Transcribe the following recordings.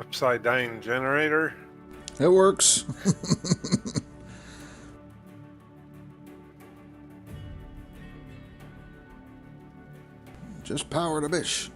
Upside down generator. It works. Just power the bish.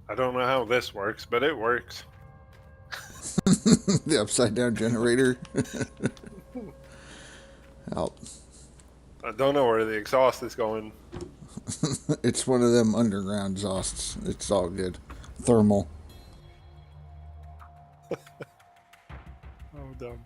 I don't know how this works, but it works. The upside down generator. Help. I don't know where the exhaust is going. It's one of them underground exhausts. It's all good. Thermal. Oh, dumb.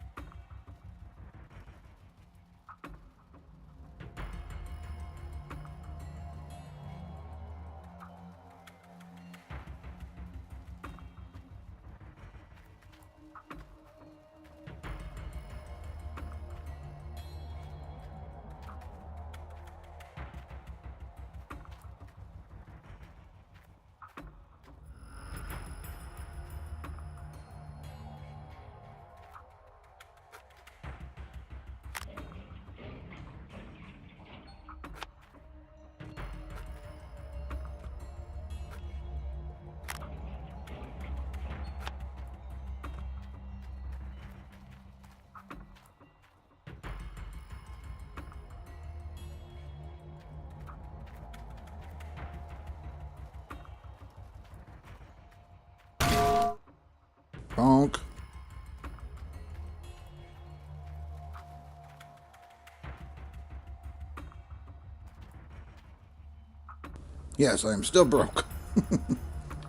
Yes, I am still broke.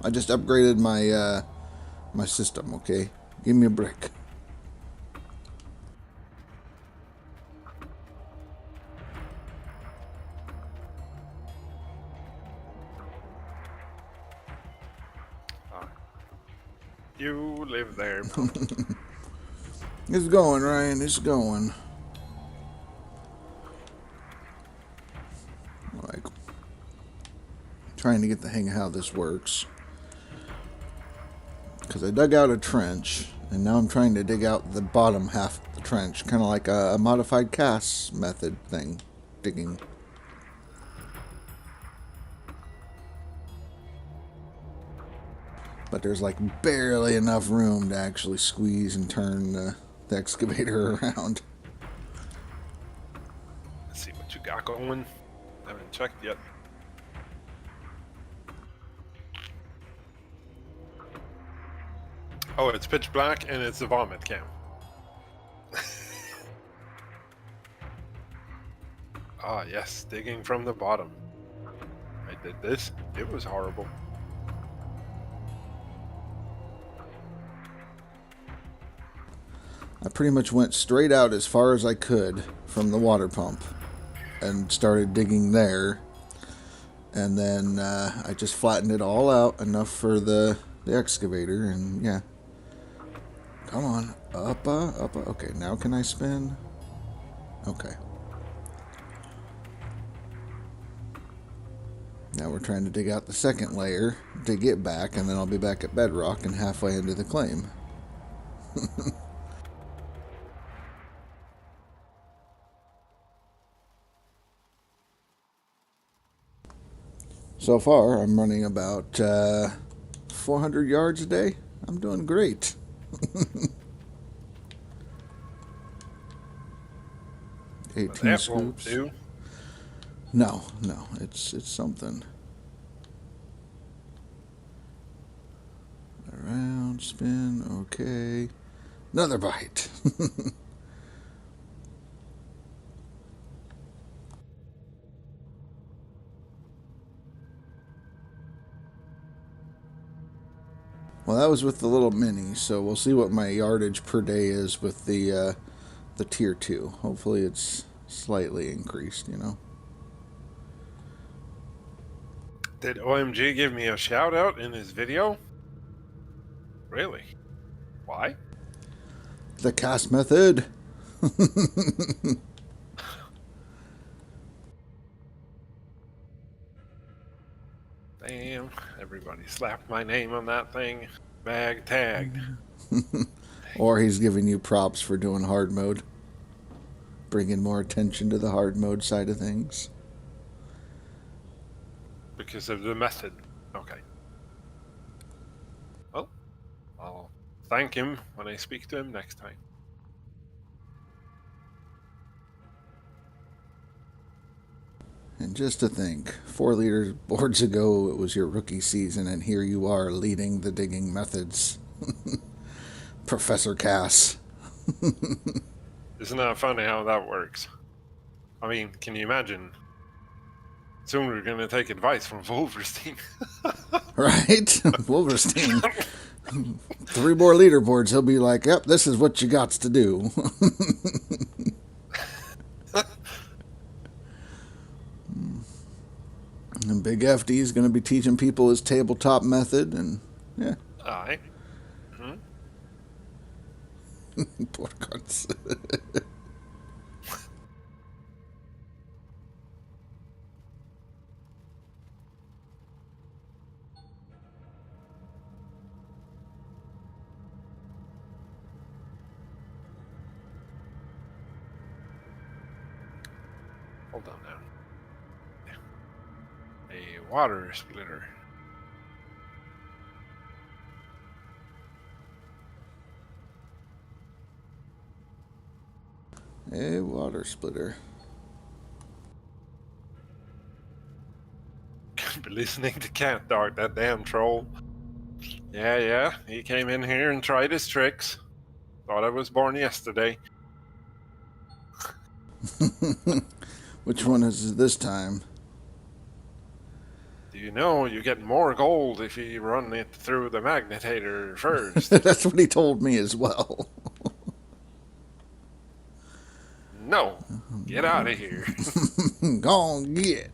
I just upgraded my my system, okay? Give me a brick. Ah, you live there, pumpkin. It's going, Ryan. It's going. Like, trying to get the hang of how this works. Because I dug out a trench, and now I'm trying to dig out the bottom half of the trench. Kind of like a modified cast method thing. Digging. But there's like barely enough room to actually squeeze and turn the excavator around. Let's see what you got going. I haven't checked yet. Oh, it's pitch black and it's a vomit cam. Ah, yes, digging from the bottom. I did this. It was horrible. I pretty much went straight out as far as I could from the water pump and started digging there. And then I just flattened it all out enough for the excavator, and yeah. Come on. Up. Okay, now can I spin? Okay. Now we're trying to dig out the second layer, dig it back, and then I'll be back at bedrock and halfway into the claim. So far, I'm running about 400 yards a day. I'm doing great. 18 That won't scoops. do. No, it's something. Around, spin, okay. Another bite. Well, that was with the little mini, so we'll see what my yardage per day is with the tier 2. Hopefully it's slightly increased, you know. Did OMG give me a shout out in his video? Really? Why? The cast method. Damn, everybody slapped my name on that thing. Bag tagged. Or he's giving you props for doing hard mode. Bringing more attention to the hard mode side of things. Because of the method. Okay. Well, I'll thank him when I speak to him next time. And just to think, 4 leaderboards ago it was your rookie season, and here you are leading the digging methods. Professor Cass. Isn't that funny how that works? I mean, can you imagine? Soon we're going to take advice from Wolverstein. Right? Wolverstein. 3 more leaderboards, he'll be like, yep, this is what you got to do. And Big FD is going to be teaching people his tabletop method, and yeah. Aye. Poor cunts. Hold on now. A water splitter. A water splitter. Be listening to Cat Dog, that damn troll. Yeah, he came in here and tried his tricks. Thought I was born yesterday. Which one is it this time? Do You know, you get more gold if you run it through the magnetator first. That's what he told me as well. No, get out of here. Go on, get.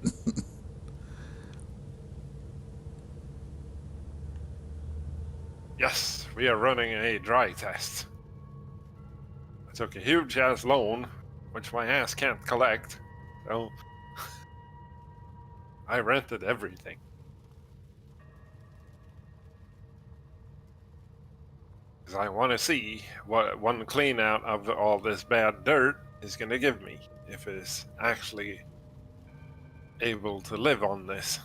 Yes, we are running a dry test. I took a huge ass loan, which my ass can't collect, so I rented everything. Because I want to see what one clean out of all this bad dirt is going to give me, if it is actually able to live on this.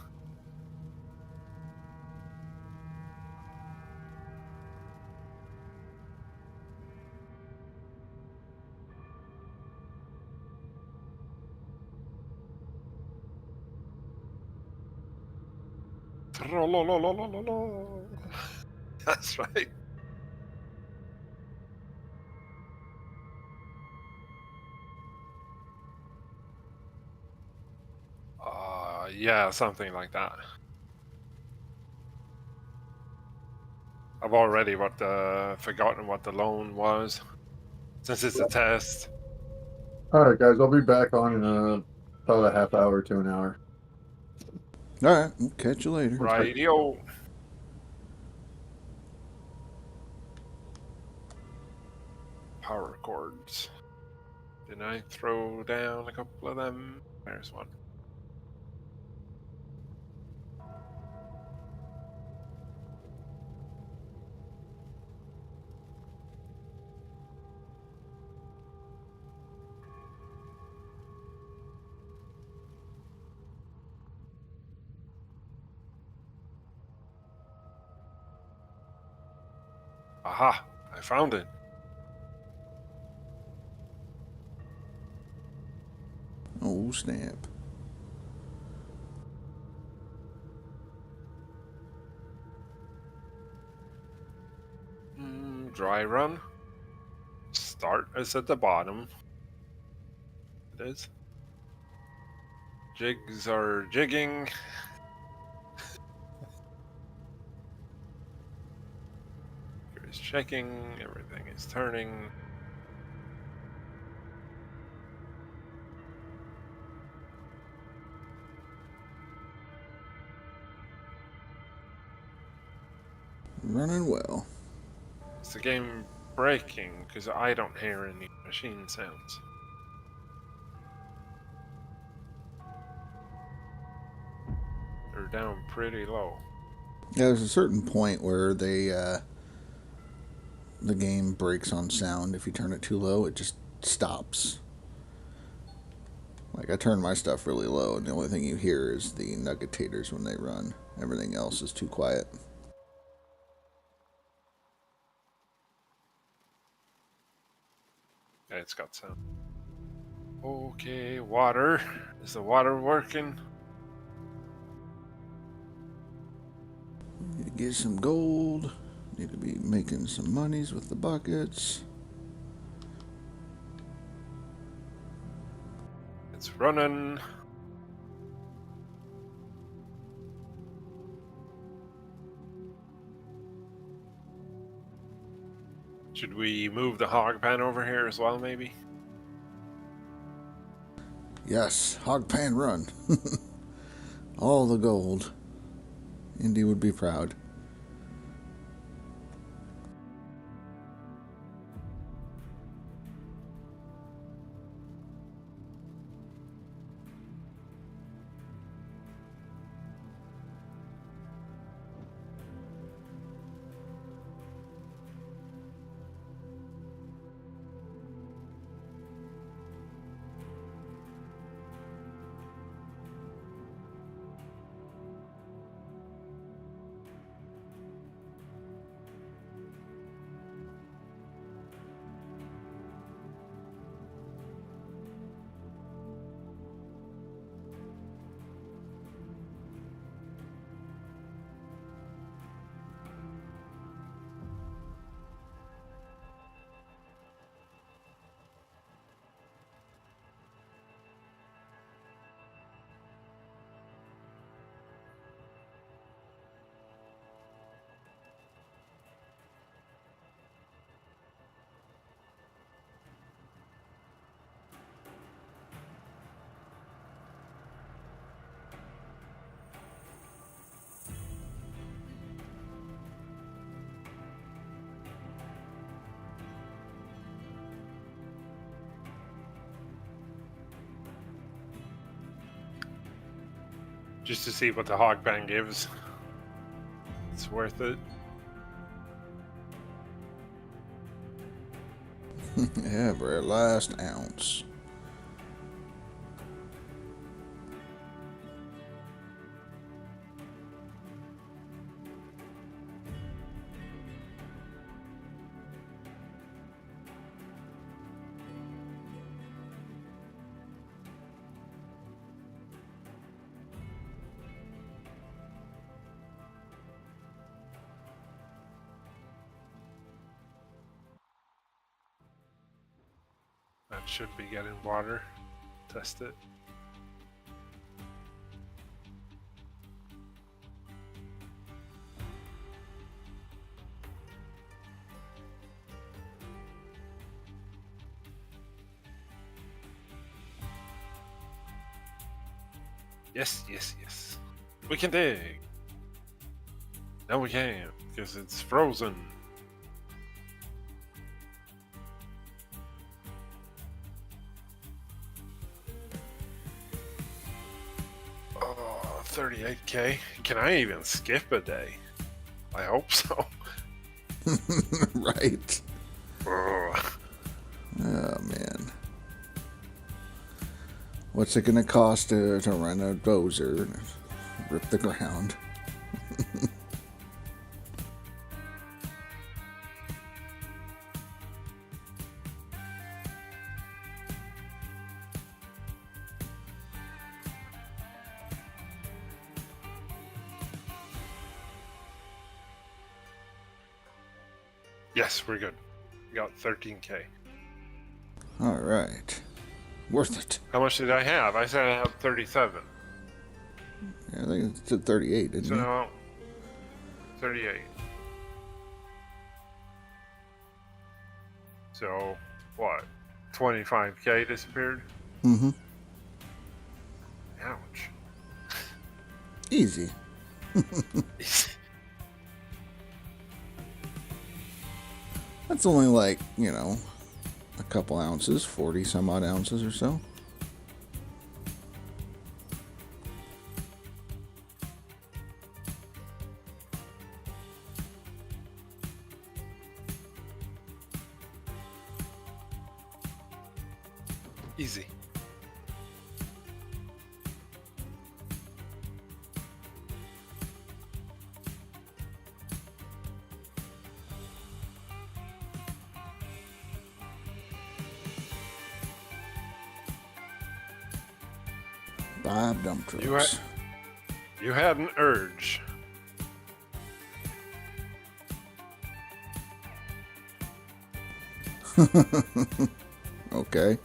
That's right. Yeah, something like that. I've already forgotten what the loan was, since it's a test. All right, guys, I'll be back on in about a half hour to an hour. All right, we'll catch you later. Radio. Power cords. Did I throw down a couple of them? There's one. Aha! I found it. Oh, snap. Dry run. Start is at the bottom. It is. Jigs are jigging. Is checking. Everything is turning. Running well. Is the game breaking? Because I don't hear any machine sounds. They're down pretty low. Yeah, there's a certain point where the game breaks on sound. If you turn it too low, it just stops. Like, I turn my stuff really low, and the only thing you hear is the nuggetators when they run. Everything else is too quiet. Yeah, it's got sound. Okay, water. Is the water working? Need to get some gold. Need to be making some monies with the buckets. It's running. Should we move the hog pan over here as well, maybe? Yes, hog pan run. All the gold. Indy would be proud. just to see what the hog pan gives. It's worth it. Every last ounce. That should be getting water. Test it. Yes, yes, yes. We can dig. No, we can't, because it's frozen. Oh, 38K. Can I even skip a day? I hope so. Right. Oh, Oh, man. What's it gonna cost to run a dozer and rip the ground? yes, we're good. We got 13K. All right. Worth it. How much did I have? I said I had 37. Yeah, I think it's at 38, isn't it? So, 38. So, what? 25K disappeared? Mm-hmm. Ouch. Easy. That's only like, a couple ounces, 40 some odd ounces or so. Easy. Five dump trucks. You had an urge. Okay.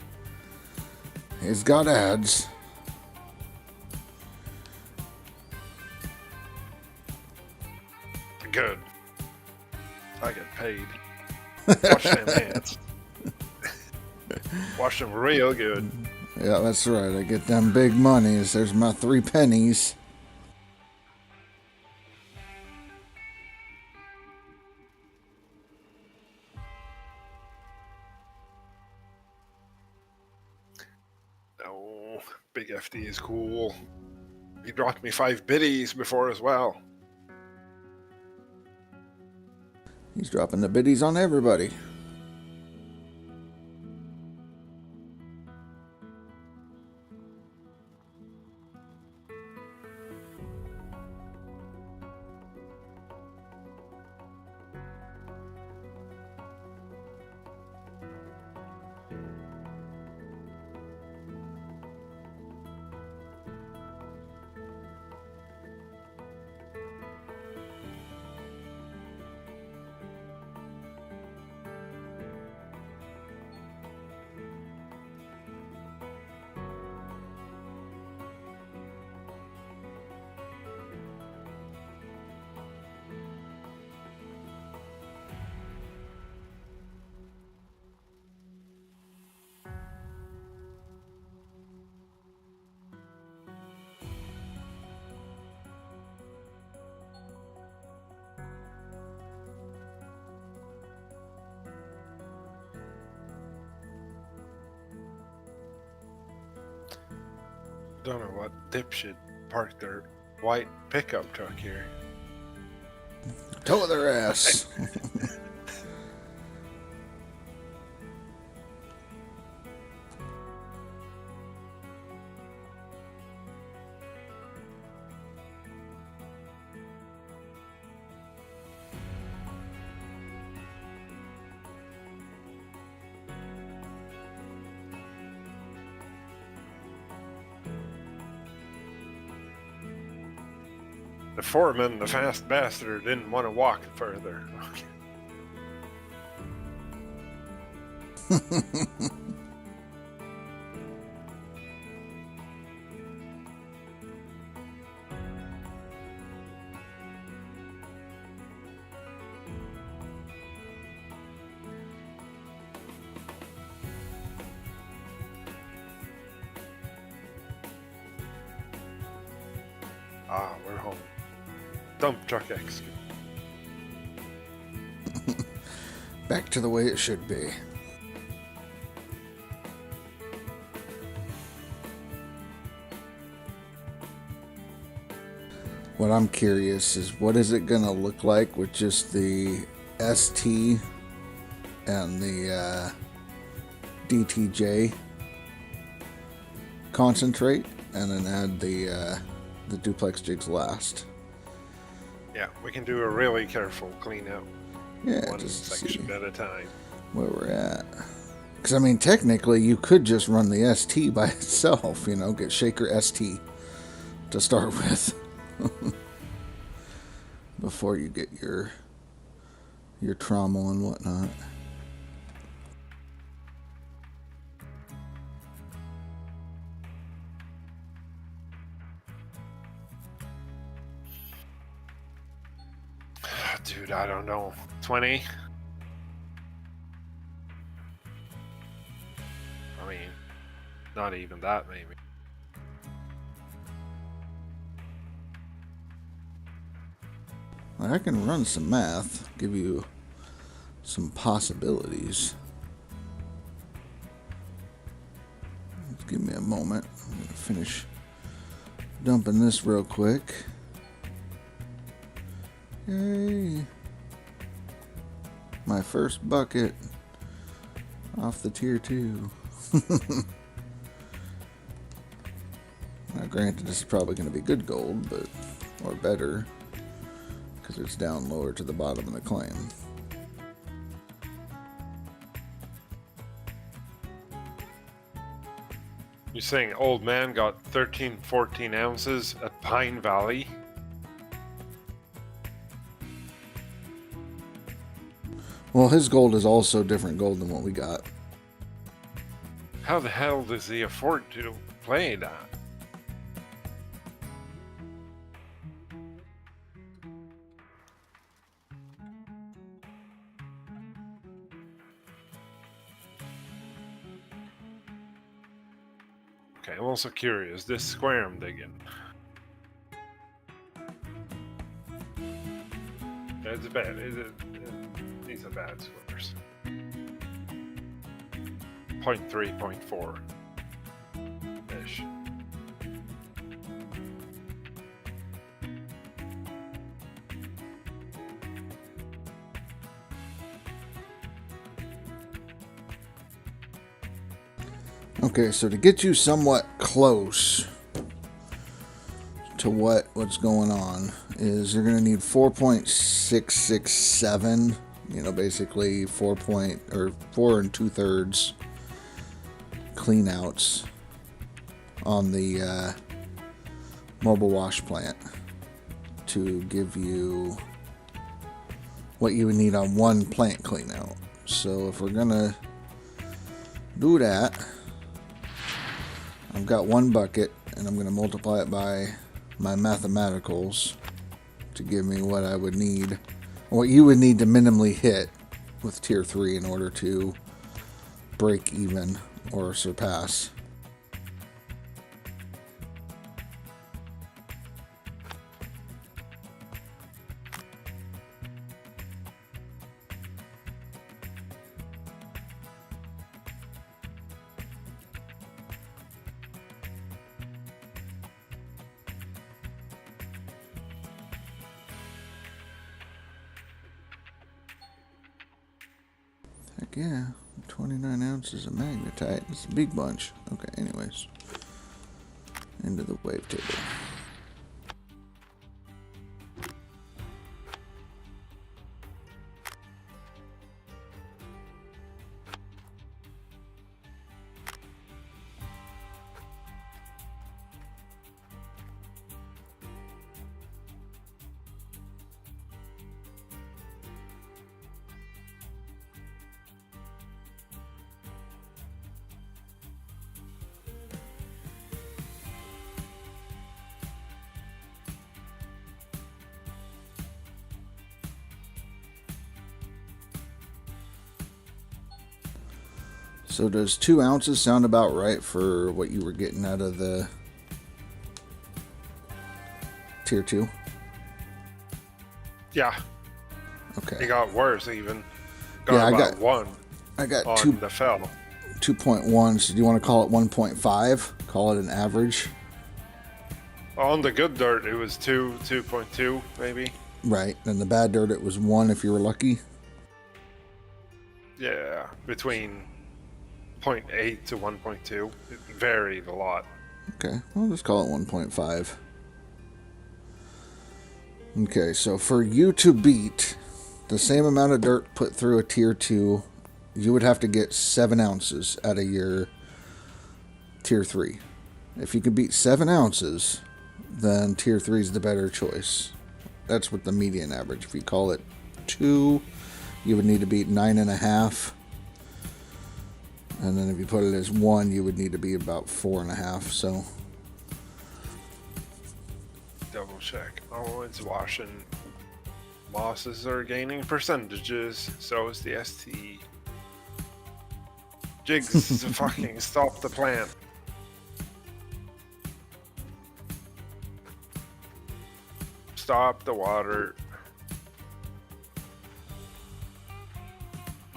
He's got ads. Good. I get paid. Wash them hands. Wash them real good. Yeah, that's right. I get them big monies. There's my 3 pennies. Oh, Big FD is cool. He dropped me 5 biddies before as well. He's dropping the biddies on everybody. Don't know what dipshit park their white pickup truck here. Tow their ass. The foreman, the fast bastard, didn't want to walk further. Ah, we're home. Dump truck excavator. Back to the way it should be. What I'm curious is, what is it going to look like with just the ST and the DTJ concentrate, and then add the duplex jigs last. Yeah, we can do a really careful clean out. Yeah, One just section see at a time. where we're at. Because, I mean, technically, you could just run the ST by itself, you know, get Shaker ST to start with. Before you get your trommel and whatnot. Dude, I don't know. 20? I mean, not even that, maybe. I can run some math, give you some possibilities. Just give me a moment. I'm going to finish dumping this real quick. Yay! My first bucket off the tier 2. Now, granted, this is probably going to be good gold, but or better, because it's down lower to the bottom of the claim. You're saying old man got 13, 14 ounces at Pine Valley? Well, his gold is also different gold than what we got. How the hell does he afford to play that? Okay, I'm also curious. This square I'm digging. It's bad. Is it? These are bad squares. 0.3, 0.4 ish. Okay, so to get you somewhat close to what's going on is you're going to need 4.667, you know, basically 4 and 2/3 clean outs on the mobile wash plant to give you what you would need on one plant clean out. So if we're going to do that, I've got one bucket, and I'm going to multiply it by my mathematicals to give me what I would need, what you would need to minimally hit with tier 3 in order to break even or surpass. Heck yeah. 29 ounces of magnetite. It's a big bunch. Okay, anyways. Into the wave table. So does 2 ounces sound about right for what you were getting out of the tier 2? Yeah, Okay. it got worse even. Got Yeah, about one I got on the fell. 2.1. So do you want to call it 1.5? Call it an average? On the good dirt, it was 2.2 maybe. Right. And the bad dirt, it was 1 if you were lucky. Yeah, between 0.8 to 1.2. It varied a lot. Okay, we'll just call it 1.5. Okay, so for you to beat the same amount of dirt put through a tier 2, you would have to get 7 ounces out of your tier 3. If you could beat 7 ounces, then tier 3 is the better choice. That's what the median average. If you call it 2, you would need to beat 9.5. And then if you put it as 1, you would need to be about 4.5. So Double check. Oh, it's washing. Losses are gaining percentages. So is the ST. Jigs fucking stop the plant. Stop the water.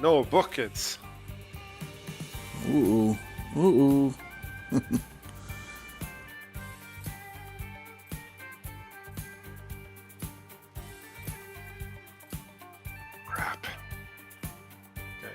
No buckets. ooh, ooh. Crap. Okay.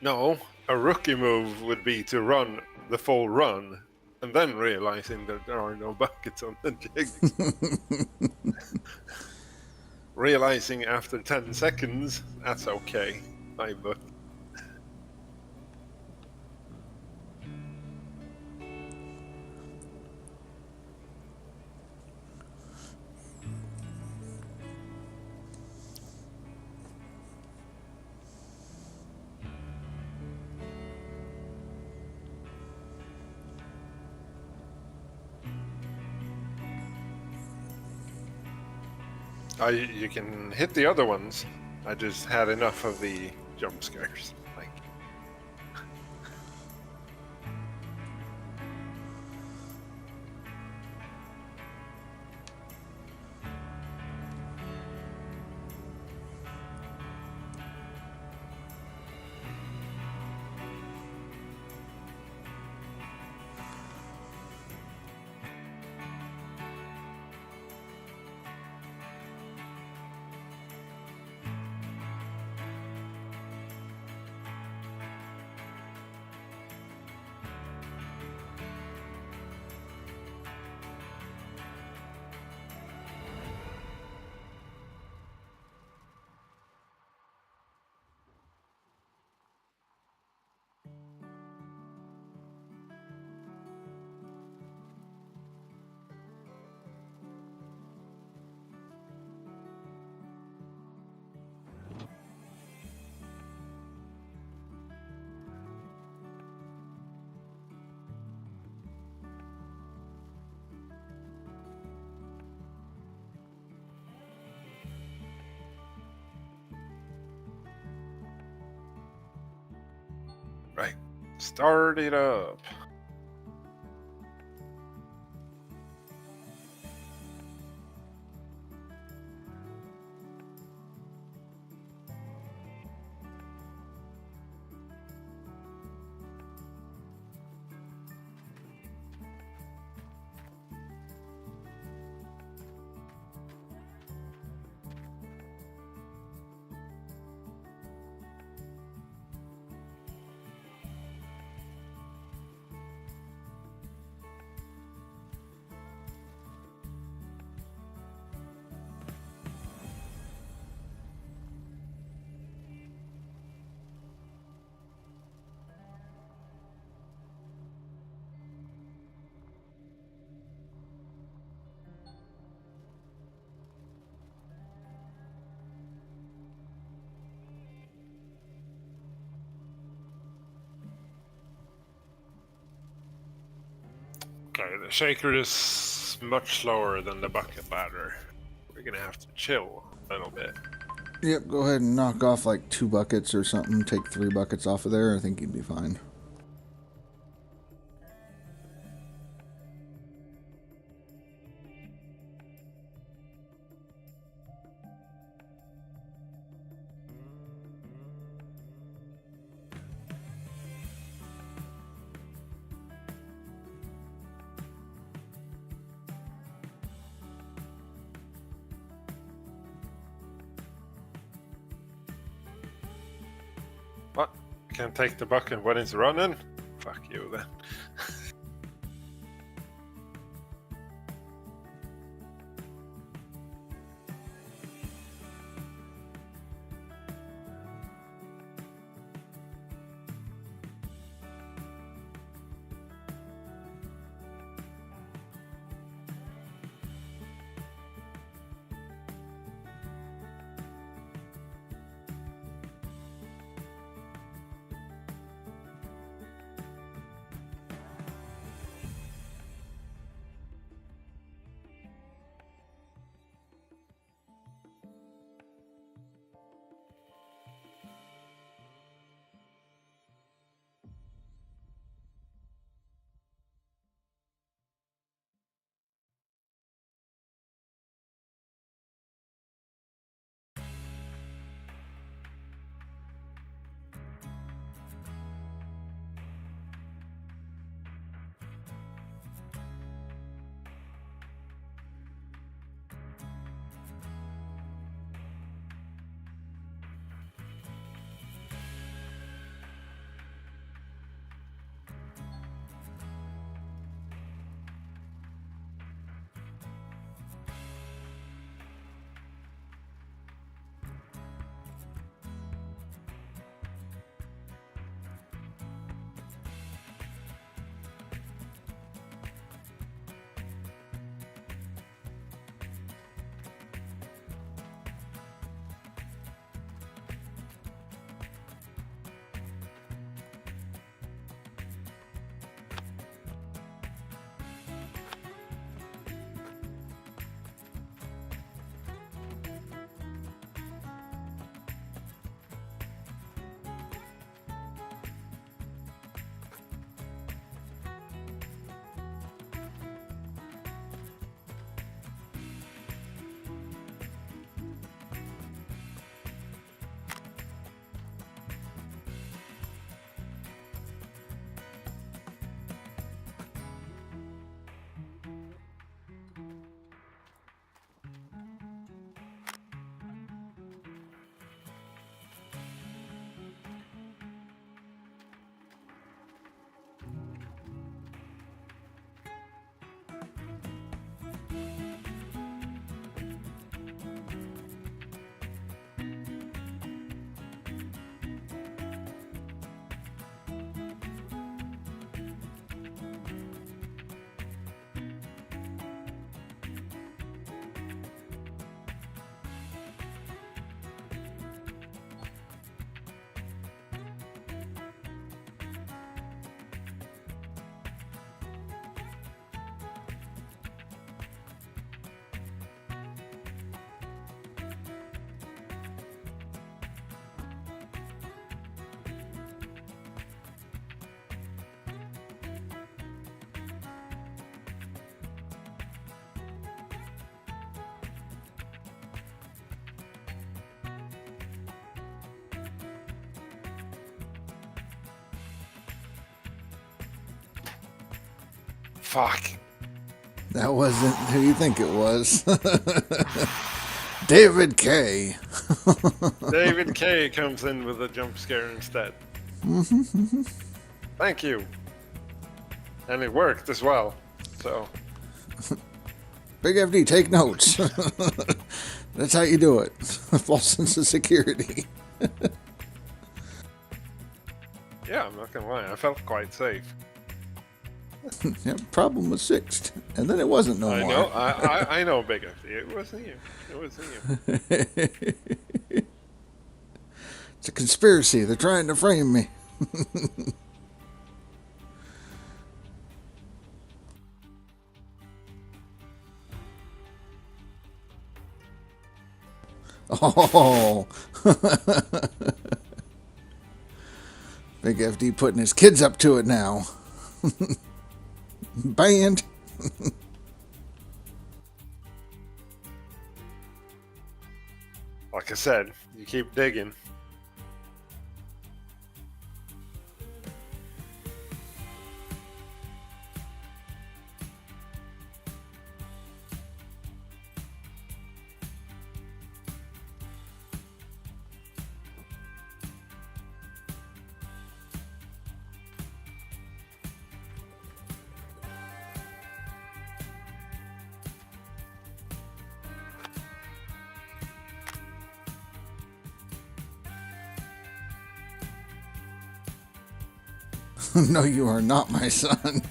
No, a rookie move would be to run the full run and then realizing that there are no buckets on the jig. Realizing after 10 seconds, that's okay. But you can hit the other ones. I just had enough of the jump scares. Like, right. Start it up. Okay, the shaker is much slower than the bucket ladder. We're gonna have to chill a little bit. Yep, go ahead and knock off like 2 buckets or something. Take 3 buckets off of there. I think you'd be fine. What? Can't take the bucket when it's running? Fuck you then. Fuck. That wasn't who you think it was. David K. David K comes in with a jump scare instead. Thank you. And it worked as well. So. Big FD, take notes. That's how you do it. False sense of security. Yeah, I'm not gonna lie. I felt quite safe. Yeah, problem was fixed, and then it wasn't no I more. know. I know, Big FD. It wasn't you. It wasn't you. It's a conspiracy. They're trying to frame me. Oh. Big FD putting his kids up to it now. Banned. Like I said, you keep digging. No, you are not my son.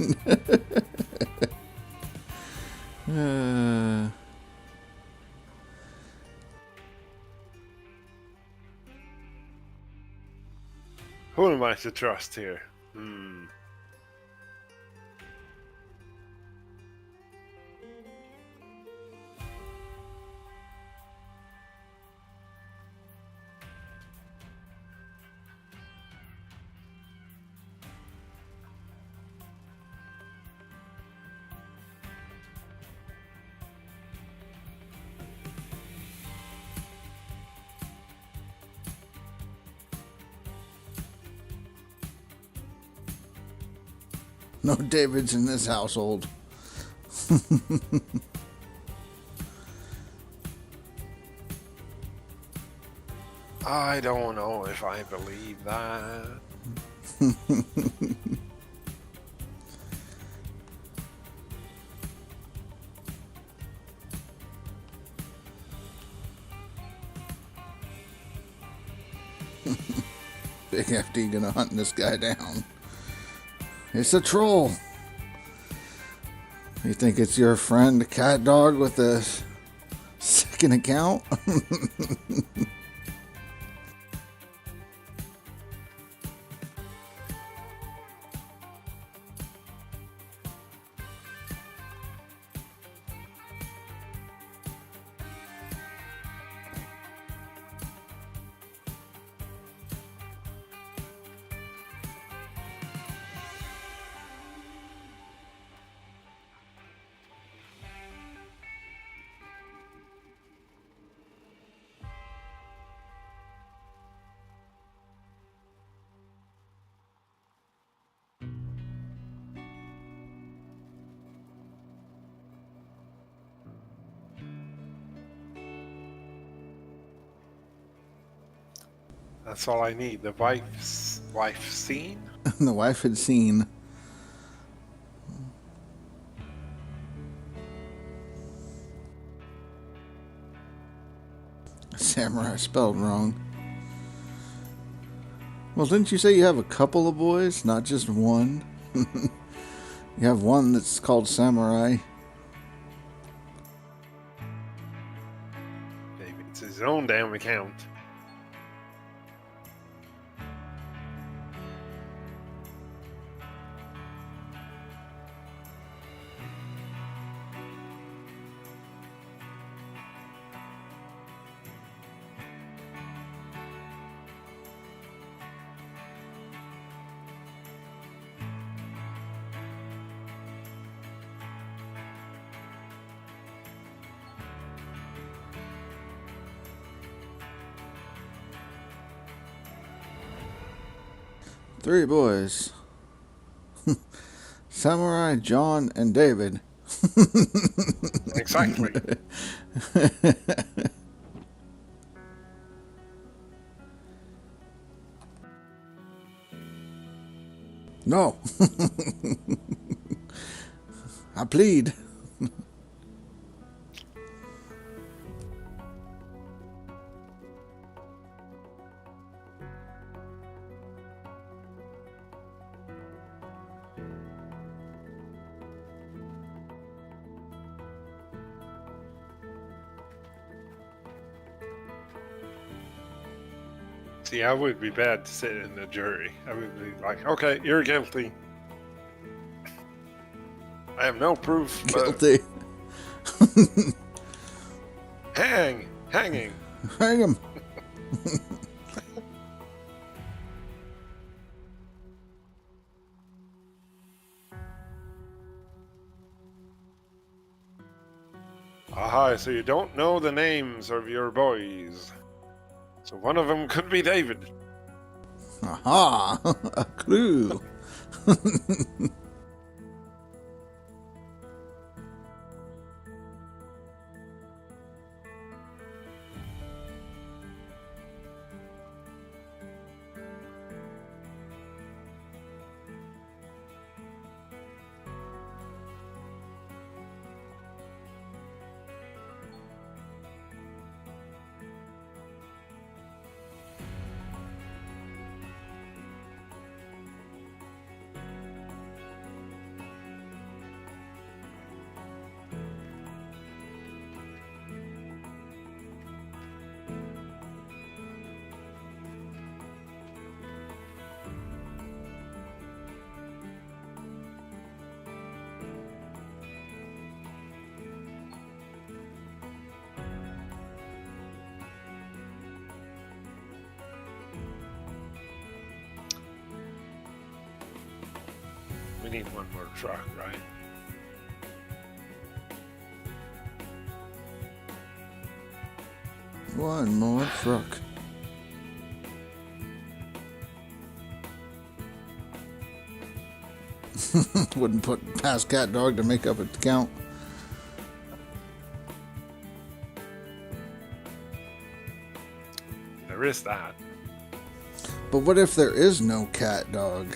Who am I to trust here? No Davids in this household. I don't know if I believe that. Big FD gonna hunt this guy down. It's a troll. You think it's your friend Cat Dog with a second account? That's all I need. The wife seen? The wife had seen. Samurai spelled wrong. Well, didn't you say you have a couple of boys, not just one? You have one that's called Samurai. Maybe it's his own damn account. Three boys. Samurai, John, and David. Exactly. No. I plead. See, I would be bad to sit in the jury. I would be like, okay, you're guilty. I have no proof. Guilty. Hanging. Hang him. Aha, so you don't know the names of your boys. So one of them could be David. Aha! A clue. We need one more truck, right? One more truck. Wouldn't put past cat dog to make up its count. There is that. But what if there is no cat dog?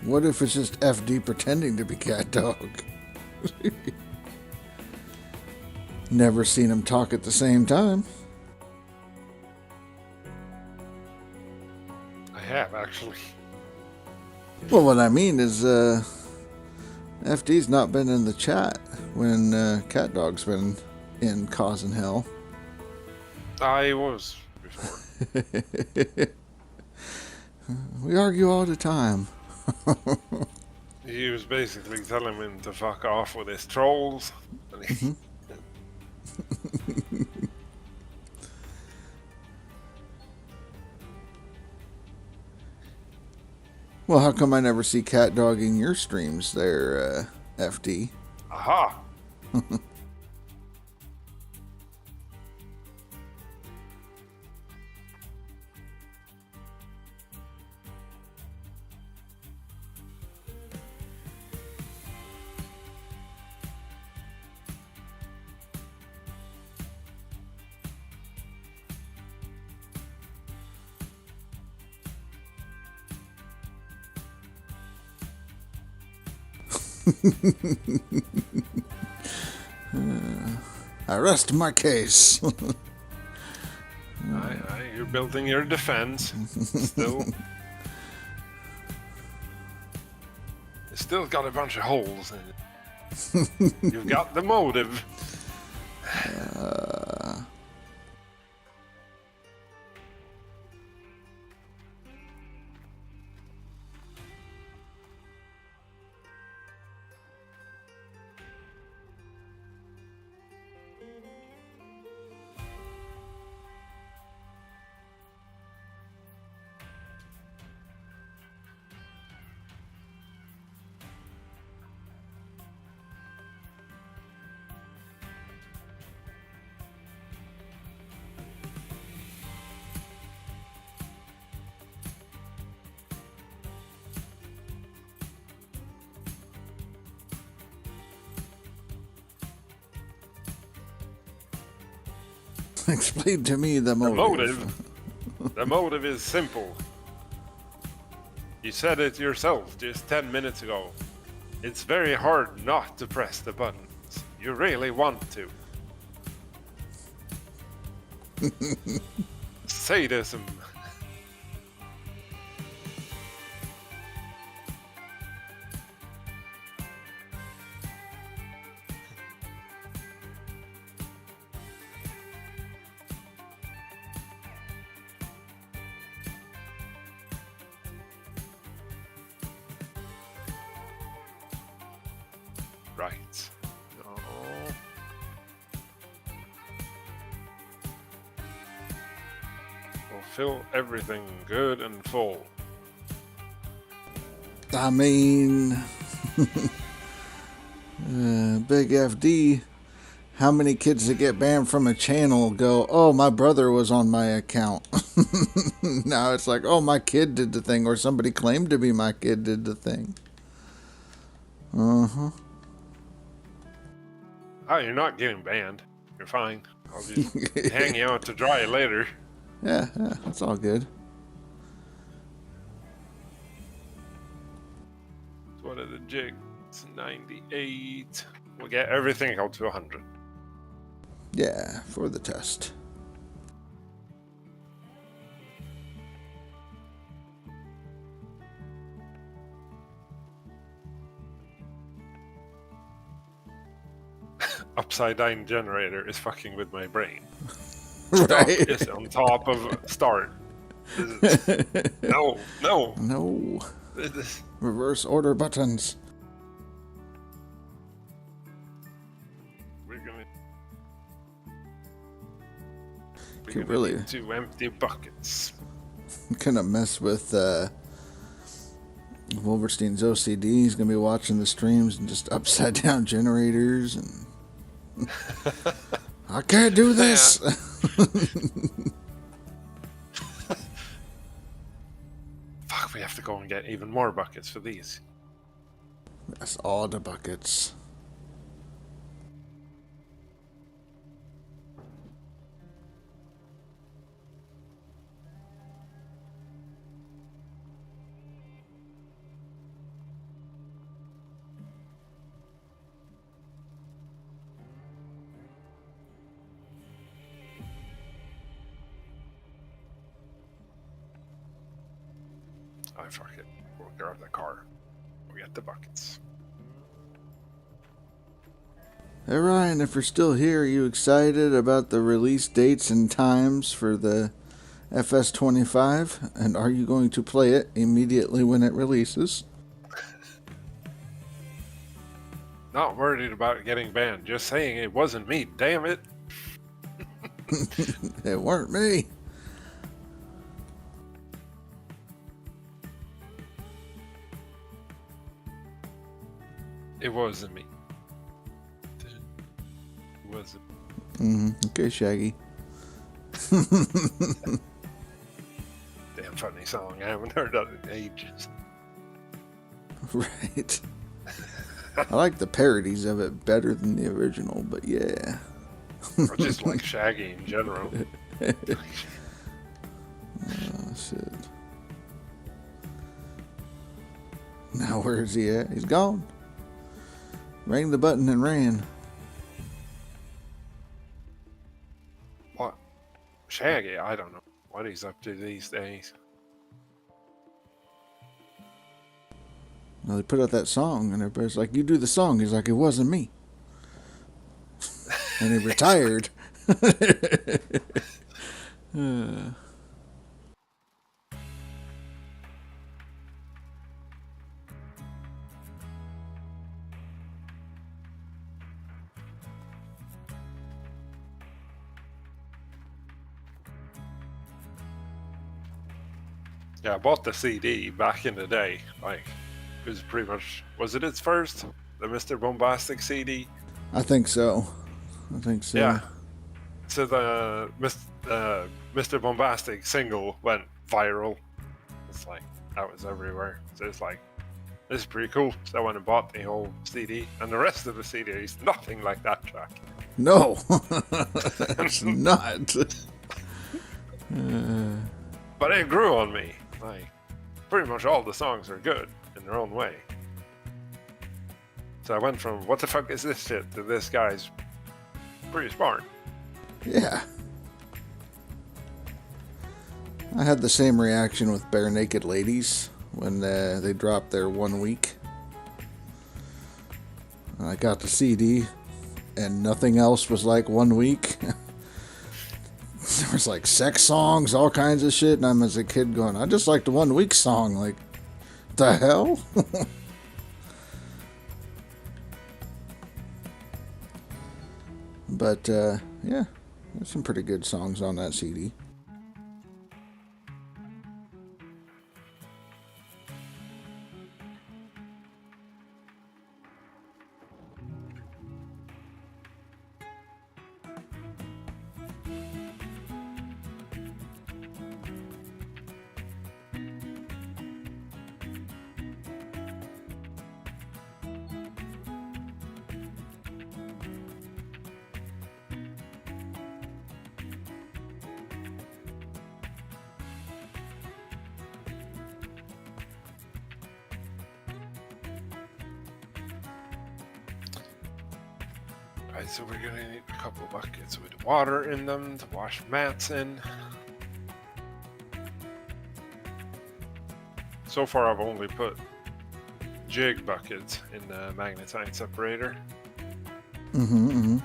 What if it's just FD pretending to be cat dog? Never seen him talk at the same time. I have, actually. Well, what I mean is, FD's not been in the chat when cat dog's been in causing hell. I was before. We argue all the time. He was basically telling him to fuck off with his trolls. And he, Well, how come I never see cat dog in your streams there, FD? aha! I rest my case. You're building your defense. Still. It's still got a bunch of holes in it. You've got the motive. Explain to me the motive. The motive is simple. You said it yourself just 10 minutes ago. It's very hard not to press the buttons. You really want to. Sadism. Right. No. fill everything good and full. I mean, Big FD, how many kids that get banned from a channel go, oh, my brother was on my account. Now it's like, oh, my kid did the thing, or somebody claimed to be my kid did the thing. Uh-huh. Oh, you're not getting banned. You're fine. I'll just hang you out to dry later. Yeah, that's all good. What are the jigs? 98. We'll get everything out to 100. Yeah, for the test. Upside down generator is fucking with my brain. Right. Stop is on top of start. No. No. Reverse order buttons. We're gonna Really need 2 empty buckets. gonna mess with Wolverstein's OCD. He's gonna be watching the streams and just upside down generators and I can't do this. Fuck, we have to go and get even more buckets for these. That's all the buckets. Oh, fuck it. We'll grab the car. We'll get the buckets. Hey Ryan, if you're still here, are you excited about the release dates and times for the FS25? And are you going to play it immediately when it releases? Not worried about getting banned. Just saying it wasn't me. Damn it. It weren't me. It wasn't me. It wasn't. Okay, Shaggy. Damn funny song. I haven't heard that in ages. Right. I like the parodies of it better than the original, but yeah. I just like Shaggy in general. Oh, shit. Now where is he at? He's gone. Rang the button and ran. What? Shaggy? I don't know what he's up to these days. Well, they put out that song, and everybody's like, you do the song. He's like, it wasn't me. And he retired. Yeah, I bought the CD back in the day. Like, it was pretty much, was it its first? The Mr. Bombastic CD? I think so. Yeah. So the Mr. Bombastic single went viral. It's like, that was everywhere. So it's like, this is pretty cool. So I went and bought the whole CD. And the rest of the CD is nothing like that track. No. It's not. But it grew on me. Like, pretty much all the songs are good in their own way. So I went from, what the fuck is this shit, to this guy's pretty smart. Yeah. I had the same reaction with Bare Naked Ladies when they dropped their 1 week. And I got the CD, and nothing else was like 1 week. There was like sex songs, all kinds of shit, and I'm as a kid going, I just like the 1 week song. Like, the hell? But, yeah, there's some pretty good songs on that CD. Alright, so we're gonna need a couple buckets with water in them to wash mats in. So far I've only put jig buckets in the magnetite separator. Mm-hmm.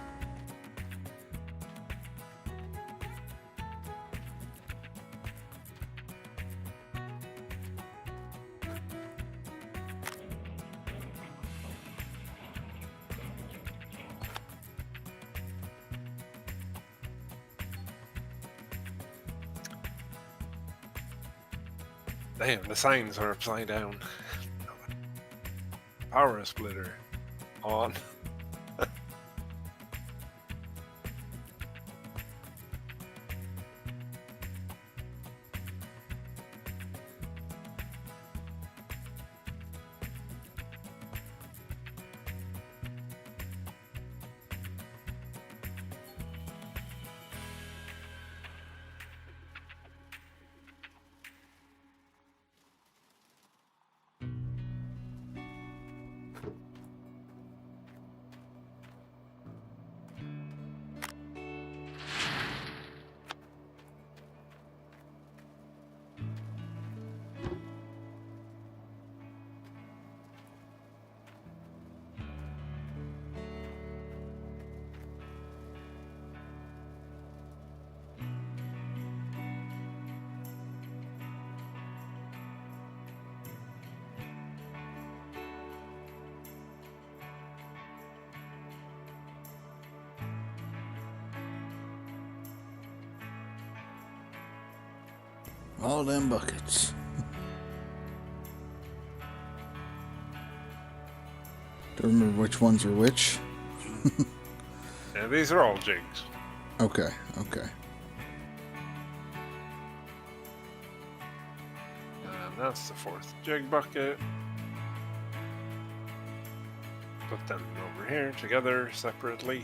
Damn, the signs are upside down. Power splitter on. All them buckets. Don't remember which ones are which. Yeah, these are all jigs. Okay. And that's the fourth jig bucket. Put them over here together separately.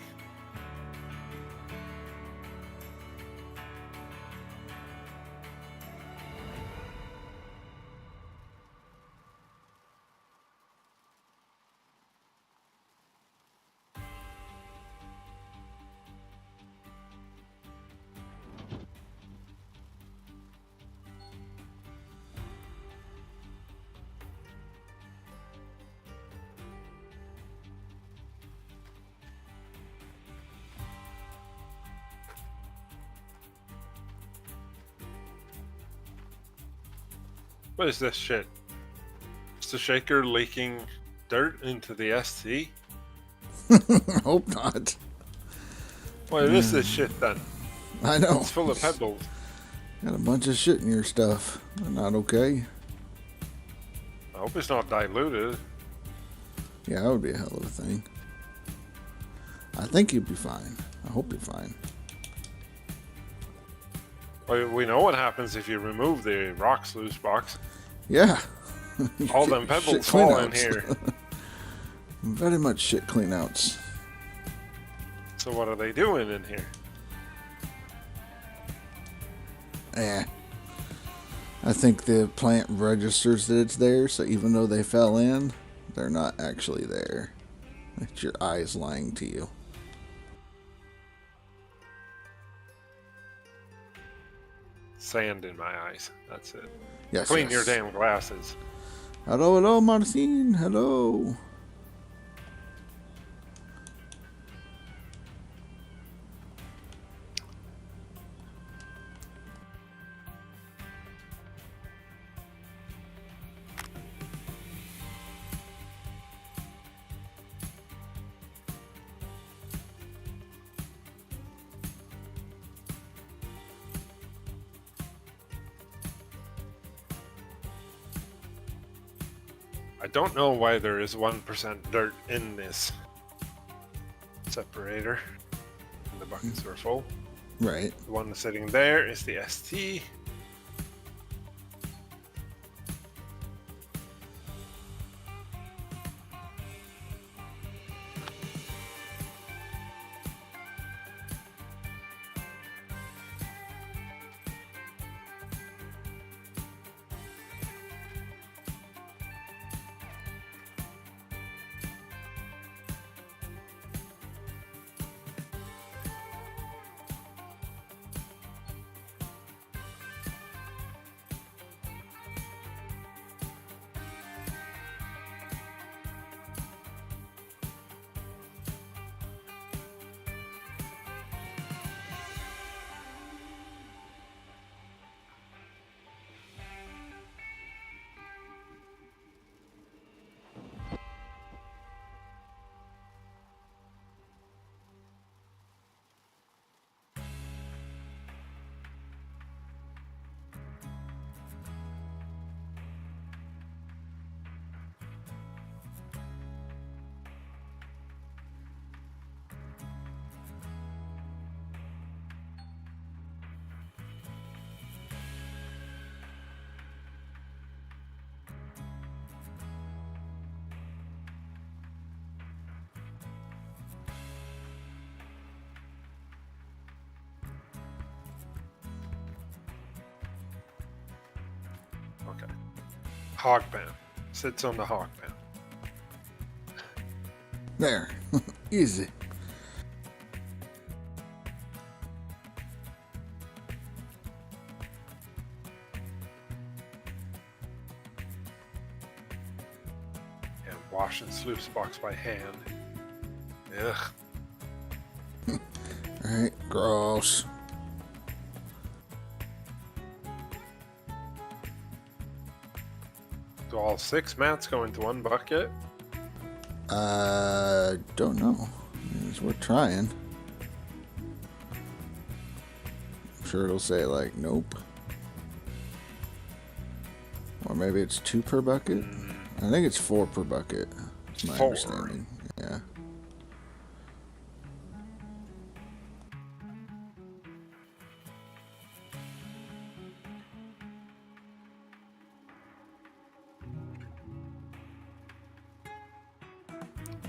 What is this shit? Is the shaker leaking dirt into the ST? Hope not. What is this shit then? I know. It's full of pebbles. Got a bunch of shit in your stuff. Not okay. I hope it's not diluted. Yeah, that would be a hell of a thing. I think you'd be fine. I hope you're fine. Well, we know what happens if you remove the rock sluice box. Yeah. All them pebbles fall in here. Very much shit cleanouts. So what are they doing in here? I think the plant registers that it's there, so even though they fell in, they're not actually there. It's your eyes lying to you. Sand in my eyes. That's it. Yes. Clean your damn glasses. Hello, Marcin. Hello. I don't know why there is 1% dirt in this separator. And the buckets were full. Right. The one sitting there is the ST. Hog pen. Sits on the hog pen. There. Easy. And washing sluice box by hand. Ugh. Alright, gross. Do all 6 mats go into one bucket? Don't know. We're trying. I'm sure it'll say, like, nope. Or maybe it's 2 per bucket? I think it's 4 per bucket. That's my 4. understanding. Yeah.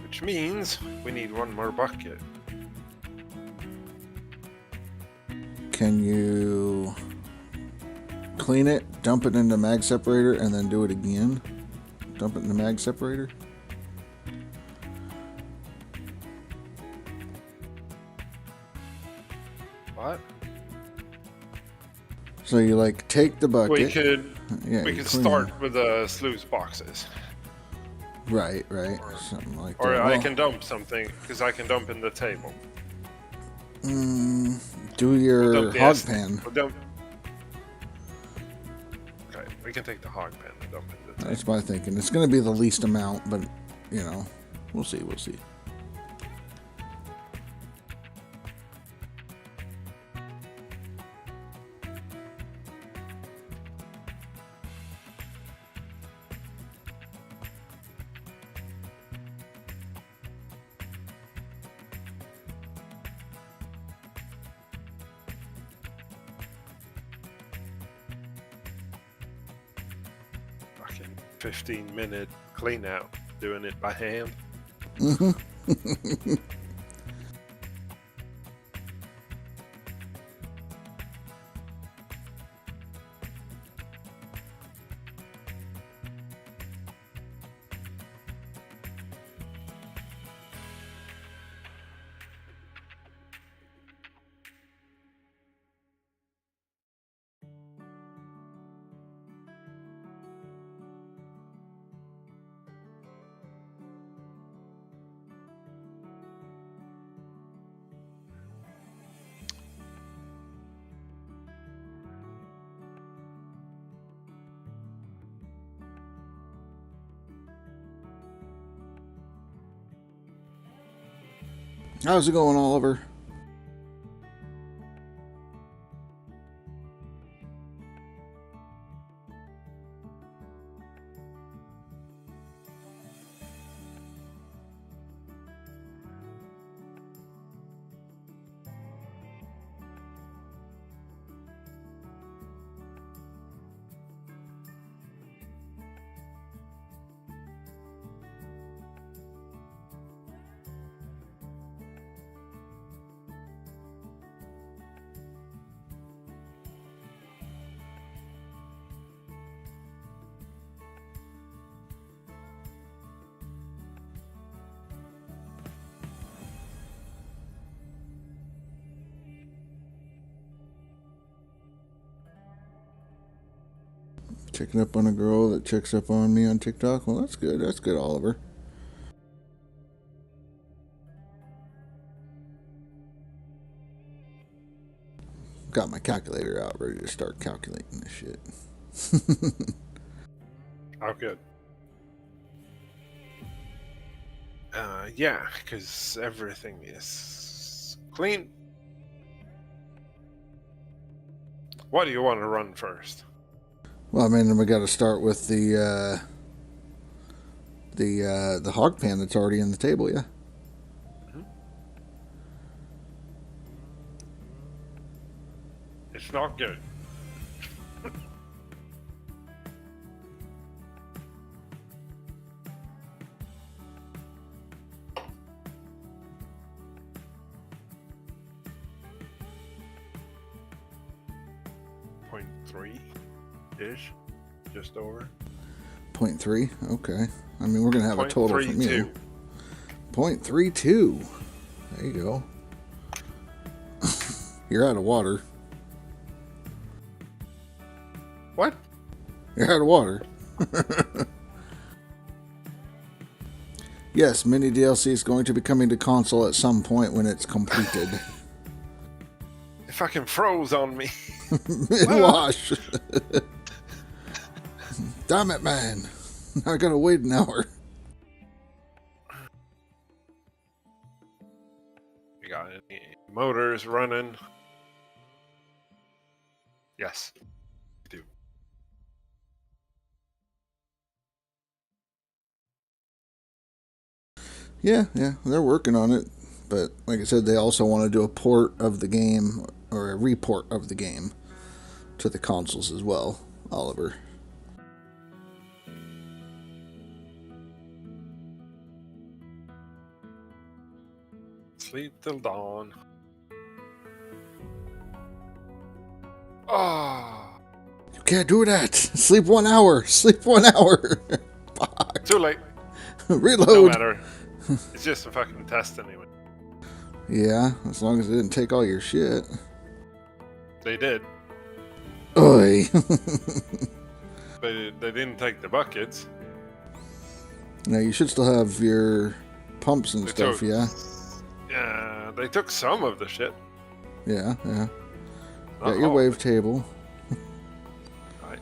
Which means we need 1 more bucket. Can you clean it, dump it into mag separator, and then do it again? Dump it in the mag separator? What? So you like take the bucket. We could clean start with the sluice boxes. Right. Something like that. Or I Well, can dump something, because I can dump in the table. do your Dump the hog S- pan. we'll dump- Okay, we can take the hog pan and dump in the table. That's my thinking. It's going to be the least amount, but, you know, we'll see. Fucking 15-minute clean out, doing it by hand. How's it going, Oliver? Checking up on a girl that checks up on me on TikTok. Well, that's good. That's good, Oliver. Got my calculator out, ready to start calculating this shit. Oh, good. Yeah, because everything is clean. What do you want to run first? Well, I mean, we got to start with the hog pan that's already in the table, yeah. It's not good. .3-ish, just over. 0.3. Okay. I mean, we're gonna have a total from you. 0.32. There you go. You're out of water. What? You're out of water. Yes, mini DLC is going to be coming to console at some point when it's completed. It fucking froze on me. Mid-wash. Damn it, man. I gotta wait an hour. You got any motors running? Yes, we do. Yeah, they're working on it. But like I said, they also want to do a port of the game, or a report of the game, to the consoles as well, Oliver. Sleep till dawn. Oh, You can't do that. Sleep 1 hour. Sleep 1 hour. Fuck. too late. Reload. No matter. It's just a fucking test anyway. Yeah, as long as it didn't take all your shit. They did. Oi. They didn't take the buckets. Now you should still have your pumps and They stuff, took- yeah? Yeah, they took some of the shit. Yeah. Not Got your all. wave table.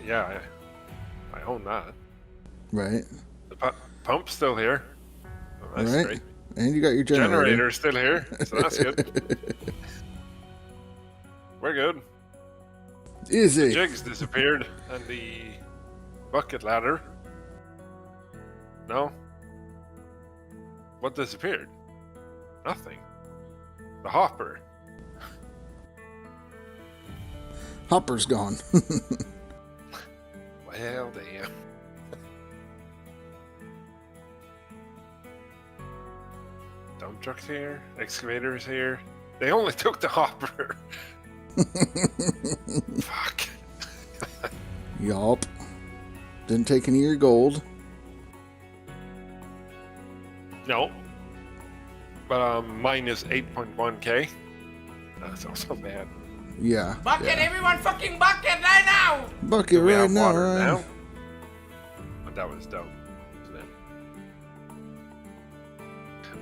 Yeah, I own that. Right. The pump's still here. Oh, that's Right. great. And you got your generator. Generator's still here, so that's good. We're good. Easy. Jigs disappeared, and the bucket ladder. No. What disappeared? Nothing. The hopper. Hopper's gone. Well, damn. Dump truck's here. Excavator's here. They only took the hopper. Fuck. Yup. Didn't take any of your gold. No. But minus 8.1k. That's also bad. Yeah. Bucket, yeah. everyone fucking bucket right now! Bucket Do we right have now. water Ryan. now? But that was dope, wasn't it?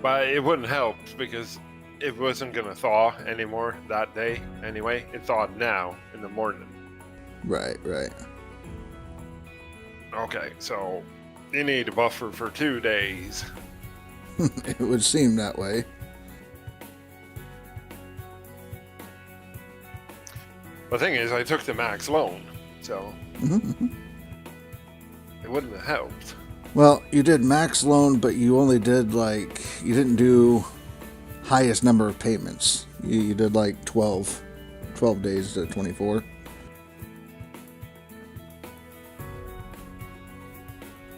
But it wouldn't help because it wasn't gonna thaw anymore that day anyway. It thawed now in the morning. Right. Okay, so you need a buffer for 2 days. It would seem that way. The thing is, I took the max loan, so Mhm. it wouldn't have helped. Well, you did max loan, but you only did you didn't do highest number of payments. You did 12 days to 24.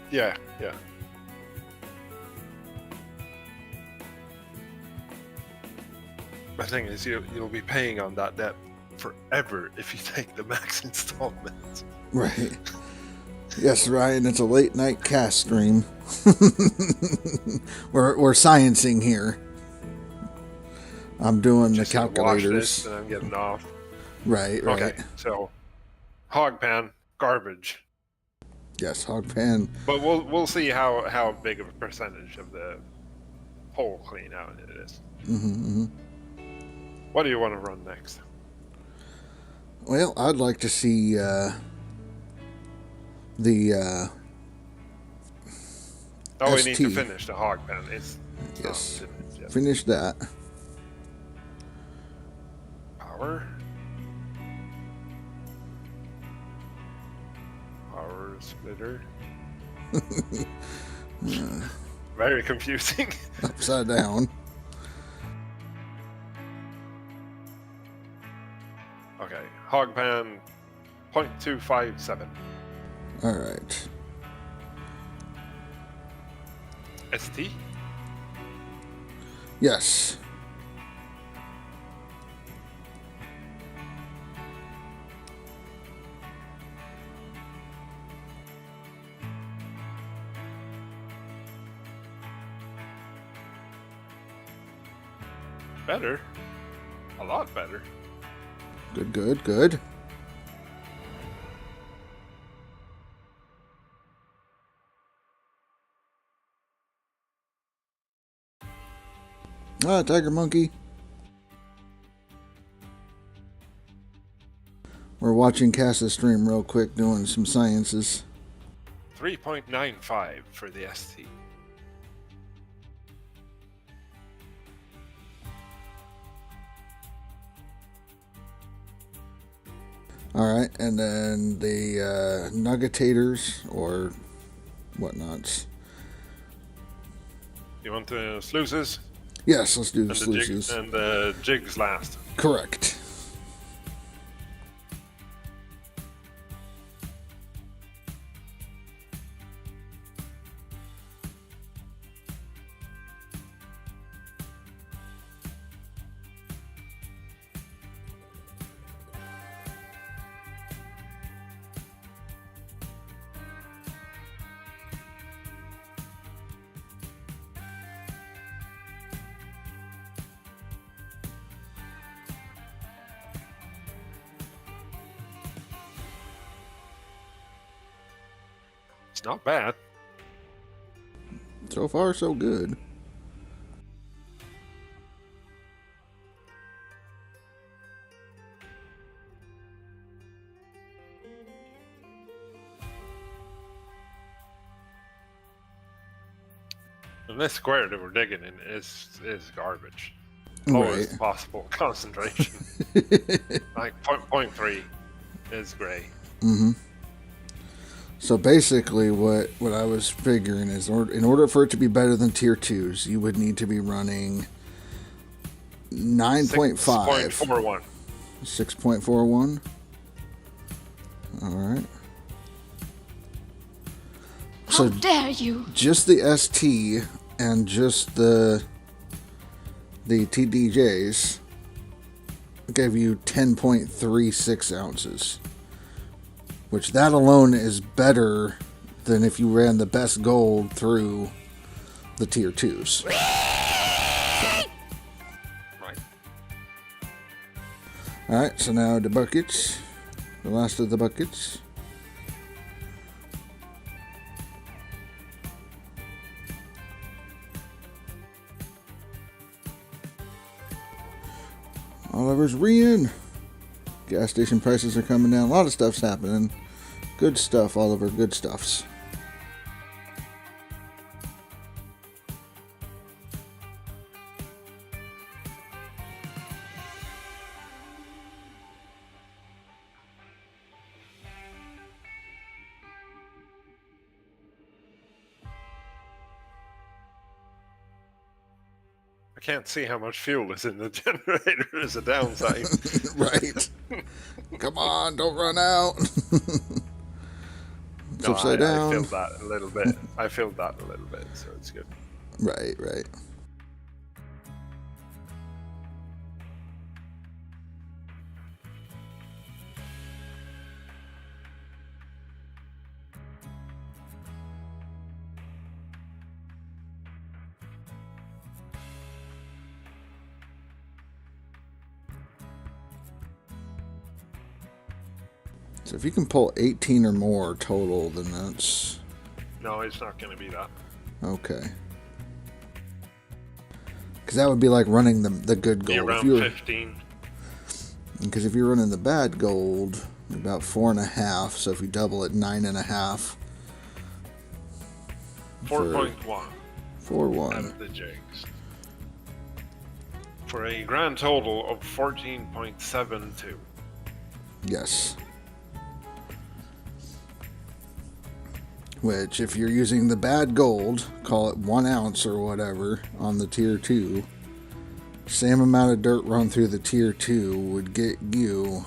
Yeah. The thing is, you'll be paying on that debt forever if you take the max installment. Right. Yes, Ryan, it's a late night cast stream. we're sciencing here. I'm doing Just the gonna wash calculators. this and I'm getting off. Right. Okay, so hog pan, garbage. Yes, hog pan. But we'll see how big of a percentage of the whole clean out it is. Mm-hmm. What do you want to run next? Well, I'd like to see the Oh, we need to ST. finish the hog pan. It's Yes. not finished yet. Finish that. Power splitter. Very confusing. Upside down. Okay, hog pan 0.257. All right. ST? Yes. Better. A lot better. Good, good, good. Ah, tiger monkey. We're watching Cass's stream real quick, doing some sciences. 3.95 for the ST. Alright, and then the nuggetators, or whatnots. You want the sluices? Yes, let's do the And sluices. and the jigs last. Correct. It's not bad. So far, so good. And this square that we're digging in is garbage. Right. Lowest possible concentration. Like 0.3 is gray. Mm-hmm. So basically what I was figuring is in order for it to be better than tier 2s, you would need to be running 9.5. 6.41. 6.41. All right. How dare you? Just the ST and just the TDJs gave you 10.36 ounces. Which that alone is better than if you ran the best gold through the tier 2s. Right. Alright, so now the buckets. The last of the buckets. Oliver's rein. Gas station prices are coming down. A lot of stuff's happening. Good stuff, Oliver. Good stuffs. I can't see how much fuel is in the generator as a downside. Right. Come on, don't run out. It's No, upside I down. filled that a little bit. I filled that a little bit, so it's good. Right, right. So if you can pull 18 or more total, then that's No, it's not going to be that. okay. Because that would be like running the good Be gold. around 15. Because if you're running the bad gold, about 4.5. So if you double it, 9.5. 4.1 4.1. out of the jigs. For a grand total of 14.72. Yes. Which, if you're using the bad gold, call it 1 ounce or whatever on the tier 2, same amount of dirt run through the tier 2 would get you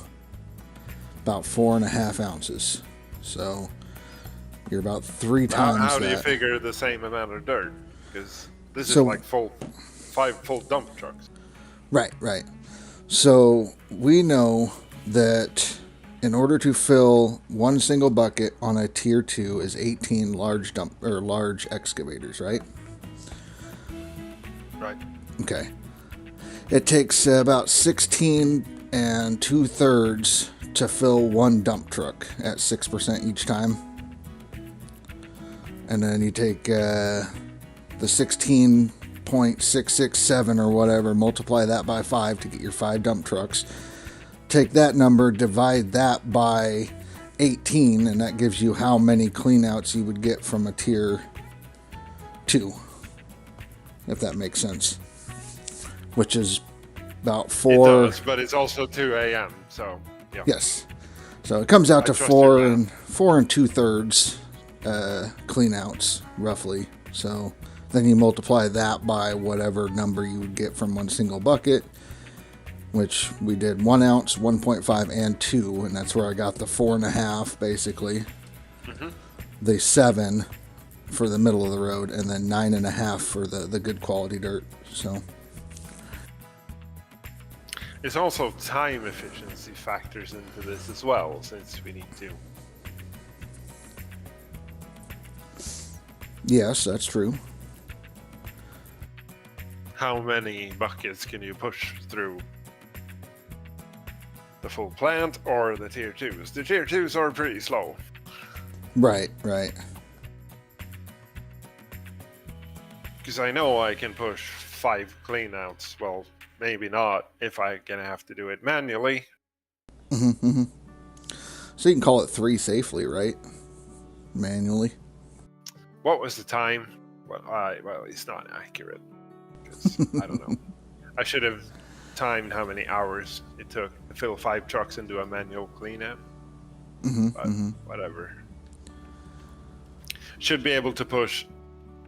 about 4.5 ounces. So you're about 3 times How that. do you figure the same amount of dirt? Because this is So- like 5 full dump trucks. Right, right. So we know that in order to fill one single bucket on a tier 2 is 18 large excavators, right? Right. Okay. It takes about 16 2/3 to fill one dump truck at 6% each time. And then you take the 16.667 or whatever, multiply that by 5 to get your 5 dump trucks. Take that number, divide that by 18, and that gives you how many cleanouts you would get from a tier 2, if that makes sense. Which is about 4. It does, but it's also 2 a.m. So yeah. Yes. So it comes out to trust 4 your and 2/3 cleanouts roughly. So then you multiply that by whatever number you would get from one single bucket, which we did 1 ounce, 1.5, and 2, and that's where I got the 4.5 basically. Mm-hmm. The 7 for the middle of the road, and then 9.5 for the good quality dirt. So it's also time efficiency factors into this as well, since we need to. yes, that's true. How many buckets can you push through the full plant or the tier 2s? The tier 2s are pretty slow. Right. Because I know I can push 5 cleanouts. Well, maybe not if I'm gonna have to do it manually. Mm-hmm. So you can call it 3 safely, right? Manually. What was the time? Well, it's not accurate. Because I don't know. I should have timed how many hours it took to fill 5 trucks and do a manual cleanup. But whatever. Should be able to push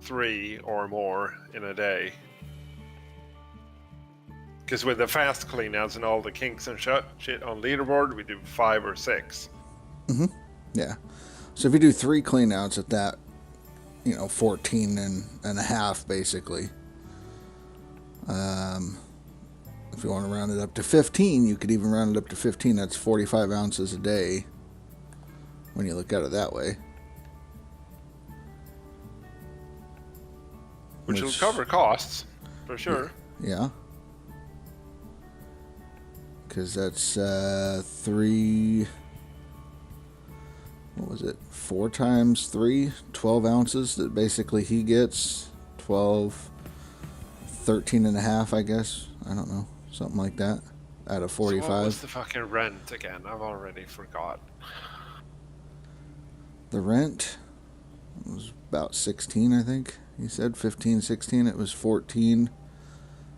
3 or more in a day. Because with the fast cleanouts and all the kinks and shit on leaderboard, we do 5 or 6. Yeah. So if you do 3 cleanouts at that, 14 and a half basically. If you want to round it up to 15, you could even round it up to 15. That's 45 ounces a day when you look at it that way. Which will cover costs, for sure. Yeah. Because that's 3... What was it? 4 times 3? 12 ounces that basically he gets. 12... 13 and a half, I guess. I don't know. Something like that. Out of 45. So what was the fucking rent again? I've already forgot. The rent was about 16, I think. He said 15, 16. It was 14.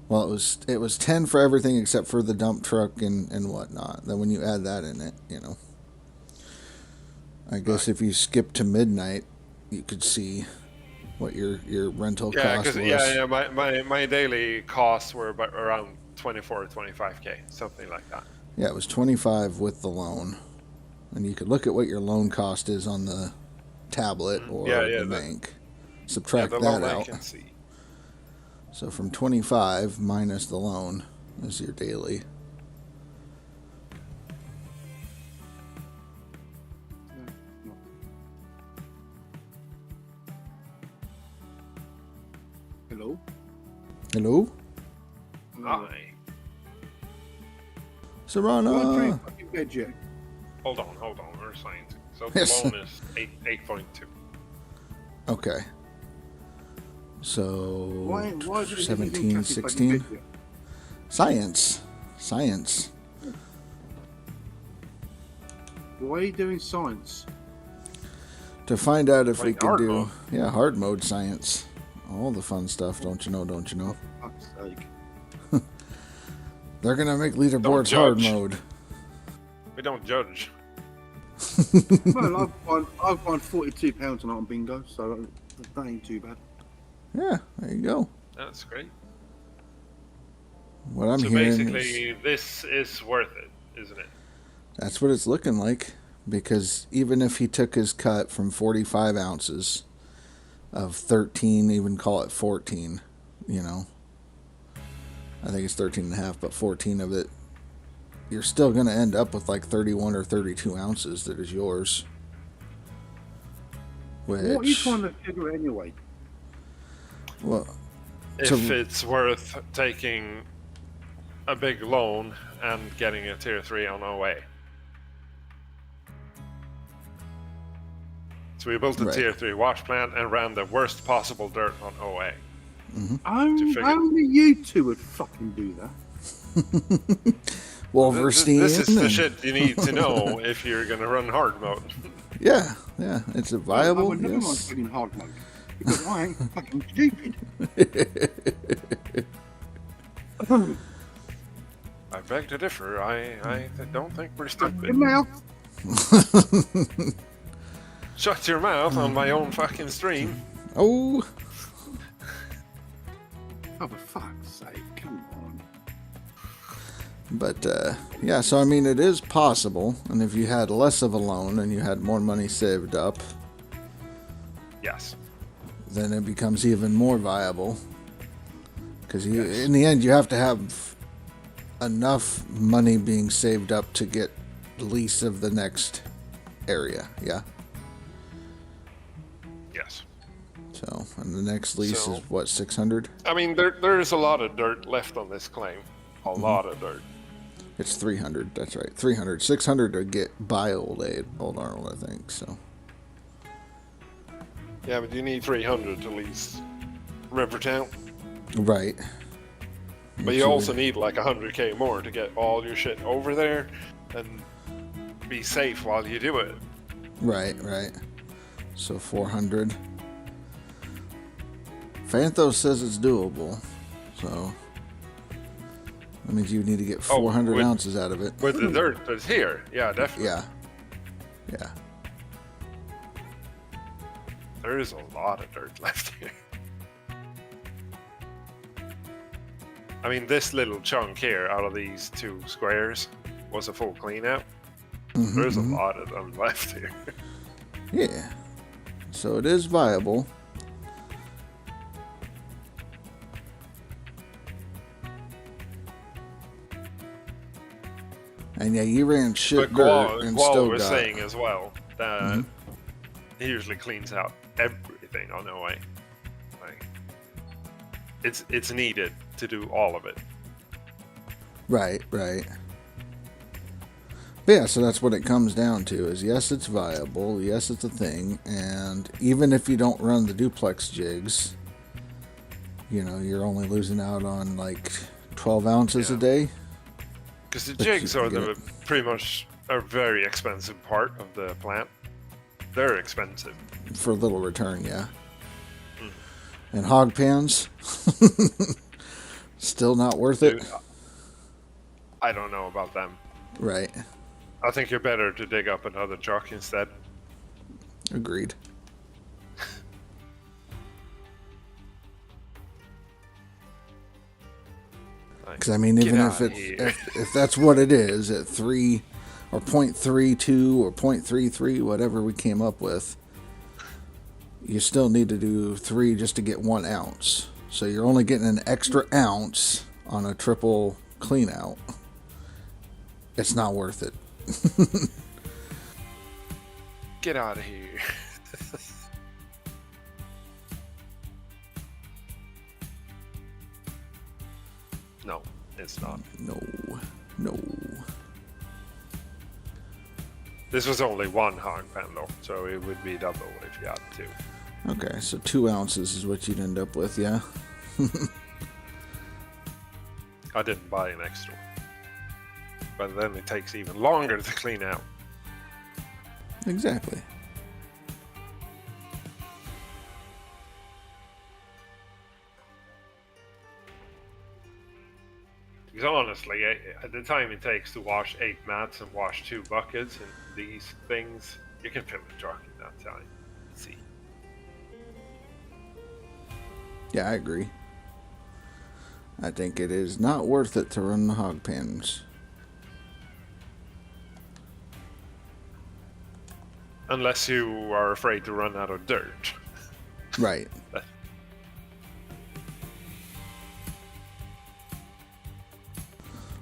Well, it was 10 for everything except for the dump truck and whatnot. Then when you add that in it, I guess if you skip to midnight, you could see what your rental cost was. Yeah, my daily costs were about around 24 or 25k, something like that. Yeah, it was 25 with the loan. And you could look at what your loan cost is on the tablet or the bank. Subtract that out. I can see. So from 25 minus the loan is your daily. Hello? Hello? Hi. Serrano. Hold on. We're saying. So the loan is 8.2. Okay. So why 17, 16. Science. Why are you doing science? To find out if Like we can hard do mode. hard mode science. All the fun stuff, don't you know? For fuck's sake. They're gonna make leaderboards hard judge. mode. We don't judge. Well, I've won £42 tonight on bingo, so that ain't too bad. Yeah, there you go. That's great. What I'm So hearing basically, this is worth it, isn't it? that's what it's looking like. Because even if he took his cut from 45 ounces of 13, even call it 14, I think it's 13 and a half, but 14 of it, you're still going to end up with like 31 or 32 ounces that is yours. Which, What are you trying to figure anyway? Well, If it's worth taking a big loan and getting a tier 3 on OA. So we built a tier 3 wash plant and ran the worst possible dirt on OA. Only you two would fucking do that. Wolverstein. This is the shit you need to know if you're going to run hard mode. Yeah, it's a viable. I would never mind Yes. putting hard mode because I ain't fucking stupid. I beg to differ. I don't think we're Your stupid. mouth. Shut your mouth on my own fucking stream. Oh, Oh, for fuck's sake, come on. but yeah. So I mean, it is possible, and if you had less of a loan and you had more money saved up, Yes. then it becomes even more viable. Because in the end, you have to have enough money being saved up to get lease of the next area. Yeah. Yes. So, and the next lease So- is what, 600? I mean, there's a lot of dirt left on this claim. A lot of dirt. It's 300. That's right, 300. 600 to get by Old Arnold, I think. So, Yeah, but you need 300 to lease Rivertown. right. But you also need like 100k more to get all your shit over there and be safe while you do it. Right. So 400. Fanthos says it's doable. So that means you need to get 400 with- ounces out of it. With the dirt that's here. Yeah, definitely. Yeah. There is a lot of dirt left here. I mean, this little chunk here out of these 2 squares was a full clean out. There's a lot of them left here. Yeah. So it is viable. And yeah, you ran shit But dirt and Gual still was got. saying as well that he usually cleans out everything on OA. Like, it's needed to do all of it. Right. But yeah, so that's what it comes down to is yes, it's viable. Yes, it's a thing. And even if you don't run the duplex jigs, you know, you're only losing out on like 12 ounces a day. Because the But jigs you are get the pretty much a very expensive part of the plant. They're expensive. For little return, yeah. And hog pans, still not worth it. Dude, I don't know about them. Right. I think you're better to dig up another truck instead. Agreed. Like, Because I mean, get even out if of it's here. if that's what it is at 3 or 0.32 or 0.33, whatever we came up with, you still need to do 3 just to get 1 ounce. So you're only getting an extra ounce on a triple clean out. It's not worth it. Get out of here. No, it's not. No. This was only 1 hog pan though, so it would be double if you had 2. Okay, so 2 ounces is what you'd end up with, yeah? I didn't buy an extra one. But then it takes even longer to clean out. Exactly. Because honestly, at the time it takes to wash 8 mats and wash 2 buckets and these things, you can fill the truck in that time. See. Yeah, I agree. I think it is not worth it to run the hog pans. Unless you are afraid to run out of dirt. Right.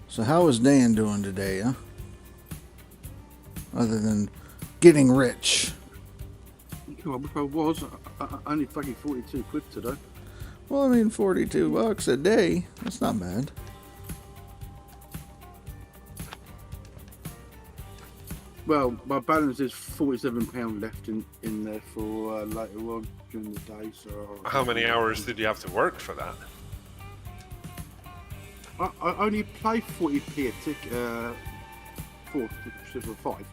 So how is Dan doing today, huh? Other than getting rich. God, I wish I was. I only fucking 42 quid today. Well, I mean, $42 a day. That's not bad. Well, my balance is £47 left in there for later on during the day. So How many hours did you have to work for that? I only play 40p a tick, 4 or 5.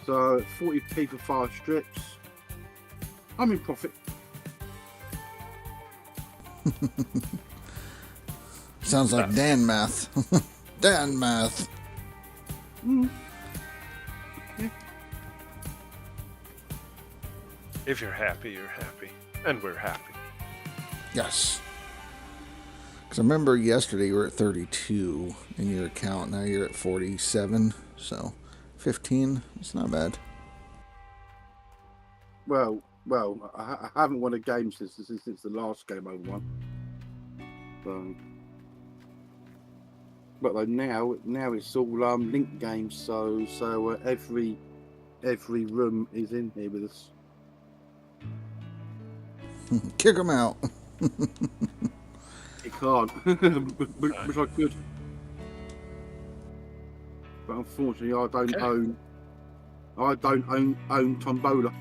So 40p for 5 strips. I'm in profit. Sounds like Dan math. Dan math. Mm. Yeah. If you're happy, you're happy. And we're happy. Yes. Because I remember yesterday you were at 32 in your account. Now you're at 47. So 15. It's not bad. Well, I haven't won a game since the last game I won. So, but like now it's all linked games. So every room is in here with us. Kick them out. It can't, which I could. But unfortunately, I don't own Tombola.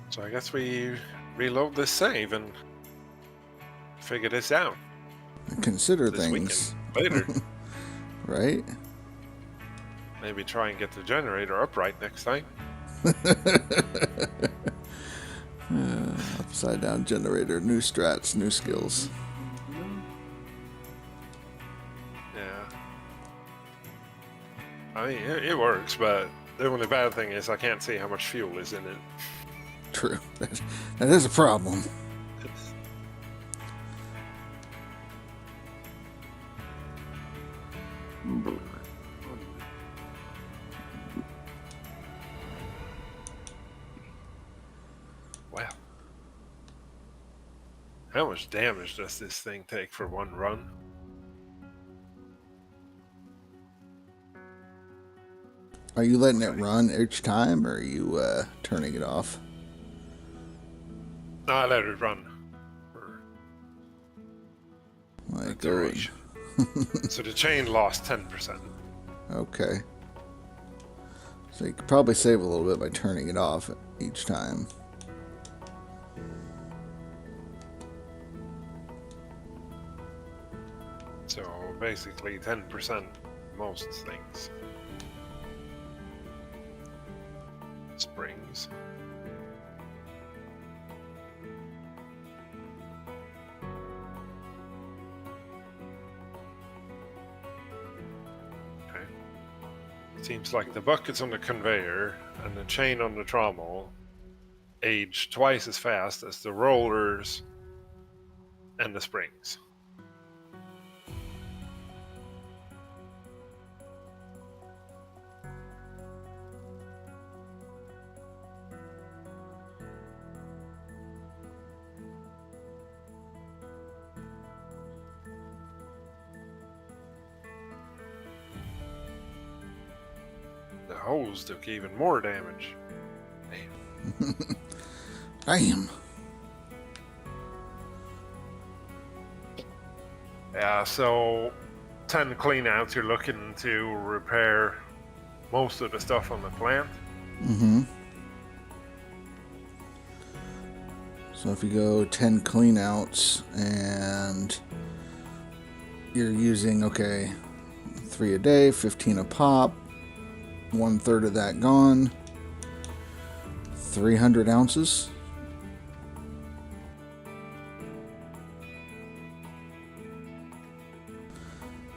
So I guess we reload this save and figure this out. Consider This things. weekend, later. Right? Maybe try and get the generator upright next time. Upside down generator. New strats. New skills. Yeah. I mean, it works, but the only bad thing is I can't see how much fuel is in it. True. That is a problem. Wow. How much damage does this thing take for one run? Are you letting it run each time, or are you turning it off? No, I let it run for the Like, duration. So the chain lost 10%. okay. So you could probably save a little bit by turning it off each time. So basically 10% most things. Springs. Okay. Seems like the buckets on the conveyor and the chain on the trommel age twice as fast as the rollers and the springs. The hose took even more damage. Damn. Damn. Yeah, so 10 cleanouts, you're looking to repair most of the stuff on the plant. Mm-hmm. So if you go 10 cleanouts and you're using, okay, 3 a day, 15 a pop, 1/3 of that gone, 300 ounces.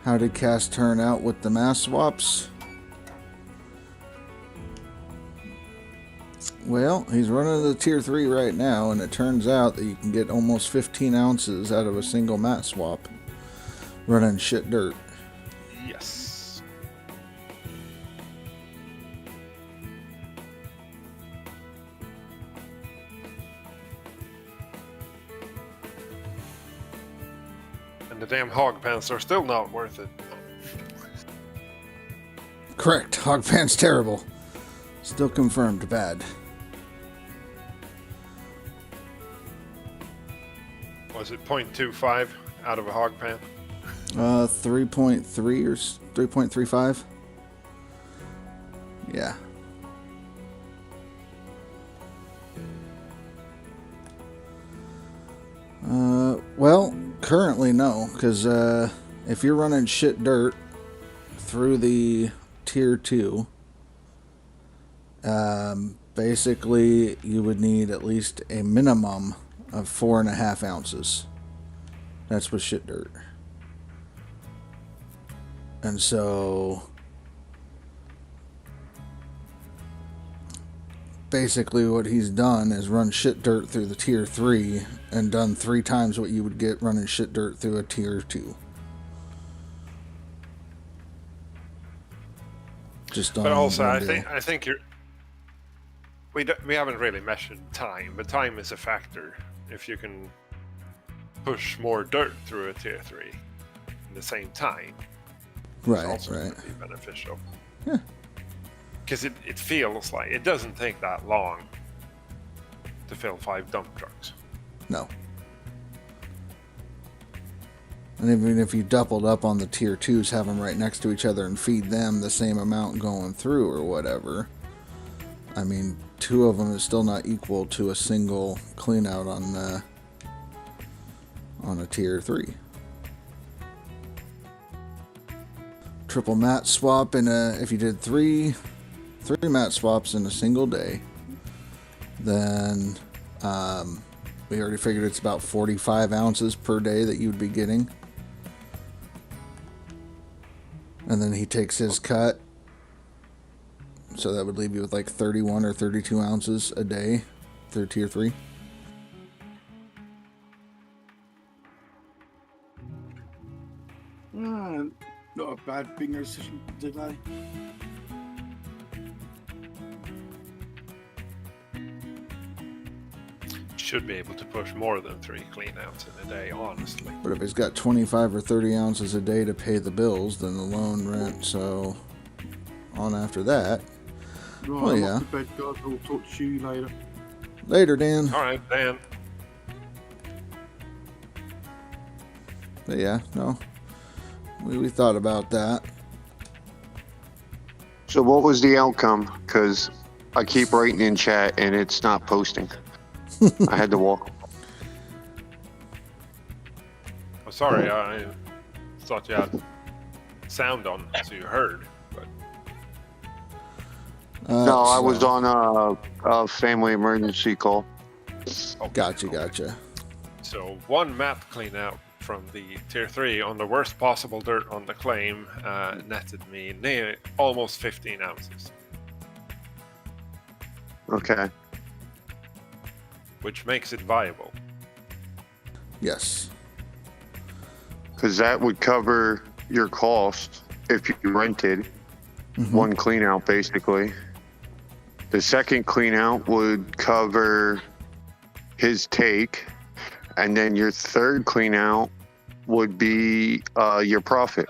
How did Cass turn out with the mass swaps? Well, he's running the tier 3 right now, and it turns out that you can get almost 15 ounces out of a single mass swap running shit dirt. Yes. And the damn hog pants are still not worth it. Correct. Hog pan's terrible. Still confirmed bad. Was it 0.25 out of a hog pan? 3.3 or 3.35. Yeah. Well, currently no, because if you're running shit dirt through the tier 2, basically you would need at least a minimum of 4.5 ounces. That's with shit dirt. And so basically what he's done is run shit dirt through the tier 3 and done 3 times what you would get running shit dirt through a tier 2. Just on but also, one I think you're. We haven't really measured time, but time is a factor. If you can push more dirt through a tier 3 in the same time, Right, it's also right. going to be beneficial. Yeah. Because it feels like it doesn't take that long to fill 5 dump trucks. No. And even if you doubled up on the tier 2s, have them right next to each other and feed them the same amount going through or whatever, I mean, 2 of them is still not equal to a single clean out on a tier 3. Triple mat swap if you did three mat swaps in a single day, then we already figured it's about 45 ounces per day that you'd be getting. And then he takes his cut, so that would leave you with like 31 or 32 ounces a day through tier 3. Not a bad bingo session today. Should be able to push more than 3 clean outs in a day, honestly. But if he's got 25 or 30 ounces a day to pay the bills, then the loan, rent, so on after that. Right, Oh, I'm yeah. off to bed, guys. I'll talk to you later. Later, Dan. All right, Dan. But yeah, no. We thought about that. So what was the outcome? Because I keep writing in chat and it's not posting. I had to walk. Oh, sorry, I thought you had sound on, so you heard. But No, I so- was on a family emergency call. Gotcha. So 1 mat clean out from the tier 3 on the worst possible dirt on the claim netted me almost 15 ounces, Okay. which makes it viable. Yes. Because that would cover your cost if you rented Mhm. 1 clean out, basically. The second clean out would cover his take. And then your third clean out would be your profit.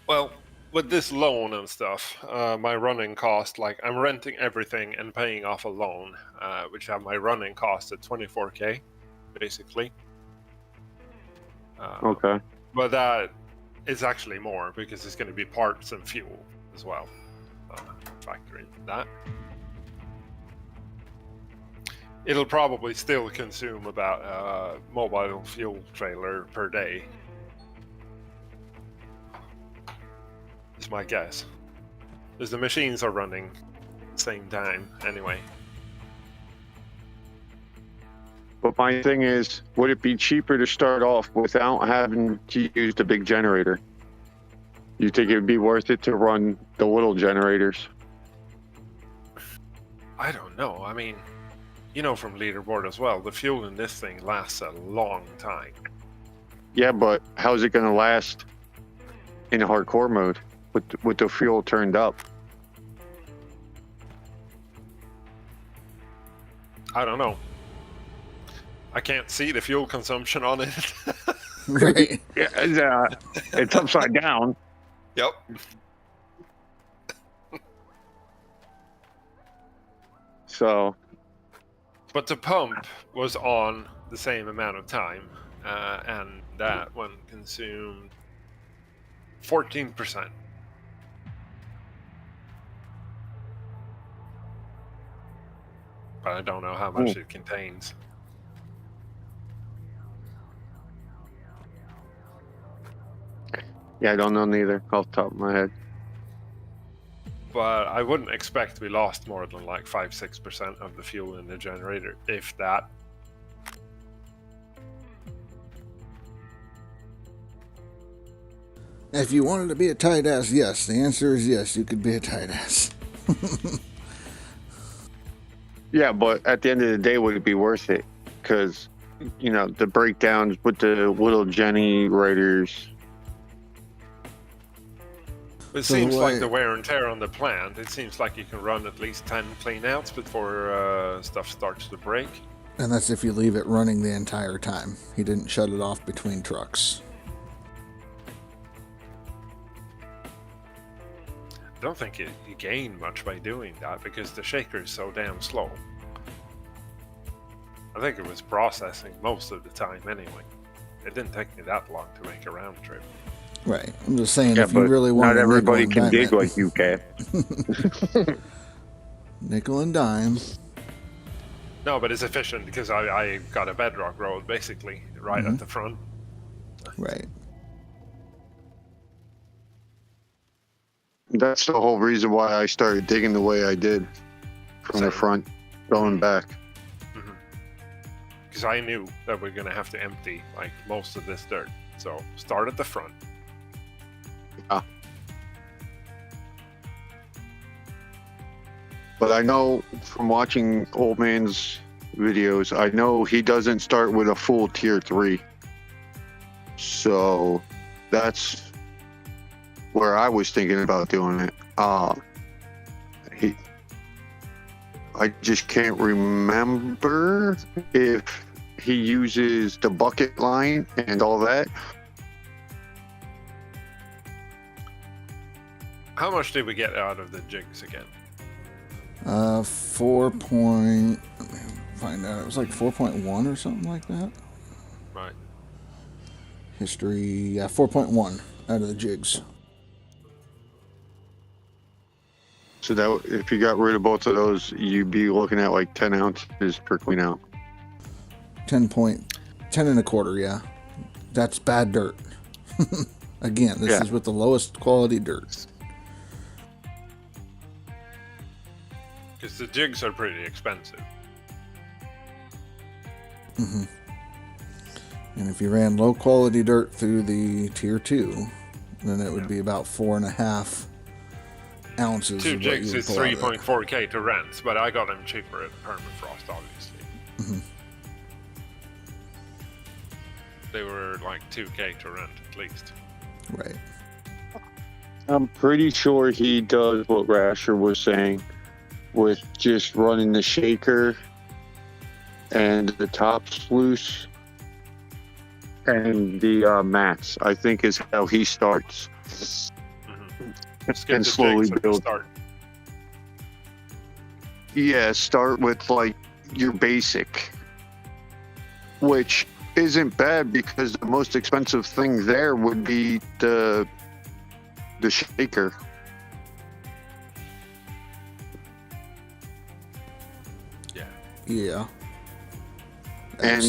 Well, with this loan and stuff, my running cost, like I'm renting everything and paying off a loan, which have my running cost at 24K, basically. Okay. But that is actually more because it's going to be parts and fuel as well. Factor in that. It'll probably still consume about a mobile fuel trailer per day. Is my guess. Because the machines are running at the same time anyway. But my thing is, would it be cheaper to start off without having to use the big generator? You think it would be worth it to run the little generators? I don't know. I mean, you know from leaderboard as well, the fuel in this thing lasts a long time. Yeah, but how's it going to last in hardcore mode with the fuel turned up? I don't know. I can't see the fuel consumption on it. Right. Yeah, it's upside down. Yep. So, But the pump was on the same amount of time, and that one consumed 14%. But I don't know how much it contains. Yeah, I don't know neither off the top of my head. But I wouldn't expect we lost more than like 5-6% of the fuel in the generator, if that. If you wanted to be a tight ass, yes. The answer is yes, you could be a tight ass. Yeah, but at the end of the day, would it be worth it? Because, you know, the breakdowns with the little generators. It seems like the wear and tear on the plant, it seems like you can run at least 10 cleanouts before stuff starts to break. And that's if you leave it running the entire time. He didn't shut it off between trucks. I don't think you gain much by doing that because the shaker is so damn slow. I think it was processing most of the time anyway. It didn't take me that long to make a round trip. Right. I'm just saying, Yeah, if you really want not to everybody nickel and can dig dime it. like you can. Nickel and dime. No, but it's efficient because I got a bedrock road basically right at the front. Right. That's the whole reason why I started digging the way I did from the front, going back. Because I knew that we're going to have to empty like most of this dirt. So start at the front. Yeah. But I know from watching Old Man's videos, I know he doesn't start with a full tier 3. So that's where I was thinking about doing it. I just can't remember if he uses the bucket line and all that. How much did we get out of the jigs again? 4 point... Let me find out. It was like 4.1 or something like that. Right. History, yeah, 4.1 out of the jigs. So that if you got rid of both of those, you'd be looking at like 10 ounces per clean out. 10 and a quarter, yeah. That's bad dirt. Again, this is with the lowest quality dirt. Because the jigs are pretty expensive. And if you ran low quality dirt through the tier 2, then it would be about 4.5 ounces. 2 of jigs what is you would pull out of it. 3.4k to rent, but I got them cheaper at Permafrost, obviously. They were like 2k to rent at least. Right. I'm pretty sure he does what Rasher was saying with just running the shaker and the top sluice and the mats, I think is how he starts. Just get And the slowly jigs at the build. start. Yeah, start with like your basic, which isn't bad because the most expensive thing there would be the shaker. Yeah. And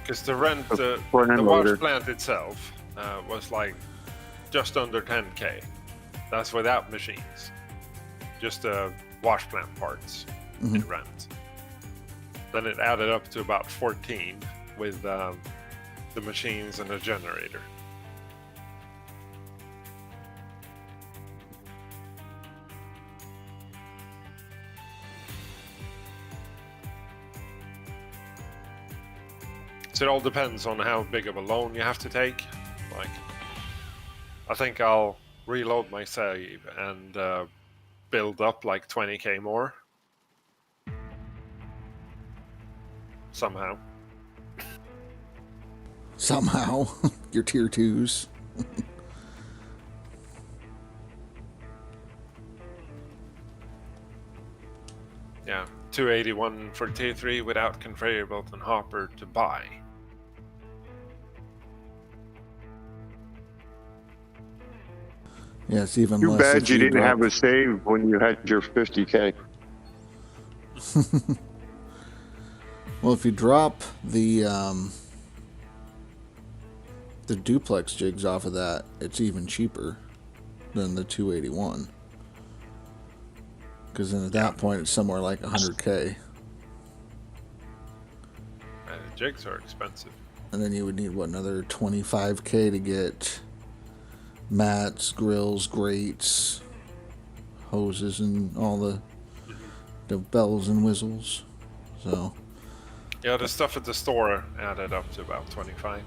Because the rent, the front-end wash loader. plant itself was like just under 10k. That's without machines. Just wash plant parts in rent. Then it added up to about 14 with the machines and the generator. So it all depends on how big of a loan you have to take. Like, I think I'll reload my save and build up like 20k more. Somehow. Somehow. Your tier 2s. Yeah. 281 for tier 3 without conveyor belt and hopper to buy. Yeah, it's even Too less. bad if you didn't drop- have a save when you had your 50K. Well, if you drop the duplex jigs off of that, it's even cheaper than the 281. Because then at that point, it's somewhere like 100K. Jigs are expensive. And then you would need, what, another 25K to get mats, grills, grates, hoses, and all the bells and whistles. So, Yeah, the stuff at the store added up to about 25.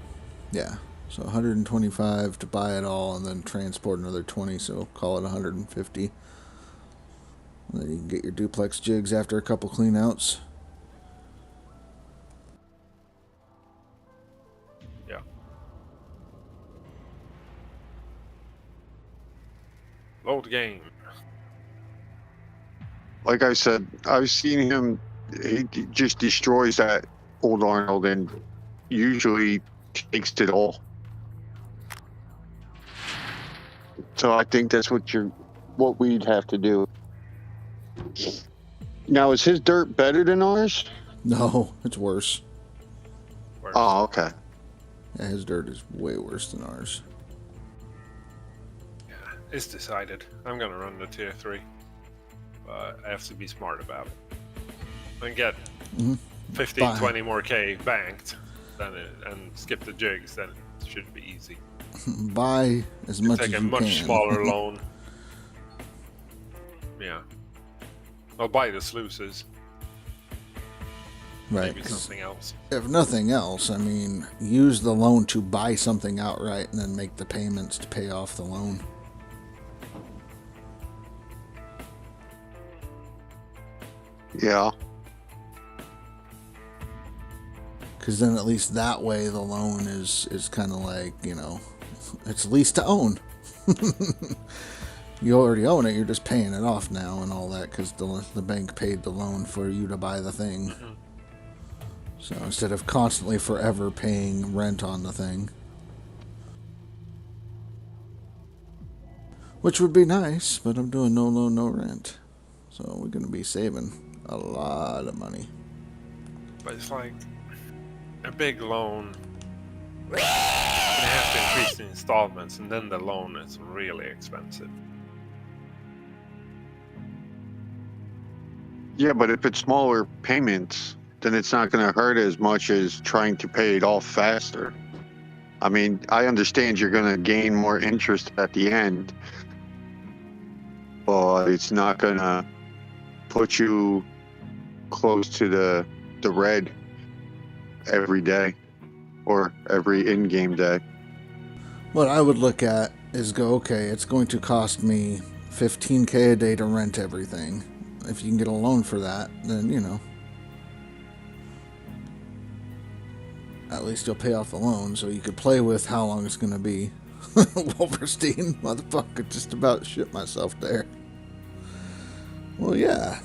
yeah. So 125 to buy it all, and then transport another 20, so call it 150. And then you can get your duplex jigs after a couple clean outs. Yeah. Load game. Like I said, I've seen him. He just destroys that old Arnold and usually takes it all. So I think that's what we'd have to do. Now, is his dirt better than ours? No, it's worse. Oh, okay. Yeah, his dirt is way worse than ours. Yeah, it's decided. I'm gonna run the tier 3. But I have to be smart about it. And get 15, Fine. 20 more K banked and skip the jigs, then it should be easy. Buy as much as Take you a much can. smaller loan. Yeah. I'll buy the sluices. Right. Maybe 'cause something else. if nothing else, I mean, use the loan to buy something outright and then make the payments to pay off the loan. Yeah. Because then at least that way the loan is kind of like, you know, it's lease to own. You already own it, you're just paying it off now and all that because the bank paid the loan for you to buy the thing. So instead of constantly forever paying rent on the thing. Which would be nice, but I'm doing no loan, no rent. So we're going to be saving a lot of money. But it's like a big loan. You have to increase the installments, and then the loan is really expensive. Yeah, but if it's smaller payments, then it's not going to hurt as much as trying to pay it off faster. I mean, I understand you're going to gain more interest at the end, but it's not going to put you close to the red every day or every in-game day. What I would look at is go, okay, it's going to cost me $15K a day to rent everything. If you can get a loan for that, then, you know, at least you'll pay off the loan so you could play with how long it's going to be. Wolverstein, motherfucker, just about shit myself there. Well, yeah.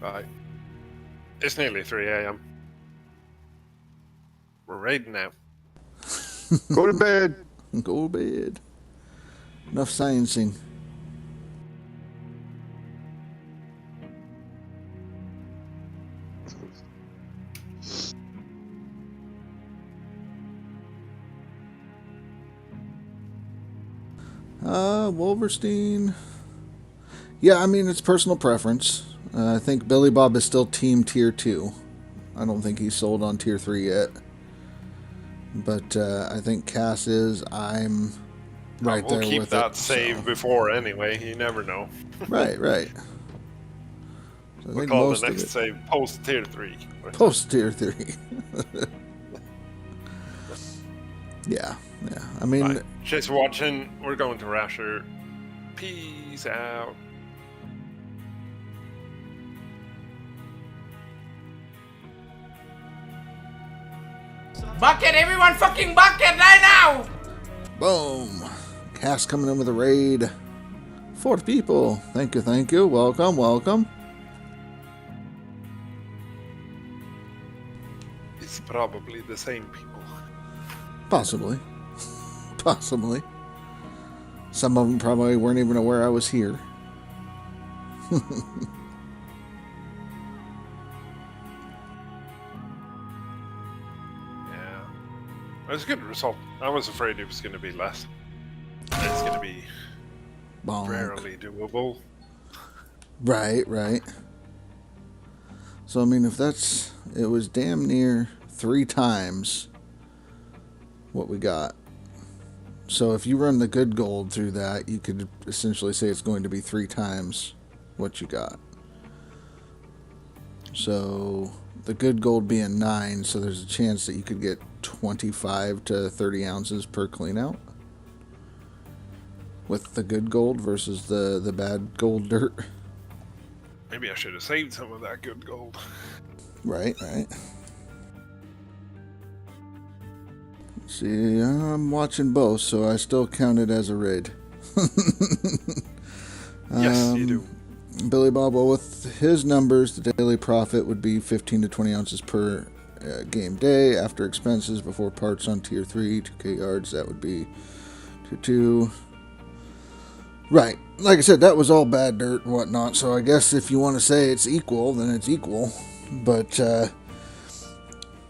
Right. It's nearly 3 a.m. We're raiding now. Go to bed. Go to bed. Enough sciencing. Wolverstein. Yeah, I mean, it's personal preference. I think Billy Bob is still team tier 2. I don't think he's sold on tier 3 yet. But I think Cass is. I'm right we'll there keep with that it. save so. before anyway. You never know. Right, right. So I We'll think call most the of next it save post tier 3. post tier 3. Yeah. I mean, Right. Thanks for watching. We're going to Rasher. Peace out. Bucket, everyone fucking bucket right now! Boom. Cass coming in with a raid. 4 people. Thank you, thank you. Welcome, welcome. It's probably the same people. Possibly. Possibly. Some of them probably weren't even aware I was here. Yeah. It was a good result. I was afraid it was going to be less. It's going to be Bonk. rarely doable. Right, right. So, I mean, if that's... It was damn near 3 times what we got. So if you run the good gold through that, you could essentially say it's going to be 3 times what you got. So the good gold being 9, so there's a chance that you could get 25 to 30 ounces per clean out with the good gold versus the bad gold dirt. Maybe I should have saved some of that good gold. Right, right. See, I'm watching both, so I still count it as a raid. Yes, you do. Billy Bob, well, with his numbers, the daily profit would be 15 to 20 ounces per game day. After expenses, before parts on tier 3, 2k yards, that would be tier 2. Right. Like I said, that was all bad dirt and whatnot, so I guess if you want to say it's equal, then it's equal. But,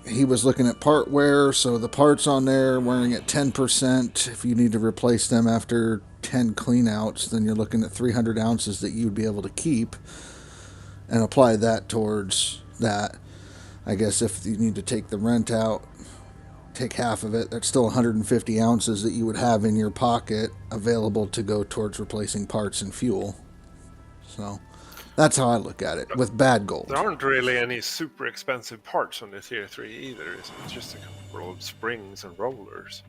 he was looking at part wear, so the parts on there wearing at 10%. If you need to replace them after 10 cleanouts, then you're looking at 300 ounces that you'd be able to keep and apply that towards that. I guess if you need to take the rent out, take half of it, that's still 150 ounces that you would have in your pocket available to go towards replacing parts and fuel. So that's how I look at it, with bad gold. There aren't really any super expensive parts on the tier 3 either. It's just a couple of springs and rollers.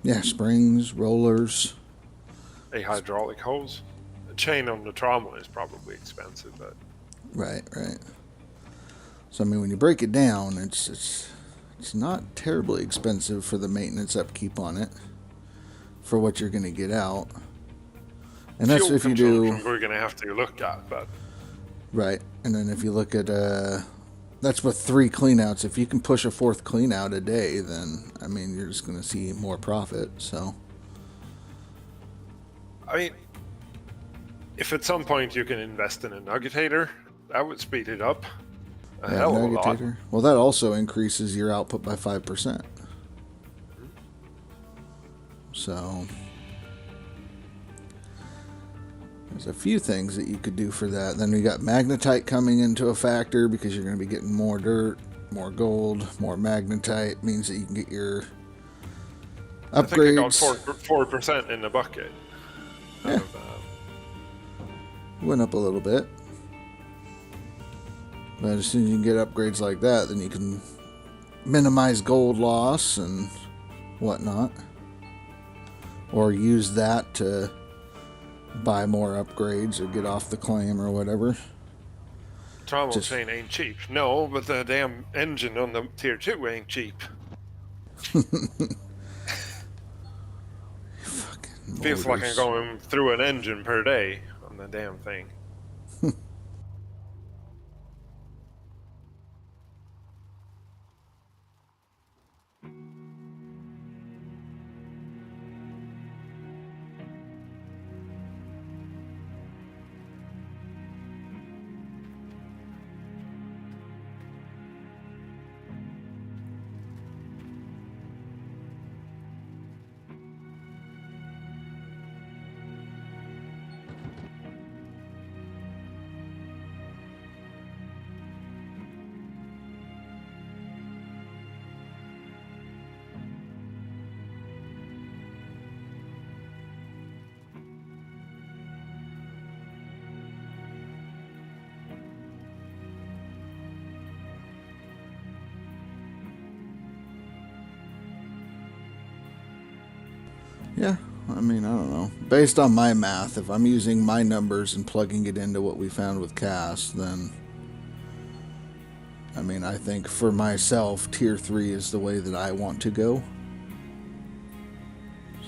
Yeah, springs, rollers. A hydraulic hose. The chain on the trommel is probably expensive, but... Right, right. So, I mean, when you break it down, it's not terribly expensive for the maintenance upkeep on it, for what you're going to get out. And that's fuel if you do... we're going to have to look at, but... Right. And then if you look at... that's with 3 cleanouts. If you can push a 4th cleanout a day, then, I mean, you're just going to see more profit, so... I mean, if at some point you can invest in a nuggetator, that would speed it up a hell of a lot. Well, that also increases your output by 5%. So... There's a few things that you could do for that. Then we got magnetite coming into a factor because you're going to be getting more dirt, more gold, more magnetite. Means that you can get your upgrades. I think I got 4% in the bucket. Yeah. Went up a little bit. But as soon as you can get upgrades like that, then you can minimize gold loss and whatnot. Or use that to buy more upgrades or get off the claim or whatever. Trommel chain ain't cheap. No, but the damn engine on the tier 2 ain't cheap. Feels like I'm going through an engine per day on the damn thing. Yeah, I mean, I don't know. Based on my math, if I'm using my numbers and plugging it into what we found with Cass, then I mean, I think for myself, tier 3 is the way that I want to go.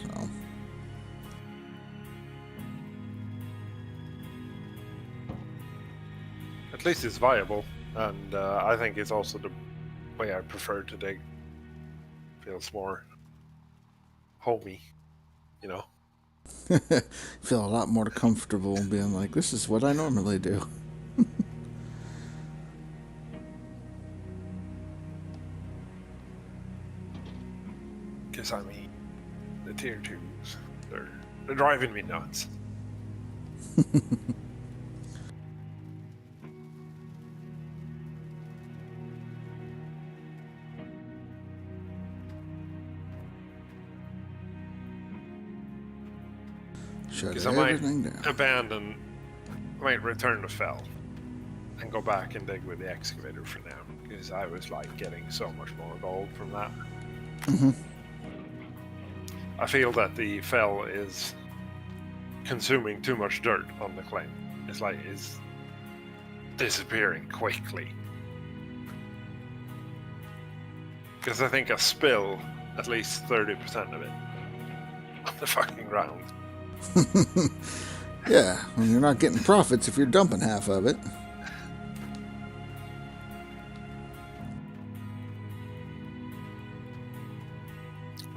So. At least it's viable, and I think it's also the way I prefer to dig. Feels more homey, you know. Feel a lot more comfortable being like, this is what I normally do. Because I mean, the tier 2s, they're driving me nuts. Shut Because I might everything down. abandon, I might return to Fell and go back and dig with the excavator for now. Because I was like getting so much more gold from that. Mm-hmm. I feel that the Fell is consuming too much dirt on the claim. It's like it's disappearing quickly. Because I think I spill at least 30% of it on the fucking ground. Yeah, when you're not getting profits if you're dumping half of it.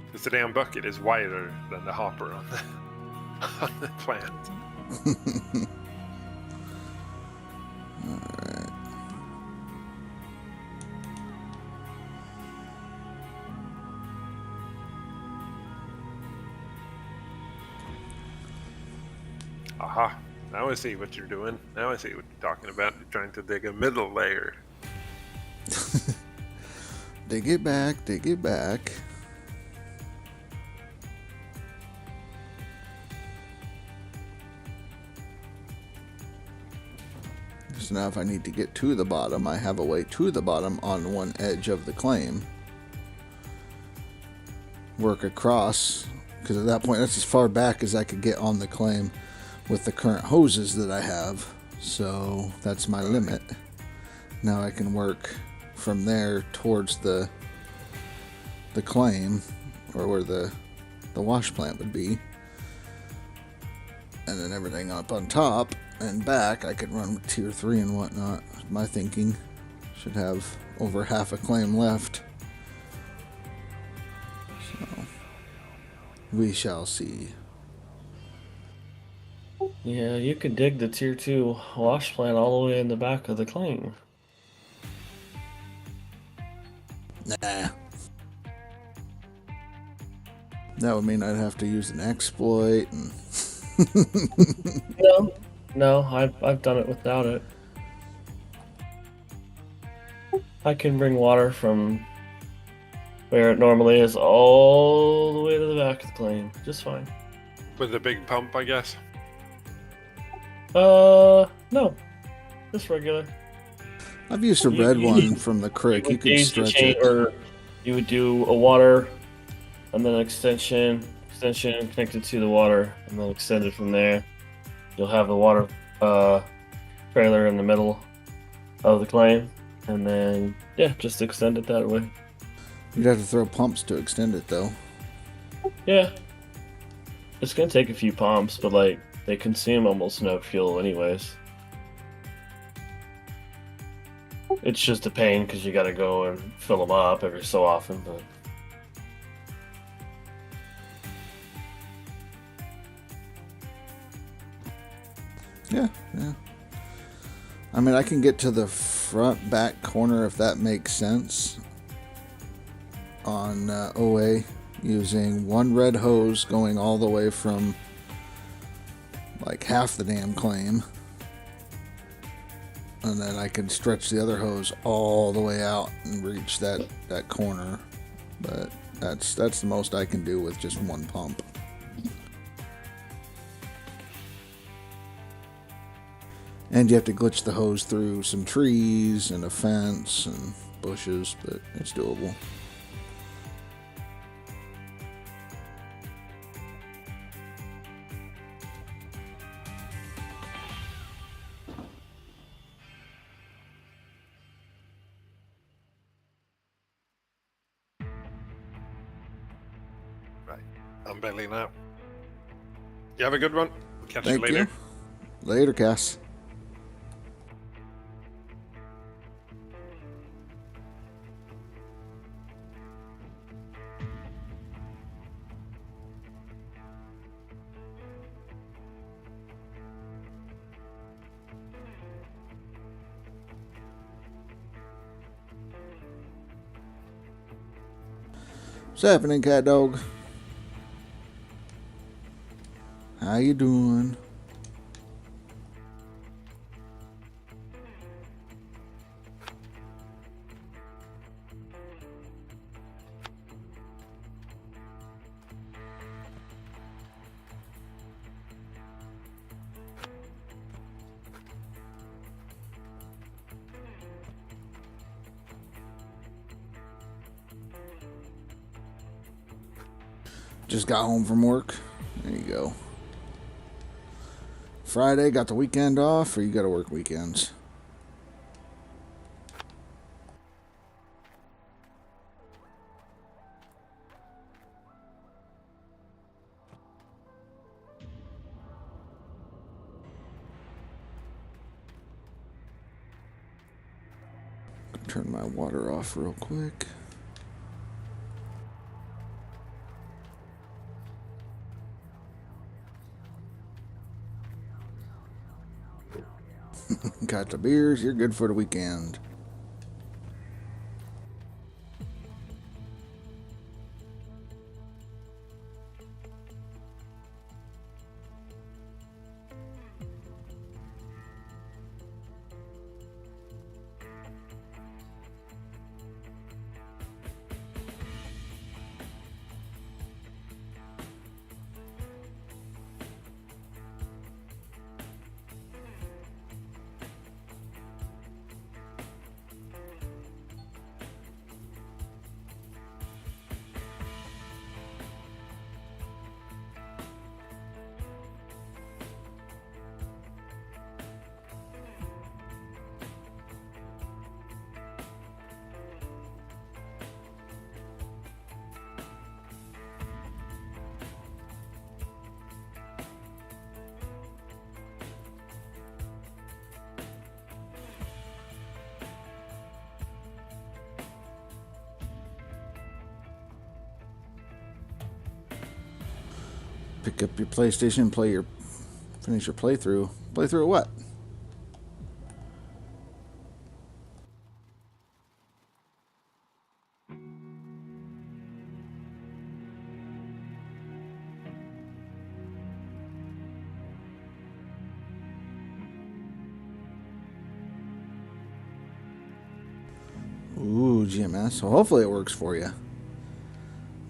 Because the damn bucket is wider than the hopper on the plant. Alright. Aha, now I see what you're doing. Now I see what you're talking about. You're trying to dig a middle layer. Dig it back, dig it back. So now if I need to get to the bottom, I have a way to the bottom on one edge of the claim. Work across, because at that point that's as far back as I could get on the claim with the current hoses that I have. So that's my limit. Now I can work from there towards the claim, or where the wash plant would be, and then everything up on top and back I could run with tier 3 and whatnot. My thinking should have over half a claim left, so we shall see. Yeah, you could dig the tier 2 wash plant all the way in the back of the claim. Nah. That would mean I'd have to use an exploit and No, I've done it without it. I can bring water from where it normally is all the way to the back of the claim, just fine. With a big pump, I guess. No, just regular. I've used a red one from the creek. You could stretch it. Or you would do a water and then extension connected to the water, and then extend it from there. You'll have the water trailer in the middle of the claim, and then yeah, just extend it that way. You'd have to throw pumps to extend it though. Yeah, it's gonna take a few pumps, but like they consume almost no fuel anyways. It's just a pain because you gotta go and fill them up every so often, but Yeah. I mean, I can get to the front back corner if that makes sense on OA using one red hose going all the way from like half the damn claim, and then I can stretch the other hose all the way out and reach that corner. But that's the most I can do with just one pump. And you have to glitch the hose through some trees and a fence and bushes, but it's doable. Right. I'm bailing out. You have a good one. Catch Thank you later. you. Later, Cass. What's happening, cat dog? How you doing? Just got home from work. There you go. Friday, got the weekend off, or you got to work weekends? Turn my water off real quick. Got the beers, you're good for the weekend. Pick up your PlayStation, finish your playthrough. Playthrough of what? Ooh, GMS. So hopefully it works for you.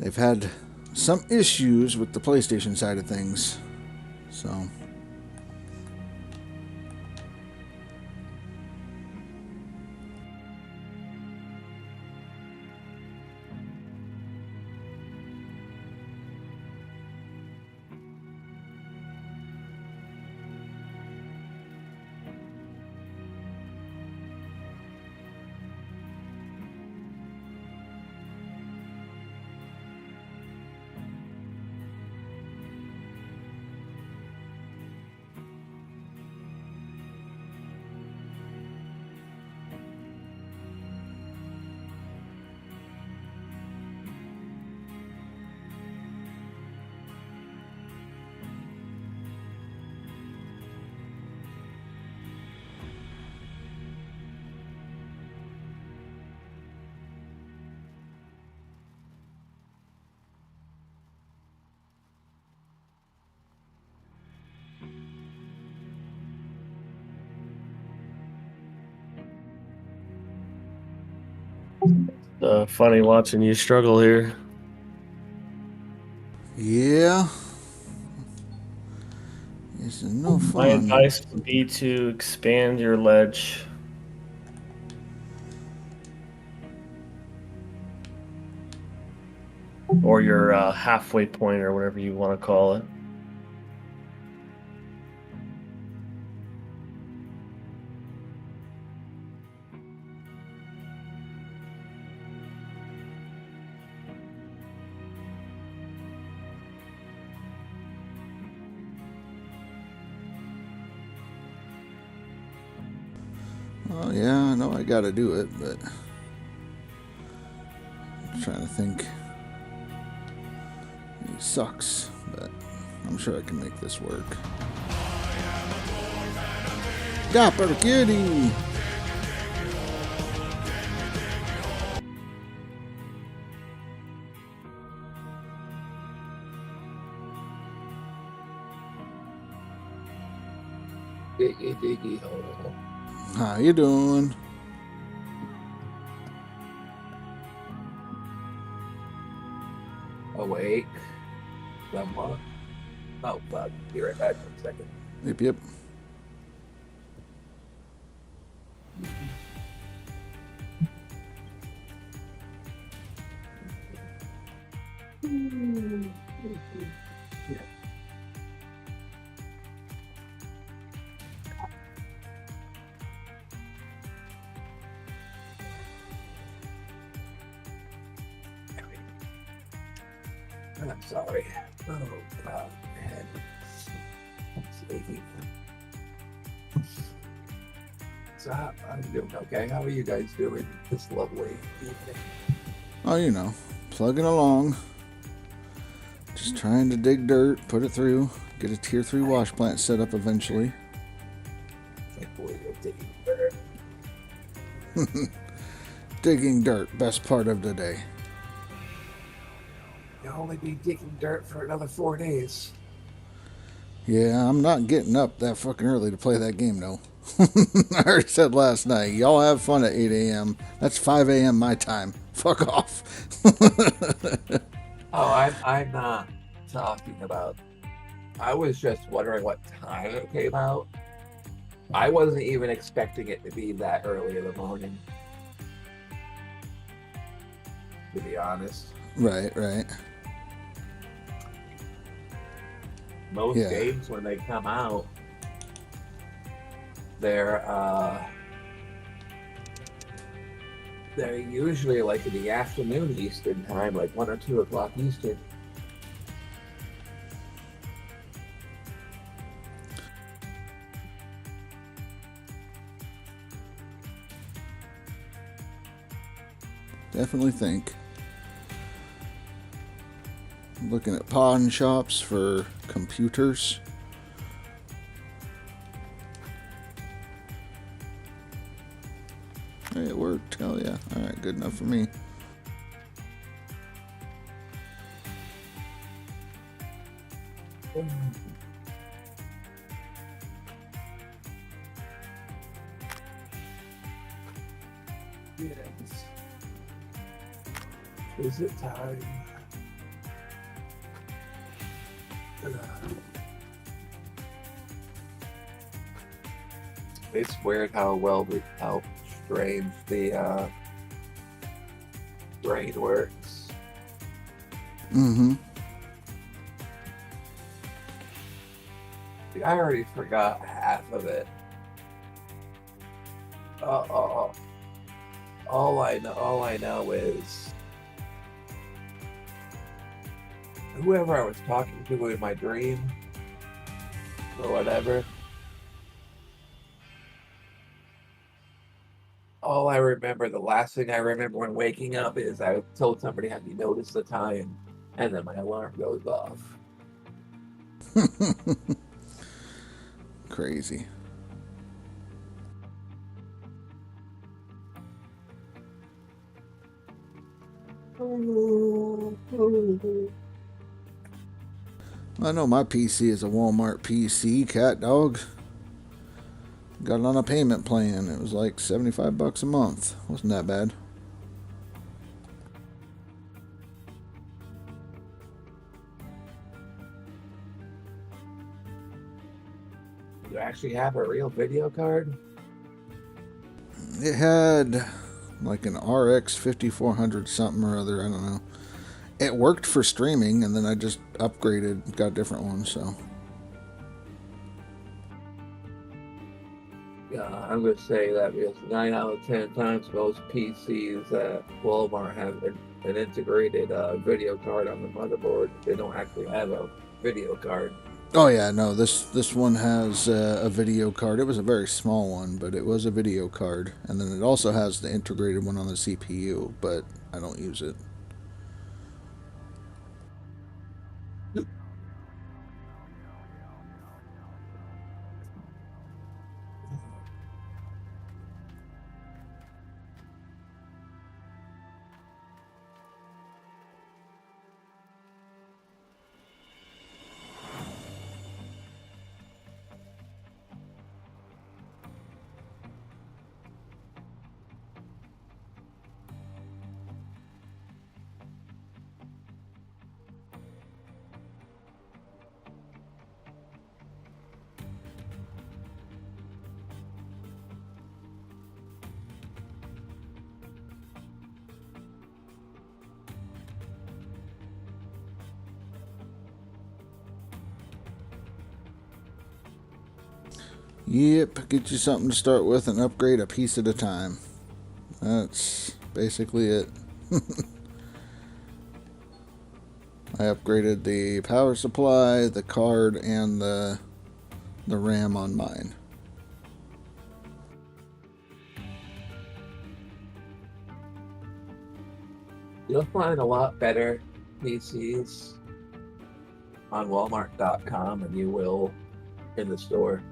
They've had some issues with the PlayStation side of things. So Funny watching you struggle here. yeah. It's no fun. My advice would be to expand your ledge. Or your halfway point, or whatever you want to call it. Oh yeah, I know I gotta do it, but I'm trying to think. He sucks, but I'm sure I can make this work. Dapper kitty! Diggy, diggy, hole. How you doing? Awake. Somewhat. Oh, fuck. Be right back for a second. Yep, yep. I'm sorry. Oh, God, man. Sleepy. So, I'm doing okay. How are you guys doing this lovely evening? Oh, you know, plugging along. Just trying to dig dirt, put it through, get a tier 3 wash plant set up eventually. Can't believe you're digging dirt. Digging dirt, best part of the day. You'll only be digging dirt for another 4 days. Yeah, I'm not getting up that fucking early to play that game, though. I already said last night, y'all have fun at 8 a.m. That's 5 a.m. my time. Fuck off. Oh, I'm not talking about. I was just wondering what time it came out. I wasn't even expecting it to be that early in the morning. To be honest. Right, right. Most games when they come out, they're usually like in the afternoon Eastern time, like 1 or 2 o'clock Eastern. Definitely think. I'm looking at pawn shops for computers. Hey, it worked. Hell yeah. Alright, good enough for me. Yes. Is it time? It's weird how strange the brain works. Mm-hmm. I already forgot half of it. All I know is whoever I was talking to in my dream or whatever. All I remember, the last thing I remember when waking up is I told somebody, have you noticed the time? And then my alarm goes off. Crazy. I know my PC is a Walmart PC, cat dog. Got it on a payment plan. It was like $75 a month. Wasn't that bad. You actually have a real video card? It had like an RX 5400 something or other. I don't know. It worked for streaming, and then I just upgraded, got a different one, so. Yeah, I'm going to say that because 9 out of 10 times most PCs at Walmart have an integrated video card on the motherboard. They don't actually have a video card. Oh yeah, no, this one has a video card. It was a very small one, but it was a video card. And then it also has the integrated one on the CPU, but I don't use it. Yep, get you something to start with and upgrade a piece at a time. That's basically it. I upgraded the power supply, the card, and the RAM on mine. You'll find a lot better PCs on Walmart.com than you will in the store.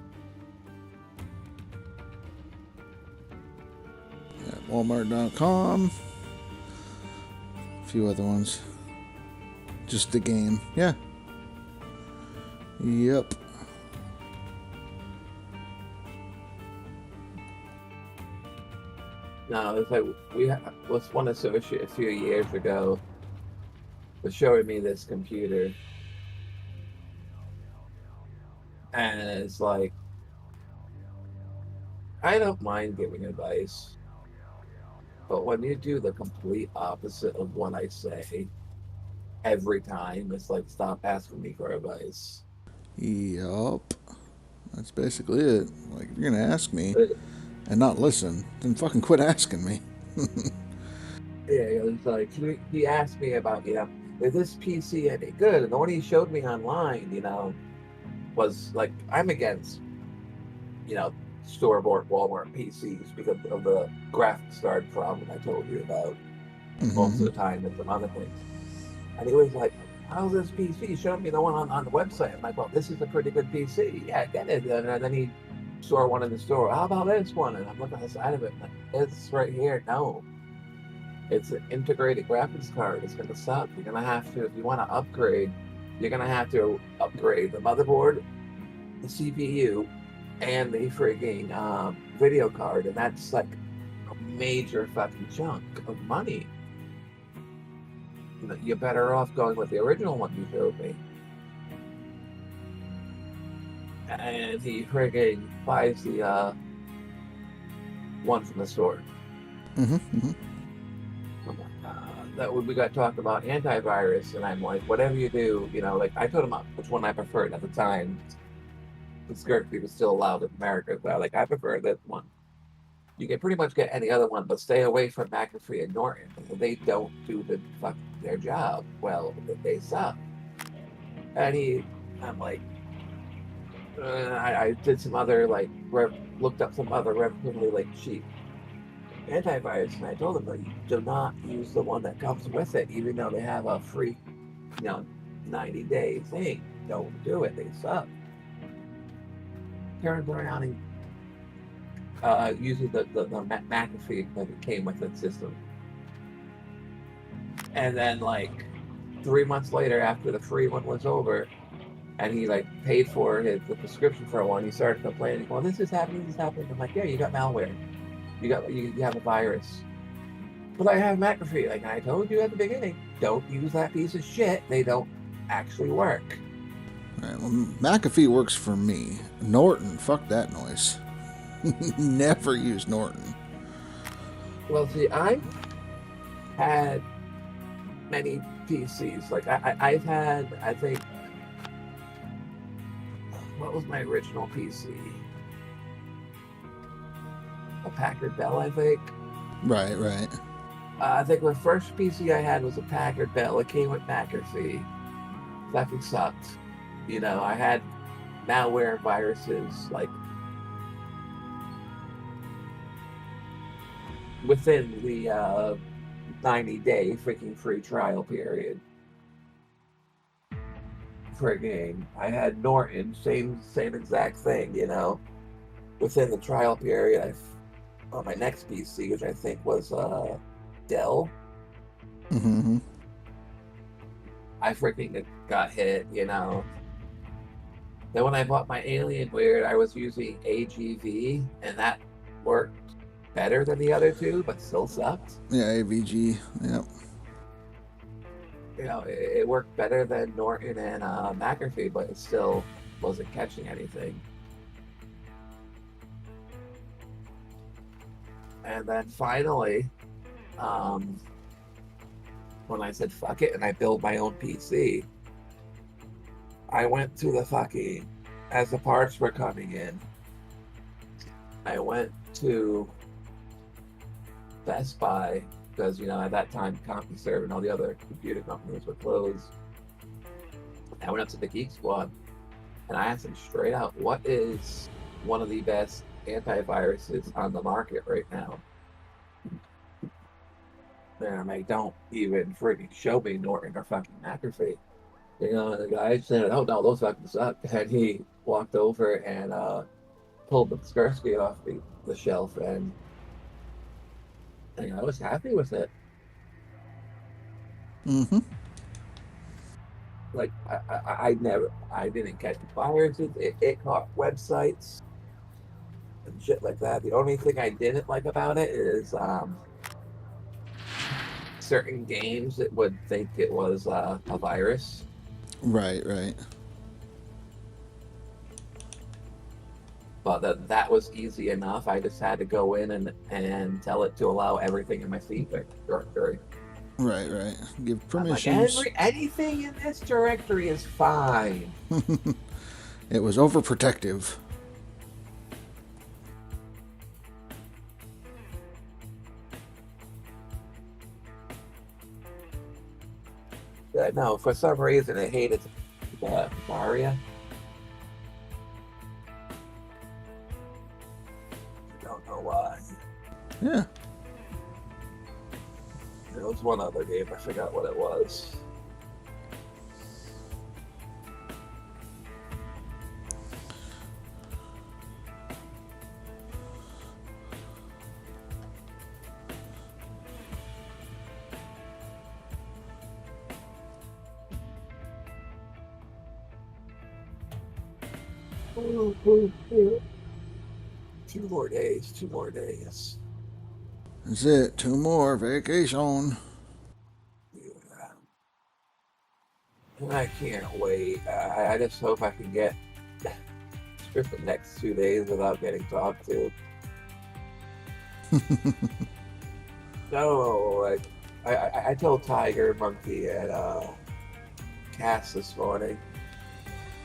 Yeah, Walmart.com. A few other ones. Just the game. Yeah. Yep. No, it's like was one associate a few years ago was showing me this computer, and it's like, I don't mind giving advice, but when you do the complete opposite of what I say every time, it's like, stop asking me for advice. Yup. That's basically it. Like, if you're gonna ask me and not listen, then fucking quit asking me. Yeah, it's like he asked me about, is this PC any good? And the one he showed me online, was like, I'm against, store-bought Walmart PCs because of the graphics card problem I told you about most of the time and some other things. And he was like, how's this PC? He showed me the one on the website. I'm like, well, this is a pretty good PC. Yeah, get it. And then he saw one in the store. How about this one? And I'm looking at the side of it. Like, it's right here. No. It's an integrated graphics card. It's going to suck. You're going to have to, if you want to upgrade, you're going to have to upgrade the motherboard, the CPU, and the freaking video card. And that's like a major fucking chunk of money. You're better off going with the original one you showed me. And he friggin' buys the one from the store. That we got talking about antivirus, and I'm like, whatever you do, like I told him which one I preferred at the time. The Skirky was still allowed in America, so I prefer this one. You can pretty much get any other one, but stay away from McAfee and Norton. They don't do their job well. They suck. And I'm like, I did some other looked up some other relatively cheap antivirus, and I told them, like, do not use the one that comes with it, even though they have a free, 90-day thing. Don't do it. They suck. Turns around and using the McAfee that came with the system. And then 3 months later, after the free one was over, and he paid for the prescription for one, he started complaining, well, this is happening. I'm like, yeah, you got malware. You have a virus. But I have McAfee. Like I told you at the beginning, don't use that piece of shit. They don't actually work. All right, well, McAfee works for me. Norton, fuck that noise. Never use Norton. Well, see, I've had many PCs. I've had, I think, what was my original PC? A Packard Bell, I think. Right. I think the first PC I had was a Packard Bell. It came with McAfee. Fucking sucked. You know, I had malware and viruses like within the 90-day freaking free trial period for a game. I had Norton, same exact thing, you know. Within the trial period, on my next PC, which I think was Dell, Mm-hmm. I freaking got hit, you know. Then when I bought my Alienware, I was using AGV, and that worked better than the other two, but still sucked. Yeah, AVG. Yep. You know, it worked better than Norton and McAfee, but it still wasn't catching anything. And then finally, when I said fuck it and I built my own PC, I went to the fucking, as the parts were coming in, I went to Best Buy, because, you know, at that time, CompuServe and all the other computer companies were closed. I went up to the Geek Squad, and I asked them straight out, what is one of the best antiviruses on the market right now? And I'm like, don't even freaking show me Norton or fucking McAfee. You know, and the guy said, oh no, those fucking suck. And he walked over and pulled the Kaspersky off the shelf, and I was happy with it. Mm-hmm. Like, I didn't catch viruses. It caught websites and shit like that. The only thing I didn't like about it is certain games it would think it was a virus. Right. But that was easy enough. I just had to go in and tell it to allow everything in my feed directory. Right. Give Like, permissions. anything in this directory is fine. It was overprotective. No, for some reason I hated Maria. I don't know why. Yeah. There was one other game, I forgot what it was. Two more days. That's it. 2 more. Vacation. Yeah. I can't wait. I just hope I can get through the next 2 days without getting talked to. No, like I told Tiger, Monkey, and Cass this morning.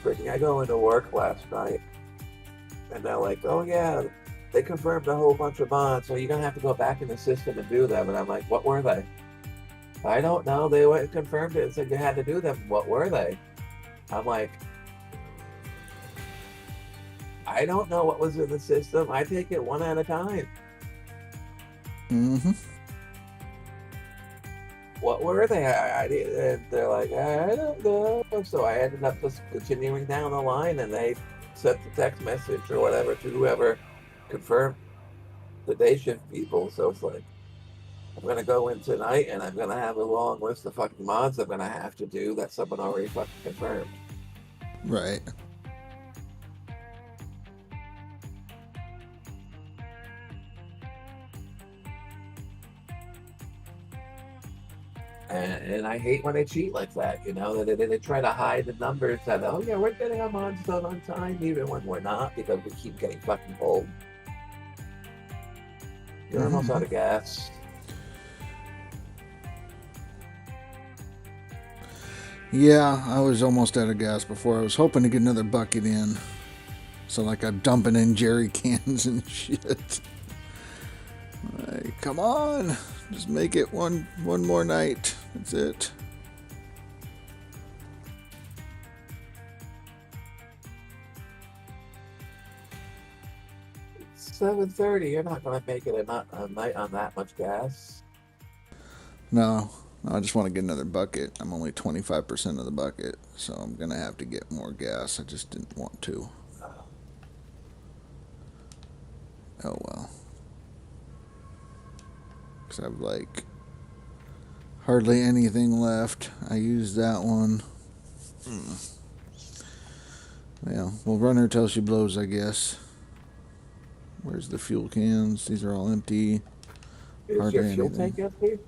Freaking, I go into work last night, and they're like, "Oh yeah, they confirmed a whole bunch of mods, so you're gonna have to go back in the system and do them." And I'm like, "What were they?" I don't know. They went and confirmed it and said you had to do them. What were they? I'm like, I don't know what was in the system. I take it one at a time. Mm-hmm. What were they? And they're like, I don't know. So I ended up just continuing down the line, and they sent the text message or whatever to whoever confirmed the day shift people. So it's like, I'm going to go in tonight, and I'm going to have a long list of fucking mods I'm going to have to do that someone already fucking confirmed. Right. And I hate when they cheat like that, you know, they try to hide the numbers that, oh yeah, we're getting our mods done on time, even when we're not, because we keep getting fucking pulled. You're almost out of gas. Yeah, I was almost out of gas before. I was hoping to get another bucket in. So like I'm dumping in jerry cans and shit. Like, come on. Just make it one more night. That's it. 7:30. You're not gonna make it a night on that much gas. No, I just want to get another bucket. I'm only 25% of the bucket, so I'm gonna have to get more gas. I just didn't want to. Oh well. Because I've like hardly anything left. I used that one. Well, we'll run her till she blows, I guess. Where's the fuel cans? These are all empty. Is Hardly your fuel anything. tank empty?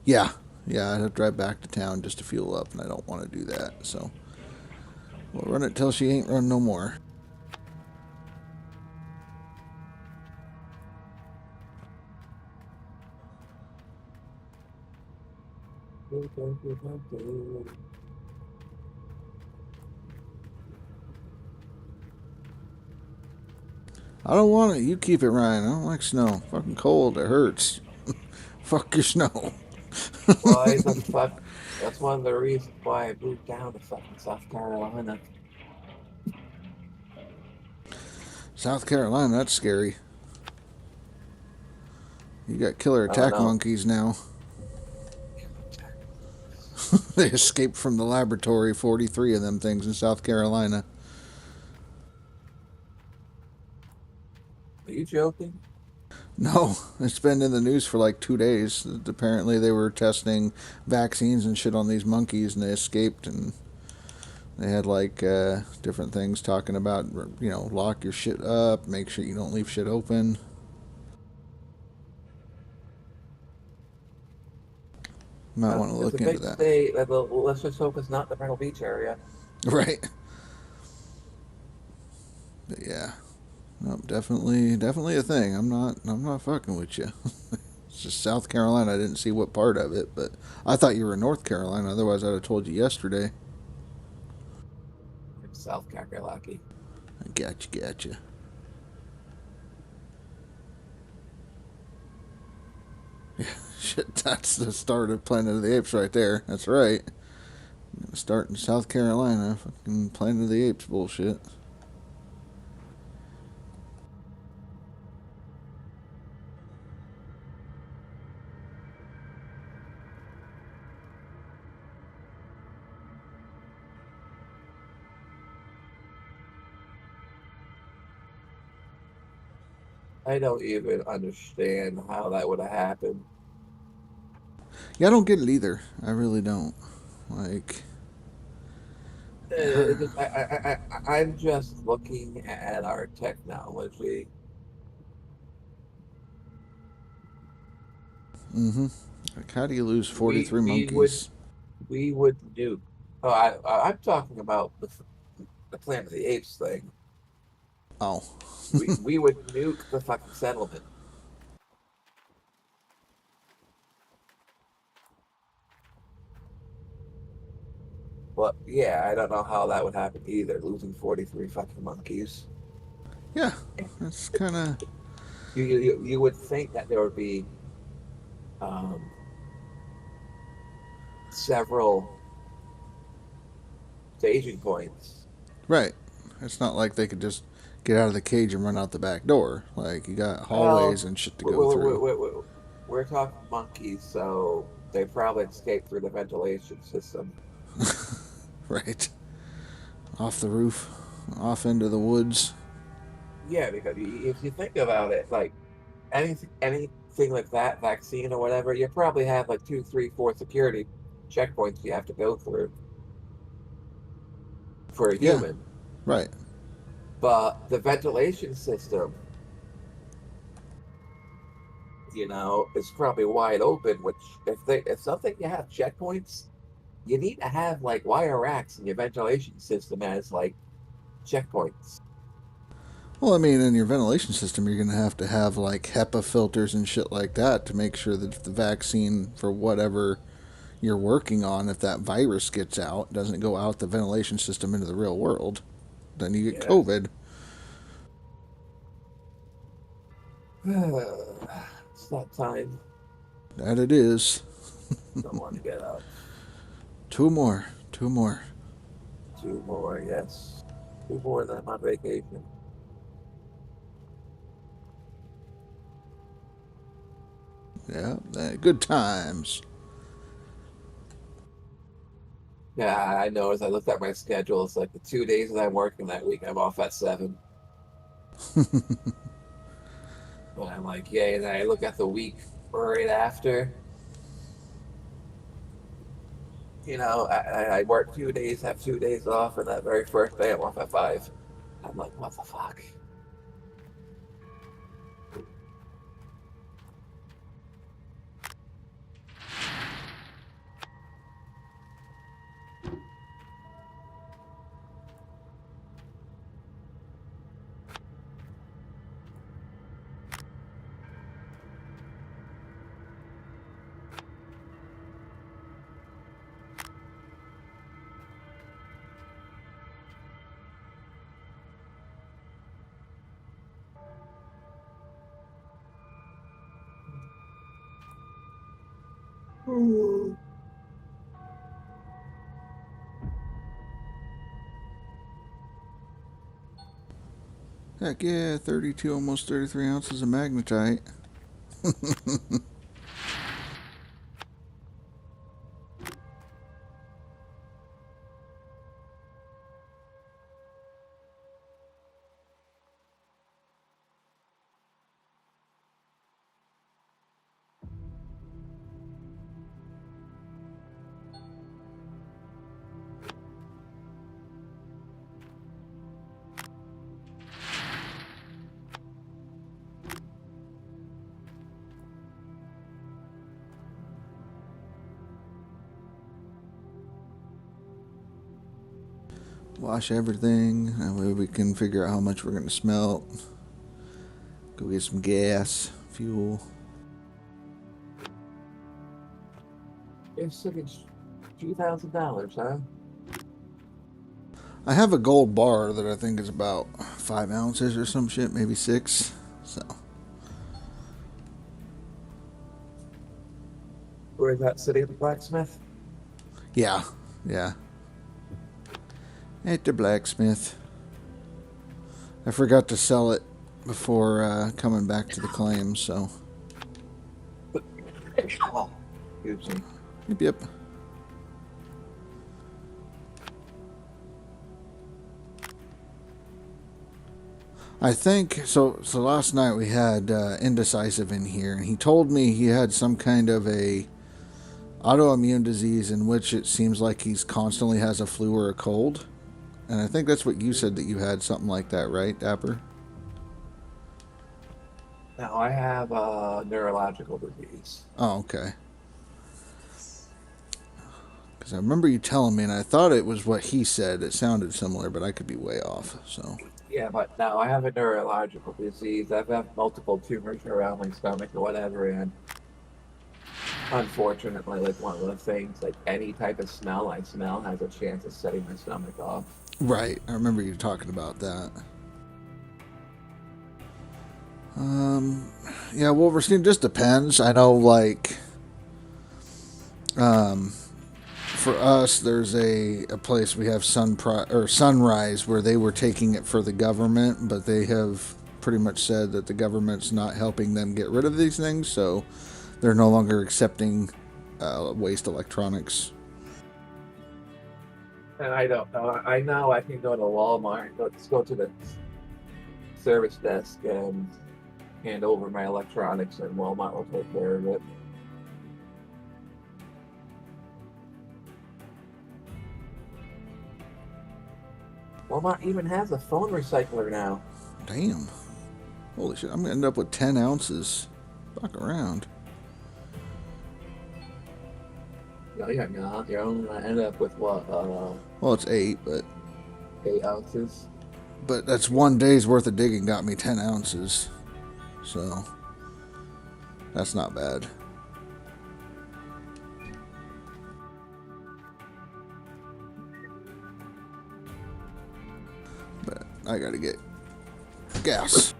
Yeah. Yeah, I'd have to drive back to town just to fuel up, and I don't want to do that, so we'll run it till she ain't run no more. I don't want it. You keep it, Ryan. I don't like snow. Fucking cold. It hurts. Fuck your snow. Why the fuck? That's one of the reasons why I moved down to fucking South Carolina. South Carolina, that's scary. You got killer I don't attack know. monkeys now. They escaped from the laboratory, 43 of them things in South Carolina. Are you joking? No, it's been in the news for like 2 days. Apparently they were testing vaccines and shit on these monkeys, and they escaped, and they had like different things talking about, you know, lock your shit up, make sure you don't leave shit open. Might want to look into that. Let's just hope it's not the Myrtle Beach area. Right. But yeah. No, definitely a thing. I'm not fucking with you. It's just South Carolina. I didn't see what part of it, but I thought you were in North Carolina. Otherwise, I'd have told you yesterday. South Carolina. I gotcha. Yeah, shit, that's the start of Planet of the Apes right there. That's right. I'm gonna start in South Carolina. Fucking Planet of the Apes bullshit. I don't even understand how that would have happened. Yeah, I don't get it either. I really don't. Like, I'm just looking at our technology. like, how do you lose 43 monkeys? We would nuke. Oh, I'm talking about the Planet of the Apes thing. Oh. we would nuke the fucking settlement. But yeah, I don't know how that would happen either. Losing 43 fucking monkeys. Yeah, that's kind of. You would think that there would be several staging points. Right. It's not like they could just get out of the cage and run out the back door. Like, you got hallways and shit to go through. We're talking monkeys, so they probably escaped through the ventilation system. Right. Off the roof, off into the woods. Yeah, because if you think about it, like anything like that, vaccine or whatever, you probably have like 2, 3, 4 security checkpoints you have to go through for a human. Right. But the ventilation system, you know, is probably wide open. Which if something you have checkpoints, you need to have like wire racks in your ventilation system as like checkpoints. Well, I mean, in your ventilation system, you're going to have like HEPA filters and shit like that to make sure that if the vaccine for whatever you're working on, if that virus gets out, doesn't go out the ventilation system into the real world, then you get COVID. It's that time. That it is. Don't want to get up. 2 more. 2 more, yes. 2 more than I'm on vacation. Yeah, good times. Yeah, I know. As I looked at my schedule, it's like the 2 days that I'm working that week, I'm off at 7. But I'm like, yay. And then I look at the week right after. You know, I work 2 days, have 2 days off, and that very first day I'm off at 5. I'm like, what the fuck? Heck yeah, 32, almost 33 ounces of magnetite. Wash everything. That way we can figure out how much we're going to smelt. Go get some gas, fuel. It's like $2,000, huh? I have a gold bar that I think is about 5 ounces or some shit, maybe 6. So. Where is that sitting at the blacksmith? Yeah, yeah. At the blacksmith. I forgot to sell it before coming back to the claims, so. Excuse me. Yep. I think so. So last night we had Indecisive in here, and he told me he had some kind of a autoimmune disease in which it seems like he's constantly has a flu or a cold. And I think that's what you said, that you had something like that, right, Dapper? Now I have a neurological disease. Oh, okay. Because I remember you telling me, and I thought it was what he said. It sounded similar, but I could be way off. So. Yeah, but now I have a neurological disease. I've had multiple tumors around my stomach or whatever, and unfortunately, like one of the things, like any type of smell I smell has a chance of setting my stomach off. Right, I remember you talking about that. Yeah, Wolverine, just depends. I know, like, for us, there's a place we have Sunrise where they were taking it for the government, but they have pretty much said that the government's not helping them get rid of these things, so they're no longer accepting waste electronics. And I don't know. I know I can go to Walmart, just go to the service desk and hand over my electronics, and Walmart will take care of it. Walmart even has a phone recycler now. Damn. Holy shit, I'm going to end up with 10 ounces. Fuck around. No, you're not. You're only going to end up with what? Well, it's 8, but... 8 ounces. But that's 1 day's worth of digging got me 10 ounces. So, that's not bad. But I gotta get gas.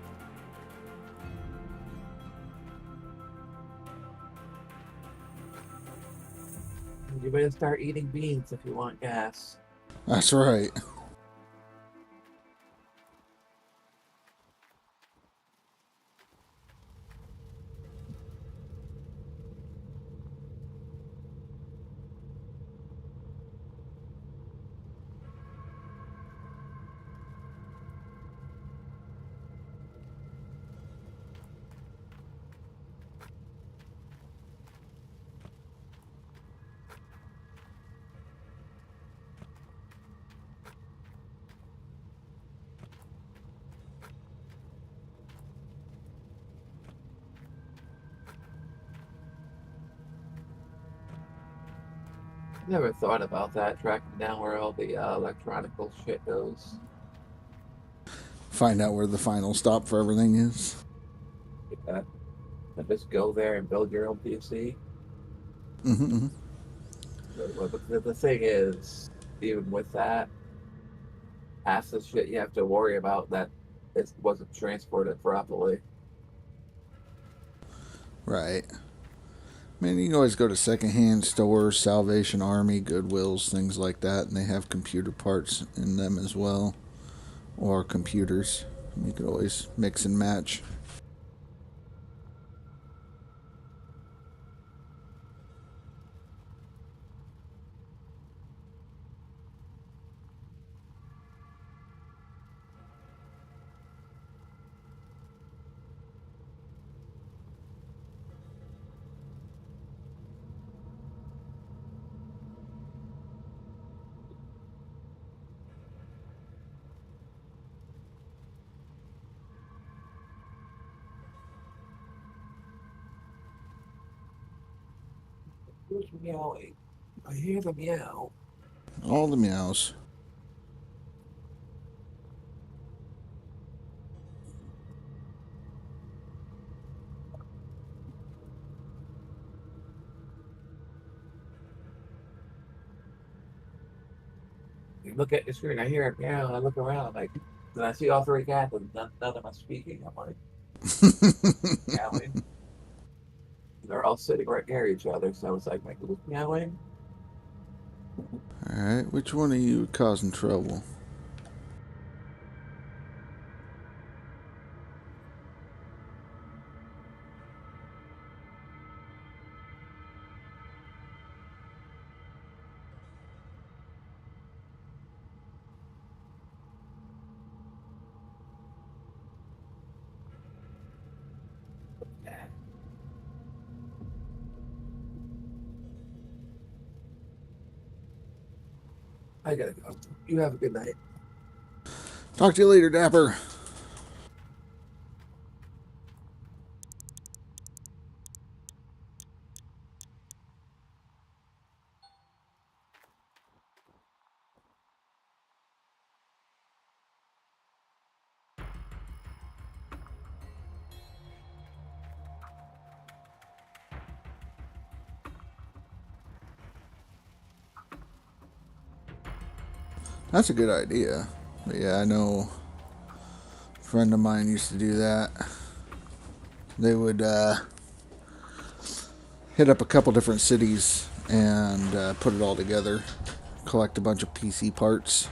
You better start eating beans if you want gas. That's right. Never thought about that, tracking down where all the electronical shit goes. Find out where the final stop for everything is. Yeah. And just go there and build your own PC. Mm-hmm. But the thing is, even with that, half the shit you have to worry about that it wasn't transported properly. Right. I mean, you can always go to secondhand stores, Salvation Army, Goodwills, things like that, and they have computer parts in them as well, or computers. You could always mix and match. Who's meowing? I hear the meow. All the meows. You look at the screen, I hear it meow, and I look around, I'm like, then I see all three cats, and none of them are speaking. I'm like, meowing. They're all sitting right near each other, so I was like, who's meowing? Alright, which one of you causing trouble? I gotta go. You have a good night. Talk to you later, Dapper. That's a good idea. But yeah, I know a friend of mine used to do that. They would hit up a couple different cities and put it all together. Collect a bunch of PC parts.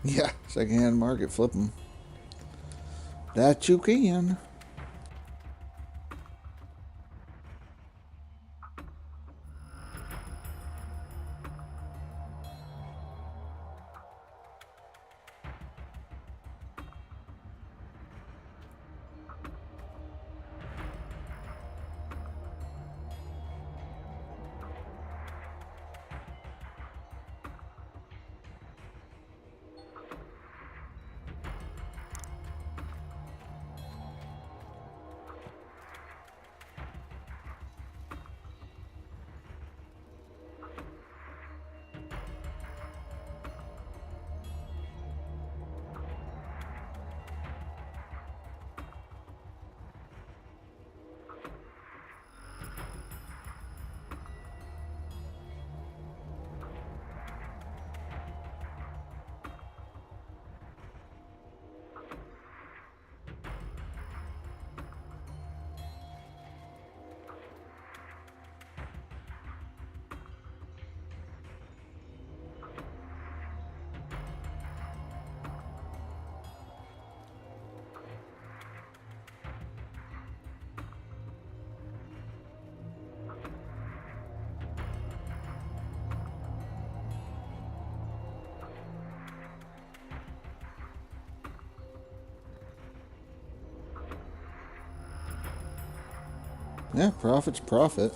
Yeah, secondhand market, flip them. That you can. Yeah, profit's profit.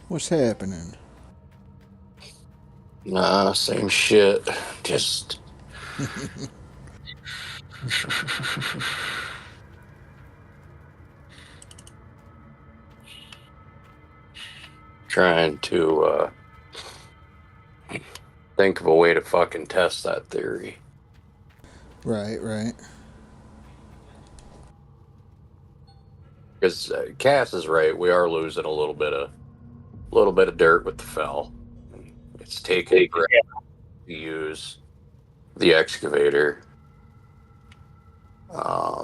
What's happening? Nah, same shit. Just trying to think of a way to fucking test that theory. Right, right. Because Cass is right. We are losing a little bit of dirt with the fell. It's taking forever to use the excavator. I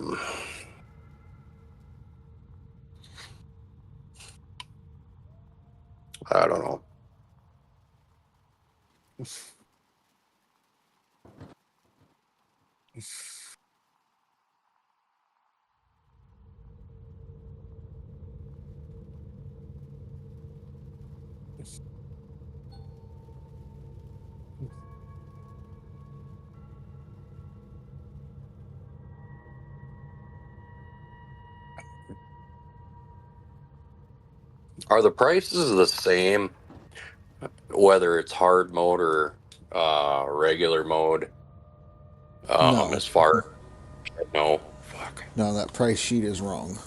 don't know. Are the prices the same whether it's hard mode or regular mode? No. As far no, fuck. No, that price sheet is wrong.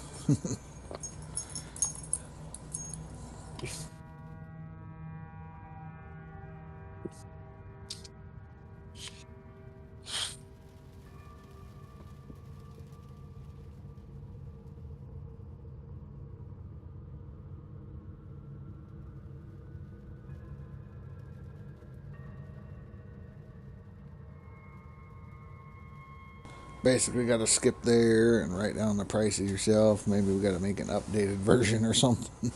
Basically, got to skip there and write down the prices yourself. Maybe we got to make an updated version or something.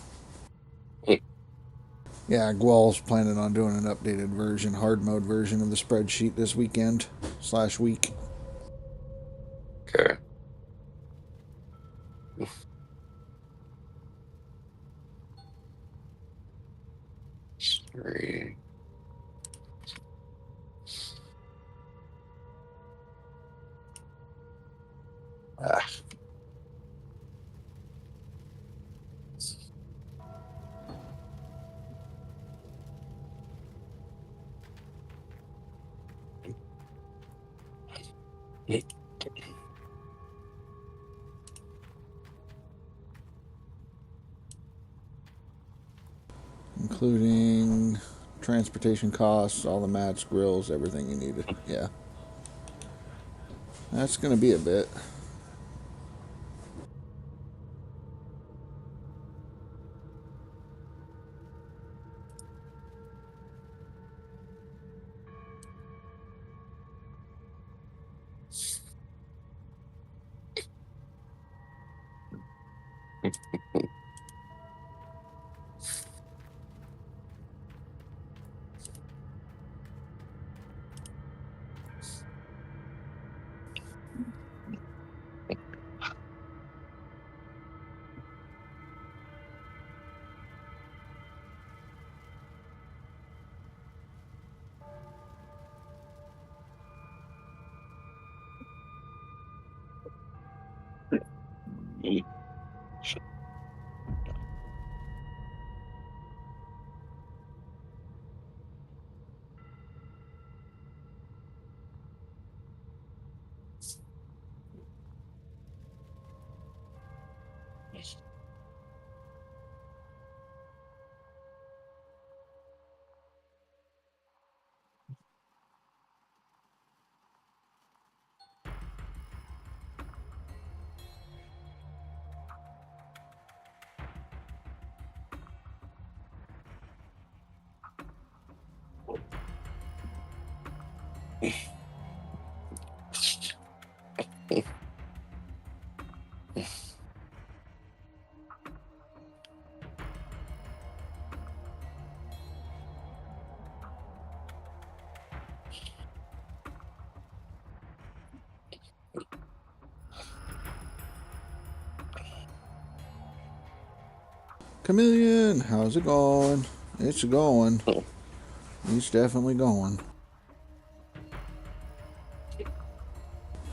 Yeah, Gual's planning on doing an updated version, hard mode version of the spreadsheet this weekend/week. Okay. Three. Ah. Including transportation costs, all the mats, grills, everything you needed. Yeah. That's going to be a bit. Chameleon, how's it going? It's going. It's definitely going.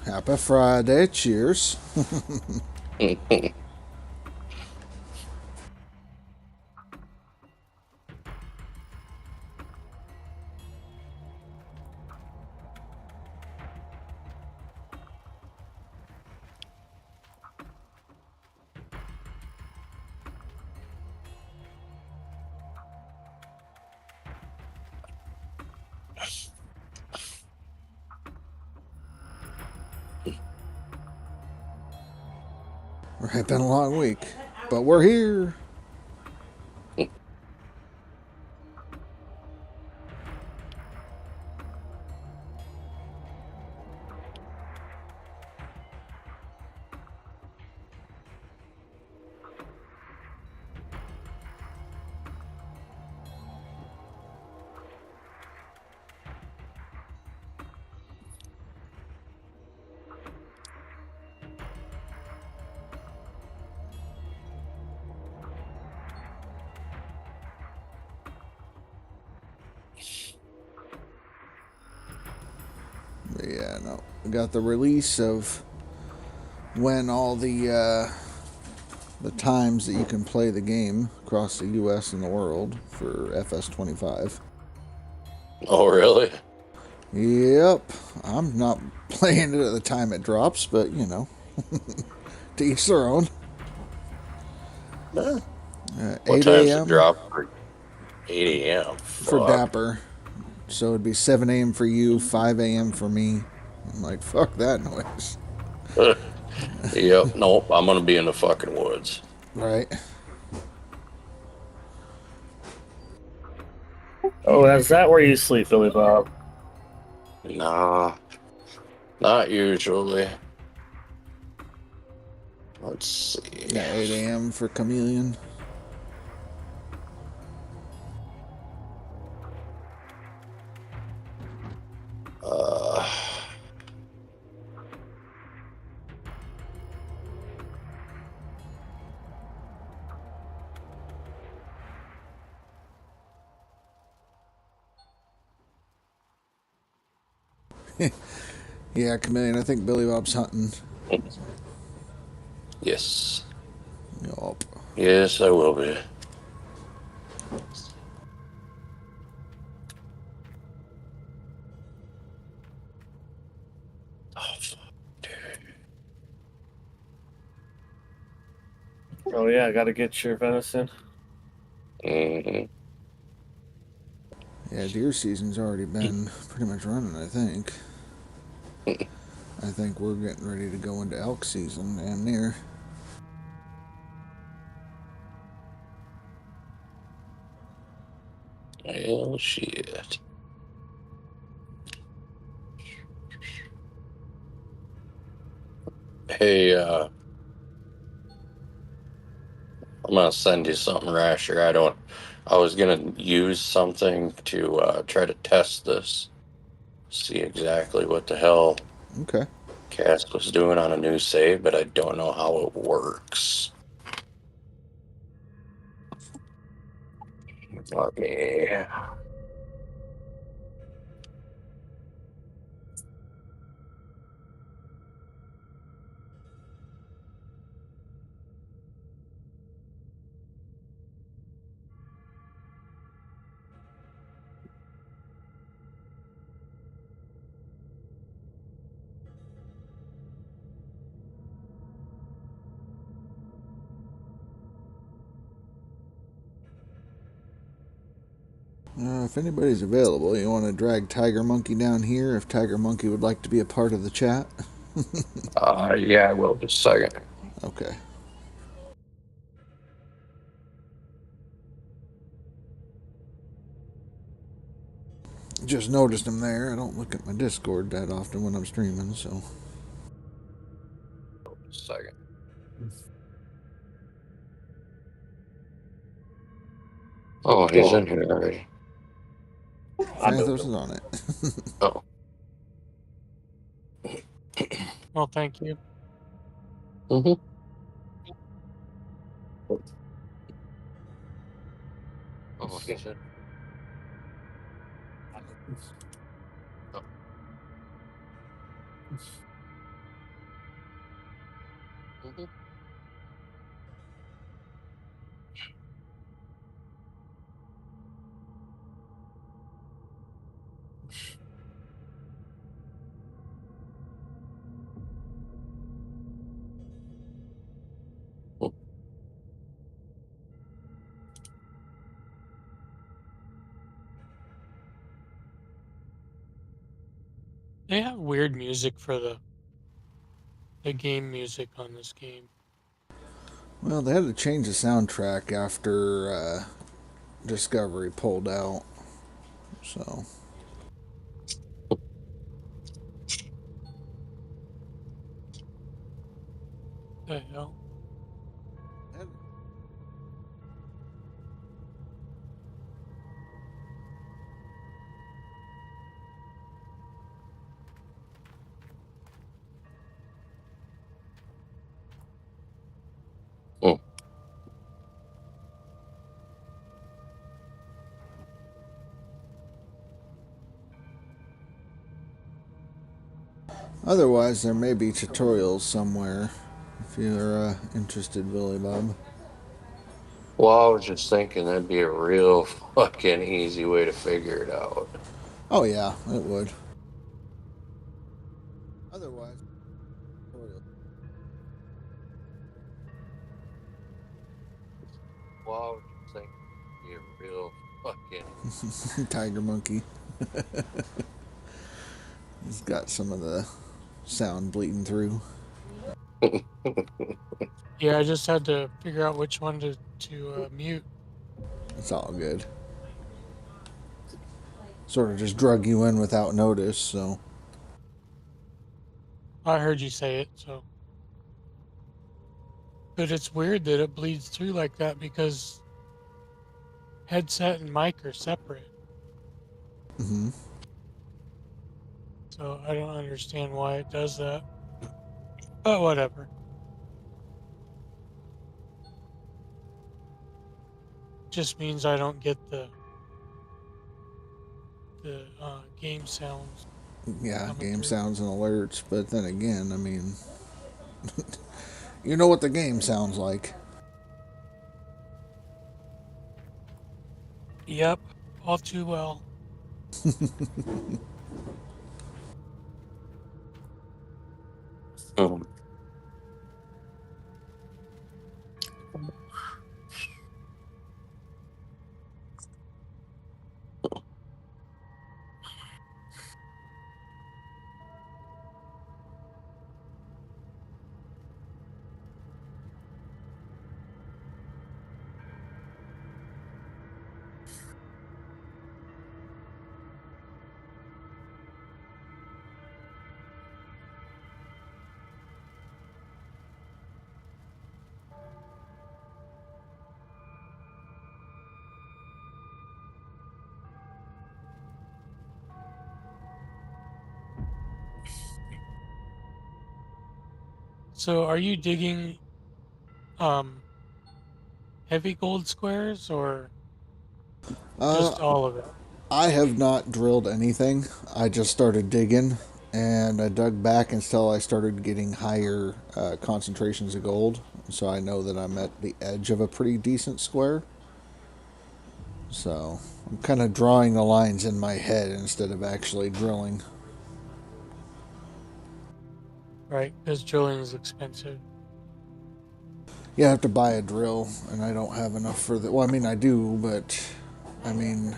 Happy Friday. Cheers. It's been a long week, but we're here. But yeah, no, we got the release of when all the times that you can play the game across the U.S. and the world for FS25. Oh, really? Yep, I'm not playing it at the time it drops, but you know, to each their own. What 8 time's it a.m. drop? 8 a.m. for Fuck. Dapper. So it'd be 7 a.m. for you, 5 a.m. for me. I'm like, fuck that noise. Yep. Nope. I'm gonna be in the fucking woods. Right. Oh, is that where you sleep, Billy Bob? Nah, not usually. Let's see. Yeah, 8 a.m. for Chameleon. Yeah, Chameleon, I think Billy Bob's hunting. Yes. Yup. Yes, I will be. Oh, fuck, dude. Oh yeah, gotta get your venison. Mm-hmm. Yeah, deer season's already been pretty much running, I think. I think we're getting ready to go into elk season, damn near. Well, shit. Hey, I'm gonna send you something, Rasher. I was gonna use something to try to test this, see exactly what the hell Okay. Cass was doing on a new save, but I don't know how it works. Okay. If anybody's available, you want to drag Tiger Monkey down here if Tiger Monkey would like to be a part of the chat? Yeah, I will. Just a second. Okay. Just noticed him there. I don't look at my Discord that often when I'm streaming, so. Just a second. Oh, he's in here already. Thanathos is on it. Oh. Well, thank you. Mm-hmm. Oh, he's in. Oh. Mm-hmm. They have weird music for the game music on this game. Well, they had to change the soundtrack after Discovery pulled out. So. The hell? Oh. Otherwise, there may be tutorials somewhere if you're interested, Billy Bob. Well, I was just thinking that'd be a real fucking easy way to figure it out. Oh yeah, it would. Otherwise, Well, I was just thinking it'd be a real fucking Tiger Monkey. He's got some of the sound bleeding through. Yeah, I just had to figure out which one to mute. It's all good. Sort of just drug you in without notice, so. I heard you say it, so. But it's weird that it bleeds through like that because headset and mic are separate. Mm-hmm. So I don't understand why it does that. But whatever. Just means I don't get the game sounds. Yeah, game sounds and alerts, but then again, I mean, you know what the game sounds like. Yep, all too well. So are you digging heavy gold squares or just all of it? I have not drilled anything. I just started digging, and I dug back until I started getting higher concentrations of gold. So I know that I'm at the edge of a pretty decent square. So I'm kind of drawing the lines in my head instead of actually drilling. Right, because drilling is expensive. Yeah, I have to buy a drill, and I don't have enough for that. Well, I mean, I do, but I mean,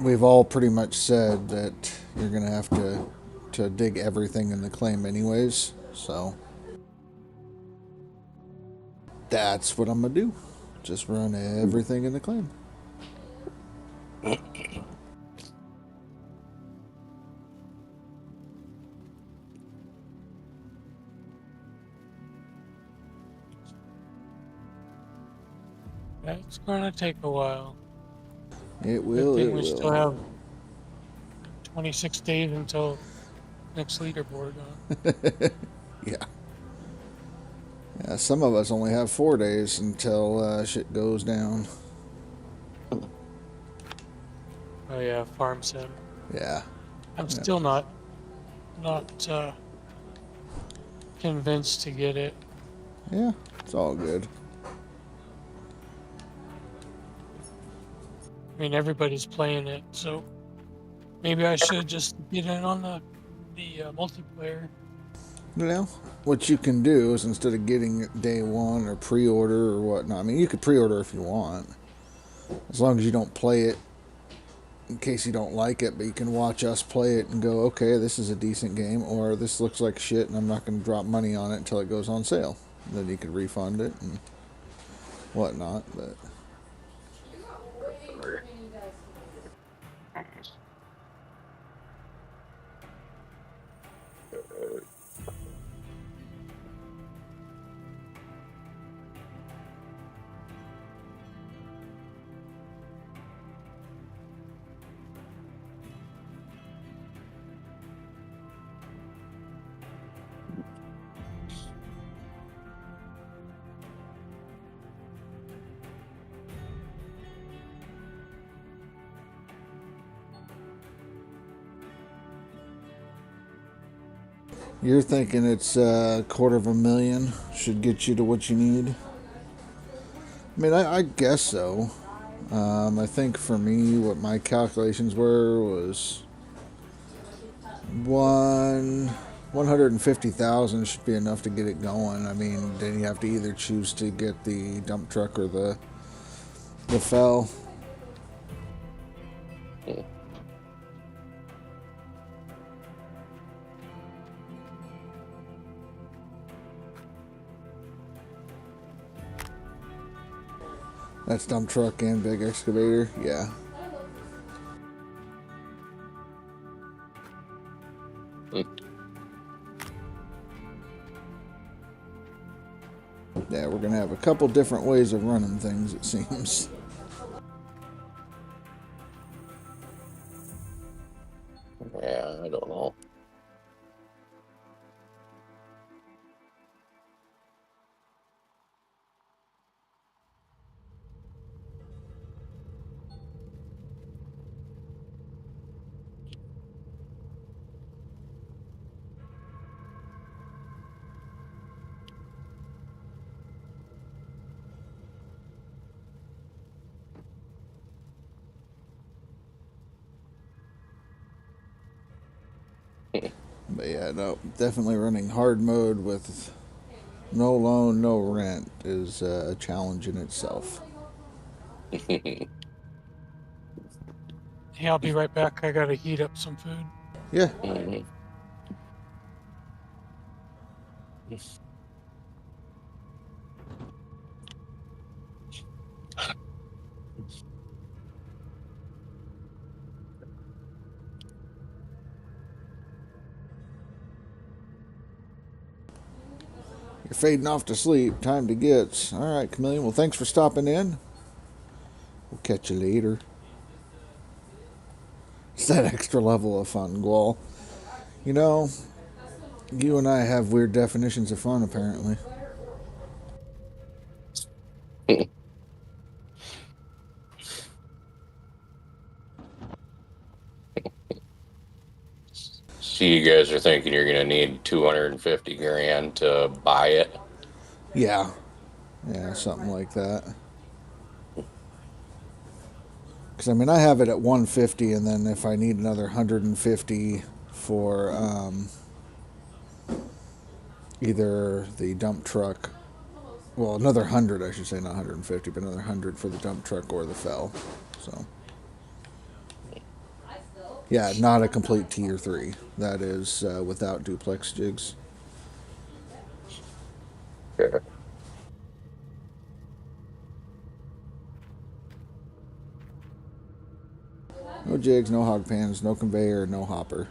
we've all pretty much said that you're going to have to dig everything in the claim anyways, so that's what I'm going to do. Just run everything in the claim. That's going to take a while. It will. Good thing we still have 26 days until next leaderboard. Yeah. Yeah, some of us only have 4 days until shit goes down. Oh yeah, farm sim. Yeah. I'm still not convinced to get it. Yeah, it's all good. I mean, everybody's playing it, so maybe I should just get in on the multiplayer. You know, what you can do is instead of getting it day one or pre-order or whatnot, I mean, you could pre-order if you want, as long as you don't play it in case you don't like it, but you can watch us play it and go, okay, this is a decent game, or this looks like shit and I'm not going to drop money on it until it goes on sale. Then you could refund it. And whatnot, but you're thinking it's $250,000 should get you to what you need? I mean, I guess so. I think for me, what my calculations were was 150,000 should be enough to get it going. I mean, then you have to either choose to get the dump truck or the fell. That's dump truck and big excavator, yeah. Yeah, we're gonna have a couple different ways of running things, it seems. Yeah, I don't know. But yeah, no, definitely running hard mode with no loan, no rent is a challenge in itself. Hey, I'll be right back. I gotta heat up some food. Yeah. You're fading off to sleep. Time to get. All right, Chameleon. Well, thanks for stopping in. We'll catch you later. It's that extra level of fun, Gual. You know, you and I have weird definitions of fun, apparently. So you guys are thinking you're going to need 250 grand to buy it? Yeah. Yeah, something like that. Because, I mean, I have it at 150, and then if I need another 150 for either the dump truck, well, another 100, I should say, not 150, but another 100 for the dump truck or the fell. So, yeah, not a complete tier 3. That is without duplex jigs. Yeah. No jigs, no hog pans, no conveyor, no hopper.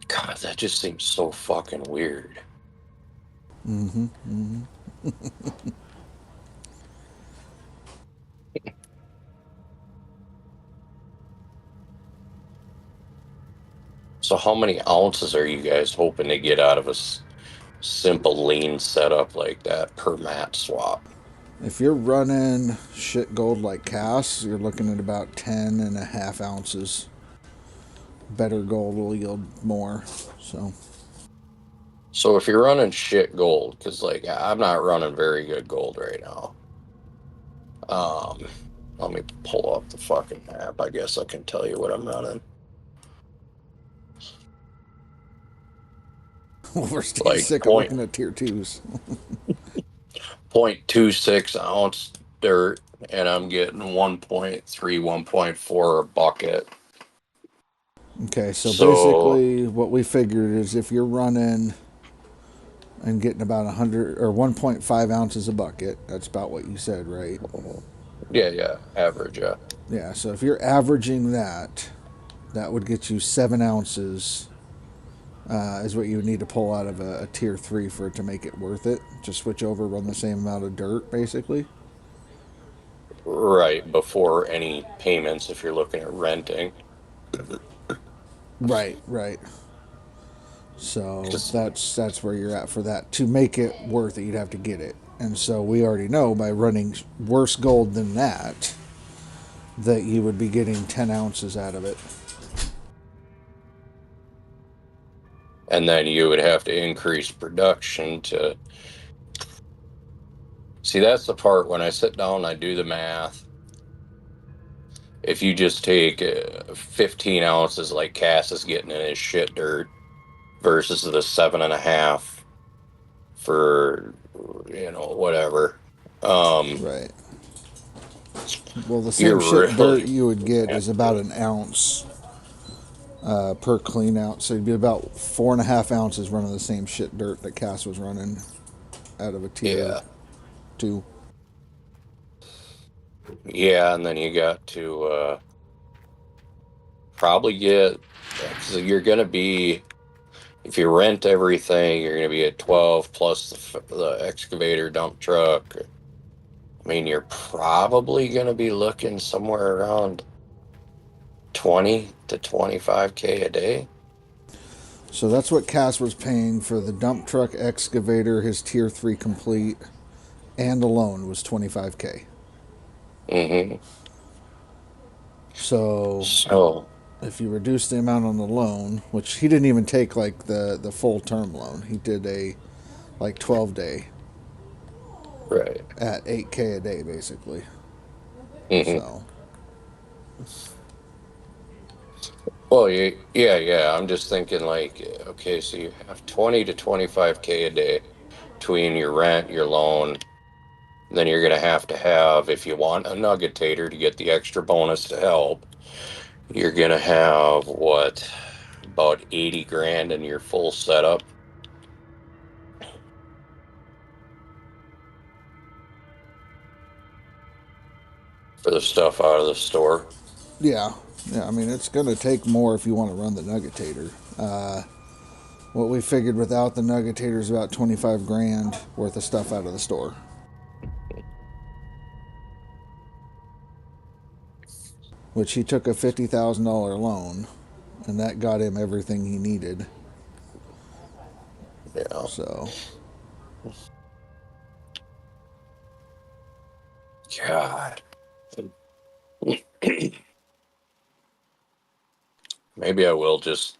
God, that just seems so fucking weird. Mm-hmm. So how many ounces are you guys hoping to get out of a simple lean setup like that per mat swap? If you're running shit gold like Cass, you're looking at about 10.5 ounces. Better gold will yield more. So if you're running shit gold, because like I'm not running very good gold right now. Let me pull up the fucking map. I guess I can tell you what I'm running. We're still sick of looking at tier 2s. 0.26 ounce dirt, and I'm getting 1.3, 1.4 a bucket. Okay, so basically what we figured is if you're running and getting about 100 or 1.5 ounces a bucket. That's about what you said, right? Yeah, average, yeah. Yeah, so if you're averaging that, that would get you 7 ounces is what you would need to pull out of a tier 3 for it to make it worth it. Just switch over, run the same amount of dirt, basically. Right, before any payments if you're looking at renting. Right. So that's where you're at for that. To make it worth it, you'd have to get it. And so we already know by running worse gold than that you would be getting 10 ounces out of it. And then you would have to increase production to... See, that's the part when I sit down and I do the math. If you just take 15 ounces like Cass is getting in his shit dirt versus the 7.5 for, whatever. Right. Well, the same shit dirt you would get is about an ounce per clean out. So it'd be about 4.5 ounces running the same shit dirt that Cass was running out of a tier 2. Yeah, and then you got to probably get, because you're going to be, if you rent everything, you're going to be at 12 plus the excavator dump truck. I mean, you're probably going to be looking somewhere around 20 to 25K a day. So that's what Cass was paying for the dump truck, excavator, his tier 3 complete, and alone was 25K. Mm-hmm. So if you reduce the amount on the loan, which he didn't even take like the full term loan, he did a like 12-day. Right. At 8K a day, basically. Mm-hmm. So. Well, yeah. I'm just thinking like, okay, so you have 20 to 25K a day between your rent, your loan. Then you're going to have, if you want a nuggetator to get the extra bonus to help, you're going to have, about 80 grand in your full setup. For the stuff out of the store. Yeah, I mean, it's going to take more if you want to run the nuggetator. What we figured without the nuggetator is about 25 grand worth of stuff out of the store. Which he took a $50,000 loan, and that got him everything he needed. Yeah. So. God. Maybe I will just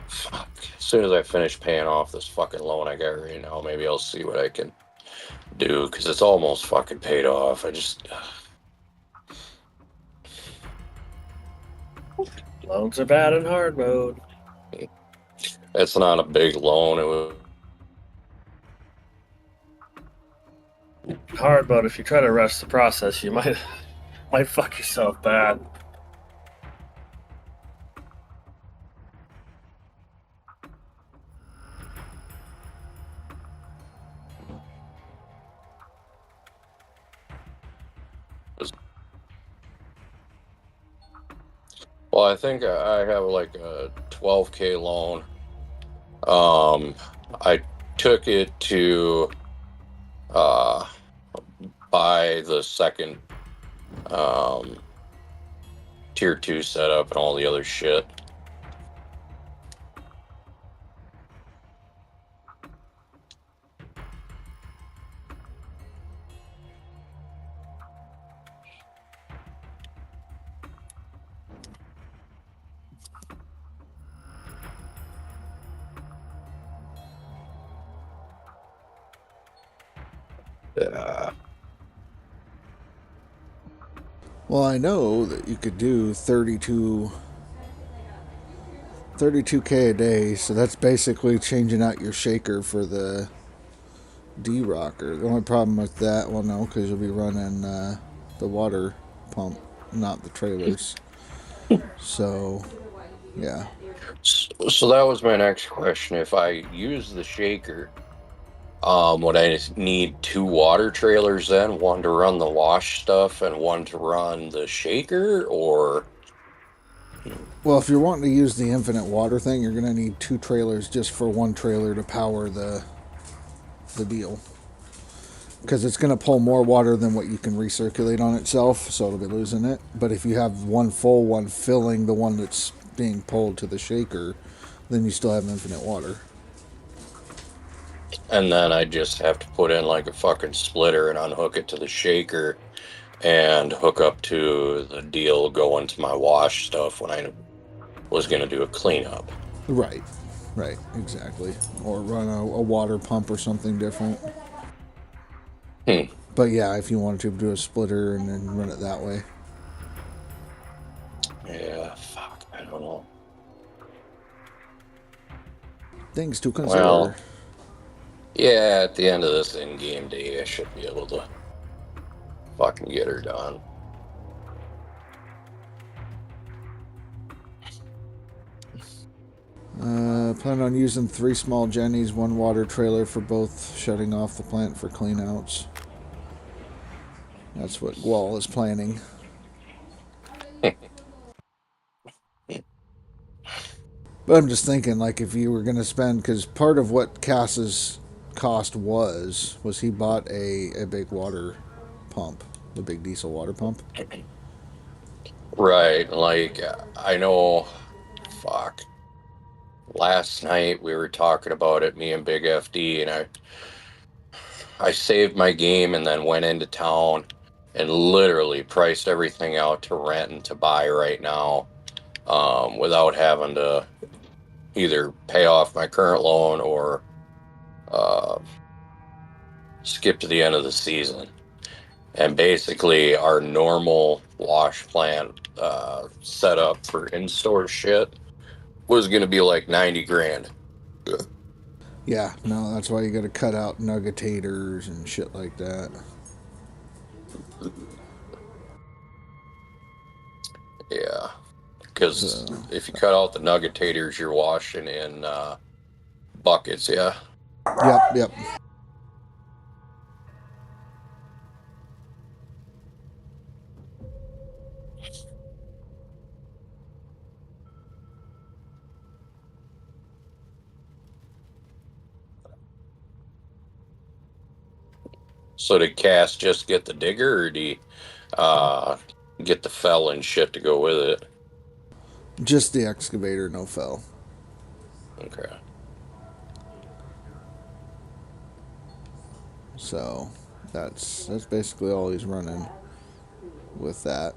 fuck. As soon as I finish paying off this fucking loan I got right now, maybe I'll see what I can do, because it's almost fucking paid off. I just Loans are bad in hard mode. It's not a big loan. It was hard mode. If you try to rush the process, you might fuck yourself bad. Well, I think I have like a 12K loan. I took it to buy the second tier 2 setup and all the other shit. Yeah. Well, I know that you could do 32K a day, so that's basically changing out your shaker for the D-Rocker. The only problem with that, well, no, because you'll be running the water pump, not the trailers. So, yeah. So that was my next question. If I use the shaker, would I need 2 water trailers then? One to run the wash stuff and one to run the shaker, or? Well, if you're wanting to use the infinite water thing, you're going to need 2 trailers just for one trailer to power the deal. Because it's going to pull more water than what you can recirculate on itself, so it'll be losing it. But if you have one full one filling the one that's being pulled to the shaker, then you still have infinite water. And then I just have to put in like a fucking splitter and unhook it to the shaker and hook up to the deal going to my wash stuff when I was going to do a cleanup. Right, exactly. Or run a water pump or something different. But yeah, if you wanted to do a splitter and then run it that way. Yeah, fuck, I don't know. Things to consider. Well, yeah, at the end of this in-game day, I should be able to fucking get her done. Plan on using 3 small jennies, 1 water trailer for both shutting off the plant for cleanouts. That's what Gual is planning. But I'm just thinking, like, if you were going to spend, because part of what Cass's cost was he bought a big water pump, the big diesel water pump. Right, like, I know, fuck. Last night we were talking about it, me and Big FD, and I saved my game and then went into town and literally priced everything out to rent and to buy right now, without having to either pay off my current loan or skip to the end of the season. And basically our normal wash plant setup for in-store shit was going to be like 90 grand. Yeah, no, that's why you got to cut out nuggetators and shit like that. Yeah, because if you cut out the nuggetators, you're washing in buckets, yeah? Yep. So did Cass just get the digger, or do you get the fell and shit to go with it? Just the excavator, no fell. Okay. So that's basically all he's running with that.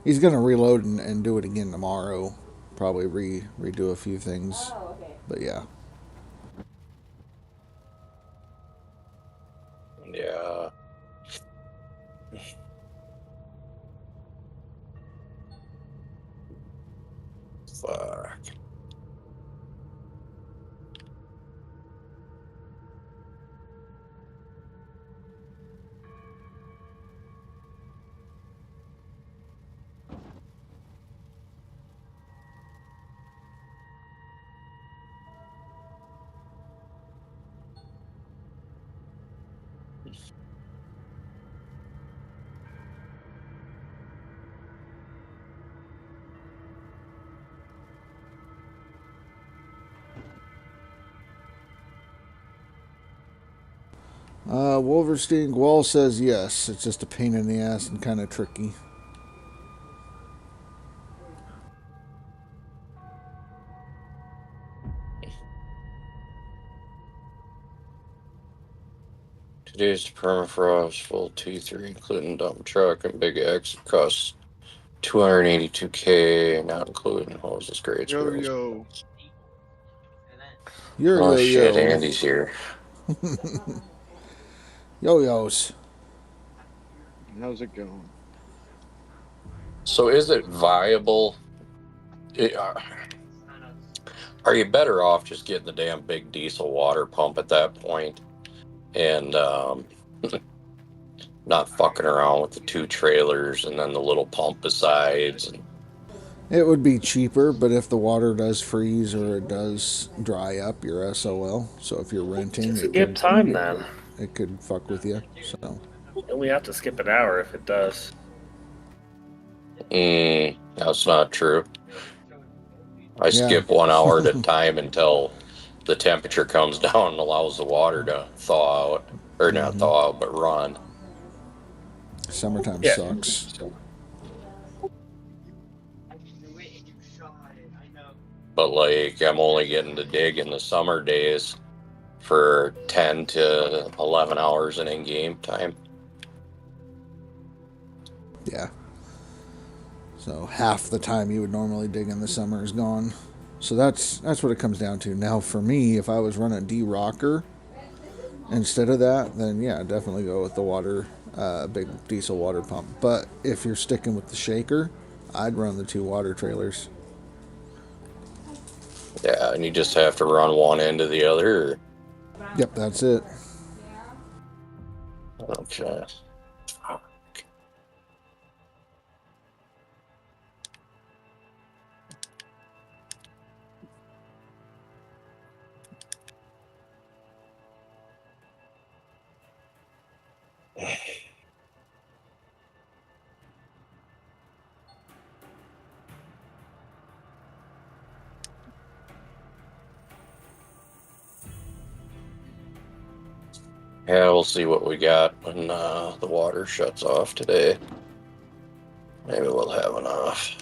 He's gonna reload and do it again tomorrow. Probably redo a few things. But yeah. Yeah. Fuck. Wolverstein Gual says yes. It's just a pain in the ass and kind of tricky. Today's permafrost full T3, including dump truck and big X, costs $282K, not including hoses, grades, Yo. Oh shit, Andy's here. Yo-yos. How's it going? So is it viable? Are you better off just getting the damn big diesel water pump at that point and not fucking around with the 2 trailers and then the little pump besides? It would be cheaper, but if the water does freeze or it does dry up, you're SOL. So if you're renting, Skip time then. It could fuck with you. So we have to skip an hour if it does. That's not true. I skip 1 hour at a time until the temperature comes down and allows the water to thaw out. Or not thaw out, but run. Summertime sucks. But like, I'm only getting to dig in the summer days for 10 to 11 hours in in-game time. Yeah. So half the time you would normally dig in the summer is gone. So that's what it comes down to. Now for me, if I was running D-Rocker instead of that, then yeah, definitely go with the water, big diesel water pump. But if you're sticking with the shaker, I'd run the 2 water trailers. Yeah, and you just have to run one end to the other. Or... Yep, that's it. Okay. Yeah, we'll see what we got when the water shuts off today. Maybe we'll have enough.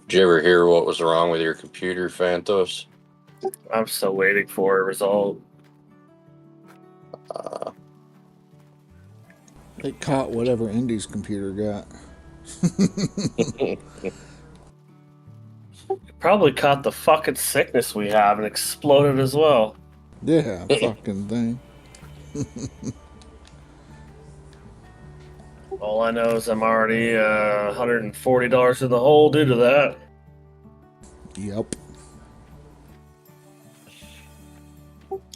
Did you ever hear what was wrong with your computer, Phantos? I'm still waiting for a result. It caught whatever Indy's computer got. It probably caught the fucking sickness we have and exploded as well. Yeah, fucking thing. All I know is I'm already $140 in the hole due to that. Yep.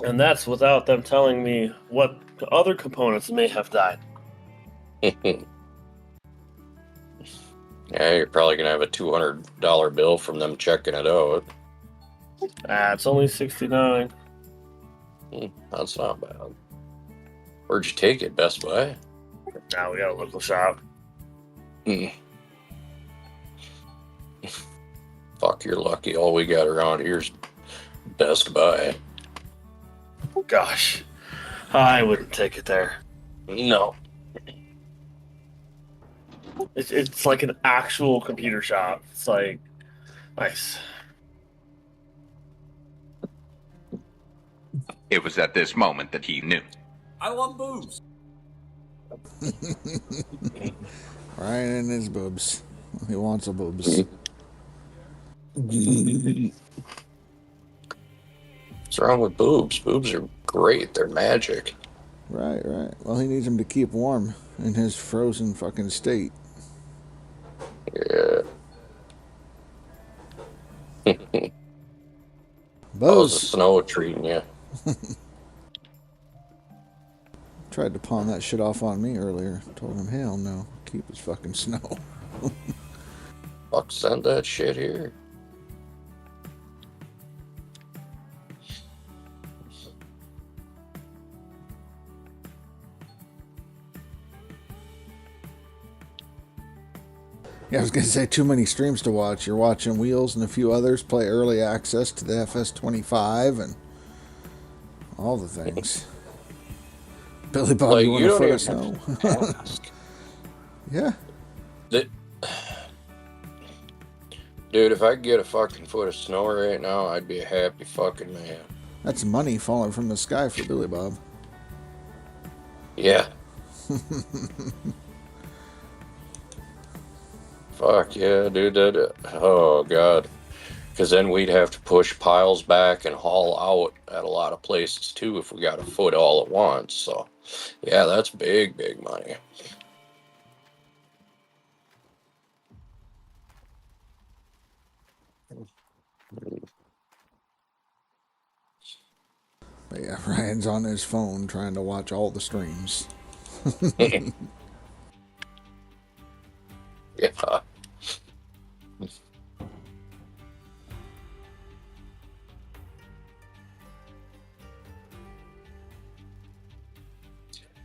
And that's without them telling me what other components may have died. Yeah, you're probably going to have a $200 bill from them checking it out. It's only $69. That's not bad. Where'd you take it, Best Buy? Now we got a local shop. Fuck, you're lucky. All we got around here is Best Buy. Gosh, I wouldn't take it there. No. It's like an actual computer shop. It's like, nice. It was at this moment that he knew. I love boobs. Right in his boobs. He wants a boobs. What's wrong with boobs? Boobs are great. They're magic. Right. Well, he needs him to keep warm in his frozen fucking state. Yeah. How's the Buzz snow treating you? tried to pawn that shit off on me earlier. Told him, hell no, keep his fucking snow. Fuck, send that shit here. Yeah, I was gonna say too many streams to watch. You're watching Wheels and a few others play early access to the FS25 and all the things. Billy Bob, Like, you want you a don't foot even of snow? have to ask. Yeah. Dude, if I could get a fucking foot of snow right now, I'd be a happy fucking man. That's money falling from the sky for Billy Bob. Yeah. Fuck yeah, dude. Oh, God. Because then we'd have to push piles back and haul out at a lot of places, too, if we got a foot all at once. So, yeah, that's big, big money. But yeah, Ryan's on his phone trying to watch all the streams. Yeah.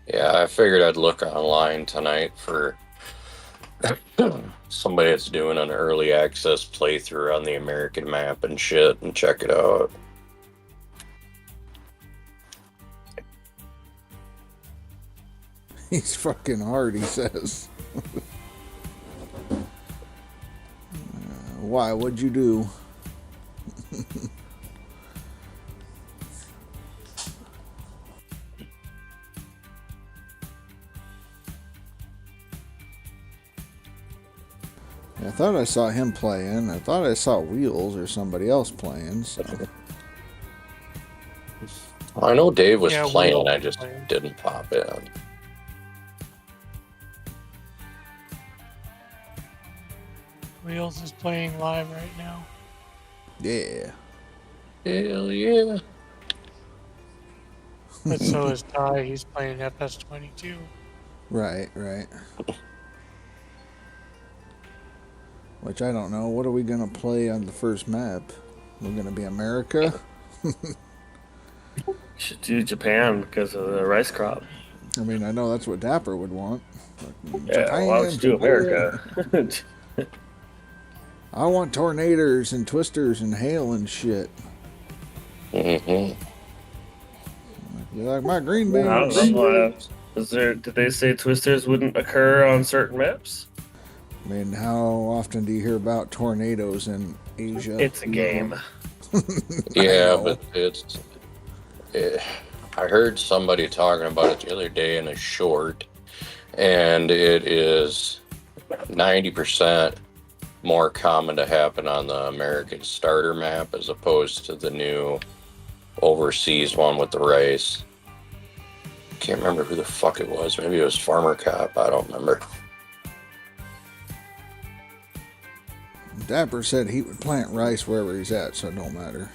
Yeah, I figured I'd look online tonight for somebody that's doing an early access playthrough on the American map and shit and check it out. He's fucking hard, he says. Why? What'd you do? I thought I saw him playing. I thought I saw Wheels or somebody else playing. So. I know Dave was playing, Wheels I just playing. didn't pop in. Wheels is playing live right now. Yeah. Hell yeah. But so is Ty. He's playing FS22. Right, right. Which I don't know. What are we going to play on the first map? We're going to be America? Should do Japan because of the rice crop. I mean, I know that's what Dapper would want. Yeah, well, let's do America. I want tornadoes and twisters and hail and shit. Mm-hmm. You like my green I don't beans? know. Did they say twisters wouldn't occur on certain maps? I mean, how often do you hear about tornadoes in Asia? It's a game. Yeah, but I heard somebody talking about it the other day in a short, and it is 90% more common to happen on the American starter map as opposed to the new overseas one with the rice. Can't remember who the fuck it was. Maybe it was Farmer Cop. I don't remember. Dapper said he would plant rice wherever he's at, so it don't matter.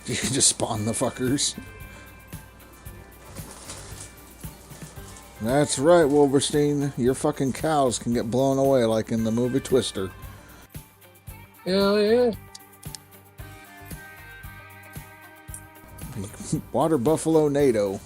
You can just spawn the fuckers. That's right, Wolverstein. Your fucking cows can get blown away like in the movie Twister. Hell yeah. Water buffalo NATO.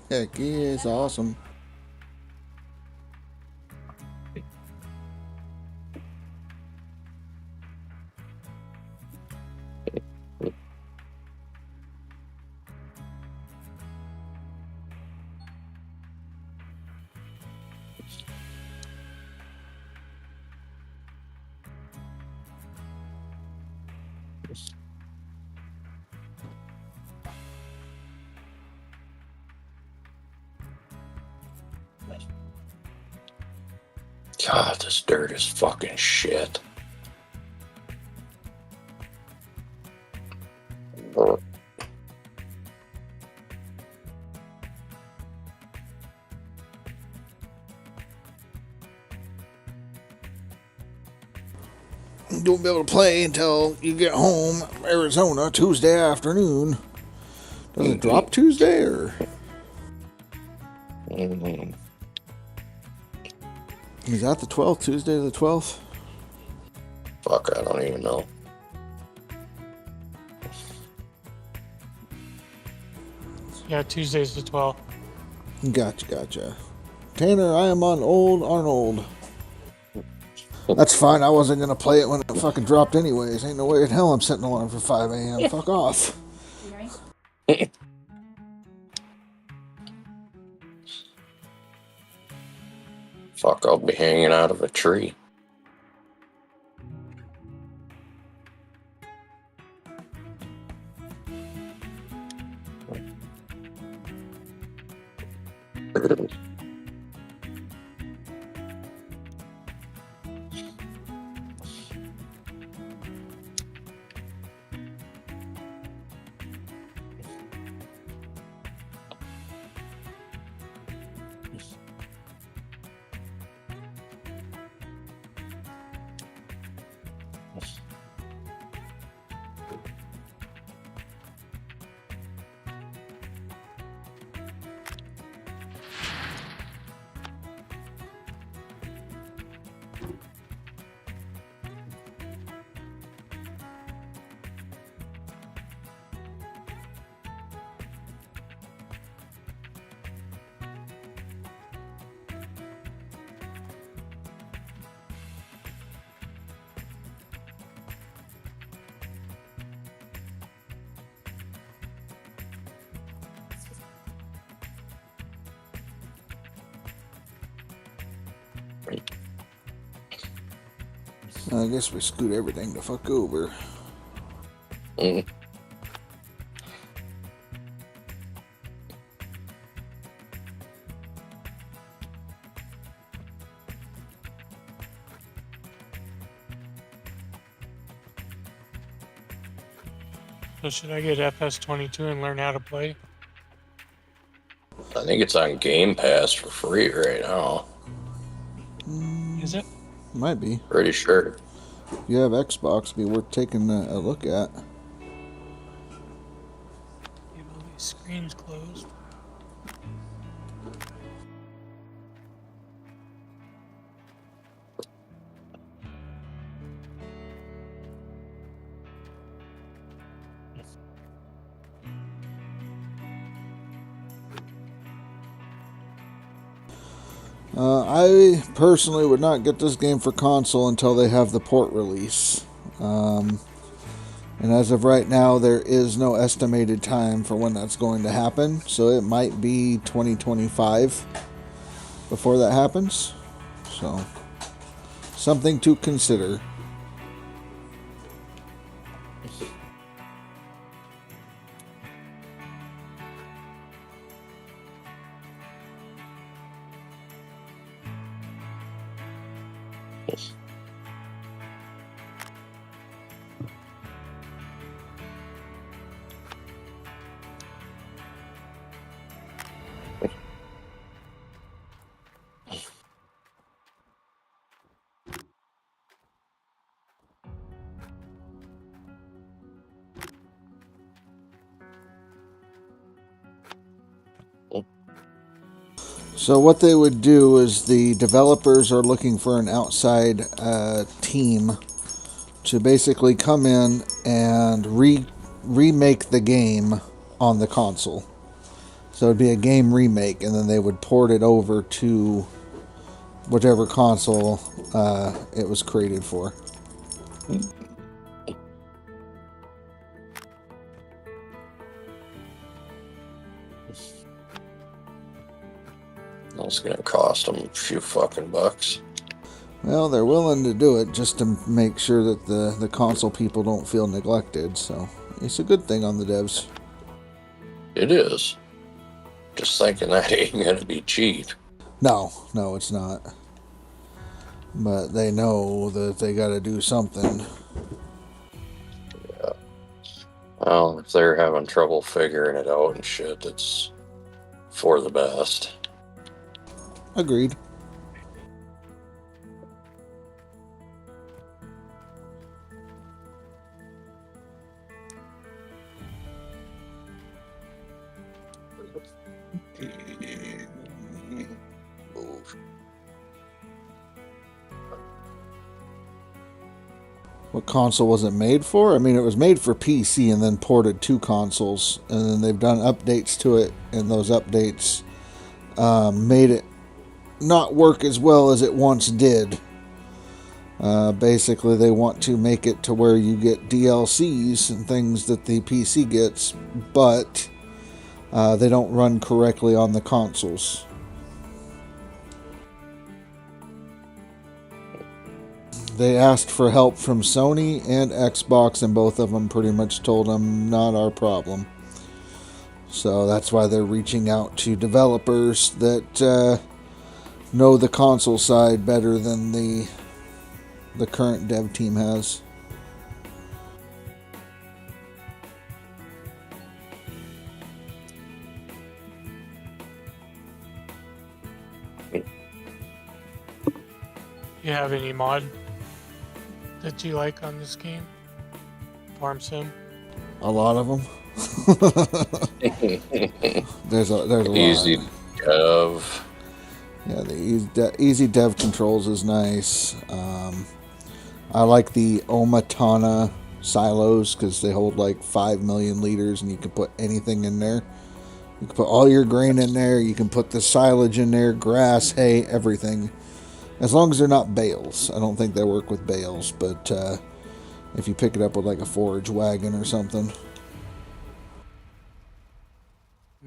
Heck yeah, it's awesome. God, this dirt is fucking shit. You won't be able to play until you get home, Arizona, Tuesday afternoon. Does it drop Tuesday or? Is that the 12th? Tuesday the 12th? Fuck, I don't even know. Yeah, Tuesday's the 12th. Gotcha. Tanner, I am on Old Arnold. That's fine. I wasn't going to play it when it fucking dropped anyways. Ain't no way in hell I'm setting an alarm for 5 a.m. Fuck off. Fuck, I'll be hanging out of a tree. I guess we scoot everything the fuck over. So should I get FS22 and learn how to play? I think it's on Game Pass for free right now. Is it? Might be. Pretty sure. If you have Xbox, it'd be worth taking a look at. Keep all these screens closed. I personally would not get this game for console until they have the port release. And as of right now, there is no estimated time for when that's going to happen. So it might be 2025 before that happens. So, something to consider. So what they would do is the developers are looking for an outside team to basically come in and remake the game on the console. So it'd be a game remake, and then they would port it over to whichever console it was created for. It's gonna cost them a few fucking bucks. Well, they're willing to do it just to make sure that the console people don't feel neglected, so it's a good thing on the devs. It is. Just thinking that ain't gonna be cheap. No, it's not. But they know that they gotta do something. Yeah. Well, if they're having trouble figuring it out and shit, it's for the best. Agreed. What console was it made for? I mean, it was made for PC and then ported to consoles, and then they've done updates to it, and those updates made it not work as well as it once did. Basically, they want to make it to where you get DLCs and things that the PC gets, but they don't run correctly on the consoles. They asked for help from Sony and Xbox, and both of them pretty much told them, not our problem. So that's why they're reaching out to developers that know the console side better than the current dev team has. You have any mod that you like on this game? Farm Sim? A lot of them. there's a lot. Easy dev. Yeah, the easy dev controls is nice. I like the Omatana silos because they hold like 5 million liters, and you can put anything in there. You can put all your grain in there. You can put the silage in there, grass, hay, everything. As long as they're not bales. I don't think they work with bales, but if you pick it up with like a forage wagon or something.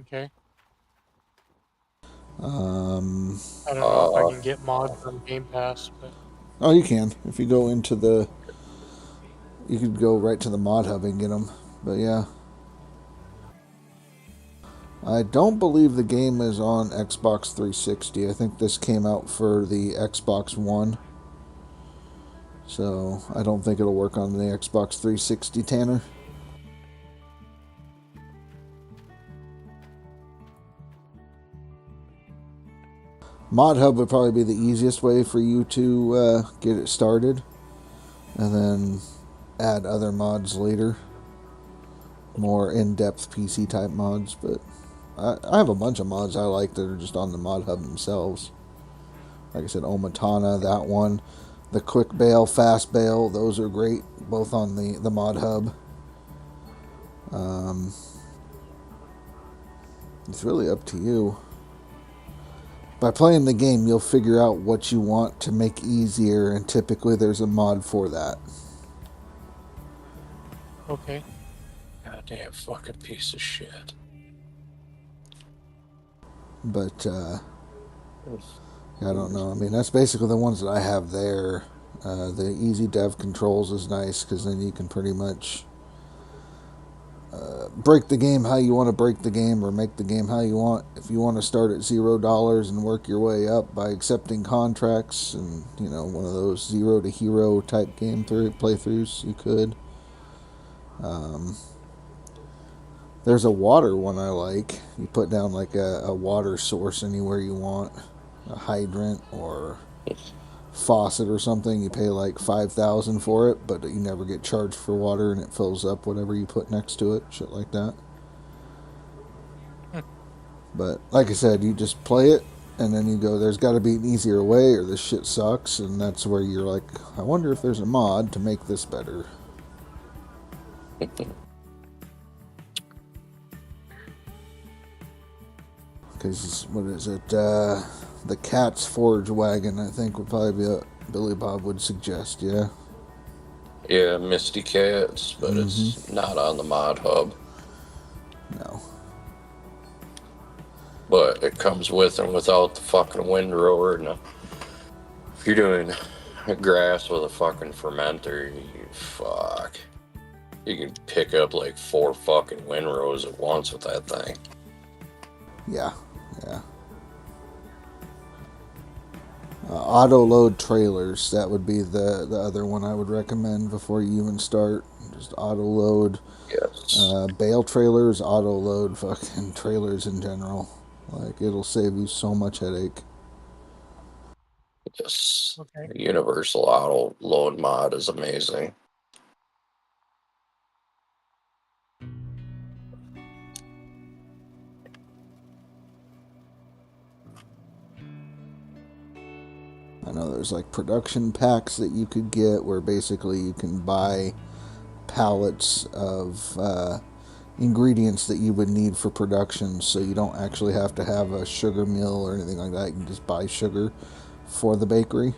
Okay. I I don't know if I can get mod from Game Pass, but oh, you can. If you go into the, you could go right to the mod hub and get them. But yeah. I don't believe the game is on Xbox 360. I think this came out for the Xbox One. So I don't think it'll work on the Xbox 360, Tanner. Mod Hub would probably be the easiest way for you to get it started. And then add other mods later. More in-depth PC type mods, but I have a bunch of mods I like that are just on the Mod Hub themselves. Like I said, Omatana, that one. The Quick Bale, Fast Bale, those are great, both on the Mod Hub. It's really up to you. By playing the game, you'll figure out what you want to make easier, and typically there's a mod for that. okay. Goddamn fucking piece of shit. But, I don't know. I mean, that's basically the ones that I have there. The easy dev controls is nice, because then you can pretty much break the game how you want to break the game, or make the game how you want. If you want to start at $0 and work your way up by accepting contracts and, you know, one of those 0 to hero type game playthroughs, you could. There's a water one I like. You put down like a water source anywhere you want, a hydrant or faucet or something. You pay like $5,000 for it, but you never get charged for water, and it fills up whatever you put next to it, shit like that. But like I said, you just play it, and then you go, there's got to be an easier way, or this shit sucks, and that's where you're like, I wonder if there's a mod to make this better. Because, what is it, the Cat's Forge Wagon, I think, would probably be Billy Bob would suggest, yeah? Yeah, Misty Cats, but it's not on the Mod Hub. No. But it comes with and without the fucking windrower. And if you're doing grass with a fucking fermenter, you can pick up like 4 fucking windrows at once with that thing. Yeah. Auto load trailers, that would be the other one I would recommend before you even start. Just auto load. Yes. Bale trailers, auto load fucking trailers in general. Like, it'll save you so much headache. Yes. Okay. Universal auto load mod is amazing. I know there's like production packs that you could get where basically you can buy pallets of ingredients that you would need for production, so you don't actually have to have a sugar mill or anything like that. You can just buy sugar for the bakery,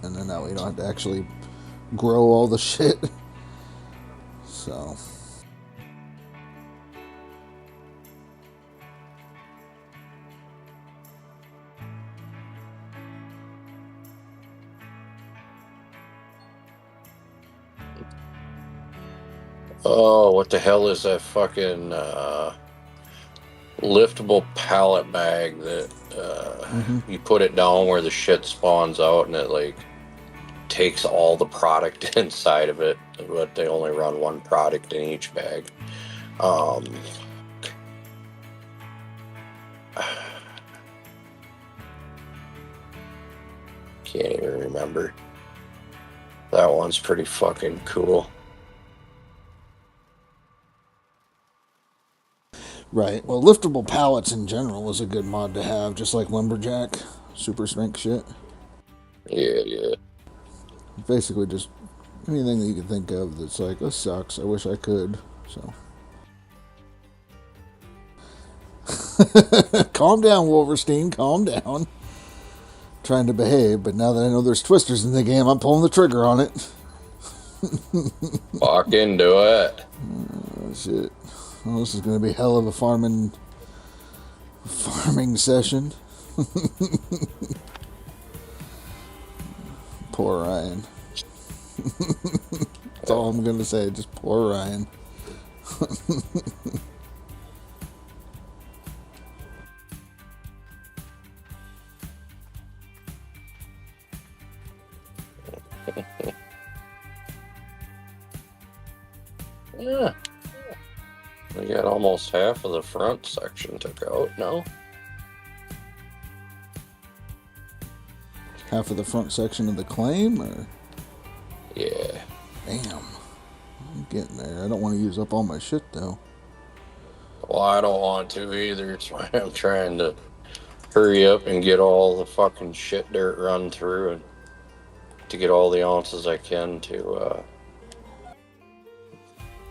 and then that way you don't have to actually grow all the shit. So Oh, what the hell is that fucking liftable pallet bag that you put it down where the shit spawns out and it like takes all the product inside of it, but they only run one product in each bag. Can't even remember. That one's pretty fucking cool. right. Well, liftable pallets in general is a good mod to have, just like lumberjack, super strength shit. Yeah. Basically, just anything that you can think of that's like, this sucks. I wish I could. So, calm down, Wolverstein. Calm down. Trying to behave, but now that I know there's twisters in the game, I'm pulling the trigger on it. Walk into it. Oh, shit. Well, this is going to be hell of a farming session. Poor Ryan. That's all I'm going to say. Just poor Ryan. Yeah. We got almost half of the front section took out, no? Half of the front section of the claim, or? Yeah. Damn. I'm getting there. I don't want to use up all my shit, though. Well, I don't want to either. It's why I'm trying to hurry up and get all the fucking shit dirt run through and to get all the ounces I can to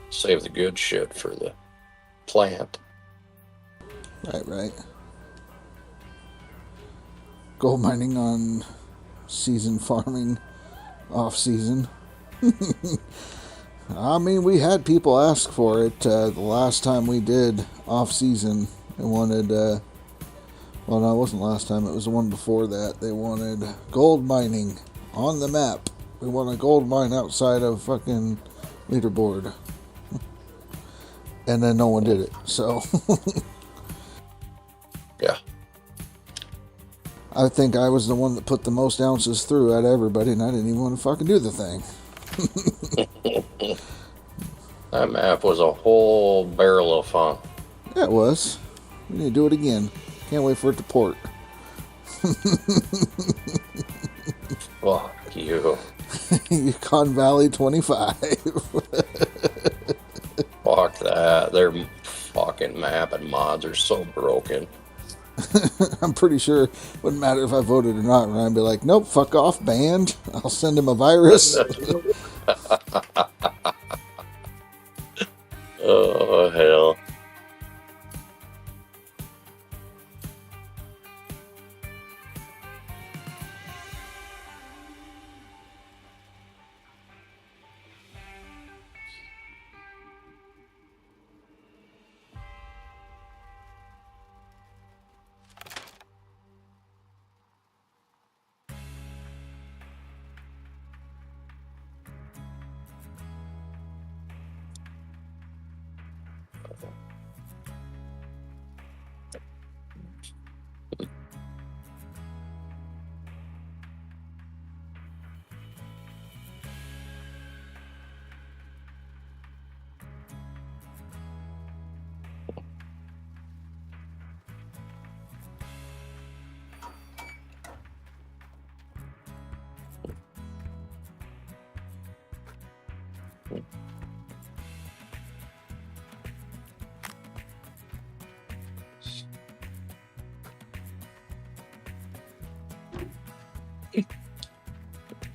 save the good shit for the plant. Right. Gold mining on season, farming off season. I mean, we had people ask for it the last time we did off season. They wanted, well, no, it wasn't last time. It was the one before that. They wanted gold mining on the map. We want a gold mine outside of fucking leaderboard. And then no one did it, so. Yeah. I think I was the one that put the most ounces through out of everybody, and I didn't even want to fucking do the thing. That map was a whole barrel of fun. Yeah, it was. We need to do it again. Can't wait for it to port. Fuck you. Yukon Valley 25. Fuck that. Their fucking map and mods are so broken. I'm pretty sure it wouldn't matter if I voted or not. Ryan would be like, nope, fuck off, banned. I'll send him a virus. Oh, hell.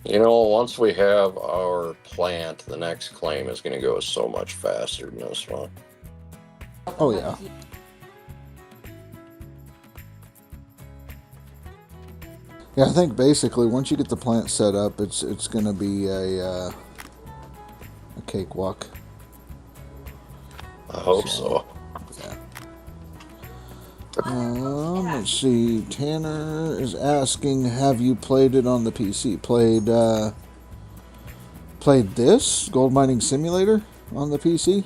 You know, once we have our plant, the next claim is going to go so much faster than this one. Oh yeah. Yeah, I think basically once you get the plant set up, it's going to be a cakewalk. I hope so. Yeah. Let's see. Tanner is asking, have you played it on the PC? Played this Gold Mining Simulator on the PC?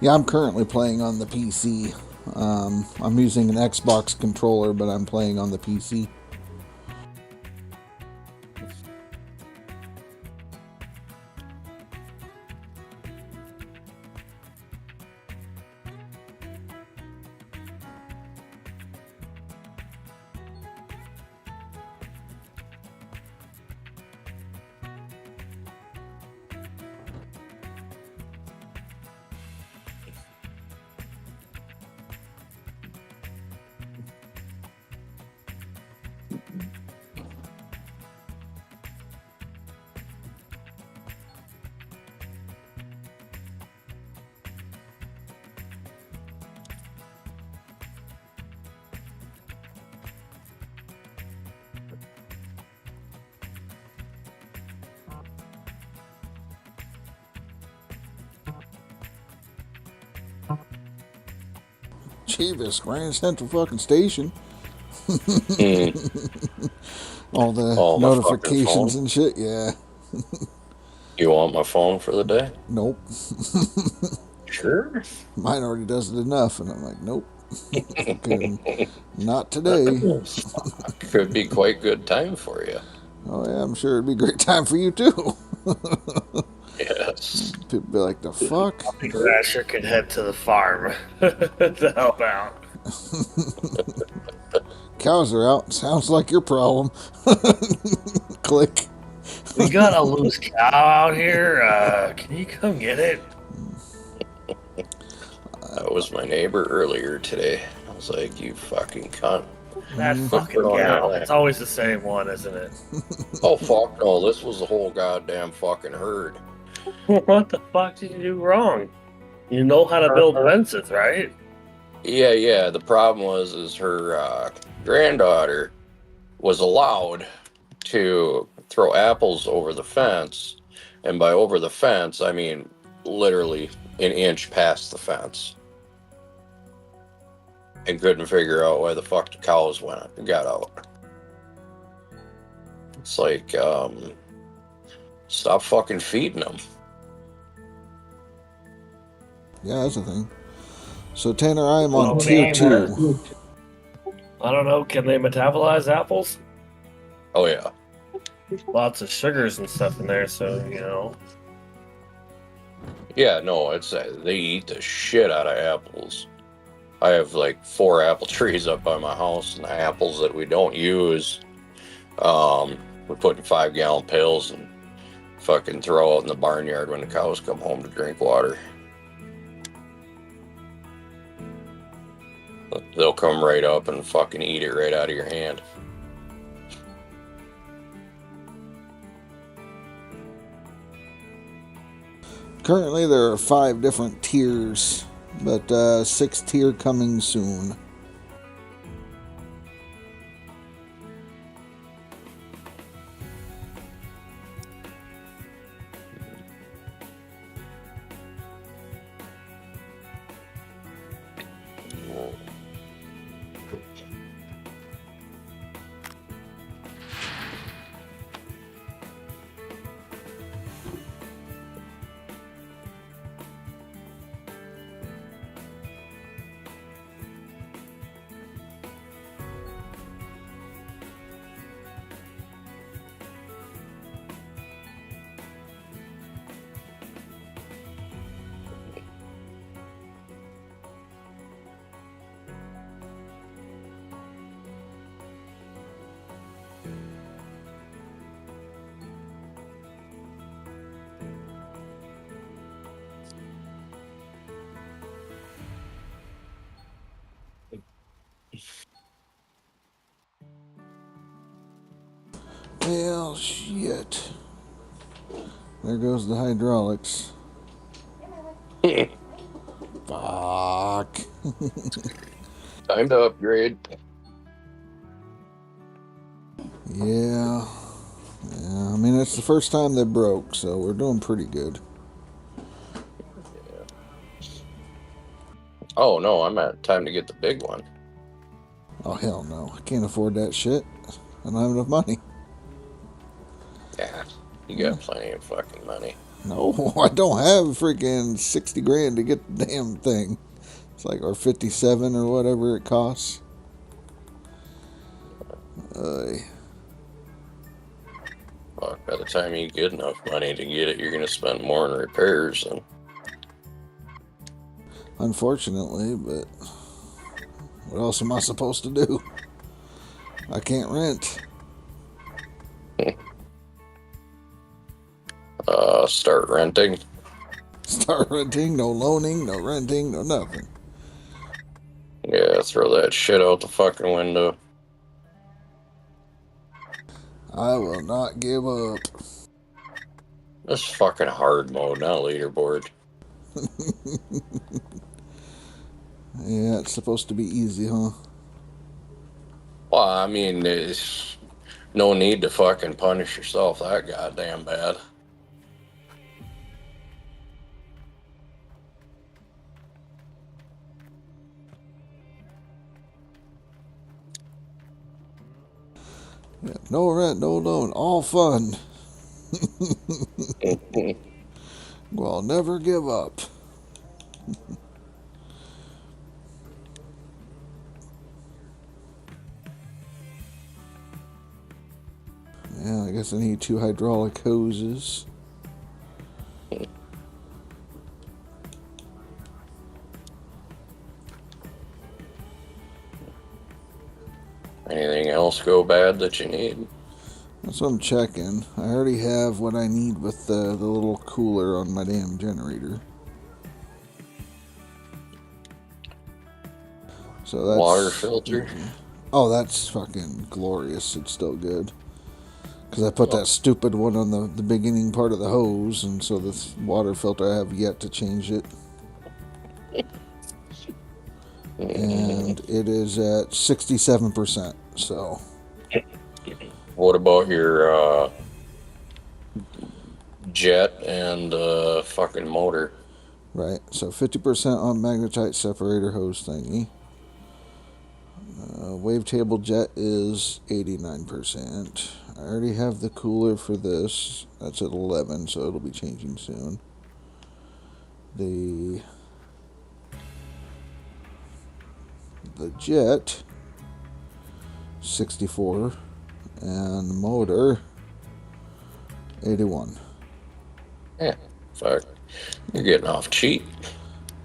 Yeah, I'm currently playing on the PC. I'm using an Xbox controller, but I'm playing on the PC. Jeebus, Grand Central fucking Station. All the notifications and shit, yeah. You want my phone for the day? Nope. Sure. Mine already does it enough, and I'm like, nope. Not today. Could be quite good time for you. Oh yeah, I'm sure it'd be a great time for you too. Yes. People be like, the fuck? Crasher could head to the farm to help out. Cows are out. Sounds like your problem. Click. We got a loose cow out here. Can you come get it? That was my neighbor earlier today. I was like, you fucking cunt. That fucking cow. It's always the same one, isn't it? Oh, fuck no. This was the whole goddamn fucking herd. What the fuck did you do wrong? You know how to build fences, right? Yeah. The problem was her granddaughter was allowed to throw apples over the fence. And by over the fence, I mean literally an inch past the fence. And couldn't figure out why the fuck the cows got out. It's like, stop fucking feeding them. Yeah, that's the thing. So, Tanner, I am on tier 2. I don't know. Can they metabolize apples? Oh, yeah. Lots of sugars and stuff in there, so, you know. Yeah, no, it's they eat the shit out of apples. I have like 4 apple trees up by my house, and the apples that we don't use, we put in 5-gallon pails and fucking throw out in the barnyard when the cows come home to drink water. They'll come right up and fucking eat it right out of your hand. Currently, there are 5 different tiers, but 6th tier coming soon. Well, shit. There goes the hydraulics. Fuck. Time to upgrade. Yeah. I mean, it's the first time they broke, so we're doing pretty good. Oh no, I'm at time to get the big one. Oh, hell no. I can't afford that shit. I don't have enough money. Yeah, you got plenty of fucking money. No, I don't have freaking 60 grand to get the damn thing. It's like, or 57 or whatever it costs. Fuck, by the time you get enough money to get it, you're gonna spend more on repairs. And unfortunately, but what else am I supposed to do? I can't rent. Start renting. Start renting, no loaning, no renting, no nothing. Yeah, throw that shit out the fucking window. I will not give up. This fucking hard mode, not leaderboard. Yeah, it's supposed to be easy, huh? Well, I mean, there's no need to fucking punish yourself that goddamn bad. Yeah, no rent, no loan, all fun. Well, never give up. Yeah, I guess I need 2 hydraulic hoses. Anything else go bad that you need? That's what I'm checking. I already have what I need with the little cooler on my damn generator. So that's water filter. Oh, that's fucking glorious. It's still good. Because I put that stupid one on the beginning part of the hose, and so this water filter, I have yet to change it. And it is at 67%, so. What about your jet and fucking motor? Right, so 50% on magnetite separator hose thingy. Wavetable jet is 89%. I already have the cooler for this. That's at 11, so it'll be changing soon. The jet, 64, and the motor, 81. Yeah, fuck. You're getting off cheap.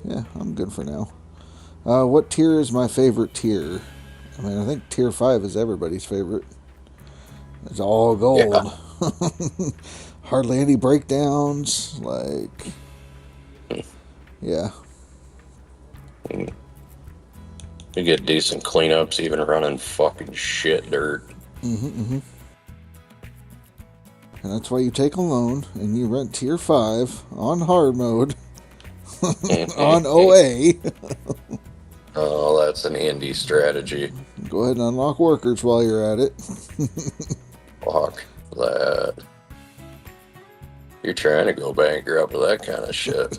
Yeah, I'm good for now. What tier is my favorite tier? I mean, I think tier 5 is everybody's favorite. It's all gold. Yeah. Hardly any breakdowns. Like, yeah. You get decent cleanups even running fucking shit dirt. And that's why you take a loan and you rent tier 5 on hard mode on OA. Oh, that's an Andy strategy. Go ahead and unlock workers while you're at it. Fuck that. You're trying to go bankrupt with that kind of shit.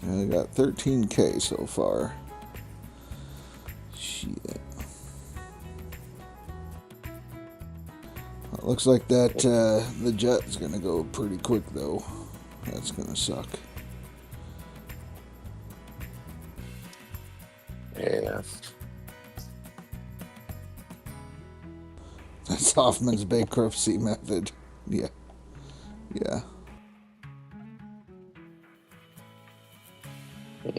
I got 13K so far. Shit. It looks like that the jet is gonna go pretty quick though. That's gonna suck. Yeah. That's Hoffman's bankruptcy method. Yeah. Yeah. I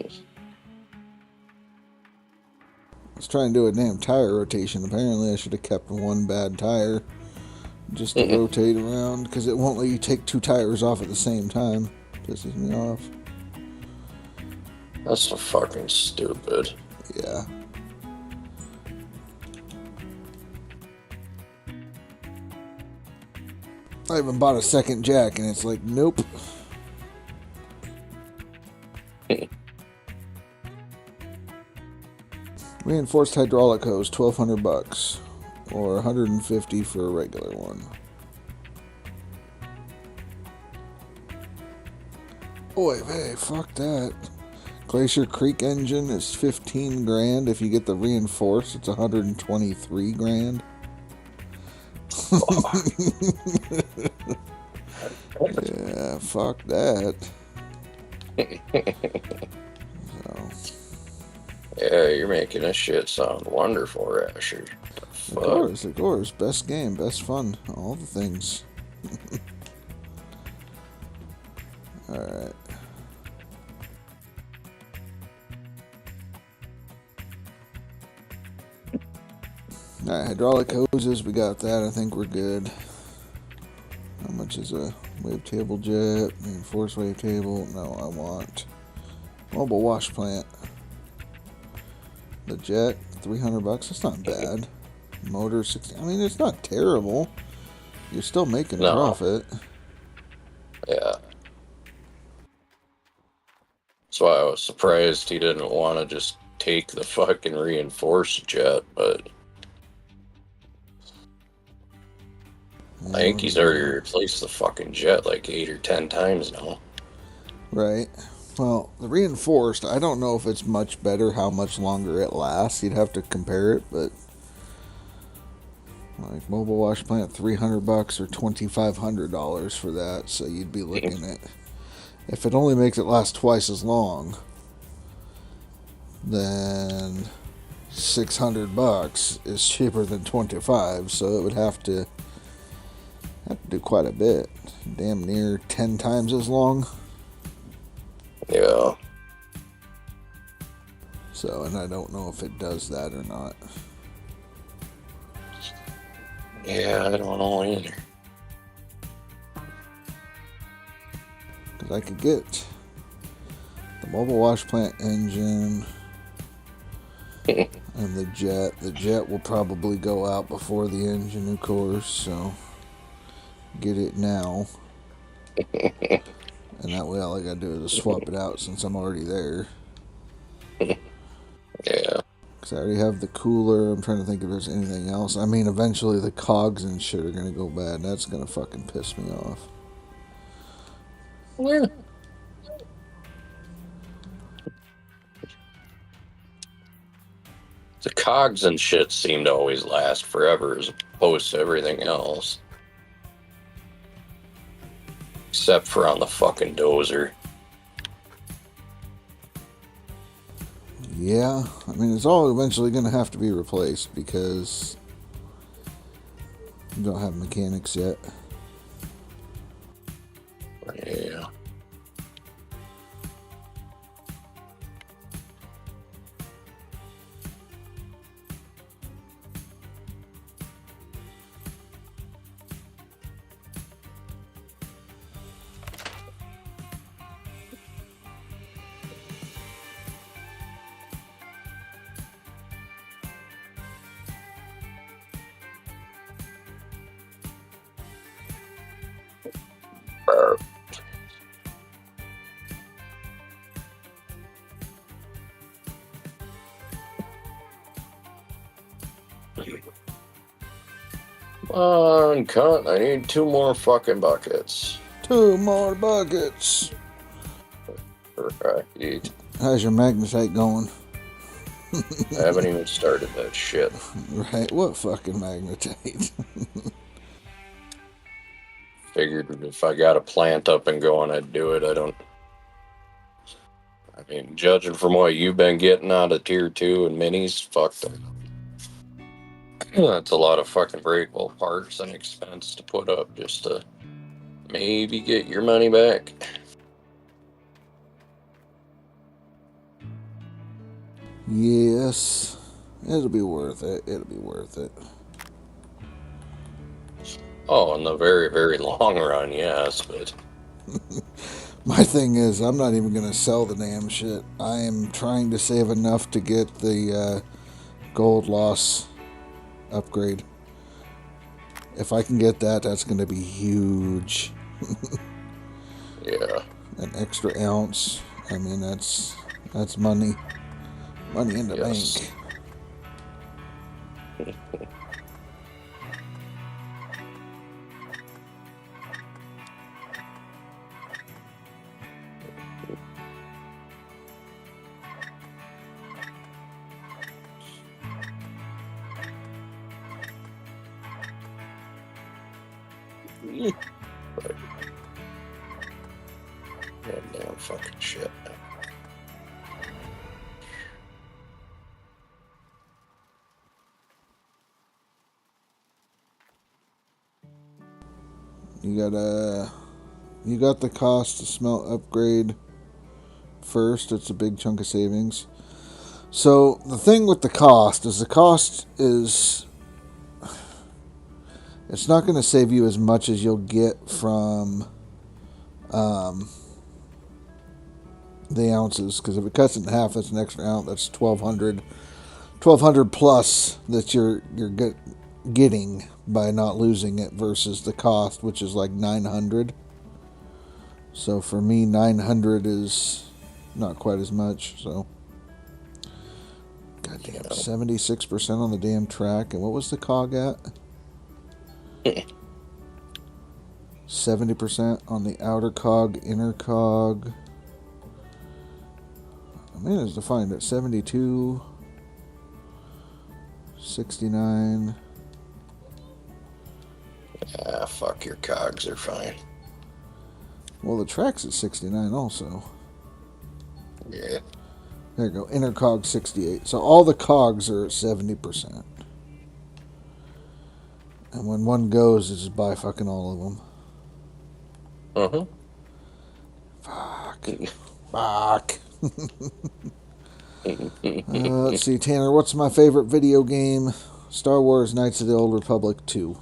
was trying to do a damn tire rotation. Apparently I should have kept one bad tire just to rotate around, because it won't let you take 2 tires off at the same time. Pisses me off. That's so fucking stupid. Yeah. I even bought a second jack, and it's like, nope. Reinforced hydraulic hose, $1,200, or $150 for a regular one. Boy, hey, fuck that. Glacier Creek engine is 15 grand. If you get the reinforced, it's 123 grand. Yeah, fuck that. So. Yeah, you're making this shit sound wonderful, Asher. Of course. Best game, best fun, all the things. Alright. Alright, hydraulic hoses, we got that. I think we're good. How much is a wavetable jet? Reinforced wavetable? No, I want mobile wash plant. The jet, $300. That's not bad. Motor, 60. I mean, it's not terrible. You're still making a profit. Yeah. That's why I was surprised he didn't want to just take the fucking reinforced jet, but I think he's already replaced the fucking jet like 8 or 10 times now. Right. Well, the reinforced, I don't know if it's much better, how much longer it lasts. You'd have to compare it, but like mobile wash plant, $300 or $2,500 for that. So you'd be looking at, if it only makes it last twice as long, then $600 is cheaper than $25. So it would have to do quite a bit. Damn near 10 times as long. Yeah. So, and I don't know if it does that or not. Yeah, I don't know either. Because I could get the mobile wash plant engine and the jet. The jet will probably go out before the engine, of course, so get it now. And that way all I gotta do is swap it out since I'm already there. Yeah. Because I already have the cooler. I'm trying to think if there's anything else. I mean, eventually the cogs and shit are gonna go bad. That's gonna fucking piss me off. Yeah. The cogs and shit seem to always last forever as opposed to everything else. Except for on the fucking dozer. Yeah, I mean, it's all eventually going to have to be replaced because we don't have mechanics yet. Yeah. Come on, cunt. I need 2 more fucking buckets. 2 more buckets. Right. How's your magnetite going? I haven't even started that shit. Right, what fucking magnetite? Figured if I got a plant up and going, I'd do it. I mean, judging from what you've been getting out of tier 2 and minis, fuck them. That's a lot of fucking breakable parts and expense to put up just to maybe get your money back. Yes, it'll be worth it. It'll be worth it. Oh, in the very, very long run, yes, but my thing is, I'm not even going to sell the damn shit. I am trying to save enough to get the gold loss upgrade. If I can get that, that's going to be huge. Yeah. An extra ounce. I mean, that's money. Money in the Yes. bank. Damn fucking shit. You got the cost to smelt upgrade first. It's a big chunk of savings. So the thing with the cost is it's not going to save you as much as you'll get from the ounces, because if it cuts it in half, that's an extra ounce. That's 1,200 plus that you're getting by not losing it, versus the cost, which is like 900. So for me, 900 is not quite as much. So goddamn, 76% on the damn track. And what was the cog at? 70% on the outer cog, inner cog. I managed to find it. 72, 69. Ah, fuck, your cogs are fine. Well, the track's at 69 also. Yeah. There you go. Inner cog 68. So all the cogs are at 70%. And when one goes, it's just buy fucking all of them. Fuck. Fuck. Let's see, Tanner, what's my favorite video game? Star Wars Knights of the Old Republic 2.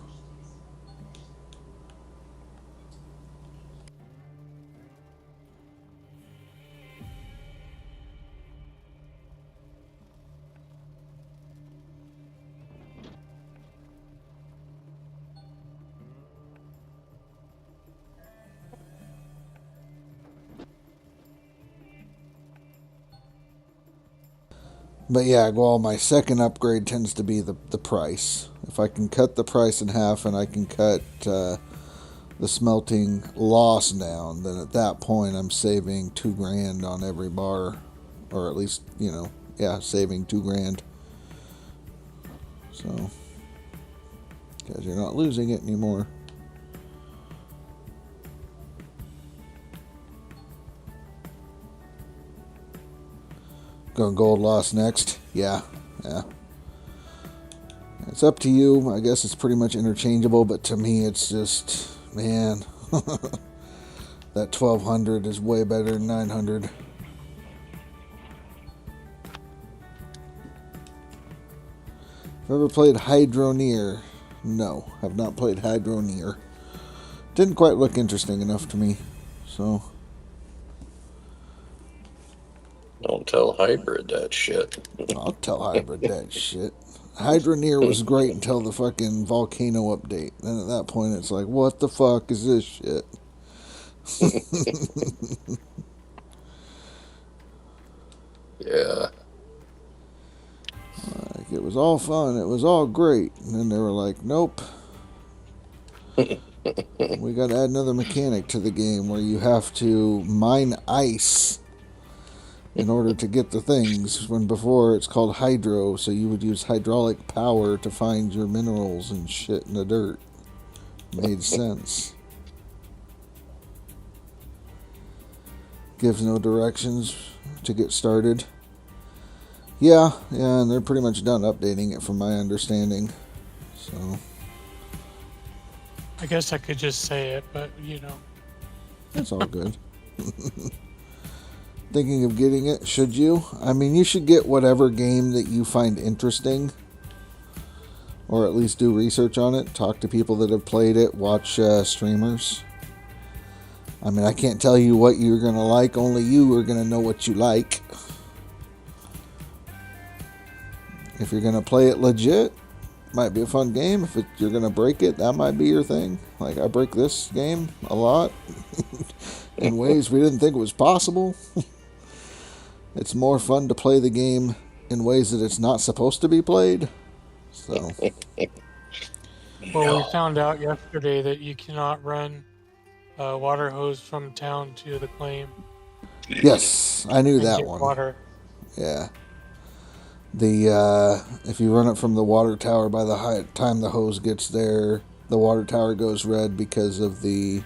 But yeah, well, my second upgrade tends to be the price. If I can cut the price in half and I can cut the smelting loss down, then at that point I'm saving $2,000 on every bar, or at least, saving $2,000. So, because you're not losing it anymore. Going gold loss next. Yeah. It's up to you. I guess it's pretty much interchangeable, but to me it's just, man, that 1,200 is way better than 900. Have you ever played Hydroneer? No, have not played Hydroneer. Didn't quite look interesting enough to me, so... Don't tell Hybrid that shit. I'll tell Hybrid that shit. Hydroneer was great until the fucking volcano update. Then at that point, it's like, what the fuck is this shit? Yeah. Like, it was all fun. It was all great. And then they were like, nope. We got to add another mechanic to the game where you have to mine ice in order to get the things, when before it's called hydro, so you would use hydraulic power to find your minerals and shit in the dirt. Made sense. Gives no directions to get started. Yeah, and they're pretty much done updating it from my understanding. So I guess I could just say it, but it's all good. Thinking of getting it? Should you? I mean, you should get whatever game that you find interesting, or at least do research on it. Talk to people that have played it. Watch streamers. I mean, I can't tell you what you're gonna like. Only you are gonna know what you like. If you're gonna play it legit, might be a fun game. If you're gonna break it, that might be your thing. Like I break this game a lot in ways we didn't think was possible. It's more fun to play the game in ways that it's not supposed to be played. So. Well, we found out yesterday that you cannot run a water hose from town to the claim. Yes, I knew that one. Water. Yeah. If you run it from the water tower, by the time the hose gets there, the water tower goes red because of the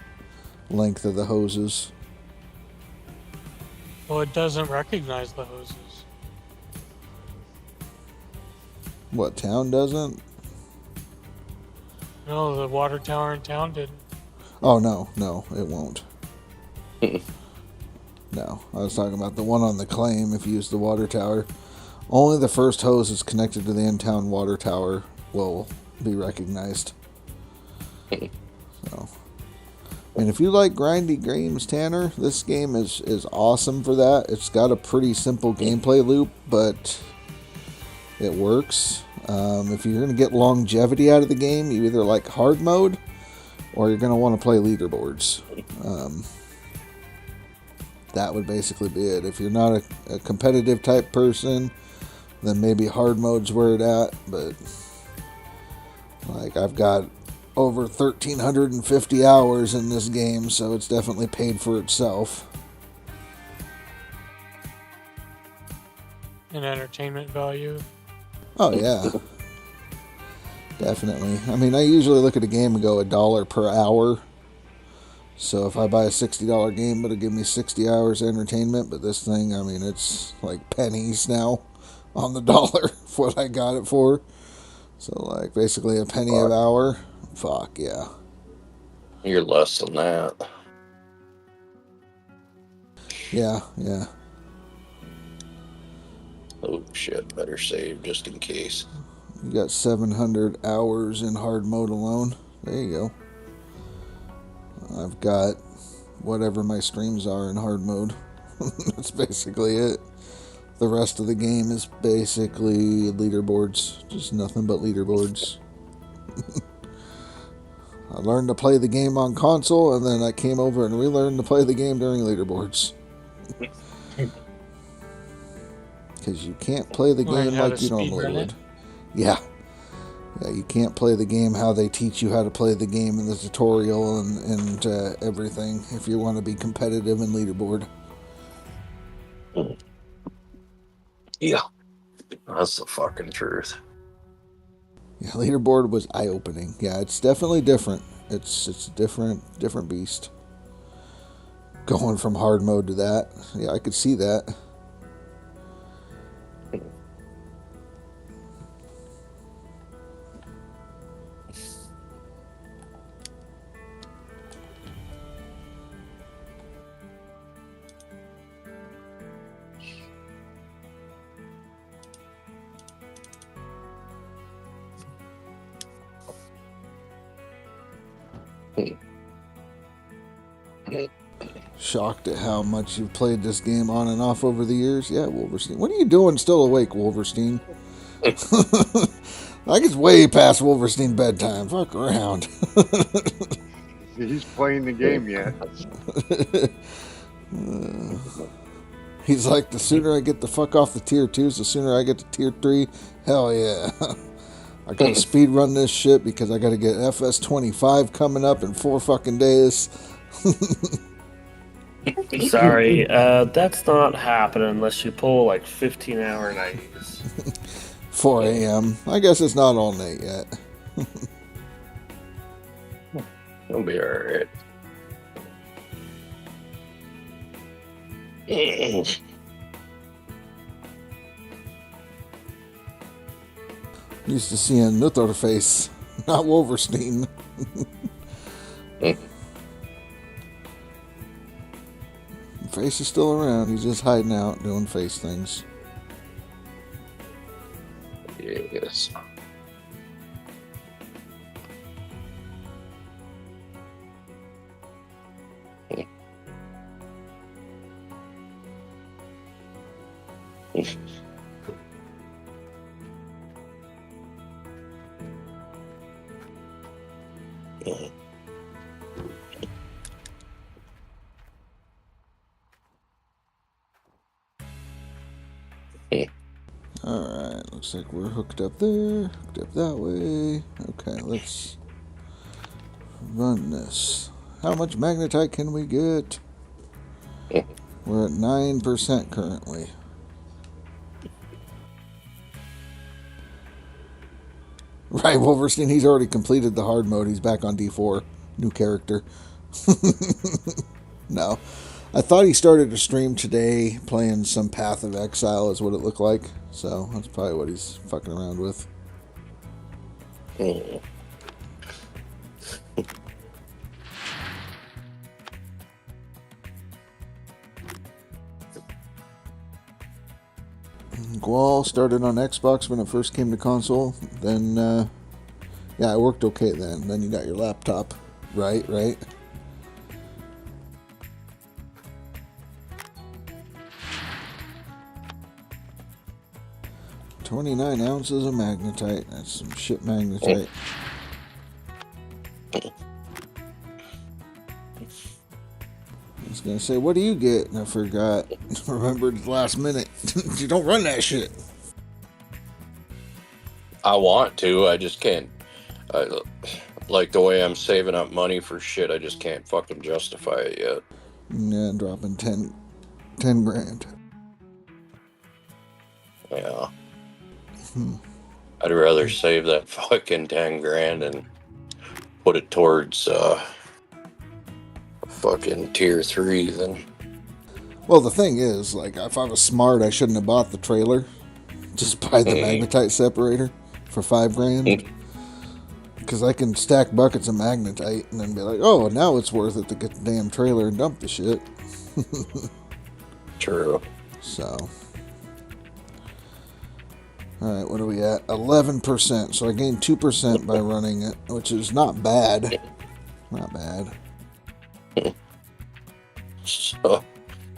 length of the hoses. Well, it doesn't recognize the hoses. What, town doesn't? No, the water tower in town didn't. Oh, no, it won't. No, I was talking about the one on the claim. If you use the water tower, only the first hose that's connected to the in-town water tower will be recognized. So, I mean, if you like grindy games, Tanner, this game is awesome for that. It's got a pretty simple gameplay loop, but it works. If you're going to get longevity out of the game, you either like hard mode or you're going to want to play leaderboards. That would basically be it. If you're not a competitive type person, then maybe hard mode's where it's at. But like I've got over 1,350 hours in this game, so it's definitely paid for itself. And entertainment value. Oh yeah, definitely. I mean, I usually look at a game and go $1 per hour. So if I buy a $60 game, it'll give me 60 hours of entertainment. But this thing, I mean, it's like pennies now on the dollar for what I got it for. So like basically a penny an hour. Fuck yeah. You're less than that. Yeah. Oh shit, better save just in case. You got 700 hours in hard mode alone. There you go. I've got whatever my streams are in hard mode. That's basically it. The rest of the game is basically leaderboards. Just nothing but leaderboards. I learned to play the game on console, and then I came over and relearned to play the game during leaderboards. Because you can't play the game like you normally would. Yeah, you can't play the game how they teach you how to play the game in the tutorial and everything if you want to be competitive in leaderboard. Yeah, that's the fucking truth. Yeah, leaderboard was eye-opening. Yeah, it's definitely different. It's a different beast. Going from hard mode to that. Yeah, I could see that. Shocked at how much you've played this game on and off over the years. Yeah, Wolverstein. What are you doing still awake, Wolverstein? Like it's way past Wolverstein bedtime. Fuck around. He's playing the game yet. He's like, the sooner I get the fuck off the tier 2s, the sooner I get to tier 3. Hell yeah. I gotta speed run this shit because I gotta get FS25 coming up in 4 fucking days. Sorry, that's not happening unless you pull like 15-hour nights. 4 a.m. I guess it's not all night yet. It'll be alright. Used to seeing Nutterface, not Wolverstein. Face is still around. He's just hiding out, doing face things. Yes. Alright, looks like we're hooked up there, hooked up that way. Okay, let's run this. How much magnetite can we get? We're at 9% currently. Right, Wolverstein, he's already completed the hard mode. He's back on D4. New character. No. I thought he started a stream today playing some Path of Exile is what it looked like. So that's probably what he's fucking around with. Gual started on Xbox when it first came to console. Then, yeah, it worked okay then. Then you got your laptop. Right. 29 ounces of magnetite. That's some shit magnetite. I was gonna say, what do you get? And I forgot. Remembered last minute. You don't run that shit. I want to. I just can't. Like the way I'm saving up money for shit, I just can't fucking justify it yet. Yeah, dropping 10 grand. Yeah. I'd rather save that fucking 10 grand and put it towards fucking tier 3 than. Well, the thing is, like, if I was smart, I shouldn't have bought the trailer. Just buy the magnetite separator for 5 grand. Because I can stack buckets of magnetite and then be like, oh, now it's worth it to get the damn trailer and dump the shit. True. So. Alright, what are we at? 11%. So I gained 2% by running it, which is not bad. Not bad. So,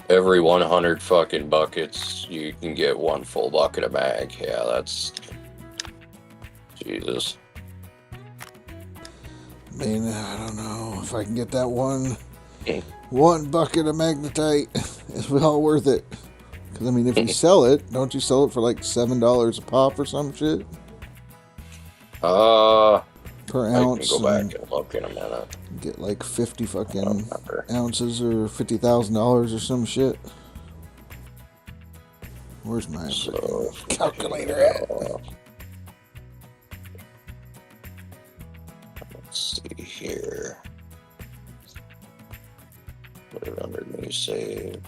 every 100 fucking buckets, you can get 1 full bucket of mag. Yeah, that's. Jesus. I mean, I don't know if I can get that one bucket of magnetite. It's all worth it. Because, I mean, if you sell it, don't you sell it for like $7 a pop or some shit? Per ounce. I can go back and look in a minute. Get like 50 fucking ounces or $50,000 or some shit. Where's my calculator at? Let's see here. Put it under new save.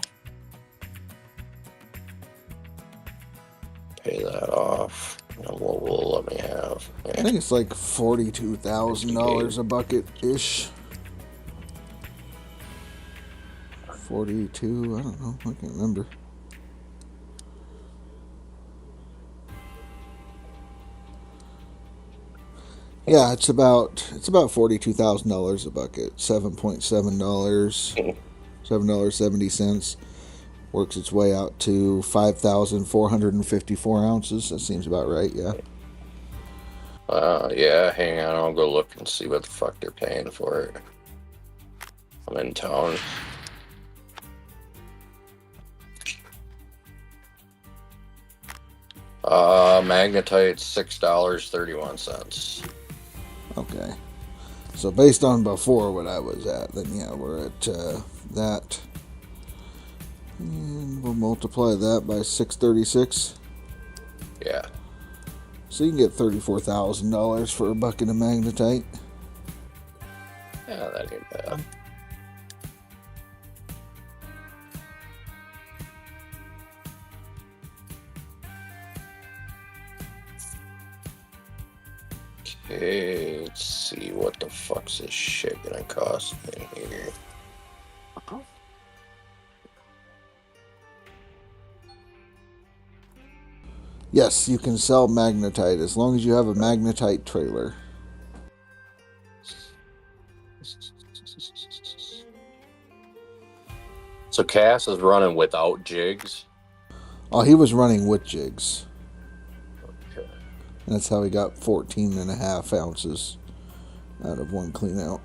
Pay that off. And what will let me have? Yeah. I think it's like $42,000 a bucket-ish. 42, I don't know, I can't remember. Yeah, it's about $42,000 a bucket. $7.7, $7.70. Works its way out to 5,454 ounces. That seems about right, yeah. Yeah, hang on, I'll go look and see what the fuck they're paying for it. I'm in town. Magnetite, $6.31. Okay. So based on before what I was at, then yeah, we're at that. And we'll multiply that by 636. Yeah. So you can get $34,000 for a bucket of magnetite. Yeah, that ain't bad. Okay, let's see what the fuck's this shit gonna cost me here. Yes, you can sell magnetite as long as you have a magnetite trailer. So Cass is running without jigs? Oh, he was running with jigs. Okay. And that's how he got 14.5 ounces out of one clean out.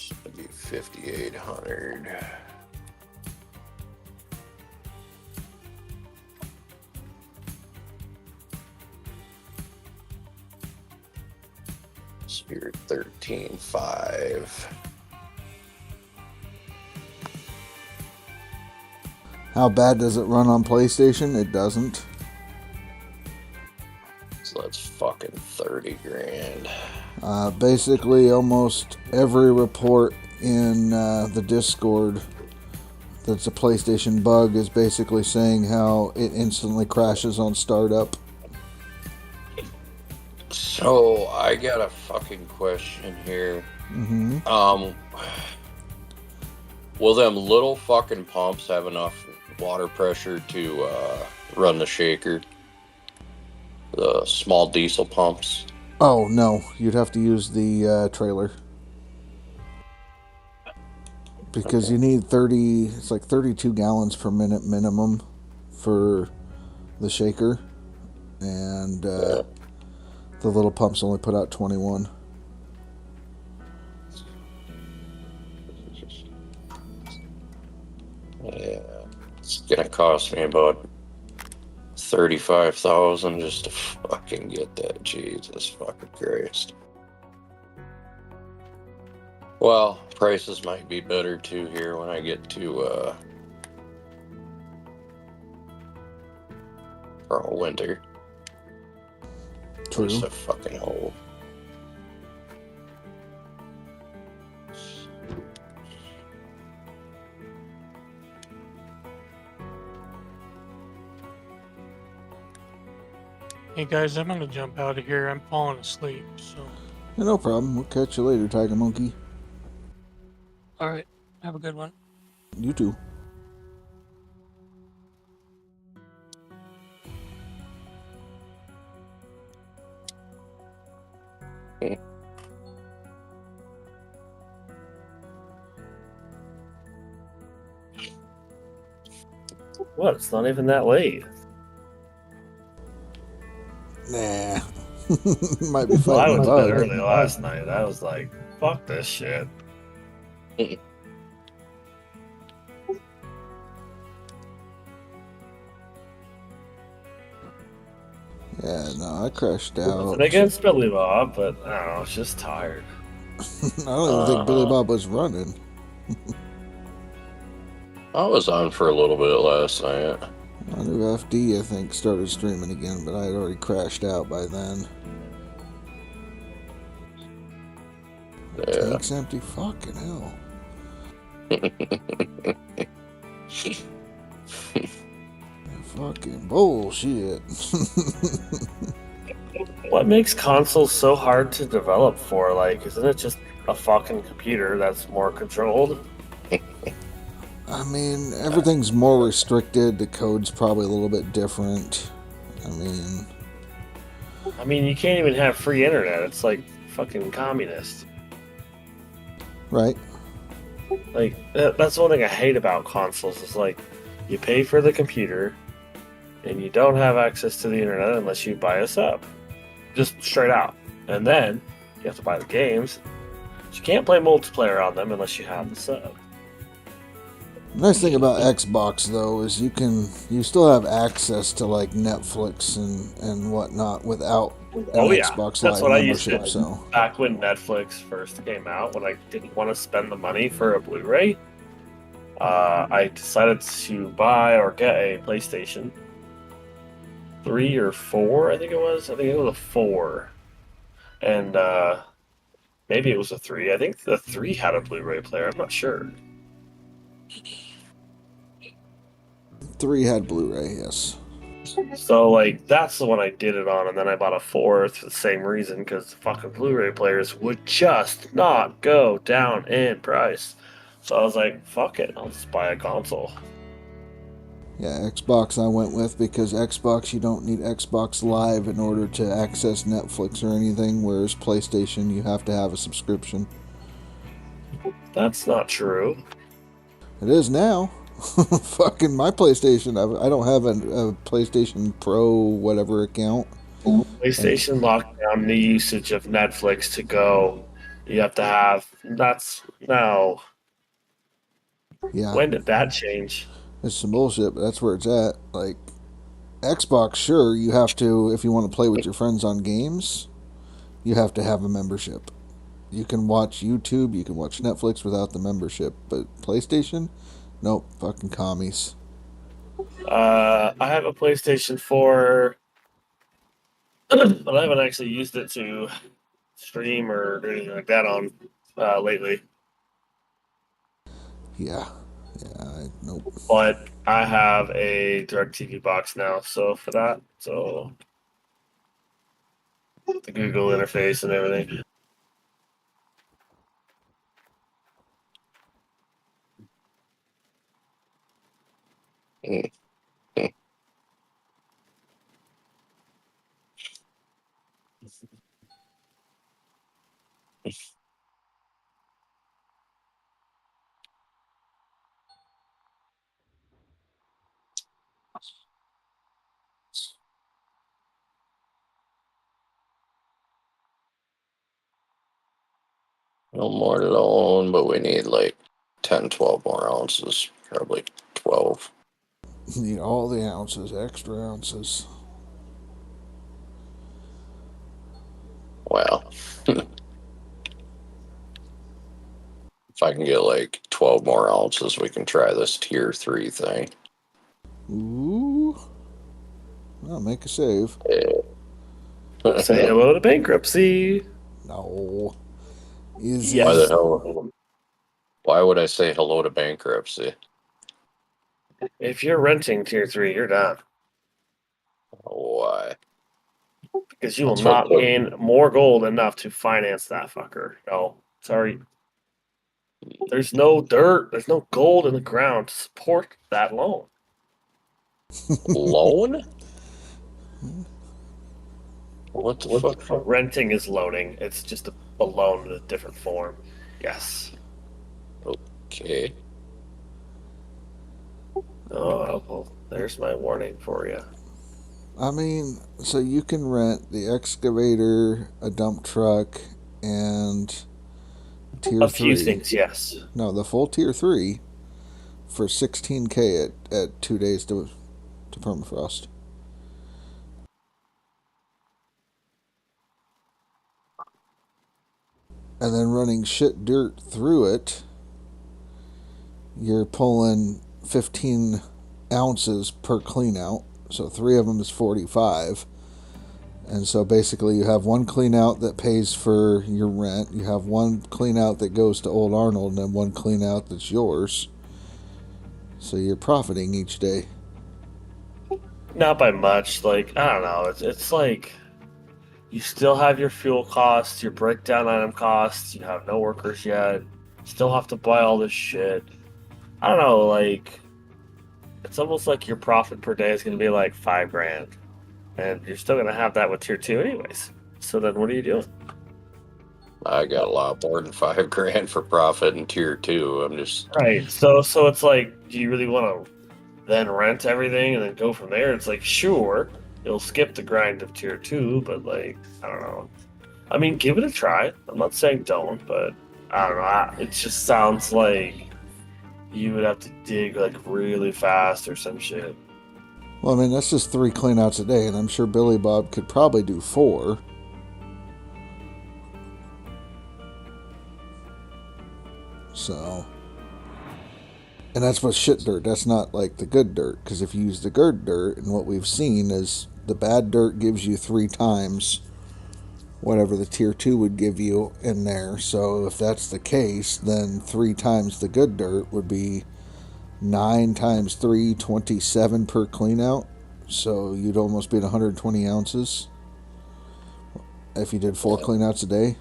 That'd be 5,800. So you're 13,500. How bad does it run on PlayStation? It doesn't. So that's fucking 30 grand. Basically, almost every report in the Discord that's a PlayStation bug is basically saying how it instantly crashes on startup. So I got a fucking question here. Mm-hmm. Will them little fucking pumps have enough water pressure to run the shaker? The small diesel pumps? Oh, no. You'd have to use the trailer. Because you need 30... It's like 32 gallons per minute minimum for the shaker. And the little pumps only put out 21. Yeah. It's gonna cost me about 35,000 just to fucking get that. Jesus fucking Christ. Well, prices might be better too here when I get to winter. True. Just a fucking hole. Hey guys, I'm gonna jump out of here. I'm falling asleep, so. Yeah, no problem. We'll catch you later, Tiger Monkey. Alright, have a good one. You too. What? It's not even that late. Nah. Might be Well, I fighting went a to bed bug. early last night. I was like, fuck this shit. Yeah, no, I crashed out. Nothing against Billy Bob, but I don't know, it's just tired. I don't even think Billy Bob was running. I was on for a little bit last night. I knew FD, I think, started streaming again, but I had already crashed out by then. Yeah. Tank's empty? Fucking hell. Fucking bullshit. What makes consoles so hard to develop for? Like, isn't it just a fucking computer that's more controlled? I mean, everything's more restricted. The code's probably a little bit different. I mean, you can't even have free internet. It's like fucking communist. Right. Like, that's one thing I hate about consoles. Is like, you pay for the computer, and you don't have access to the internet unless you buy a sub. Just straight out. And then, you have to buy the games. But you can't play multiplayer on them unless you have the sub. the nice thing about Xbox, though, is you still have access to, like, Netflix and whatnot without an Xbox That's Live what I used membership, to so... back when Netflix first came out, when I didn't want to spend the money for a Blu-ray. I decided to buy or get a PlayStation 3 or 4, I think it was. I think it was a 4. And maybe it was a 3. I think the 3 had a Blu-ray player. I'm not sure. 3 had Blu-ray, yes. So, like, that's the one I did it on, and then I bought a 4 for the same reason, because the fucking Blu-ray players would just not go down in price. So I was like, fuck it, I'll just buy a console. Yeah, Xbox I went with because Xbox, you don't need Xbox Live in order to access Netflix or anything, whereas PlayStation, you have to have a subscription. That's not true. It is now. Fucking my PlayStation, I don't have a PlayStation Pro whatever account. PlayStation locked down the usage of Netflix to go You have to have. That's no. Yeah. When did that change? It's some bullshit, but that's where it's at. Like, Xbox, sure, you have to, if you want to play with your friends on games, you have to have a membership. You can watch YouTube, you can watch Netflix without the membership, but PlayStation, nope, fucking commies. I have a PlayStation 4, but I haven't actually used it to stream or anything like that on lately. Yeah, nope. But I have a DirecTV box now, so for that, so the Google interface and everything. No more loan, but we need like 10, 12 more ounces. Probably 12. Need all the ounces, extra ounces. Well, if I can get like 12 more ounces, we can try this tier 3 thing. Ooh. Well, make a save. Yeah. Say hello to bankruptcy. No. Yes. Why the hell? Why would I say hello to bankruptcy? If you're renting tier 3, you're done. Why? Because you will That's not what- gain more gold enough to finance that fucker. No, sorry. There's no dirt, there's no gold in the ground to support that loan. Loan? What the fuck? Renting is loaning. It's just a loan in a different form. Yes. Okay. Oh, well, there's my warning for you. I mean, so you can rent the excavator, a dump truck, and tier 3. A few things, yes. No, the full tier 3 for 16K at 2 days to permafrost. And then running shit dirt through it, you're pulling 15 ounces per clean out. So 3 of them is 45. And so basically you have one clean out that pays for your rent. You have one clean out that goes to Old Arnold and then one clean out that's yours. So you're profiting each day. Not by much. Like, I don't know. It's like you still have your fuel costs, your breakdown item costs. You have no workers yet. Still have to buy all this shit. I don't know. Like, it's almost like your profit per day is going to be like $5,000, and you're still going to have that with tier 2 anyways. So then, what are you doing? I got a lot more than $5,000 for profit in tier 2. I'm just Right. So it's like, do you really want to then rent everything and then go from there? It's like, sure, you'll skip the grind of tier 2, but like, I don't know. I mean, give it a try. I'm not saying don't, but I don't know. It just sounds like you would have to dig like really fast or some shit. Well, I mean, that's just 3 cleanouts a day, and I'm sure Billy Bob could probably do 4. So, and that's what shit dirt. That's not like the good dirt, because if you use the good dirt, and what we've seen is the bad dirt gives you 3 times whatever the tier 2 would give you in there. So if that's the case, then 3 times the good dirt would be 9 times 3, 27 per clean out. So you'd almost be at 120 ounces if you did 4 clean outs a day.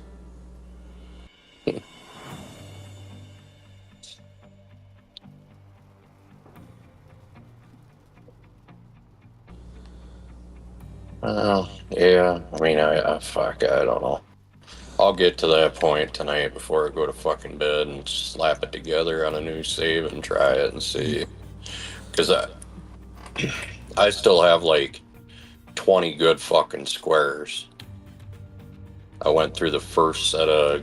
yeah. I mean, I don't know. I'll get to that point tonight before I go to fucking bed and slap it together on a new save and try it and see. Because I still have like 20 good fucking squares. I went through the first set of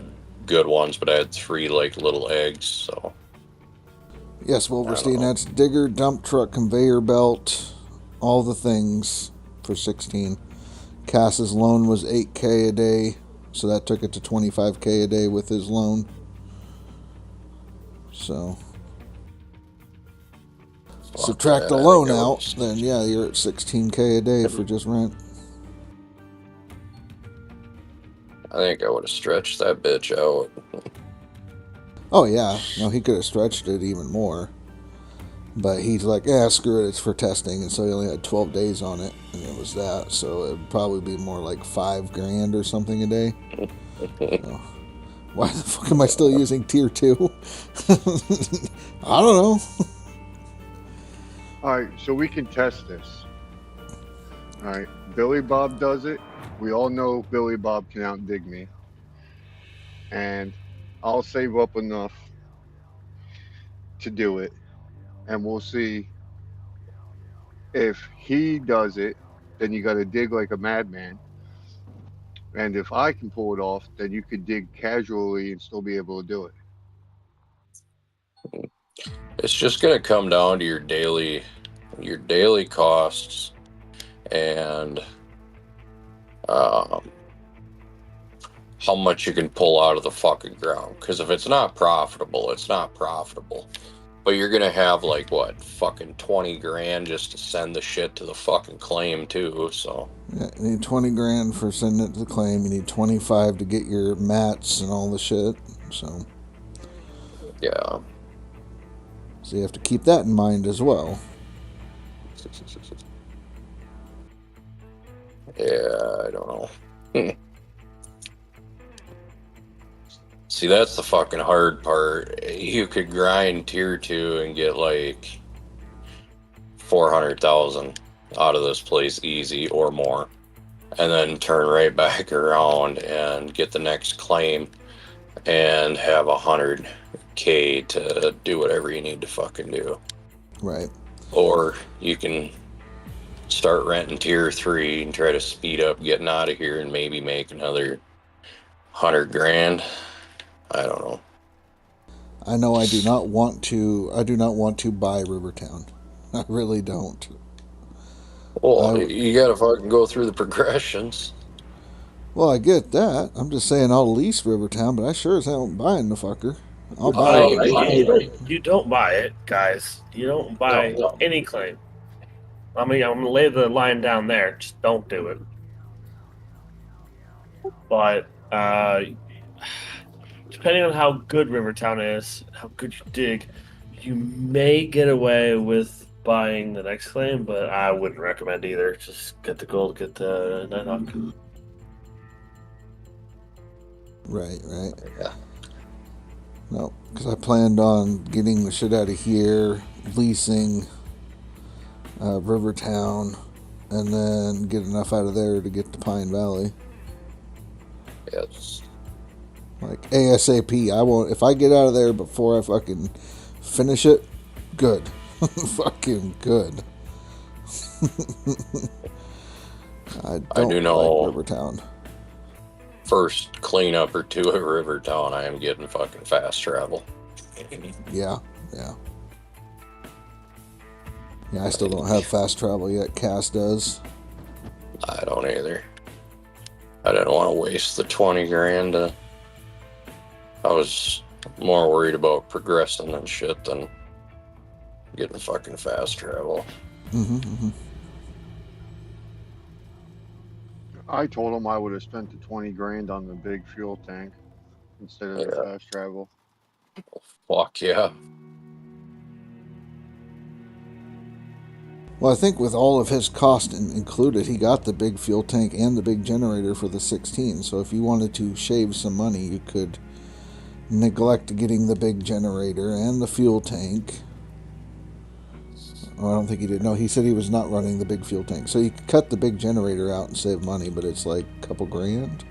good ones, but I had 3 like little eggs. So Yes, Wolverstein, that's digger, dump truck, conveyor belt, all the things for 16. Cass's loan was 8K a day, so that took it to 25K a day with his loan. So subtract the loan out, then yeah, you're at 16K a day for just rent. I think I would have stretched that bitch out. Oh yeah, no, he could have stretched it even more. But he's like, yeah, screw it, it's for testing, and so he only had 12 days on it, and it was that, so it would probably be more like $5,000 or something a day. So, why the fuck am I still using tier 2? I don't know. Alright, so we can test this. Alright, Billy Bob does it. We all know Billy Bob can outdig me. And I'll save up enough to do it. And we'll see if he does it, then you got to dig like a madman. And if I can pull it off, then you could dig casually and still be able to do it. It's just going to come down to your daily costs and how much you can pull out of the fucking ground. Because if it's not profitable, it's not profitable. But you're gonna have like what, fucking $20,000 just to send the shit to the fucking claim too. So yeah, you need $20,000 for sending it to the claim. You need 25 to get your mats and all the shit. So yeah, so you have to keep that in mind as well. Yeah, I don't know. See, that's the fucking hard part. You could grind tier 2 and get like 400,000 out of this place easy or more, and then turn right back around and get the next claim and have 100K to do whatever you need to fucking do. Right. Or you can start renting tier 3 and try to speed up getting out of here and maybe make another $100,000. I don't know. I know I do not want to buy Rivertown. I really don't. Well, you gotta fucking go through the progressions. Well, I get that. I'm just saying I'll lease Rivertown, but I sure as hell ain't buying the fucker. I'll buy it. You don't buy it, guys. You don't buy any claim. I mean, I'm gonna lay the line down there. Just don't do it. But depending on how good Rivertown is, how good you dig, you may get away with buying the next claim, but I wouldn't recommend either. Just get the gold, get the Nighthawk. Right. Yeah. No, because I planned on getting the shit out of here, leasing Rivertown, and then get enough out of there to get to Pine Valley. Yes. Like ASAP. I won't. If I get out of there before I fucking finish it, good. Fucking good. I do know like Rivertown. First cleanup or 2 at Rivertown, I am getting fucking fast travel. Yeah. Yeah, I still don't have fast travel yet. Cass does. I don't either. I didn't want to waste the $20,000. I was more worried about progressing and shit than getting fucking fast travel. I told him I would have spent the $20,000 on the big fuel tank instead of the fast travel. Fuck yeah. Well, I think with all of his cost included, he got the big fuel tank and the big generator for the 16. So if you wanted to shave some money, you could neglect getting the big generator and the fuel tank. Oh, I don't think he did. No, he said he was not running the big fuel tank. So you could cut the big generator out and save money, but it's like a couple grand.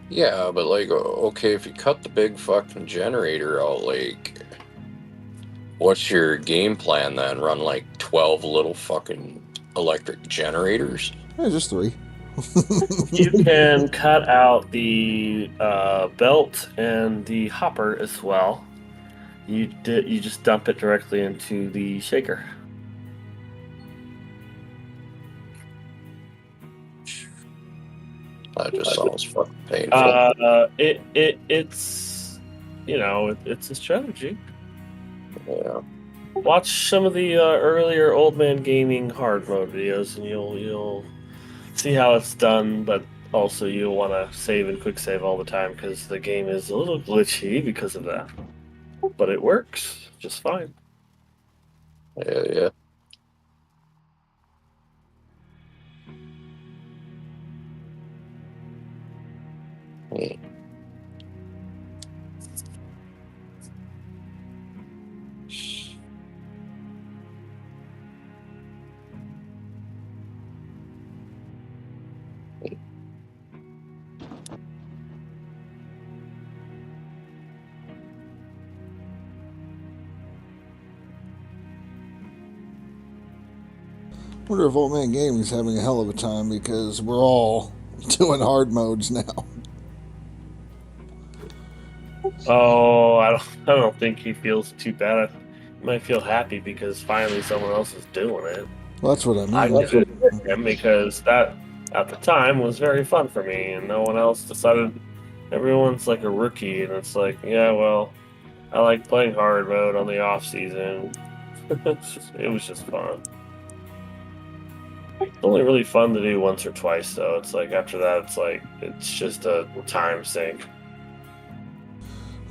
Yeah, but like, okay, if you cut the big fucking generator out, like, what's your game plan then? Run like 12 little fucking electric generators? Yeah, just 3. You can cut out the belt and the hopper as well. You just dump it directly into the shaker. That just sounds fucking painful. It's it's a strategy. Yeah. Watch some of the earlier Old Man Gaming hard mode videos, and you'll see how it's done. But also, you'll want to save and quick save all the time because the game is a little glitchy because of that. But it works just fine. Yeah. Wonder if Old Man Gaming's having a hell of a time because we're all doing hard modes now. Oh, I don't think he feels too bad. He might feel happy because finally someone else is doing it. Well, that's what I mean. I did it with him because that at the time was very fun for me, and no one else decided. Everyone's like a rookie, and it's like, yeah, well, I like playing hard mode on the off season. It was just fun. It's only really fun to do once or twice, though. It's like after that, it's just a time sink.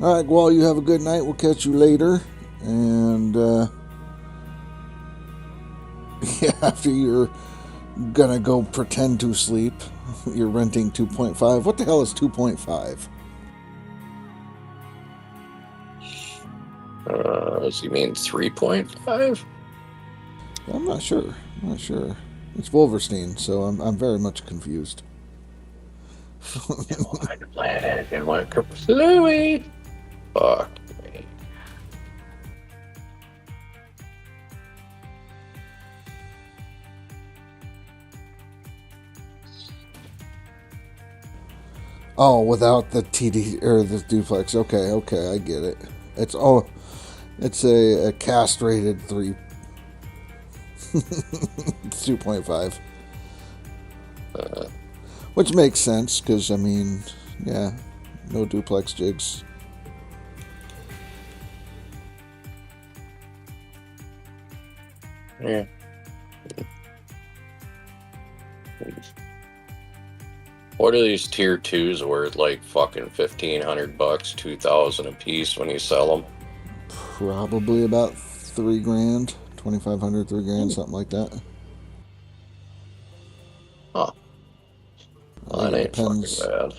All right, well, you have a good night. We'll catch you later. And yeah, after you're gonna go pretend to sleep, you're renting 2.5. What the hell is 2.5? Does he mean 3.5? I'm not sure. It's Wolverstein, so I'm very much confused. Louis. Fuck me. Oh, without the TD or the duplex. Okay, I get it. It's a castrated 3. It's 2.5. Which makes sense because I mean, yeah, no duplex jigs. Yeah. What are these tier 2s worth? Like fucking $1,500, $2,000 a piece when you sell them? Probably about $3,000, $2,500, $3,000, something like that. Huh. Well, that ain't fucking bad.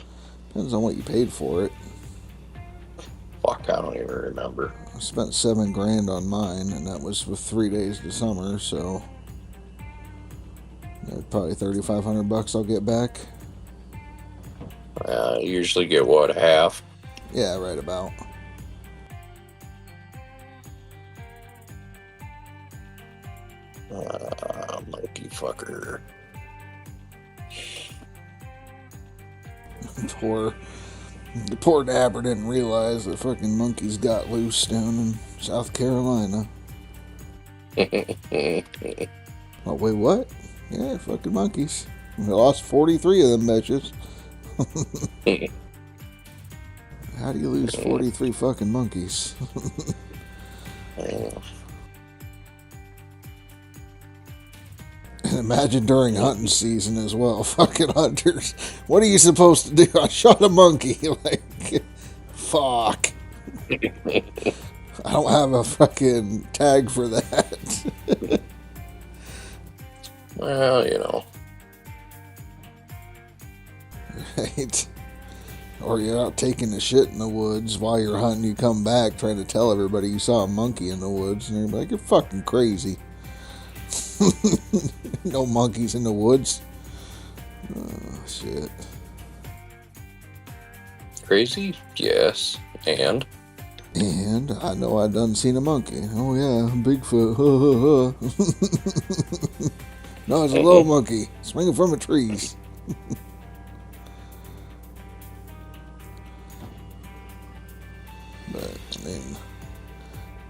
Depends on what you paid for it. Fuck, I don't even remember. I spent $7,000 on mine, and that was with 3 days to summer, so probably $3,500 I'll get back. You usually get what, half? Yeah, right about. Monkey fucker. The poor dabber didn't realize that fucking monkeys got loose down in South Carolina. Oh, wait, what? Yeah, fucking monkeys. We lost 43 of them bitches. How do you lose 43 fucking monkeys? And imagine during hunting season as well. Fucking hunters. What are you supposed to do? I shot a monkey. Like, fuck. I don't have a fucking tag for that. Well, you know. Right. Or you're out taking a shit in the woods while you're hunting. You come back trying to tell everybody you saw a monkey in the woods. And you're like, you're fucking crazy. No monkeys in the woods. Oh, shit. Crazy? Yes. And I know I done seen a monkey. Oh, yeah. Bigfoot. No, it's a little monkey. Swinging from the trees. But, I mean,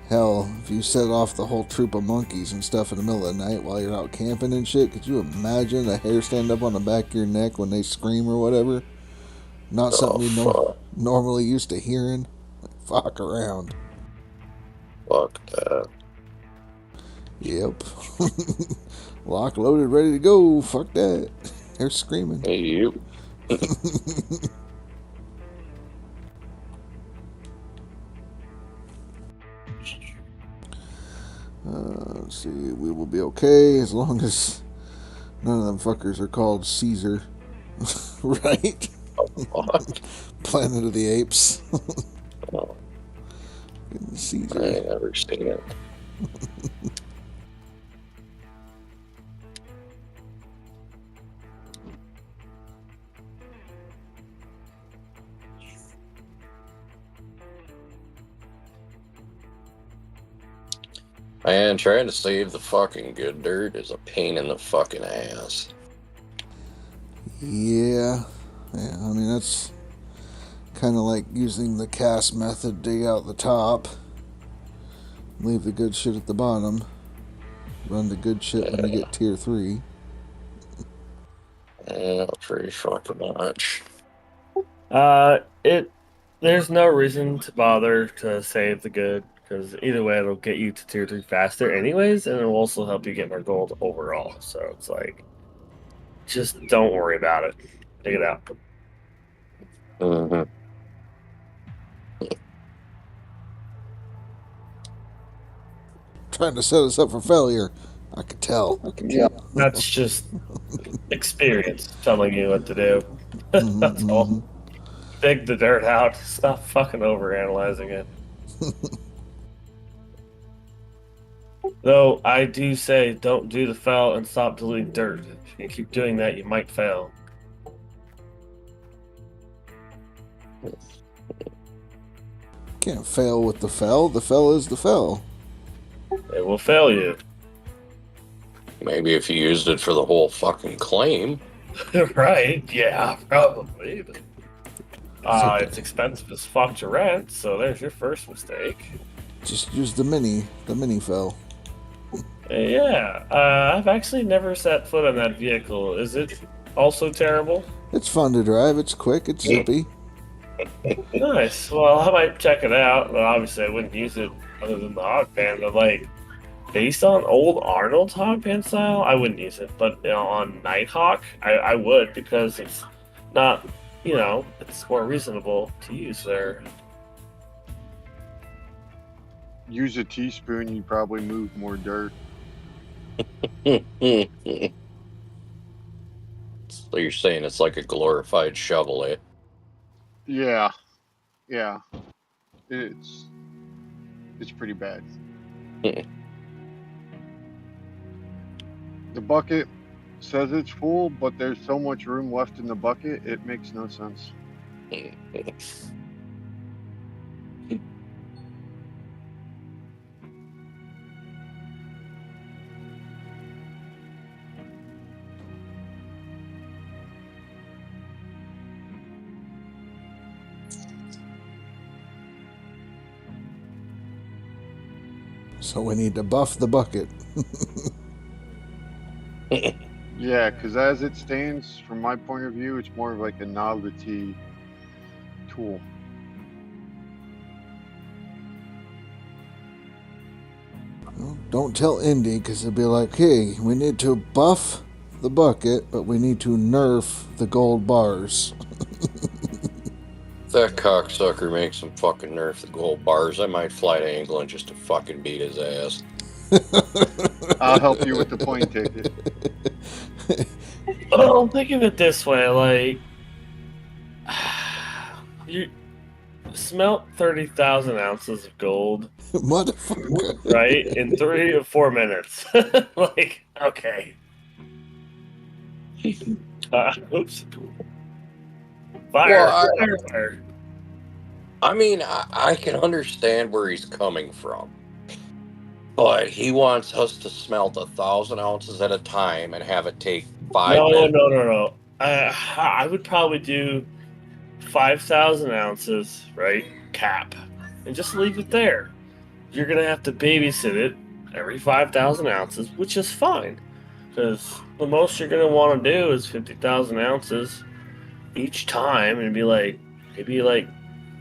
hell, if you set off the whole troop of monkeys and stuff in the middle of the night while you're out camping and shit, could you imagine the hair stand up on the back of your neck when they scream or whatever? Not something you normally used to hearing. Like, fuck around. Fuck that. Yep. Lock, loaded, ready to go. Fuck that. They're screaming. Hey, you. Let's see. We will be okay as long as none of them fuckers are called Caesar. Right? Planet of the Apes. Caesar. I ain't never seen it. Man, trying to save the fucking good dirt is a pain in the fucking ass. Yeah. I mean, that's kind of like using the cast method, dig out the top, leave the good shit at the bottom, run the good shit when you get tier 3. Yeah, pretty fucking much. There's no reason to bother to save the good, because either way it'll get you to tier 3 faster anyways, and it will also help you get more gold overall. So it's like, just don't worry about it. Dig it out. Mm-hmm. Trying to set us up for failure. I could tell. Yeah, that's just experience telling you what to do. That's all. Dig the dirt out. Stop fucking overanalyzing it. Though I do say, don't do the foul and stop deleting dirt. If you keep doing that, you might fail. Can't fail with the fell. The fell is the fell. It will fail you. Maybe if you used it for the whole fucking claim. Right? Yeah, probably. It's expensive as fuck to rent, so there's your first mistake. Just use the mini fell. Yeah, I've actually never set foot on that vehicle. Is it also terrible? It's fun to drive. It's quick. It's zippy. Nice. Well, I might check it out. But obviously, I wouldn't use it other than the hog pan. But like, based on old Arnold's hog pan style, I wouldn't use it. But on Nighthawk, I would, because it's not, it's more reasonable to use there. Use a teaspoon, you probably move more dirt. So you're saying it's like a glorified shovel, eh? Yeah. It's pretty bad. The bucket says it's full, but there's so much room left in the bucket, it makes no sense. So we need to buff the bucket. Yeah, because as it stands, from my point of view, it's more of like a novelty tool. Well, don't tell Indy, because it'll be like, hey, we need to buff the bucket, but we need to nerf the gold bars. If that cocksucker makes him fucking nerf the gold bars, I might fly to England just to fucking beat his ass. I'll help you with the plane ticket. Well, think of it this way, like, you smelt 30,000 ounces of gold. Motherfucker. Right? In 3 to 4 minutes. Like, okay. Oops. Fire. Well, Fire. I mean, I can understand where he's coming from. But he wants us to smelt 1,000 ounces at a time and have it take 5 minutes. No. I would probably do 5,000 ounces, right? Cap. And just leave it there. You're going to have to babysit it every 5,000 ounces, which is fine. Because the most you're going to want to do is 50,000 ounces each time and be like, maybe like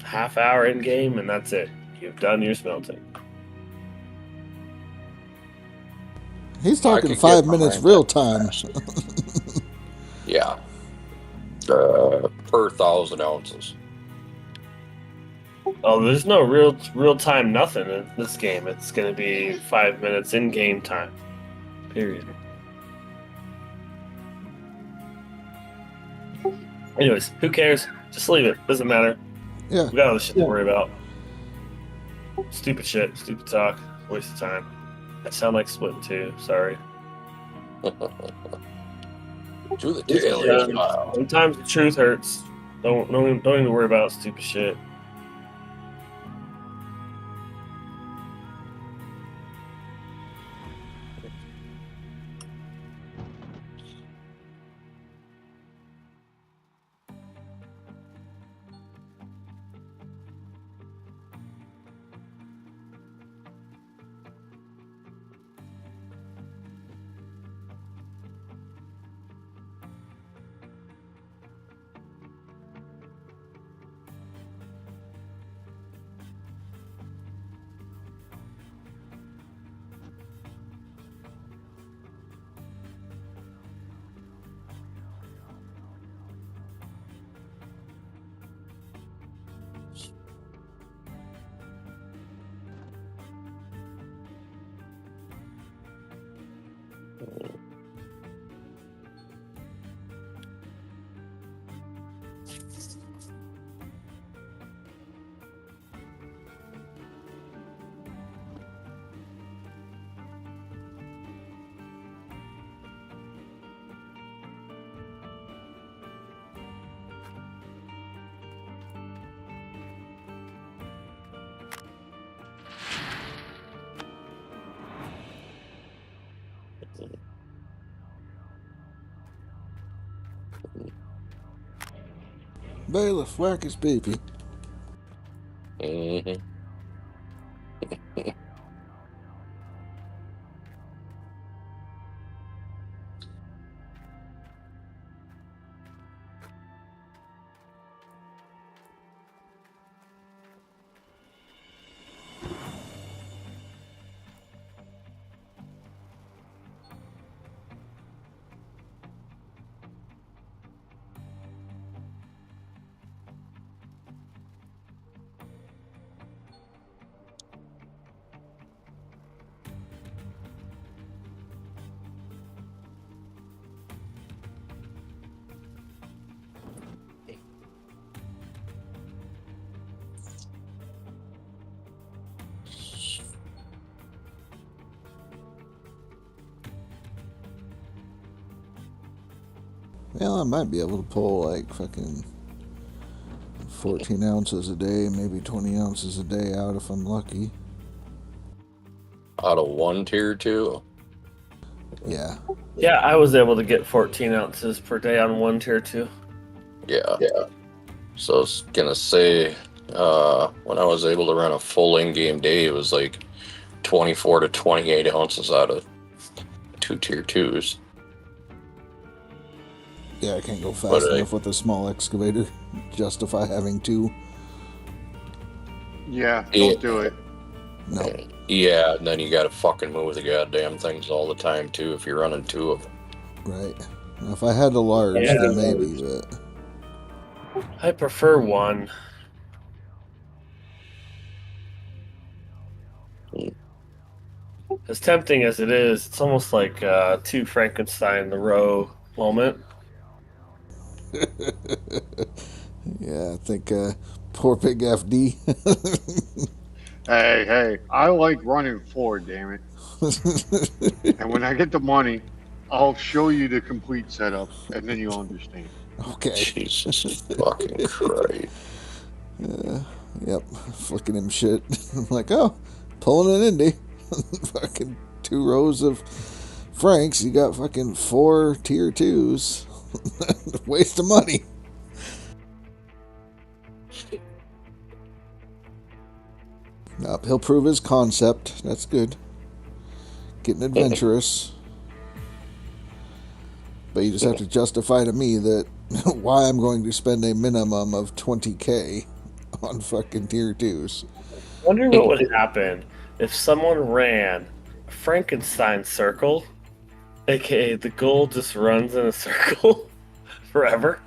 half hour in game, and that's it. You've done your smelting. He's talking 5 minutes real time. Yeah. Per 1,000 ounces. Oh, there's no real time nothing in this game. It's going to be 5 minutes in game time. Period. Anyways, who cares? Just leave it. Doesn't matter. Yeah. We got other shit to worry about. Stupid shit. Stupid talk. Waste of time. I sound like splitting too. Sorry. To the tail. Sometimes the truth hurts. Don't even worry about stupid shit. Bailiff, whack his baby. Mm-hmm. Well, I might be able to pull like fucking 14 ounces a day, maybe 20 ounces a day out if I'm lucky. Out of one tier 2? Yeah. Yeah, I was able to get 14 ounces per day on one tier 2. Yeah. So I was gonna say, when I was able to run a full in-game day, it was like 24 to 28 ounces out of 2 tier 2s. Yeah, I can't go fast enough with a small excavator. Justify having 2. Yeah, don't do it. No. Yeah, and then you gotta fucking move the goddamn things all the time too if you're running 2 of them. Right. Now, if I had a large, then maybe, but... I prefer 1. As tempting as it is, it's almost like 2 Frankenstein in a row moment. Yeah, I think poor big FD. Hey, I like running 4, damn it. And when I get the money, I'll show you the complete setup, and then you'll understand. Okay. Jesus fucking Christ. Yep, flicking him shit. I'm like, oh, pulling an indie. Fucking 2 rows of Franks. You got fucking 4 tier 2s. Waste of money. Nope, he'll prove his concept. That's good. Getting adventurous. But you just have to justify to me that why I'm going to spend a minimum of 20k on fucking tier 2s. I wonder what would happen if someone ran a Frankenstein circle, aka the gold just runs in a circle forever.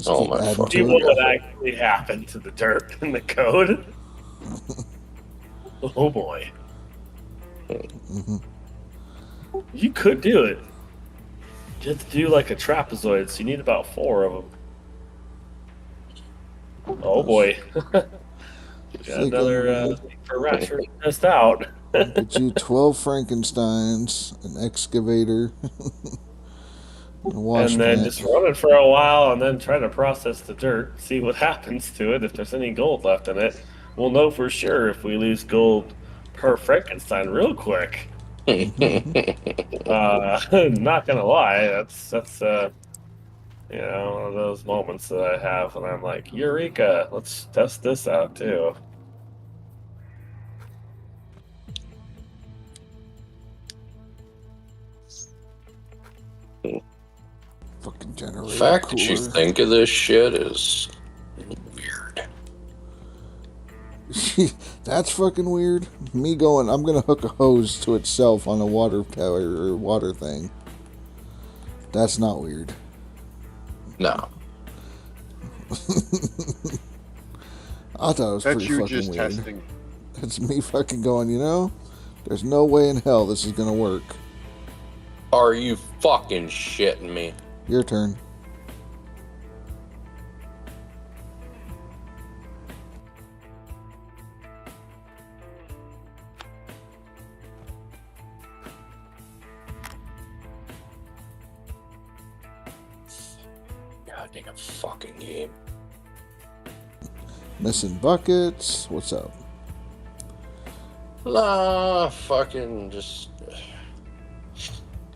Oh my fucking See what would actually happen to the dirt in the code. Oh boy. You could do it. You have to do like a trapezoid, so you need about 4 of them. Oh boy. Got another for Ratchet missed out. Get you 12 Frankensteins, an excavator, a wash And then plant. just run it for a while and then try to process the dirt, see what happens to it, if there's any gold left in it. We'll know for sure if we lose gold per Frankenstein real quick. Not gonna lie, that's you know, one of those moments that I have when I'm like, Eureka, let's test this out too. Fucking generator. The fact that you cooler. think of this shit is weird. That's fucking weird. Me going, I'm gonna hook a hose to itself on a water tower or water thing. That's not weird. No. I thought it was That's pretty you fucking just weird. testing. That's me fucking going, you know? There's no way in hell this is gonna work. Are you fucking shitting me? Your turn. Goddamn fucking game. Missing buckets. What's up? Nah, fucking just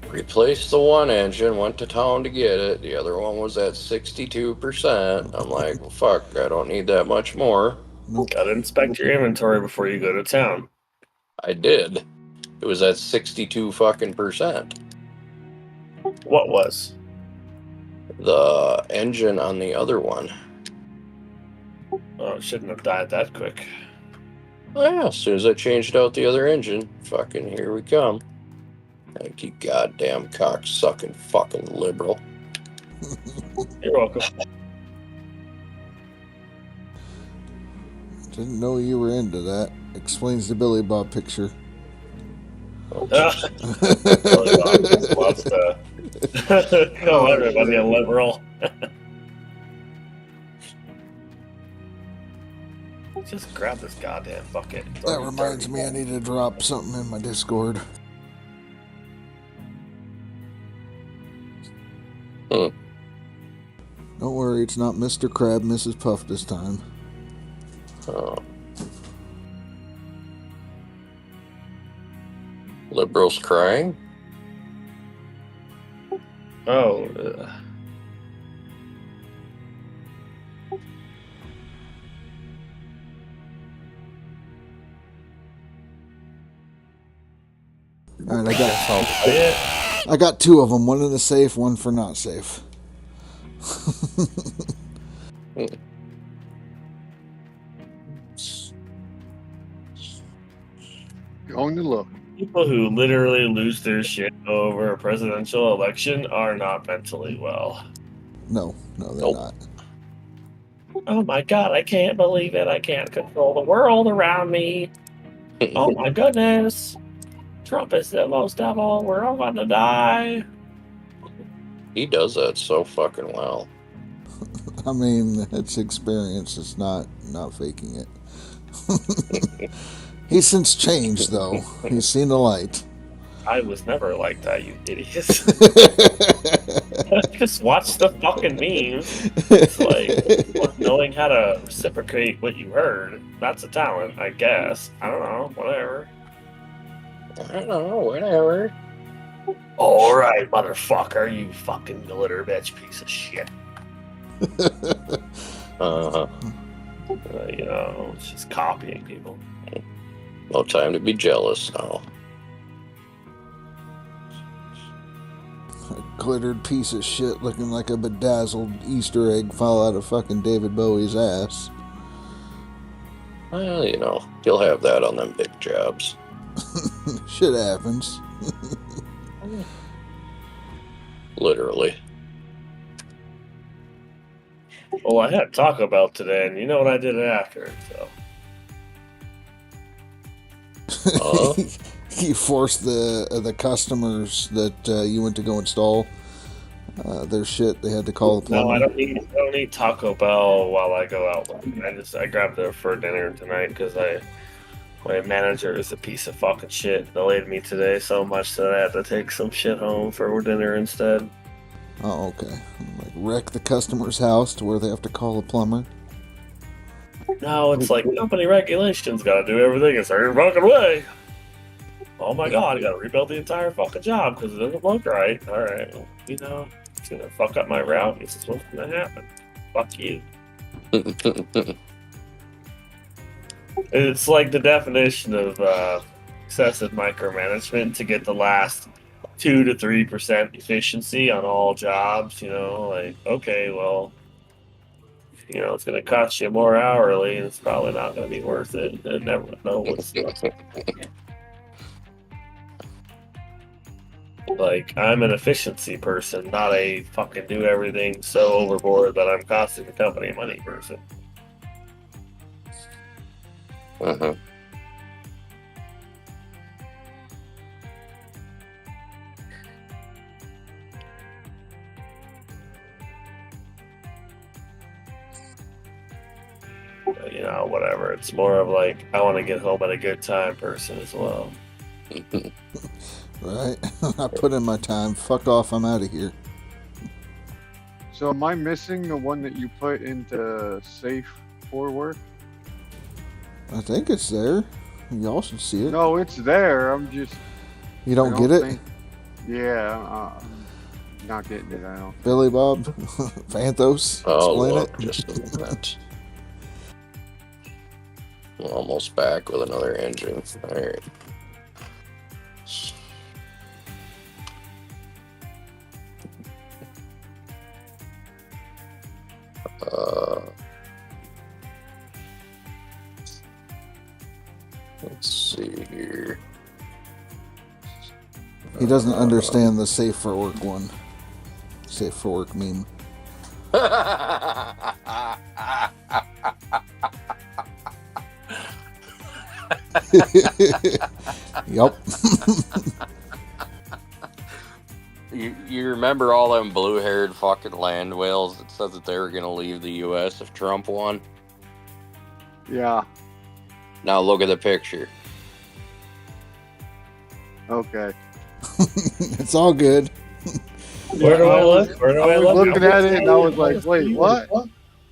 replaced the one engine, went to town to get it. The other one was at 62%. I'm like, well, fuck, I don't need that much more. Gotta inspect your inventory before you go to town. I did. It was at 62 fucking percent. What was? The engine on the other one. Oh, it shouldn't have died that quick. Oh yeah, as soon as I changed out the other engine, fucking here we come. Thank you, goddamn cock-sucking fucking liberal. You're welcome. Didn't know you were into that. Explains the Billy Bob picture. Billy Bob just loves to call everybody a liberal. Just grab this goddamn bucket. That reminds me I need to drop something in my Discord. Don't worry, it's not Mr. Crab, Mrs. Puff this time. Oh. Liberals crying? Oh. All right, I got 2 of them. One in the safe, one for not safe. Going to look. People who literally lose their shit over a presidential election are not mentally well. No, they're not. Oh my god, I can't believe it. I can't control the world around me. Oh my goodness. Trump is the most devil. We're all going to die. He does that so fucking well. I mean, it's experience. It's not faking it. He's since changed, though. He's seen the light. I was never like that, you idiots. Just watch the fucking memes. It's like knowing how to reciprocate what you heard. That's a talent, I guess. I don't know. Whatever. I don't know. Whatever. All right, motherfucker, you fucking glitter bitch piece of shit. You know, it's just copying people. No time to be jealous now. A glittered piece of shit looking like a bedazzled Easter egg fall out of fucking David Bowie's ass. Well, you know, you'll have that on them big jobs. Shit happens. Literally. Well, I had Taco Bell today, and you know what I did after, so. You forced the customers that you went to go install their shit. They had to call the plumber. No, I don't need Taco Bell while I go out. I grabbed it for dinner tonight because my manager is a piece of fucking shit. Delayed me today so much that I had to take some shit home for dinner instead. Oh, okay. Like wreck the customer's house to where they have to call a plumber. No, it's like company regulations. Got to do everything a certain fucking way. Oh my god, I got to rebuild the entire fucking job because it doesn't look right. All right, well, you know, it's gonna fuck up my route. This is what's gonna happen. Fuck you. It's like the definition of excessive micromanagement to get the last 2 to 3% efficiency on all jobs. You know, like, okay, well, you know, it's going to cost you more hourly, and it's probably not going to be worth it. And never know what's like, I'm an efficiency person, not a fucking do everything so overboard that I'm costing the company money person. Uh-huh. You know, whatever. It's more of like, I want to get home at a good time person as well. Right? I put in my time. Fuck off. I'm out of here. So am I missing the one that you put into safe for work? I think it's there. Y'all should see it. No, it's there. I'm just... You don't get it? Yeah, I'm not getting it. I don't. Billy Bob? Vanthos? Oh, Explain look, it? just a minute. We're almost back with another engine. All right. Let's see here. He doesn't understand the safe for work one. Safe for work meme. Yup. You remember all them blue-haired fucking land whales that said that they were going to leave the U.S. if Trump won? Yeah. Now look at the picture. Okay. It's all good. Where do I look? Where do I was look? looking at it and I was like, wait, what? All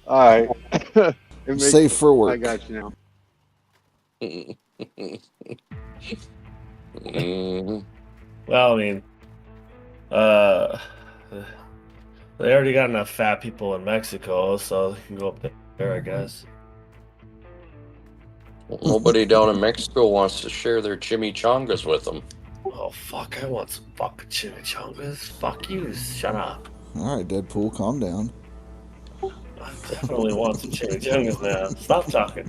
right. Safe for work. I got you now. Well, I mean, they already got enough fat people in Mexico, so they can go up there, I guess. Nobody down in Mexico wants to share their chimichangas with them. Oh, fuck, I want some fucking chimichangas. Fuck you, shut up. Alright, Deadpool, calm down. I definitely want some chimichangas now. Stop talking.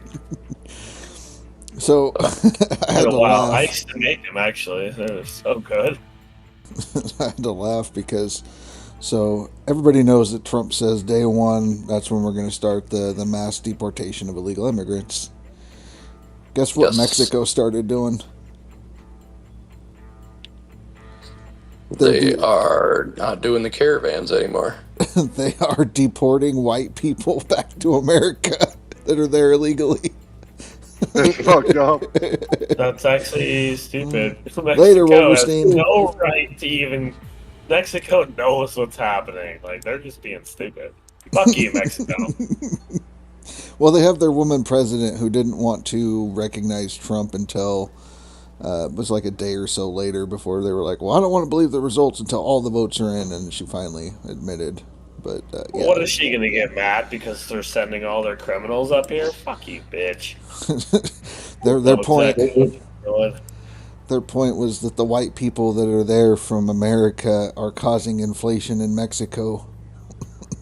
So, I had to laugh. I used to make them, actually. They're so good. I had to laugh because, so, everybody knows that Trump says day one, that's when we're going to start the mass deportation of illegal immigrants. Guess what Mexico started doing? They are not doing the caravans anymore. They are deporting white people back to America that are there illegally. That's fucked up. That's actually stupid. Later, Wolverstein. Has no right to even... Mexico knows what's happening. Like, they're just being stupid. Fuck you, Mexico. Well, they have their woman president who didn't want to recognize Trump until It was like a day or so later before they were like, well, I don't want to believe the results until all the votes are in, and she finally admitted. But yeah. What is she gonna get mad because they're sending all their criminals up here? Fuck you, bitch. Their point was that the white people that are there from America are causing inflation in Mexico.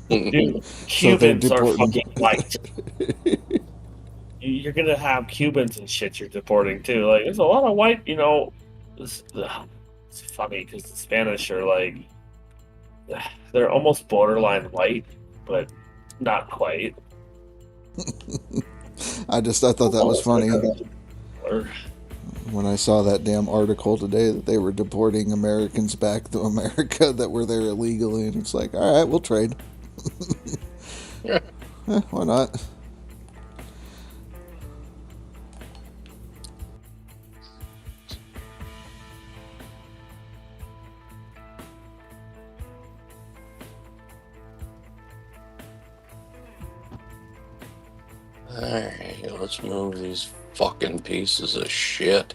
Dude, Cubans are fucking white. You're gonna have Cubans and shit you're deporting too. Like, there's a lot of white, it's funny because the Spanish are like, they're almost borderline white, but not quite. I thought that was funny when I saw that damn article today that they were deporting Americans back to America that were there illegally, and it's like, all right, we'll trade. Yeah. Why not? Alright, let's move these fucking pieces of shit.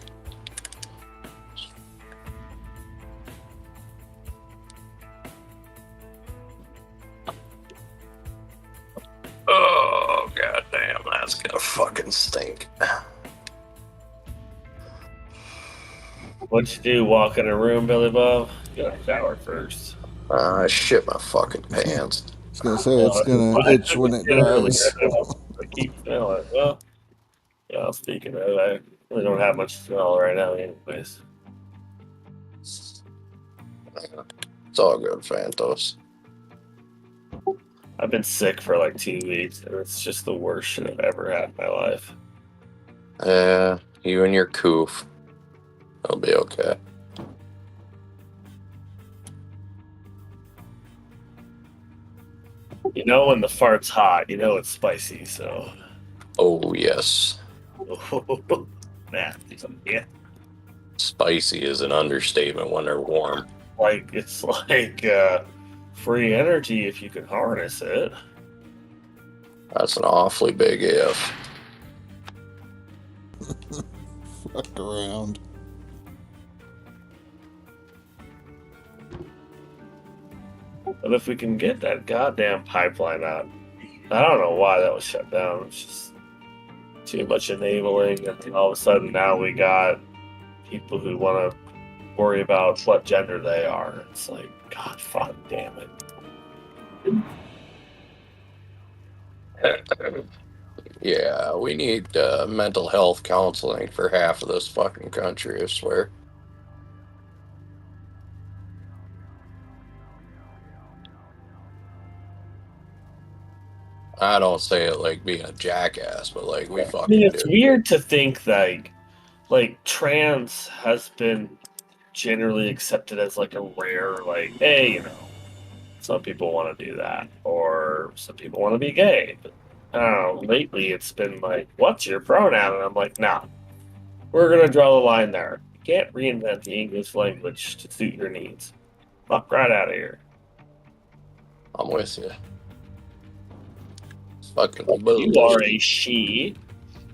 Oh, goddamn, that's gonna fucking stink. What'd you do? Walk in a room, Billy Bob? You gotta shower first. I shit my fucking pants. I was gonna say it's gonna itch when it dries. I keep smelling. Well, yeah, speaking of, I really don't have much smell right now, anyways. It's all good, Phantos. I've been sick for like 2 weeks, and it's just the worst shit I've ever had in my life. Yeah, you and your coof. It'll be okay. You know when the fart's hot, you know it's spicy, so... Oh, yes. Nasty. Yeah. Spicy is an understatement when they're warm. Like, it's like free energy if you can harness it. That's an awfully big if. Fuck around. But if we can get that goddamn pipeline out, I don't know why that was shut down. It's just too much enabling, and all of a sudden now we got people who want to worry about what gender they are. It's like, God fucking damn it. Yeah, we need mental health counseling for half of this fucking country, I swear. I don't say it like being a jackass, but like we fucking I mean, it's do. weird to think that like trans has been generally accepted as like a rare, like, hey, some people want to do that, or some people want to be gay. But I don't know, lately it's been like, what's your pronoun? And I'm like, nah, we're gonna draw the line there. You can't reinvent the English language to suit your needs. Fuck right out of here. I'm with you. Fucking You are a she,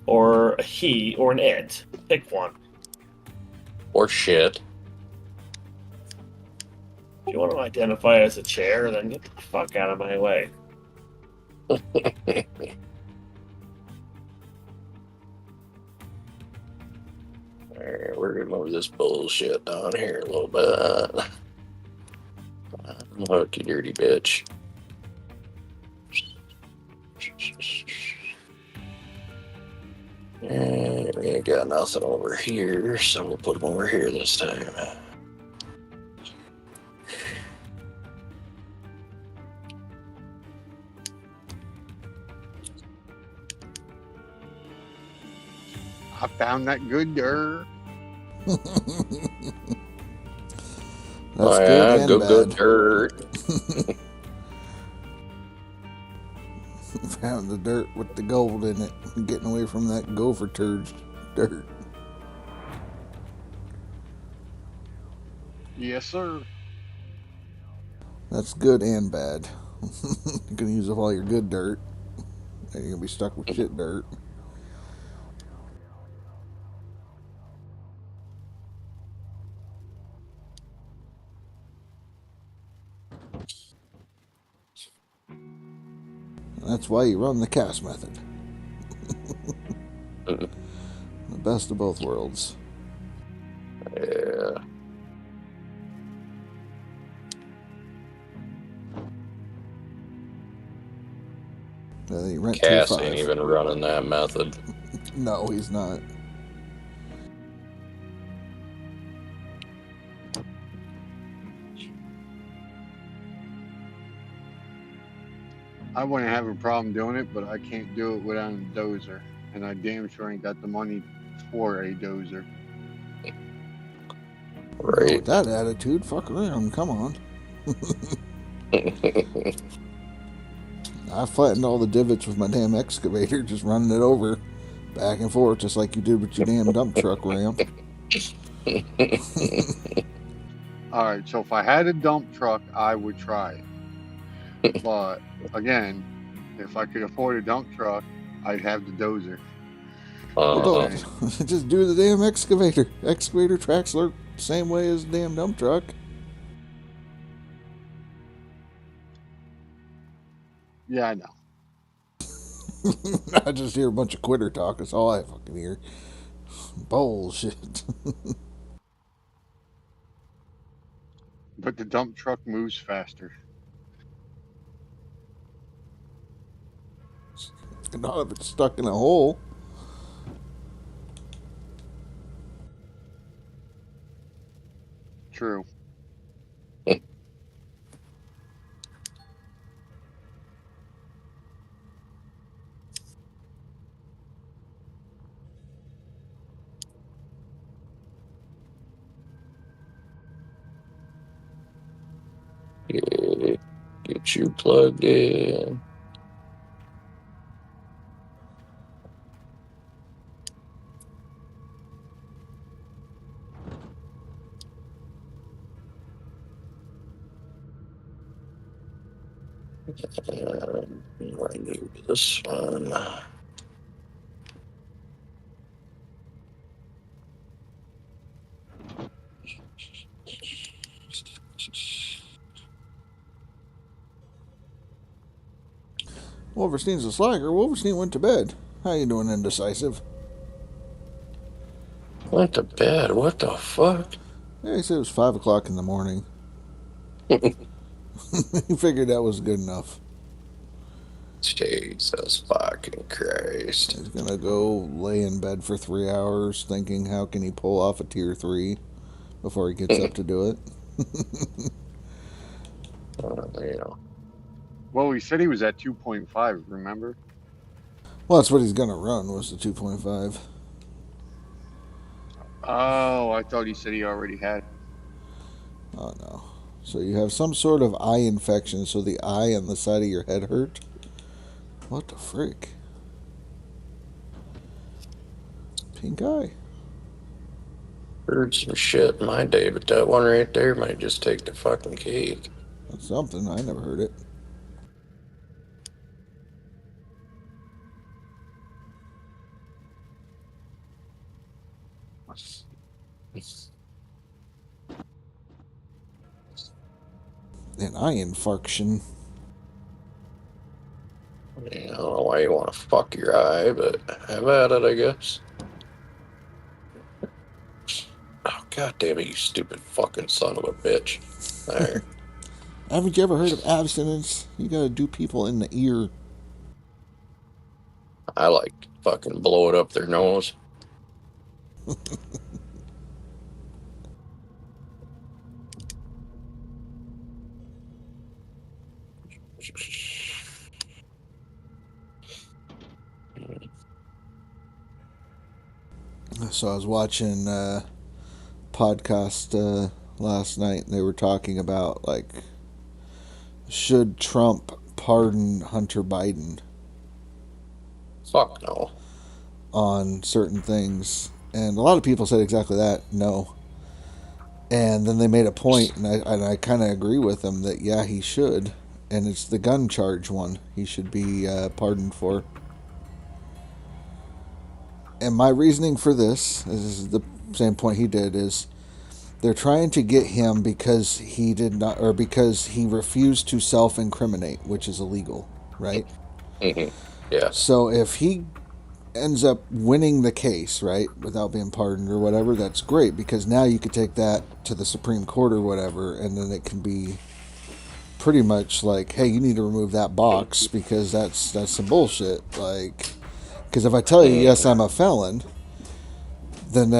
or a he, or an it. Pick one. Or shit. If you want to identify as a chair, then get the fuck out of my way. Alright, we're gonna move this bullshit down here a little bit. Look, you dirty bitch. And we ain't got nothing over here, so we'll put them over here this time. I found that good dirt. That's yeah, good and good bad. dirt. Found the dirt with the gold in it. Getting away from that gopher turd dirt. Yes, sir. That's good and bad. You're gonna use up all your good dirt, and you're gonna be stuck with shit dirt. That's why you run the cast method. The best of both worlds. Yeah. You rent Cass 2.5. ain't even running that method. No, he's not. I wouldn't have a problem doing it, but I can't do it without a dozer. And I damn sure ain't got the money for a dozer. Right. With that attitude, fuck around. Come on. I flattened all the divots with my damn excavator, just running it over back and forth, just like you did with your damn dump truck ramp. All right, so if I had a dump truck, I would try it. But again, if I could afford a dump truck, I'd have the dozer. Well, just do the damn excavator. Excavator tracks work same way as the damn dump truck. Yeah, I know. I just hear a bunch of quitter talk. That's all I fucking hear. Bullshit. But the dump truck moves faster. Not if it's stuck in a hole. True. Yeah, get you plugged in. I need this one. Wolverstein's a slagger. Wolverstein went to bed. How you doing, Indecisive? Went to bed? What the fuck? Yeah, he said it was 5 o'clock in the morning. He figured that was good enough. Jesus fucking Christ. He's gonna go lay in bed for 3 hours thinking how can he pull off a tier 3 before he gets up to do it. Yeah. Well, he said he was at 2.5, remember? Well, that's what he's gonna run, was the 2.5. Oh, I thought he said he already had. Oh, no. So you have some sort of eye infection, so the eye on the side of your head hurt? What the frick? Pink eye. Heard some shit in my day, but that one right there might just take the fucking cake. That's something. I never heard it. An eye infarction. I don't know why you want to fuck your eye, but have at it, I guess. Oh, god damn it, you stupid fucking son of a bitch. There. Haven't you ever heard of abstinence? You gotta do people in the ear. I like to fucking blow it up their nose. So I was watching a podcast last night, and they were talking about, like, should Trump pardon Hunter Biden? Fuck no. On certain things. And a lot of people said exactly that, no. And then they made a point, and I kind of agree with them, that yeah, he should. And it's the gun charge one he should be pardoned for. And my reasoning for this is the same point he did, is they're trying to get him because he did not, or because he refused to self-incriminate, which is illegal, right? Yeah. So if he ends up winning the case, right, without being pardoned or whatever, that's great, because now you could take that to the Supreme Court or whatever, and then it can be pretty much like, hey, you need to remove that box because that's some bullshit. Like, because if I tell you yes, I'm a felon, then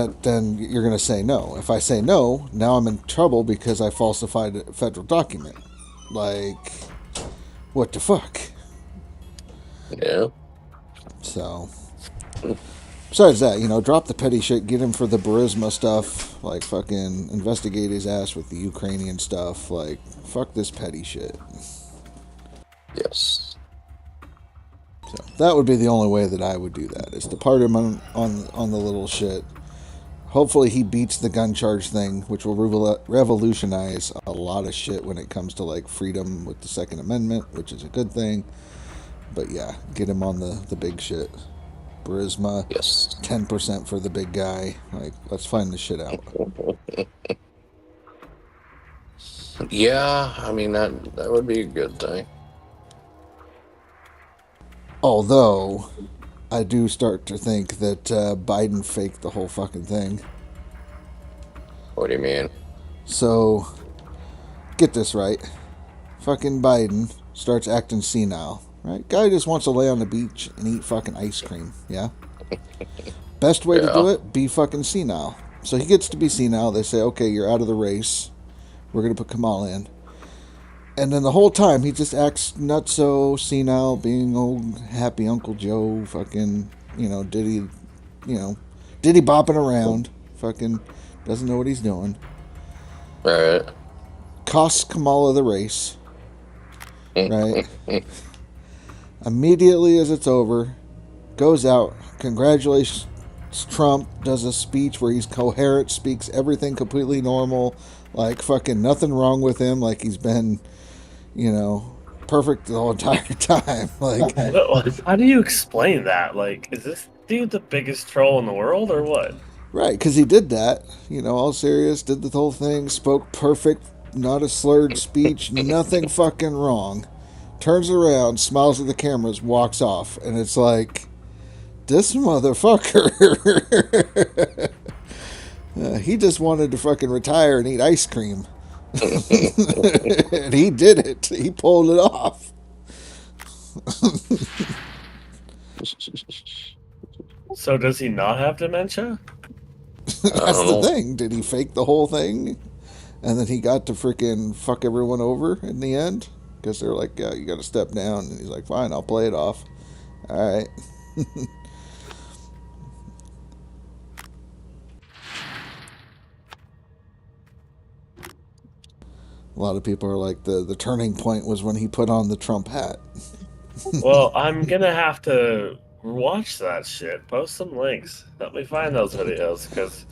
you're gonna say no. If I say no, now I'm in trouble because I falsified a federal document. Like, what the fuck? Yeah. So, besides that, drop the petty shit, get him for the Burisma stuff, like fucking investigate his ass with the Ukrainian stuff, like, fuck this petty shit. Yes. So, that would be the only way that I would do that, is to pardon him on the little shit. Hopefully he beats the gun charge thing, which will revolutionize a lot of shit when it comes to, like, freedom with the Second Amendment, which is a good thing. But yeah, get him on the big shit. Burisma, yes. 10% for the big guy. Like, let's find this shit out. Yeah, I mean, that would be a good thing. Although, I do start to think that Biden faked the whole fucking thing. What do you mean? So, get this right. Fucking Biden starts acting senile. Right? Guy just wants to lay on the beach and eat fucking ice cream. Yeah? Best way to do it, be fucking senile. So he gets to be senile. They say, okay, you're out of the race. We're going to put Kamala in. And then the whole time, he just acts nutso, senile, being old, happy Uncle Joe, fucking, diddy bopping around. Fucking doesn't know what he's doing. Alright. Costs Kamala the race. Right? Immediately as it's over, goes out, congratulates Trump, does a speech where he's coherent, speaks everything completely normal, like fucking nothing wrong with him, like he's been, perfect the whole entire time. Like, how do you explain that? Like, is this dude the biggest troll in the world or what? Right, because he did that, all serious, did the whole thing, spoke perfect, not a slurred speech, nothing fucking wrong. Turns around, smiles at the cameras, walks off, and it's like, this motherfucker. He just wanted to fucking retire and eat ice cream. And he did it. He pulled it off. So does he not have dementia? That's the thing. Did he fake the whole thing? And then he got to freaking fuck everyone over in the end? Because they're like, yeah, you got to step down. And he's like, fine, I'll play it off. All right. A lot of people are like, the turning point was when he put on the Trump hat. Well, I'm going to have to watch that shit. Post some links. Help me find those videos, because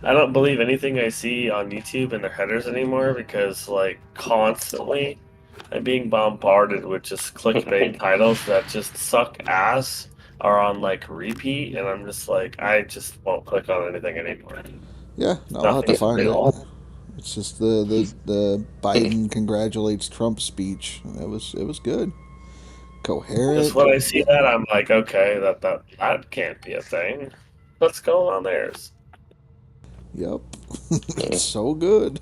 I don't believe anything I see on YouTube in their headers anymore, because, like, constantly I'm being bombarded with just clickbait titles that just suck ass, are on, like, repeat, and I'm just like, I just won't click on anything anymore. Yeah, no, I'll have to find it. It's just the Biden congratulates Trump speech. It was good. Coherent. Just when I see that, I'm like, okay, that can't be a thing. What's going on there? Yep. It's so good.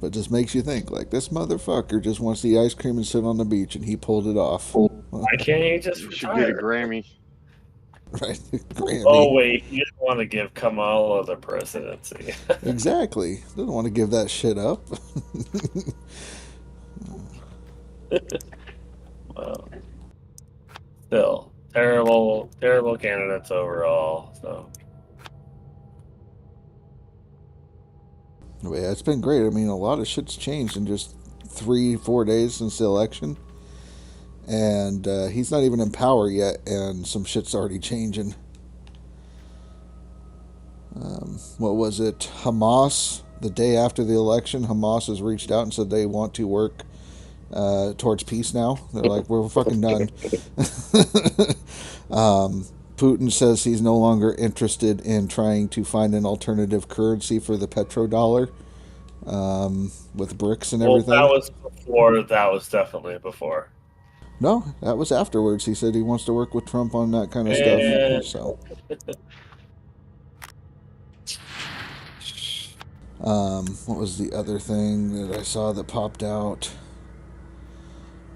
But just makes you think, like, this motherfucker just wants to eat ice cream and sit on the beach, and he pulled it off. Why can't he just You should get a Grammy. Right, Grammy. Oh, wait, you don't want to give Kamala the presidency. Exactly. Doesn't want to give that shit up. Well, still, terrible candidates overall, so. But yeah, it's been great. I mean, a lot of shit's changed in just 3-4 days since the election. And he's not even in power yet, and some shit's already changing. What was it? Hamas, the day after the election, Hamas has reached out and said they want to work towards peace now. They're like, we're fucking done. Putin says he's no longer interested in trying to find an alternative currency for the petrodollar. with bricks and Well, everything. that was before. That was definitely before. No, that was afterwards. He said he wants to work with Trump on that kind of And stuff. So, what was the other thing that I saw that popped out?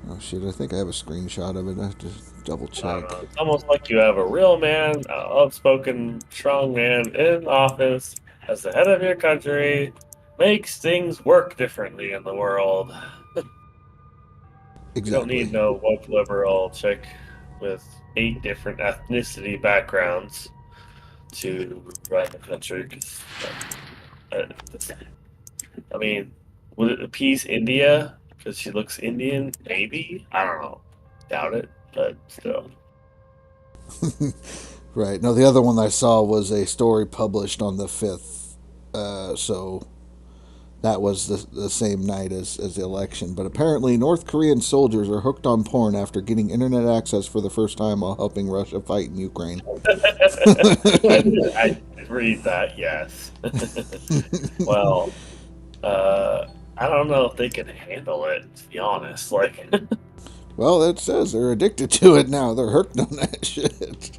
Oh shit! I think I have a screenshot of it. I have to double I don't check. know. It's almost like you have a real man, outspoken, strong man in office as the head of your country, makes things work differently in the world. You don't Exactly. need no woke liberal chick with 8 different ethnicity backgrounds to run the country. 'Cause, uh, I mean, would it appease India because she looks Indian? Maybe. I don't know. Doubt it, but still. Right. No, the other one I saw was a story published on the 5th. So that was the same night as the election. But apparently, North Korean soldiers are hooked on porn after getting internet access for the first time while helping Russia fight in Ukraine. I read that, yes. Well, I don't know if they can handle it, to be honest. Like, Well, it says they're addicted to it now. They're hooked on that shit.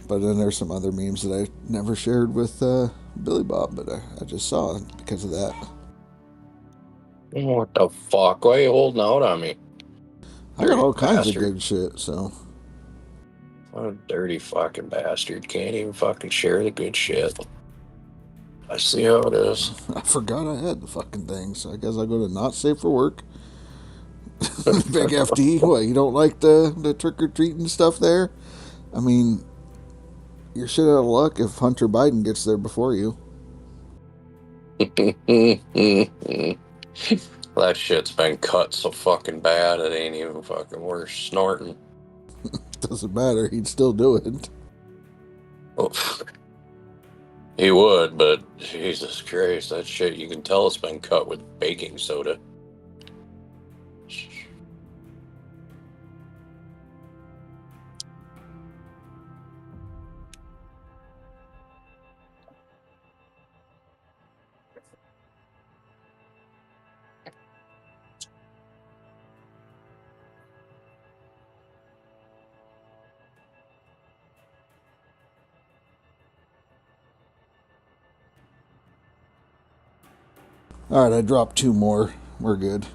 But then there's some other memes that I never shared with Billy Bob, but I just saw it because of that. What the fuck? Why are you holding out on me? I got all kinds of Bastard. good shit, so. What a dirty fucking bastard. Can't even fucking share the good shit. I see how it is. I forgot I had the fucking thing, so I guess I'll go to not safe for work. Big FD, what, you don't like the trick-or-treating stuff there? I mean, you're shit out of luck if Hunter Biden gets there before you. That shit's been cut so fucking bad it ain't even fucking worth snorting. Doesn't matter, he'd still do it. Oh, he would, but Jesus Christ, that shit you can tell it's been cut with baking soda. Alright, I dropped 2 more. We're good.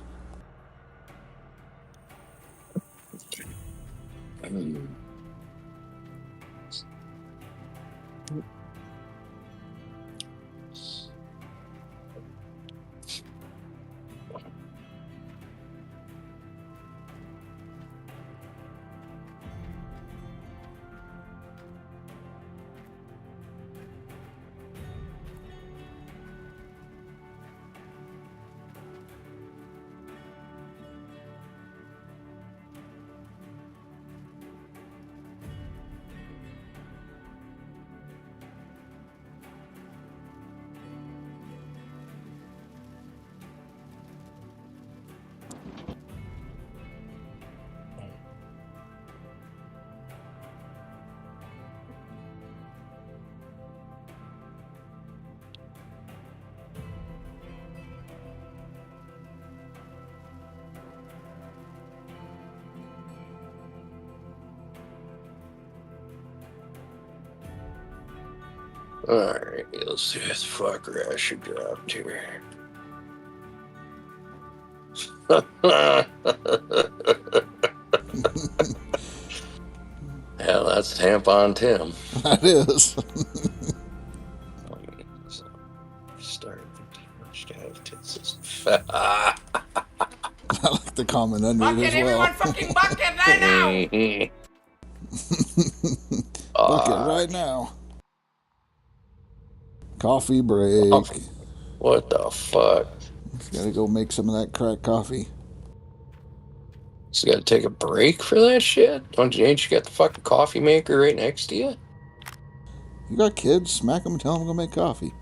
Alright, let's see what fucker I should drop here. Hell, that's Tampon Tim. That is. Start I like the comment under it as well. Everyone fucking bucket right now! Bucket right now. Coffee break. What the fuck? Gotta go make some of that crack coffee. So you gotta take a break for that shit? Ain't you got the fucking coffee maker right next to you? You got kids, smack them and tell them to go make coffee.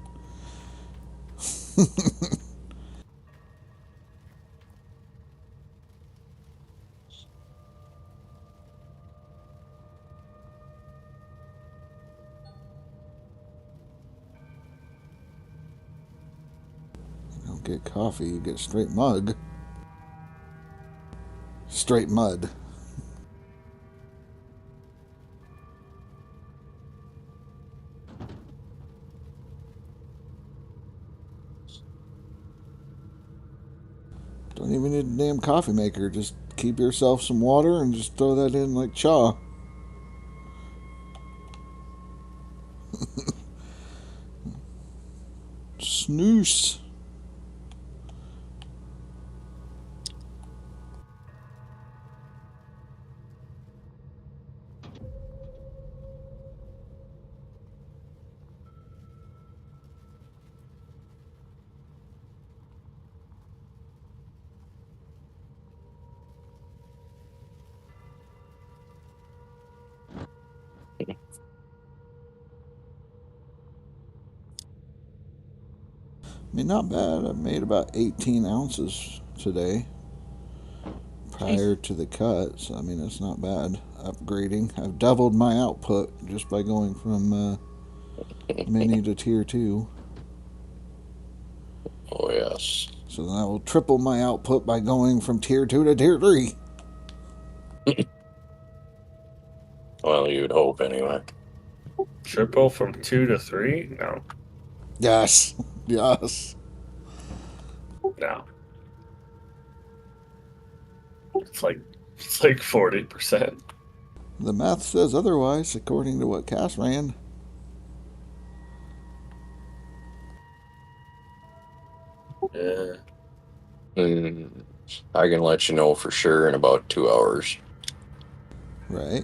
get coffee, you get straight mug. Straight mud. Don't even need a damn coffee maker. Just keep yourself some water and just throw that in like chaw. Snooze. I mean, not bad. I made about 18 ounces today prior to the cut. So, I mean, it's not bad. Upgrading. I've doubled my output just by going from mini to tier 2. Oh, yes. So then I will triple my output by going from tier 2 to tier 3. Well, you'd hope anyway. Triple from 2 to 3? No. Yes. Yes. No. It's like 40%. The math says otherwise, according to what Cass ran. Yeah. I can let you know for sure in about 2 hours. Right.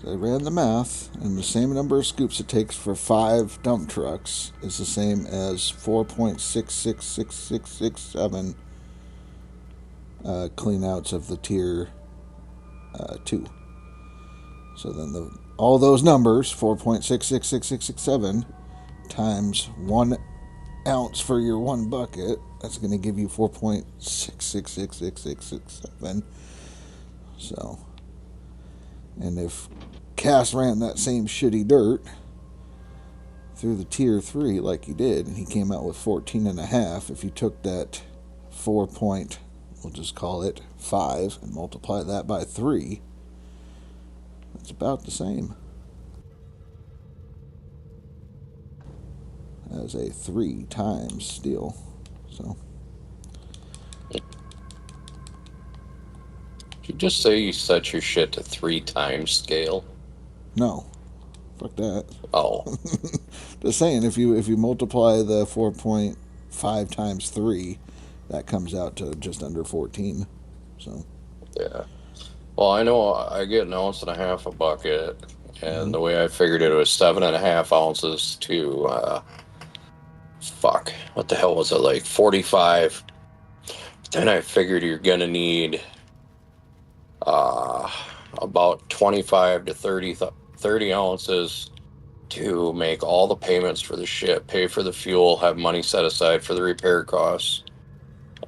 I ran the math, and the same number of scoops it takes for 5 dump trucks is the same as 4.666667 cleanouts of the tier 2. So then all those numbers, 4.666667 times 1 ounce for your 1 bucket, that's going to give you 4.666667. So, and if Cass ran that same shitty dirt through the tier 3 like he did, and he came out with 14.5. If you took that 4 point, we'll just call it 5, and multiply that by 3, it's about the same as a 3 times steel. So, did you just say you set your shit to 3 times scale? no. Fuck that. Oh. Just saying, if you multiply the 4.5 times 3, that comes out to just under 14. So. Yeah. Well, I know I get 1.5 ounces a bucket, and the way I figured it was 7.5 ounces to fuck. What the hell was it, like 45? Then I figured you're gonna need about 25 to 30 ounces to make all the payments for the ship, pay for the fuel, have money set aside for the repair costs.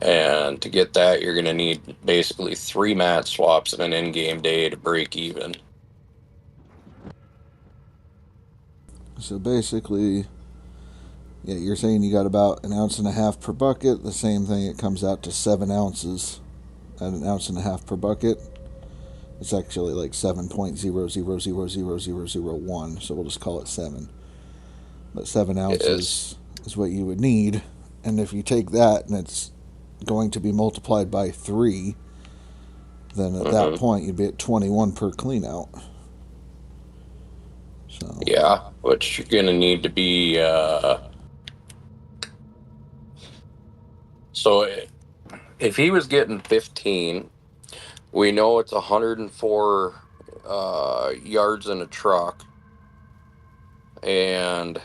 And to get that, you're going to need basically 3 mat swaps in an in-game day to break even. So basically, yeah, you're saying you got about 1.5 ounces per bucket. The same thing, it comes out to 7 ounces at 1.5 ounces per bucket. It's actually like 7.00000001, so we'll just call it 7. But 7 ounces is what you would need, and if you take that and it's going to be multiplied by 3, then at that point you'd be at 21 per clean out. So yeah, which you're gonna need to be so if he was getting 15, we know it's 104 yards in a truck, and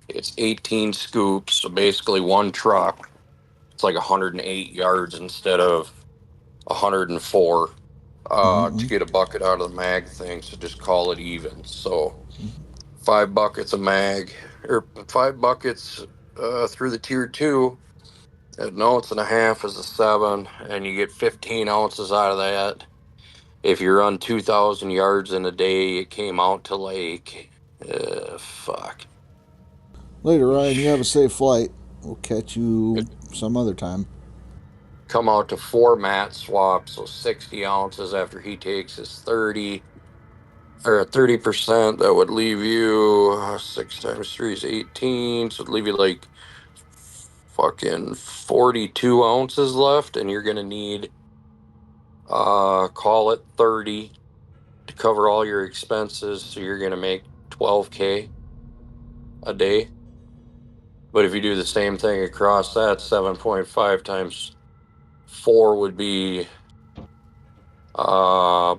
it's 18 scoops, so basically 1 truck, it's like 108 yards instead of 104 to get a bucket out of the mag thing, so just call it even. So 5 buckets of mag, or 5 buckets through the tier 2 at 1.5 ounces is a 7, and you get 15 ounces out of that. If you run 2,000 yards in a day, it came out to like fuck. Later, Ryan, you have a safe flight. We'll catch you some other time. Come out to 4 mat swaps, so 60 ounces after he takes his 30. Or 30%, that would leave you 6 times 3 is 18, so it'd leave you like fucking 42 ounces left, and you're gonna need call it 30 to cover all your expenses, so you're gonna make 12K a day. But if you do the same thing across that, 7.5 times 4 would be call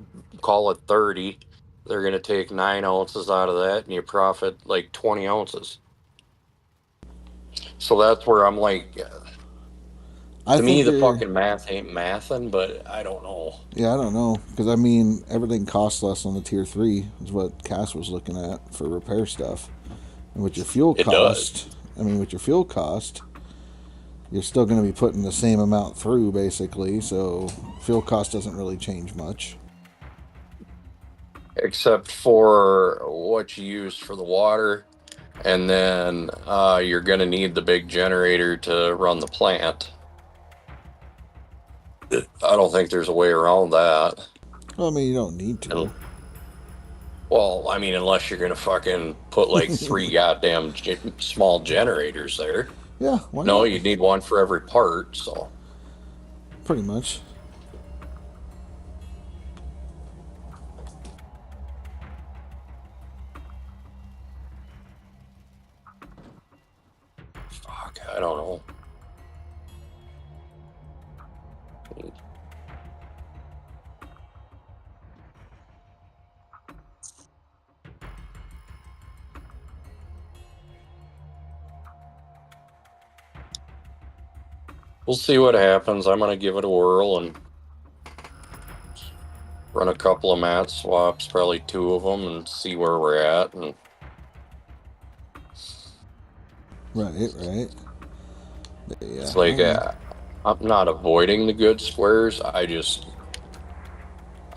it 30. They're gonna take 9 ounces out of that, and you profit like 20 ounces. So that's where I'm like, to me, the fucking math ain't mathin', but I don't know. Yeah, I don't know. Because, I mean, everything costs less on the tier 3 is what Cass was looking at for repair stuff. And with your fuel cost, you're still going to be putting the same amount through, basically. So, fuel cost doesn't really change much. Except for what you use for the water. And then you're going to need the big generator to run the plant. I don't think there's a way around that. Well, I mean, you don't need to. Well, I mean, unless you're going to fucking put like 3 goddamn small generators there. Yeah, why No, not? you'd need one for every part, so. Pretty much. Fuck, I don't know. We'll see what happens. I'm going to give it a whirl and run a couple of mat swaps, probably 2 of them, and see where we're at. And Right. yeah, it's like I'm not avoiding the good squares. I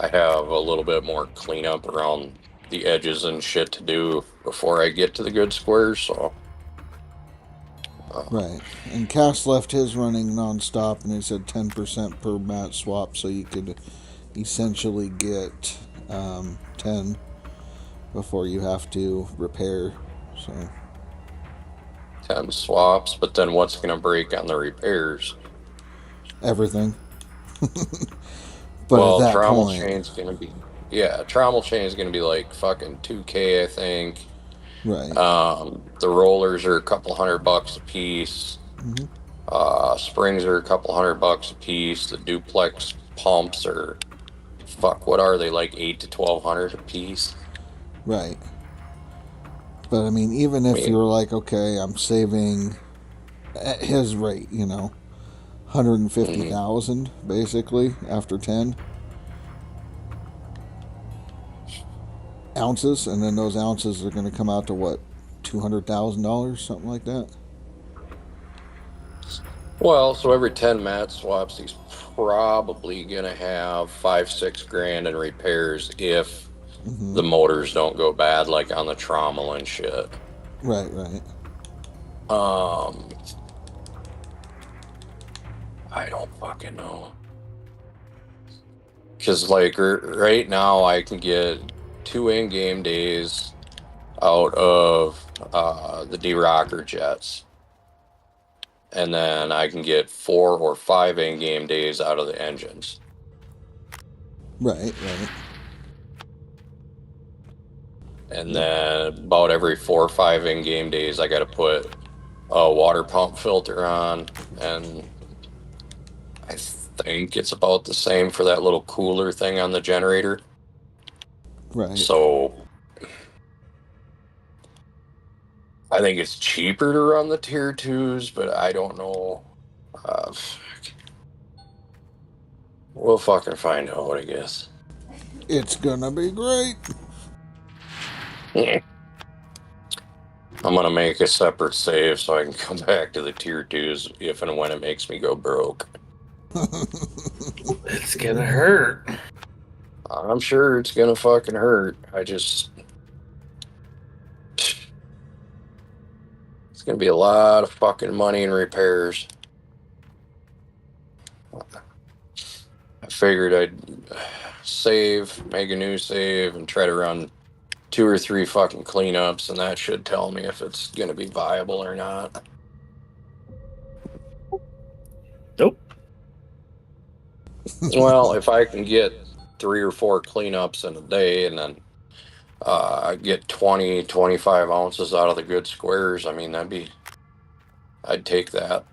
have a little bit more cleanup around the edges and shit to do before I get to the good squares. So. Right. And Cass left his running nonstop, and he said 10% per mat swap, so you could essentially get 10 before you have to repair. So 10 swaps, but then what's going to break on the repairs? Everything. Well, trommel chain's going to be... Yeah, trommel chain's going to be like fucking 2K, I think. Right. The rollers are a couple $100 a piece. Mm-hmm. Springs are a couple $100 a piece. The duplex pumps are... Fuck, what are they, like $800 to $1,200 a piece? Right. But, I mean, even if you're like, okay, I'm saving at his rate, you know, 150,000 basically after 10 ounces, and then those ounces are going to come out to what, $200,000, something like that. Well, so every 10 mat swaps, he's probably going to have $5-6 grand in repairs if the motors don't go bad, like on the trommel and shit. Right. I don't fucking know. Because, like, right now I can get 2 in-game days out of the D-Rocker jets. And then I can get 4 or 5 in-game days out of the engines. Right. And then about every 4 or 5 in-game days, I got to put a water pump filter on. And I think it's about the same for that little cooler thing on the generator. Right. So I think it's cheaper to run the tier 2s, but I don't know. We'll fucking find out, I guess. It's gonna be great. I'm gonna make a separate save so I can come back to the tier 2s if and when it makes me go broke. It's gonna hurt. I'm sure it's gonna fucking hurt. It's gonna be a lot of fucking money in repairs. I figured I'd save, make a new save, and try to run 2 or 3 fucking cleanups, and that should tell me if it's gonna be viable or not. Nope. Well, if I can get 3 or 4 cleanups in a day, and then get 20, 25 ounces out of the good squares, I mean, I'd take that.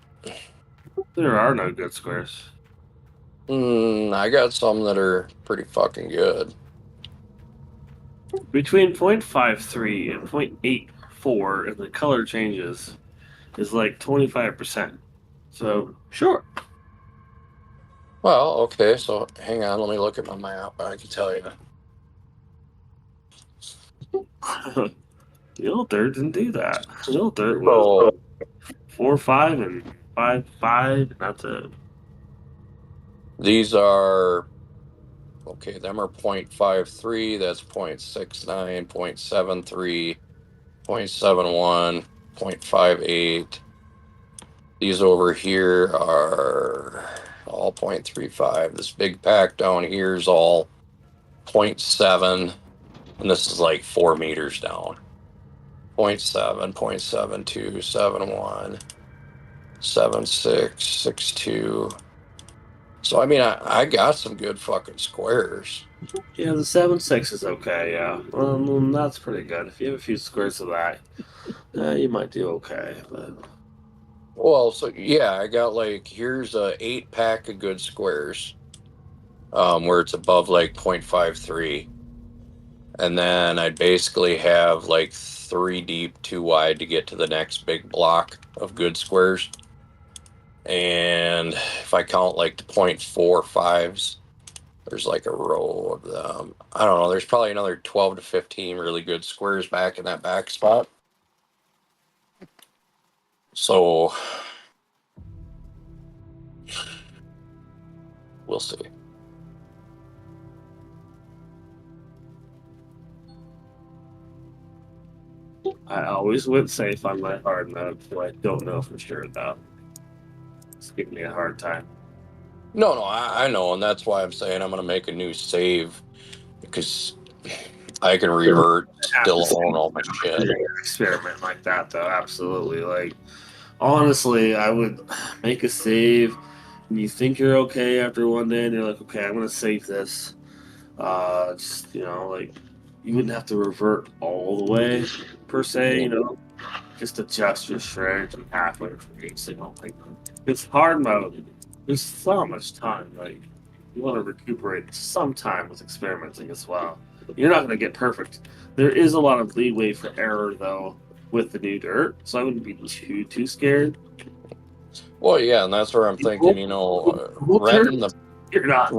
There are no good squares. I got some that are pretty fucking good. Between 0.53 and 0.84, if the color changes, is like 25%. So, sure. Well, okay, so hang on, let me look at my map. I can tell you. The old dirt didn't do that. The old dirt was 4.5 and 5.5, and that's it. These are, okay, them are 0.53, that's 0.69, 0.73, 0.71, 0.58. These over here are all 0.35. This big pack down here is all 0.7, and this is like 4 meters down. 0.7, 0.72, 71, 76, 62. So, I mean, I got some good fucking squares. Yeah, the 7.6 is okay, yeah. That's pretty good. If you have a few squares of that, you might do okay. But Well, so, yeah, I got like, here's a 8-pack of good squares, where it's above like 0.53. And then I basically have like 3 deep, 2 wide to get to the next big block of good squares. And if I count like the 0.45s, there's like a row of them. I don't know. There's probably another 12 to 15 really good squares back in that back spot. So we'll see. I always went safe on my hard mode, so I don't know for sure, though. It's giving me a hard time. No, I know, and that's why I'm saying I'm going to make a new save, because I can revert, still own all my shit. Experiment like that, though, absolutely. Like, honestly, I would make a save, and you think you're okay after one day, and you're like, okay, I'm going to save this. Just, like, you wouldn't have to revert all the way, per se, just adjust your strategy halfway for each single thing. It's hard mode. There's so much time. Like, you want to recuperate some time with experimenting as well. You're not going to get perfect. There is a lot of leeway for error, though, with the new dirt, so I wouldn't be too scared. Well, yeah, and that's where I'm thinking, renting the... You're not.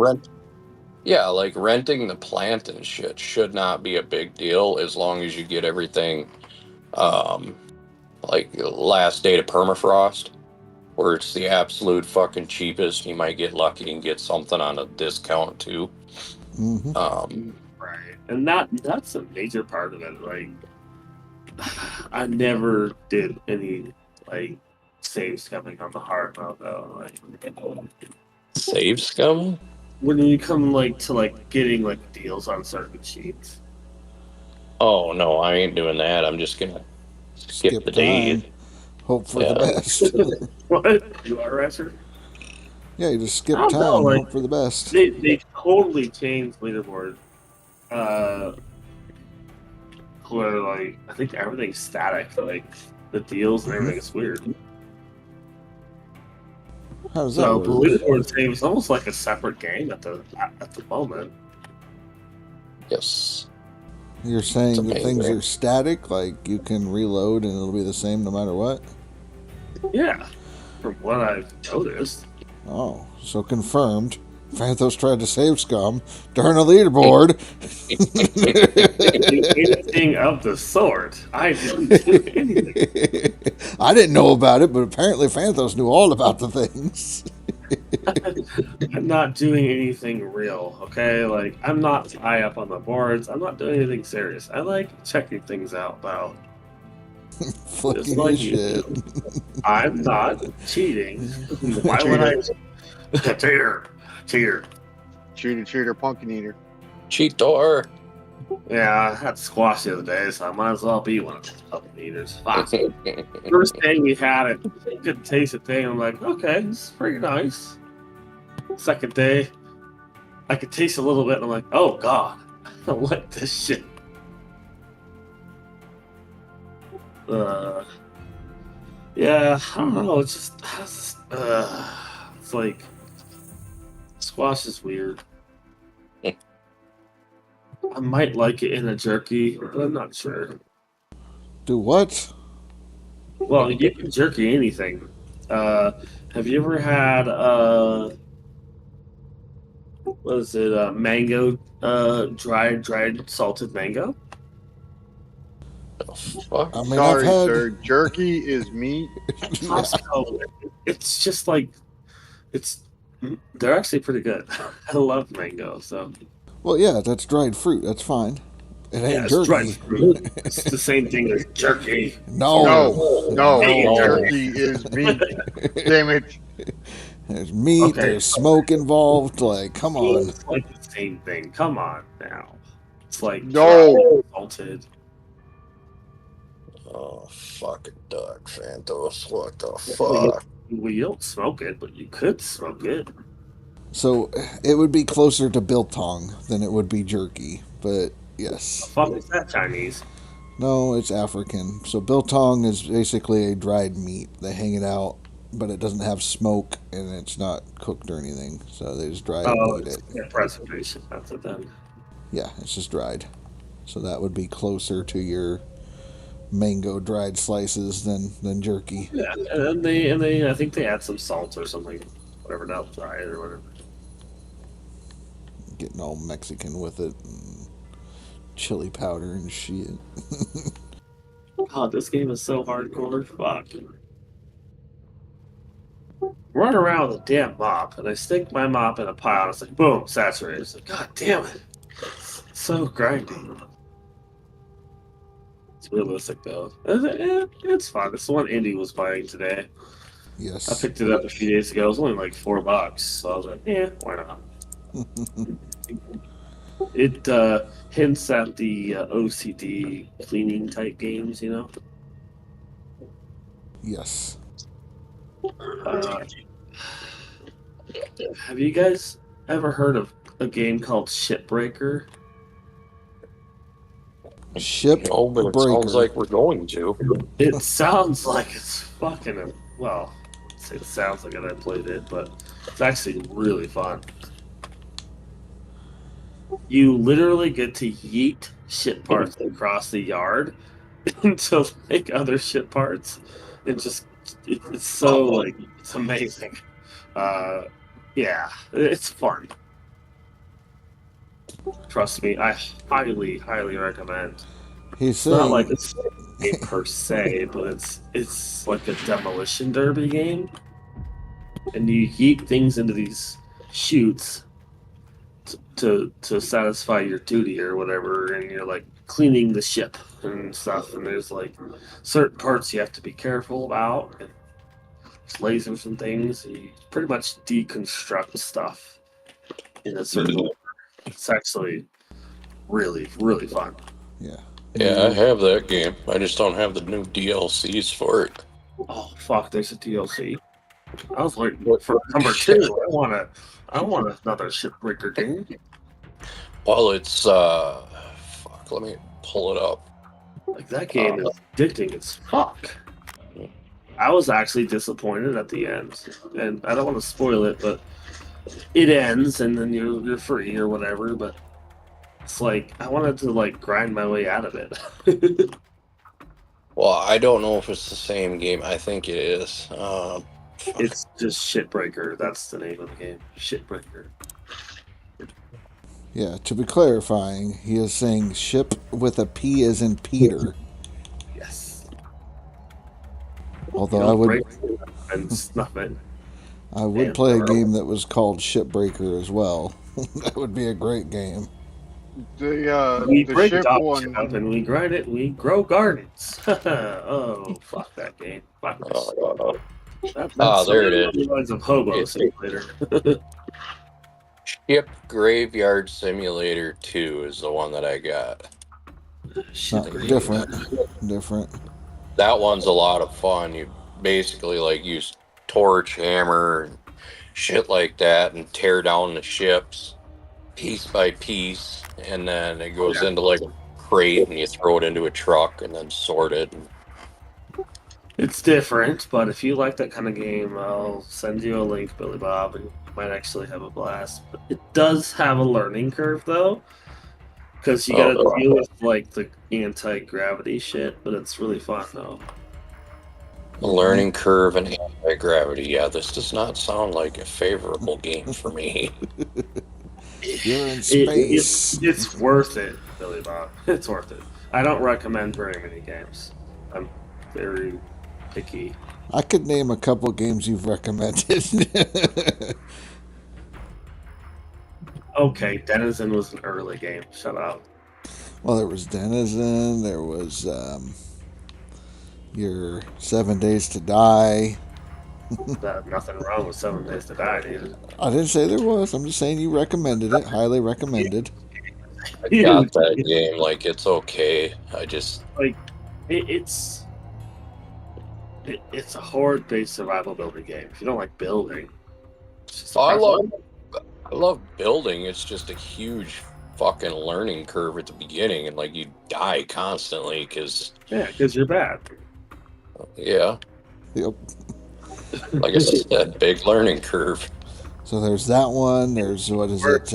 Yeah, like renting the plant and shit should not be a big deal as long as you get everything, like last date of permafrost, where it's the absolute fucking cheapest. You might get lucky and get something on a discount too. Mm-hmm. Right, and that's a major part of it. Like, I never did any like save scumming on the hard mode though. Like, save scum? When you come to getting deals on certain sheets. Oh no, I ain't doing that. I'm just gonna skip the time. day. Hope for the best. What? You are Rasher? Yeah, you just skip time and hope for the best. They totally changed leaderboard. Where I think everything's static. Like the deals and everything is weird. How does that So work? the leaderboard save is almost like a separate game at the moment. Yes. You're saying that things are static, like you can reload and it'll be the same no matter what? Yeah, from what I've noticed. Oh, so confirmed. Phantos tried to save scum during a leaderboard. Anything of the sort. I didn't do anything. I didn't know about it, but apparently Phantos knew all about the things. I'm not doing anything real, okay? Like, I'm not high up on the boards. I'm not doing anything serious. I like checking things out, though. Fucking Just like shit. you. I'm not cheating. Why would I? Cheater. Cheater, pumpkin eater. Cheetor. Yeah, I had squash the other day, so I might as well be one of those pumpkin eaters. Fuck. First day we had it, I could taste the thing. I'm like, okay, this is pretty nice. Second day, I could taste a little bit, and I'm like, oh god, I don't like this shit. Yeah, I don't know. It's just, it's like squash is weird. I might like it in a jerky, but I'm not sure. Do what? Well, you can jerky anything. Have you ever had what is it? Mango, dried salted mango. Fuck. I mean, Sorry, I've had... sir. Jerky is meat. Costco, it's just like they're actually pretty good. I love mango, so. Well, yeah, that's dried fruit. That's fine. It ain't Yeah, it's jerky. dried fruit. It's the same thing as jerky. No. Jerky is meat. Damn it. There's meat. Okay. There's smoke involved. Like, come on. It's like the same thing. Come on now. It's like No. salted. Oh, fucking Doug Santos. What the fuck? Well, you don't smoke it, but you could smoke it. So it would be closer to biltong than it would be jerky, but yes. The fuck is that Chinese? No, it's African. So biltong is basically a dried meat. They hang it out, but it doesn't have smoke and it's not cooked or anything. So they just dry it and eat it. Yeah, preservation. That's it then. Yeah, it's just dried. So that would be closer to your mango dried slices than jerky. Yeah, and they I think they add some salt or something, whatever, to help dry it or whatever. Getting all Mexican with it, and chili powder and shit. God, this game is so hardcore. Fuck. Run around with a damn mop, and I stick my mop in a pile, and it's like, boom, saturated. It's like, god damn it. It's so grindy. It's realistic, though. It's fun. It's the one Indy was buying today. Yes. I picked it up a few days ago. It was only like $4, so I was like, yeah, why not? It hints at the OCD cleaning type games, you know? Yes. Have you guys ever heard of a game called Shipbreaker? Shipbreaker. Oh, but it sounds like we're going to. It sounds like it's fucking, well, it sounds like it. I played it, but it's actually really fun. You literally get to yeet shit parts across the yard to make other shit parts. It's so like it's amazing. Yeah, it's fun. Trust me, I highly recommend. He's It's not saying, like it's a game per se, but it's like a demolition derby game, and you yeet things into these chutes to satisfy your duty or whatever, and you're like cleaning the ship and stuff, and there's like certain parts you have to be careful about, and there's lasers and things, and you pretty much deconstruct stuff in a certain order. It's actually really fun. Yeah. Yeah, I have that game. I just don't have the new DLCs for it. Oh fuck, there's a DLC. I was waiting for number 2. I want another Shipbreaker game. Well, it's fuck, let me pull it up. Like that game is addicting as fuck. I was actually disappointed at the end, and I don't want to spoil it, but it ends and then you're free or whatever. But it's like I wanted to like grind my way out of it. Well, I don't know if it's the same game. I think it is. It's just Shipbreaker. That's the name of the game. Shipbreaker. Yeah, to be clarifying, he is saying ship with a P as in Peter. Yes. Although I would and stuff it. I would play a game that was called Shipbreaker as well. That would be a great game. We the break ship dog one. up and we grind it. We grow gardens. Oh, fuck that game. Fuck this. That's There it is. Lines of Hobo Simulator. Ship Graveyard Simulator 2 is the one that I got. Different. That one's a lot of fun. You basically like use torch, hammer, and shit like that, and tear down the ships piece by piece, and then it goes into like a crate, and you throw it into a truck, and then sort it. It's different, but if you like that kind of game, I'll send you a link, Billy Bob, and you might actually have a blast. But it does have a learning curve, though, because you got to deal with like the anti-gravity shit. But it's really fun, though. A learning curve and anti-gravity. Yeah, this does not sound like a favorable game for me. You're in space. It's worth it, Billy Bob. It's worth it. I don't recommend very many games. I'm very picky. I could name a couple games you've recommended. Okay, Denizen was an early game. Shut up. Well, there was Denizen. There was your 7 Days to Die. Nothing wrong with 7 Days to Die, dude. I didn't say there was. I'm just saying you recommended it. Highly recommended. I got that game. Like, it's okay. I just... Like, it's a horde-based survival building game. If you don't like building... I love building. It's just a huge fucking learning curve at the beginning, and, like, you die constantly, because... Yeah, because you're bad. Yeah. Yep. Like I said, big learning curve. So there's that one. There's, what is it?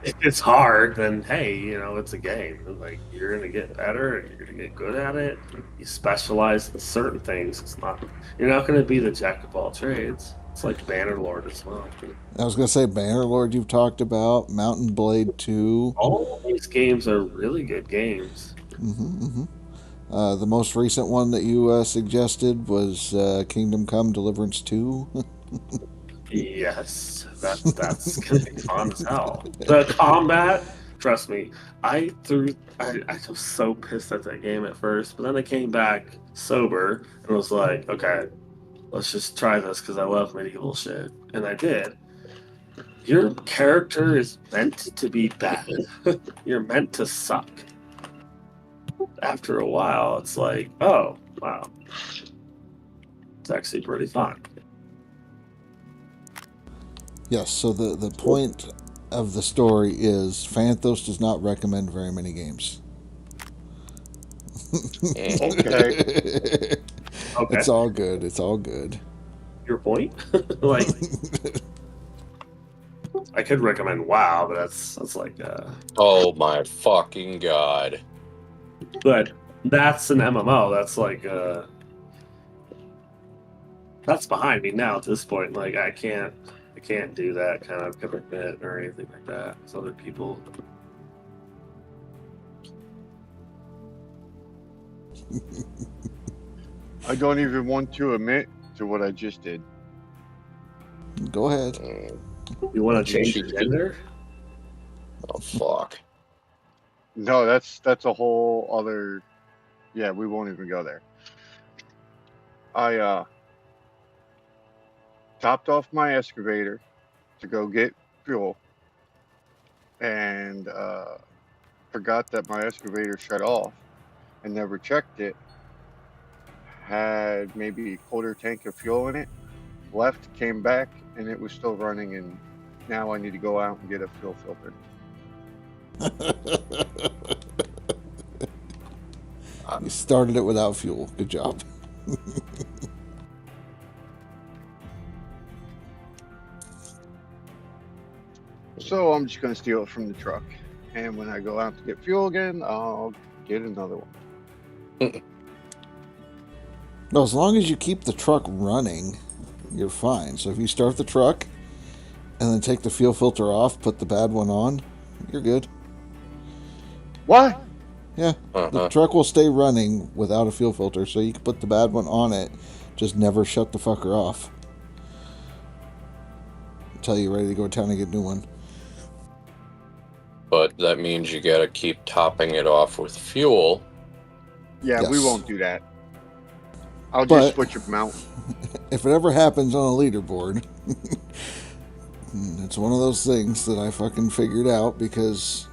If it's hard, then hey, you know, it's a game. Like, you're gonna get better and you're gonna get good at it. You specialize in certain things. You're not gonna be the jack of all trades. It's like Bannerlord as well. I was gonna say Bannerlord you've talked about, Mountain Blade 2. All of these games are really good games. The most recent one that you suggested was Kingdom Come Deliverance 2. Yes, that's gonna be fun as hell. The combat, trust me, I was so pissed at that game at first, but then I came back sober and was like, okay, let's just try this because I love medieval shit, and I did. Your character is meant to be bad. You're meant to suck. After a while, it's like, oh, wow. It's actually pretty fun. Yes, so the point of the story is Phantos does not recommend very many games. Okay. It's all good. It's all good. Your point? Like, I could recommend WoW, but that's like Oh my fucking god. But that's an MMO. That's like that's behind me now at this point. Like, I can't do that kind of commitment or anything like that. It's other people. I don't even want to admit to what I just did. Go ahead. You want to change your gender? Oh fuck. No, that's a whole other. Yeah, we won't even go there. I topped off my excavator to go get fuel, and forgot that my excavator shut off, and never checked it. Had maybe a quarter tank of fuel in it. Left, came back, and it was still running. And now I need to go out and get a fuel filter. You started it without fuel. Good job. So I'm just going to steal it from the truck. And when I go out to get fuel again, I'll get another one. No, as long as you keep the truck running, you're fine. So if you start the truck and then take the fuel filter off, put the bad one on, you're good. What? Yeah, the truck will stay running without a fuel filter, so you can put the bad one on it, just never shut the fucker off until you're ready to go down and get a new one. but that means you got to keep topping it off with fuel. Yeah, we Yes. won't do that. I'll But- just switch them out. If it ever happens on a leaderboard, it's one of those things that I fucking figured out because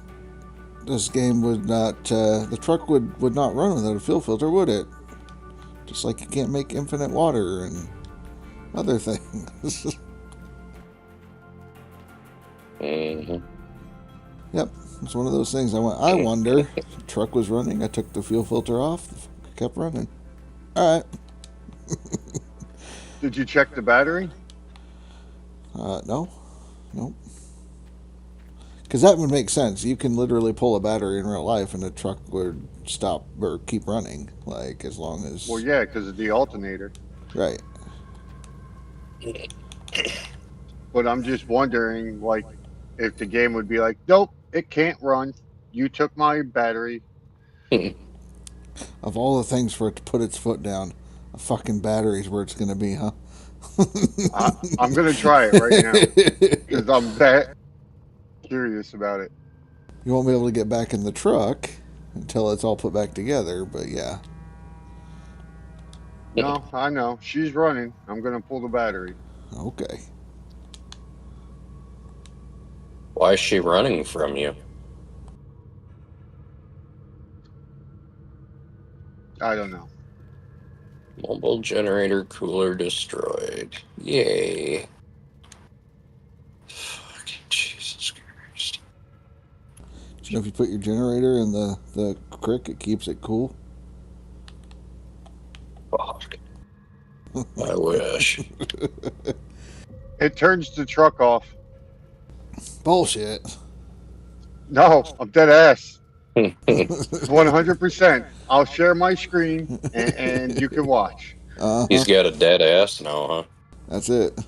this game would not, the truck would not run without a fuel filter, would it? Just like you can't make infinite water and other things. Mm-hmm. Yep, it's one of those things. I wonder. The truck was running. I took the fuel filter off. The fucker kept running. All right. Did you check the battery? No. Nope. Because that would make sense. You can literally pull a battery in real life and the truck would stop or keep running. Like, as long as... Well, yeah, because of the alternator. Right. But I'm just wondering, like, if the game would be like, nope, it can't run. You took my battery. Of all the things for it to put its foot down, a fucking battery's where it's going to be, huh? I'm going to try it right now. Because I'm that curious about it. You won't be able to get back in the truck until it's all put back together, but yeah. No, I know. She's running. I'm going to pull the battery. Okay. Why is she running from you? I don't know. Mobile generator cooler destroyed. Yay. Fucking Jesus Christ. Do you know if you put your generator in the creek, it keeps it cool? Fuck. I wish. It turns the truck off. Bullshit. No, I'm dead ass. 100%. I'll share my screen and you can watch. He's got a dead ass now, huh? That's it.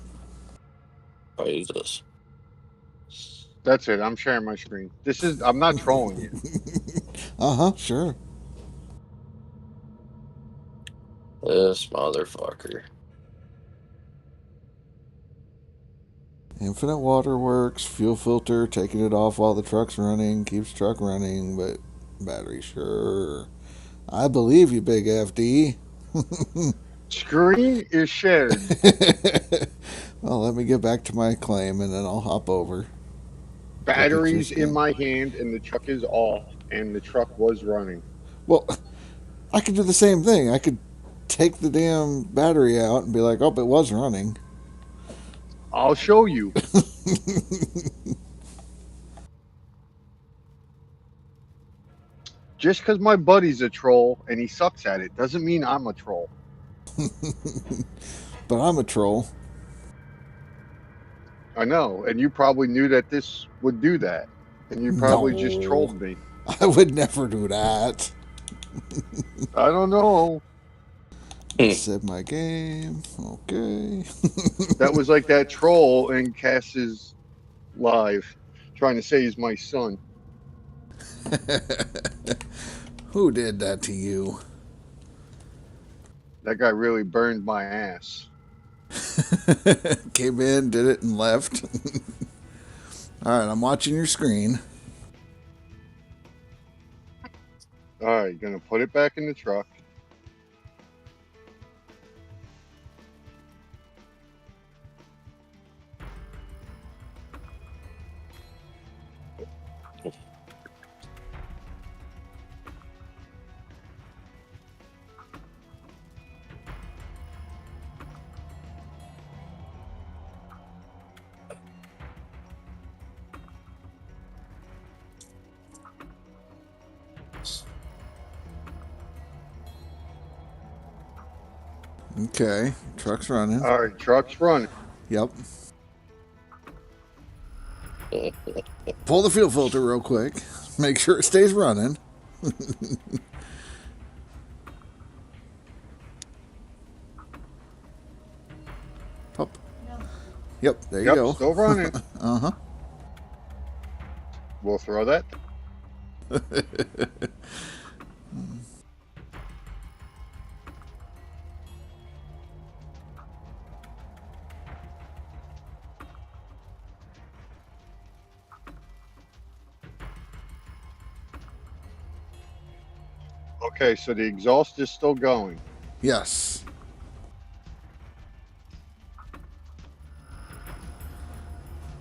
Jesus. That's it. I'm sharing my screen. I'm not trolling you. Sure. This motherfucker. Infinite water works, fuel filter, taking it off while the truck's running, keeps truck running, but battery, sure. I believe you, big FD. Screen is shared. Well, let me get back to my claim and then I'll hop over. Batteries in my hand and the truck is off and the truck was running. Well, I could do the same thing. I could take the damn battery out and be like, oh, it was running. I'll show you. Just because my buddy's a troll and he sucks at it doesn't mean I'm a troll. But I'm a troll. I know, and you probably knew that this would do that. And you probably just trolled me. I would never do that. I don't know. Set my game. Okay. That was like that troll in Cass's live, trying to say he's my son. Who did that to you? That guy really burned my ass. Came in, did it, and left. All right, I'm watching your screen. All right, gonna put it back in the truck. Okay, truck's running. All right, truck's running. Yep. Pull the fuel filter real quick. Make sure it stays running. Pop. Yep, there you go. Still running. Uh-huh. We'll throw that. Okay, so the exhaust is still going. Yes.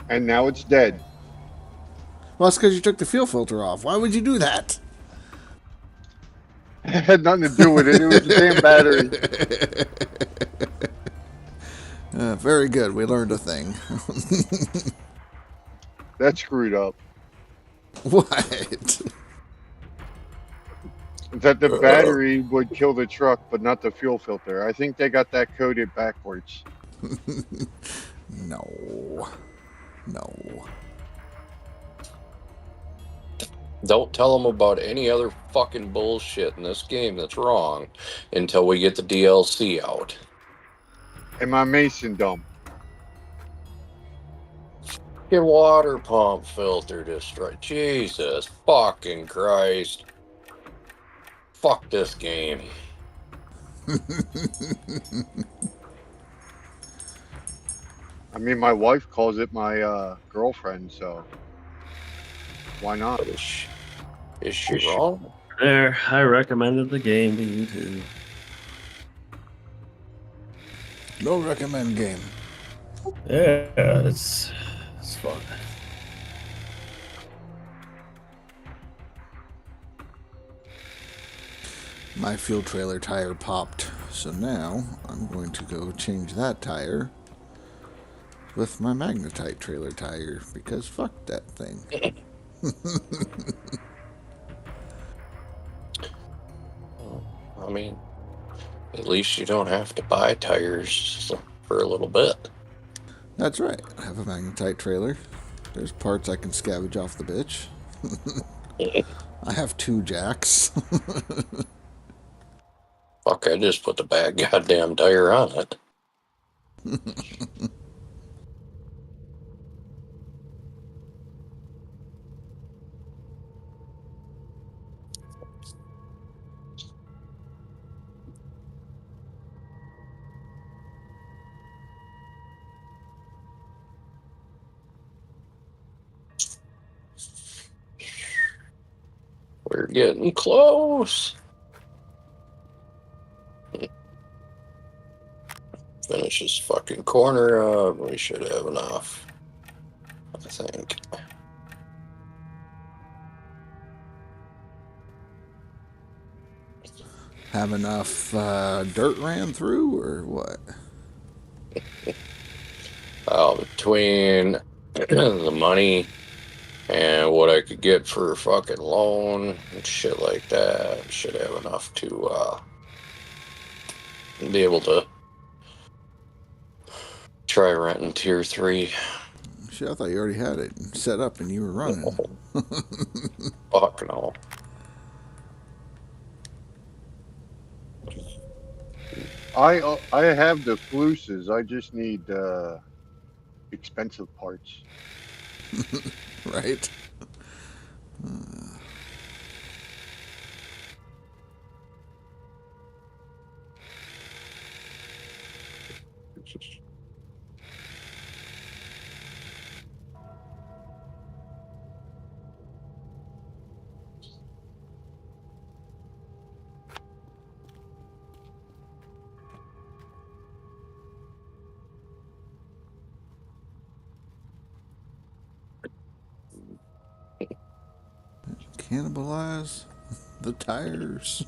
And now it's dead. Well, that's because you took the fuel filter off. Why would you do that? It had nothing to do with it. It was the damn battery. Very good. We learned a thing. That screwed up. What? That the battery would kill the truck, but not the fuel filter. I think they got that coded backwards. No. No. Don't tell them about any other fucking bullshit in this game that's wrong until we get the DLC out. And my mason dump. Your water pump filter destroyed. Jesus fucking Christ. Fuck this game. I mean, my wife calls it my girlfriend, so why not? Is she wrong? There, I recommended the game to you too. No recommend game. Yeah, it's fun. My fuel trailer tire popped, so now I'm going to go change that tire with my magnetite trailer tire, because fuck that thing. I mean, at least you don't have to buy tires for a little bit. That's right. I have a magnetite trailer. There's parts I can scavenge off the bitch. I have 2 jacks. Fuck, I just put the bad goddamn tire on it. We're getting close. Finish this fucking corner up. We should have enough, I think. Have enough dirt ran through, or what? Between the money and what I could get for a fucking loan and shit like that, should have enough to be able to try renting tier 3. Shit, I thought you already had it set up and you were running. Fuck no. I have the fluces. I just need expensive parts. Right? Cannibalize the tires.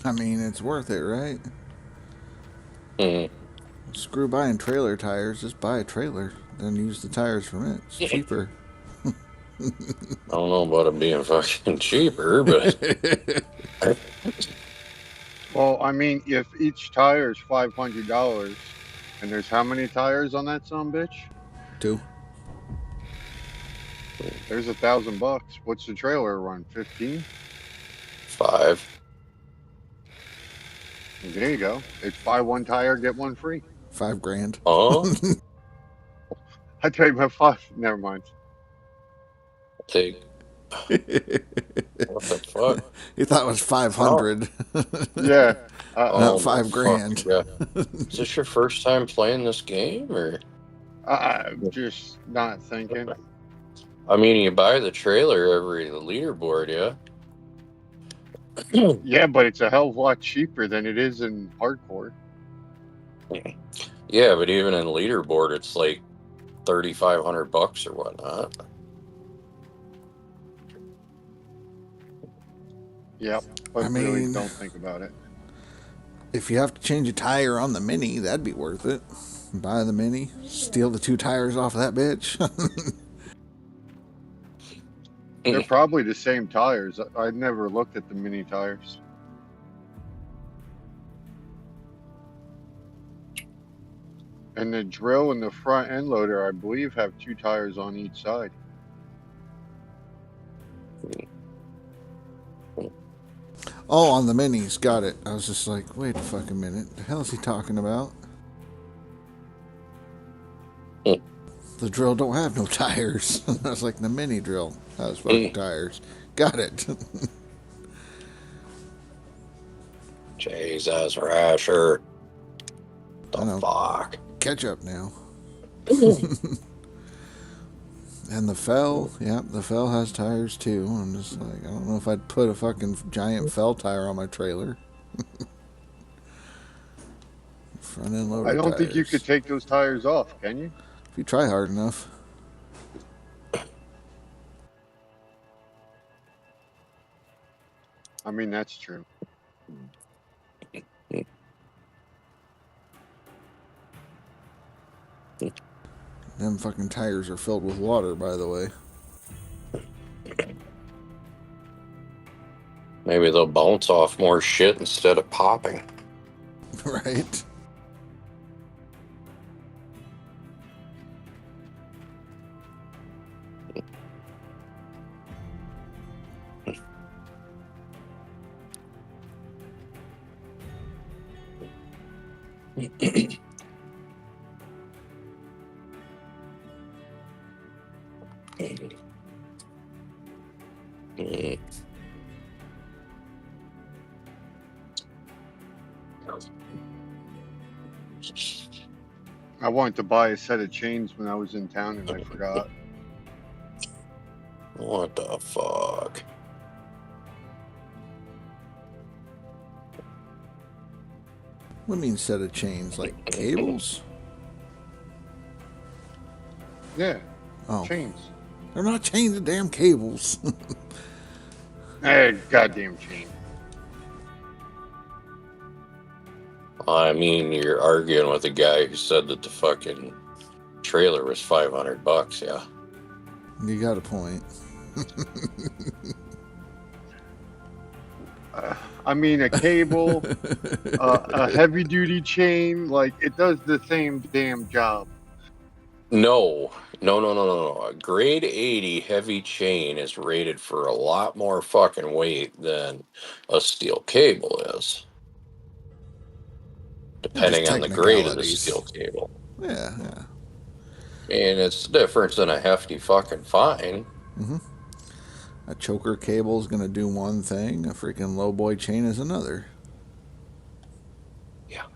I mean, it's worth it, right? Screw buying trailer tires. Just buy a trailer, then use the tires from it. It's cheaper. I don't know about it being fucking cheaper, but Well, I mean, if each tire is $500, and there's how many tires on that sumbitch? 2. There's $1,000. What's the trailer run? 15? 5. There you go. It's buy one tire, get one free. $5,000. Oh, I tell you about five. Never mind. take. What the fuck? He thought it was 500. Yeah. Not Oh, my $5,000. fuck, yeah. Is this your first time playing this game, or? I'm just not thinking. I mean, you buy the trailer every leaderboard, yeah. Yeah, but it's a hell of a lot cheaper than it is in hardcore. Yeah, but even in leaderboard, it's like $3,500 or whatnot. Yep. But I really mean- don't think about it. If you have to change a tire on the Mini, that'd be worth it. Buy the Mini, steal the 2 tires off of that bitch. They're probably the same tires. I've never looked at the mini tires. And the drill and the front end loader, I believe, have 2 tires on each side. Oh, on the Minis, got it. I was just like, wait a fucking minute. The hell is he talking about? The drill don't have no tires. I was like, the Mini drill has fucking tires. Got it. Jesus, Rasher. I know. The fuck? Catch up now. And the Fell, yep, the Fell has tires too. I'm just like, I don't know if I'd put a fucking giant Fell tire on my trailer. Front end loader I don't think you tires. could take those tires off, can you? If you try hard enough. I mean, that's true. Them fucking tires are filled with water, by the way. Maybe they'll bounce off more shit instead of popping. Right? I wanted to buy a set of chains when I was in town and I forgot. What the fuck? What do you mean set of chains? Like cables? Yeah. Oh. Chains. They're not chains, they're damn cables. Hey, goddamn chain. I mean, you're arguing with a guy who said that the fucking trailer was $500, yeah. You got a point. I mean, a cable, a heavy duty chain, like, it does the same damn job. No. A grade 80 heavy chain is rated for a lot more fucking weight than a steel cable is. Depending on the grade of the steel cable. Yeah. And it's different than a hefty fucking fine. Mm-hmm. A choker cable is going to do one thing, a freaking low boy chain is another. Yeah.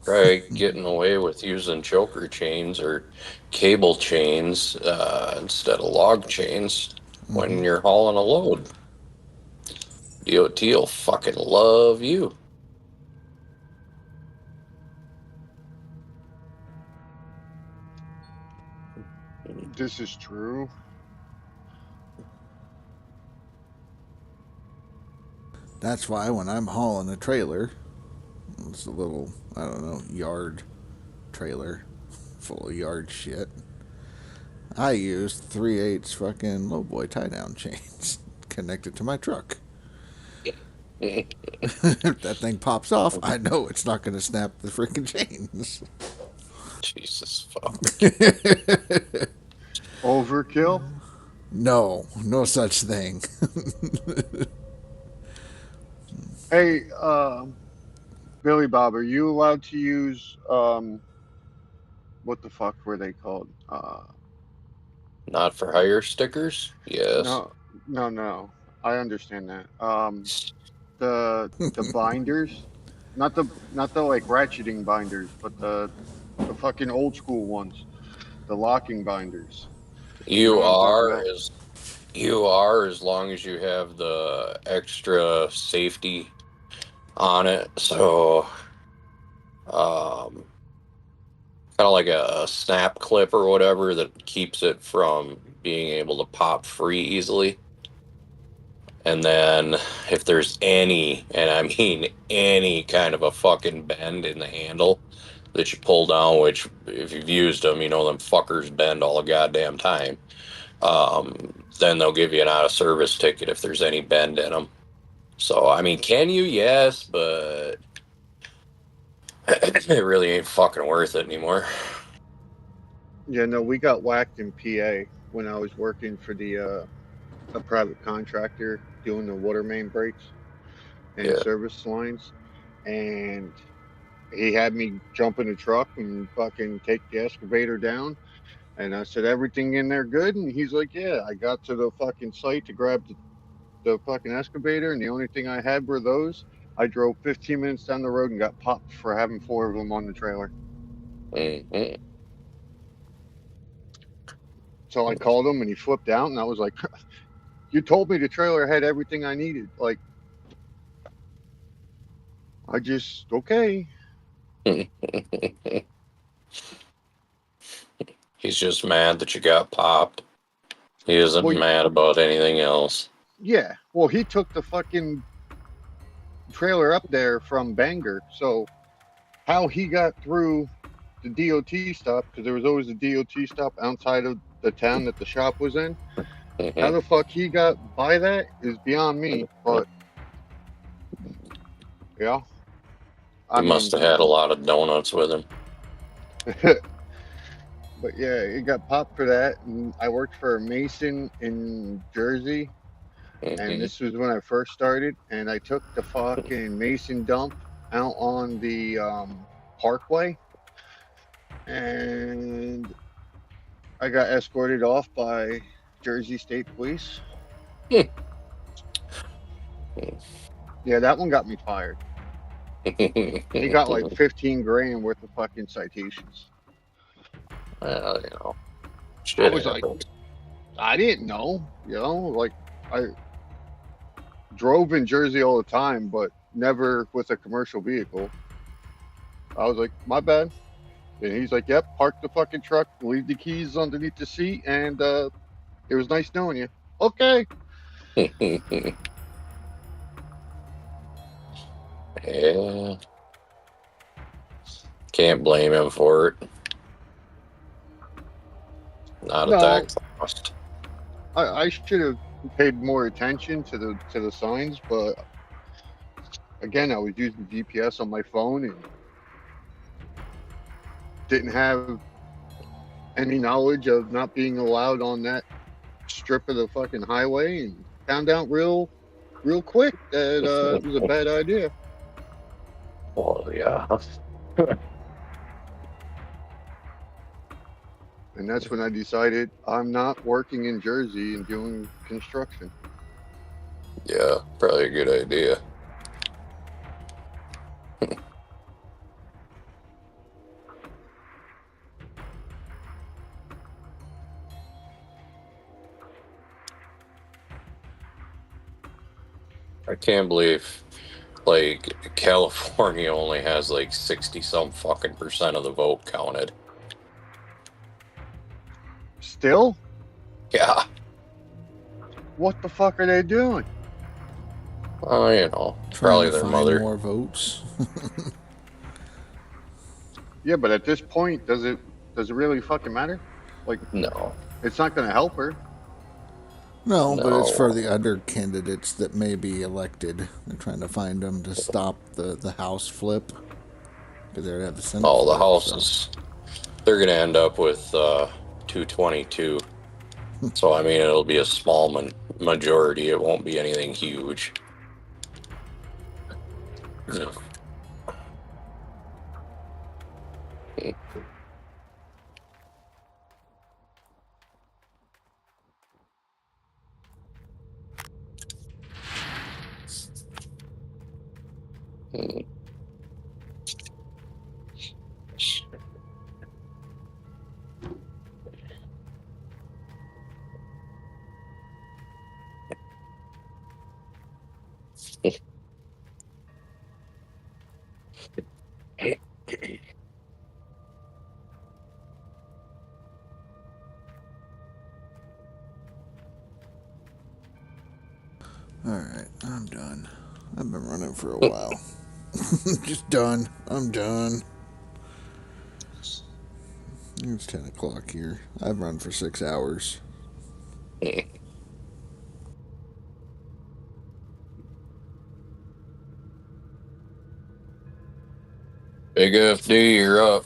Right, getting away with using choker chains or cable chains instead of log chains when you're hauling a load. DOT will fucking love you. This is true. That's why when I'm hauling a trailer, it's a little, I don't know, yard trailer full of yard shit, I use 3/8 fucking lowboy tie-down chains connected to my truck. If that thing pops off, I know it's not going to snap the freaking chains. Jesus fuck. Overkill? No such thing. Hey, Billy Bob, are you allowed to use what the fuck were they called? Not for hire stickers? Yes. No. I understand that. The binders, not the like ratcheting binders, but the fucking old school ones, the locking binders. You know You what I'm talking are about? as long as you have the extra safety on it. So, kind of like a snap clip or whatever that keeps it from being able to pop free easily. And then if there's any, and I mean any kind of a fucking bend in the handle that you pull down, which if you've used them, you know them fuckers bend all the goddamn time. Then they'll give you an out of service ticket if there's any bend in them. So, I mean, can you? Yes, but it really ain't fucking worth it anymore. Yeah, no, we got whacked in PA when I was working for a private contractor doing the water main breaks and service lines, and he had me jump in the truck and fucking take the excavator down. And I said, everything in there good? And he's like, yeah. I got to the fucking site to grab the fucking excavator, and the only thing I had were those. I drove 15 minutes down the road and got popped for having 4 of them on the trailer. Mm-hmm. So I called him, and he flipped out, and I was like, you told me the trailer had everything I needed. Like, I just, okay. He's just mad that you got popped. He isn't mad about anything else. Yeah. Well, he took the fucking trailer up there from Bangor. So how he got through the DOT stop, because there was always a DOT stop outside of the town that the shop was in. How the fuck he got by that is beyond me. But yeah. He must have had a lot of donuts with him. But yeah, it got popped for that. And I worked for a mason in Jersey. And this was when I first started. And I took the fucking mason dump out on the parkway. And I got escorted off by Jersey State Police. Yeah, that one got me fired. He got like 15 grand worth of fucking citations. Well, you know, I was like, I didn't know, you know, like I drove in Jersey all the time, but never with a commercial vehicle. I was like, my bad. And he's like, yep, park the fucking truck, leave the keys underneath the seat, and it was nice knowing you. Okay. Yeah. Can't blame him for it. Not at that cost. I should have paid more attention to the signs, but again, I was using GPS on my phone and didn't have any knowledge of not being allowed on that strip of the fucking highway, and found out real quick that it was a bad idea. Well, yeah. And that's when I decided I'm not working in Jersey and doing construction. Yeah, probably a good idea. I can't believe, like, California only has like 60-some fucking percent of the vote counted. Still? Yeah. What the fuck are they doing? Oh, you know, probably their mother. More votes. Yeah, but at this point, does it really fucking matter? Like, no, it's not going to help her. No, but it's for the other candidates that may be elected. They're trying to find them to stop the House flip. Because they have the Senate. Oh, the flip, Houses. So. They're going to end up with 222. So, I mean, it'll be a small majority. It won't be anything huge. Alright, I'm done. I've been running for a while. Just done. I'm done. It's 10 o'clock here. I've run for 6 hours. Big FD, you're up.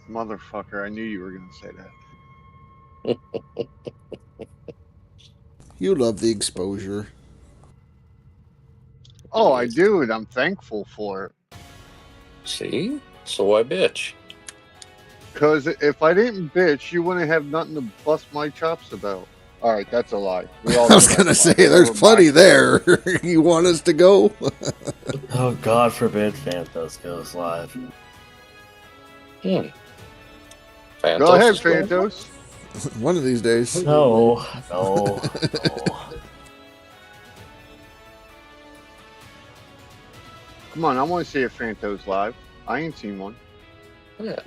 Motherfucker, I knew you were going to say that. You love the exposure. Oh, I do, and I'm thankful for it. See? So I bitch. Because if I didn't bitch, you wouldn't have nothing to bust my chops about. All right, that's a lie. I was going to say, there's plenty there. You want us to go? Oh, God forbid Phantos goes live. Phantos Go ahead, Phantos. One of these days. No. Come on, I want to see a Phantos live. I ain't seen one. Yeah.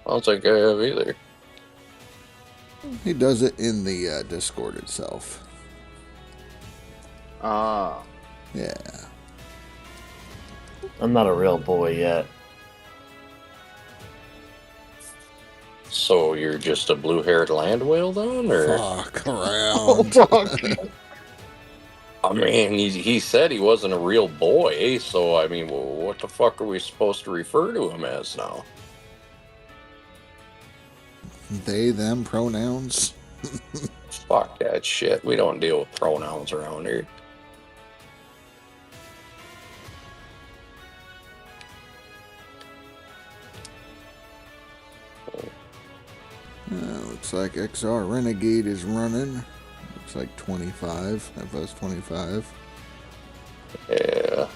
I don't think I have either. He does it in the Discord itself. Ah. Yeah. I'm not a real boy yet. So you're just a blue-haired land whale then, or? Fuck around. Oh, fuck. I mean, he said he wasn't a real boy, so I mean, what the fuck are we supposed to refer to him as now? They, them, pronouns. Fuck that shit. We don't deal with pronouns around here. Looks like XR Renegade is running. Looks like 25. That was 25. Yeah.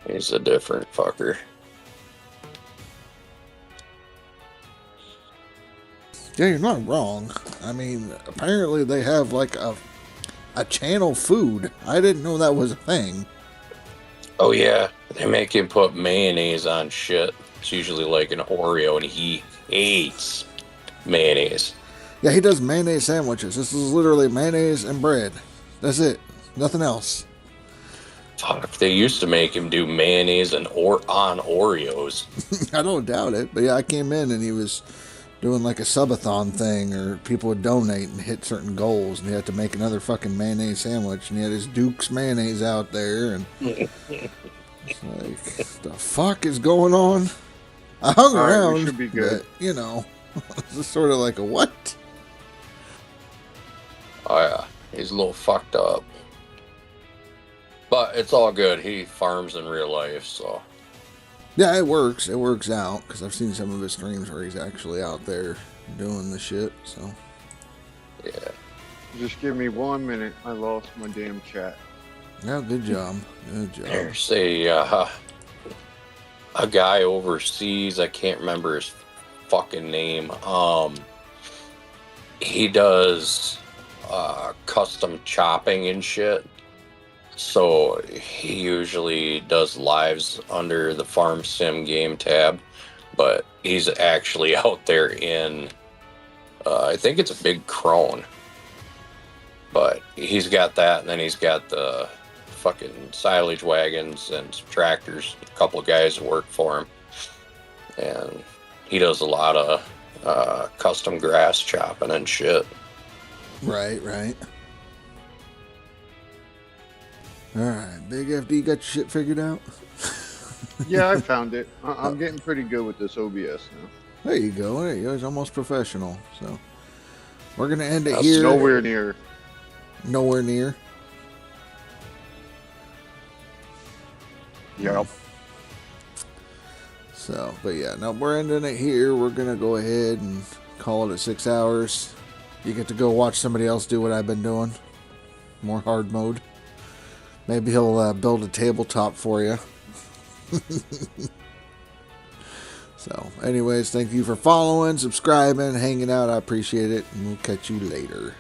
He's a different fucker. Yeah, you're not wrong. I mean, apparently they have like a channel food. I didn't know that was a thing. Oh yeah, they make him put mayonnaise on shit. It's usually like an Oreo, and he hates mayonnaise. Yeah, he does mayonnaise sandwiches. This is literally mayonnaise and bread. That's it. Nothing else. Fuck, they used to make him do mayonnaise and on Oreos. I don't doubt it. But yeah, I came in and he was doing like a subathon thing, or people would donate and hit certain goals, and he had to make another fucking mayonnaise sandwich, and he had his Duke's mayonnaise out there, and it's like, the fuck is going on? I hung around, we should be good. but, you know, it's just sort of like a what? Oh yeah, he's a little fucked up. But it's all good. He farms in real life, so. Yeah, it works. It works out, because I've seen some of his streams where he's actually out there doing the shit, so. Yeah. Just give me 1 minute. I lost my damn chat. Yeah, good job. Good job. There's a guy overseas, I can't remember his fucking name. He does custom chopping and shit. So he usually does lives under the Farm Sim game tab, but he's actually out there in, I think it's a big crone. But he's got that, and then he's got the fucking silage wagons and some tractors, a couple of guys that work for him. And he does a lot of custom grass chopping and shit. Right, right. Alright, Big FD, got your shit figured out? Yeah, I found it. I'm getting pretty good with this OBS now. There you go. There you go. He's almost professional. So we're going to end it here. Nowhere near. Nowhere near. Yep. So, but yeah, no, we're ending it here. We're going to go ahead and call it at 6 hours. You get to go watch somebody else do what I've been doing. More hard mode. Maybe he'll build a tabletop for you. So, anyways, thank you for following, subscribing, hanging out. I appreciate it. And we'll catch you later.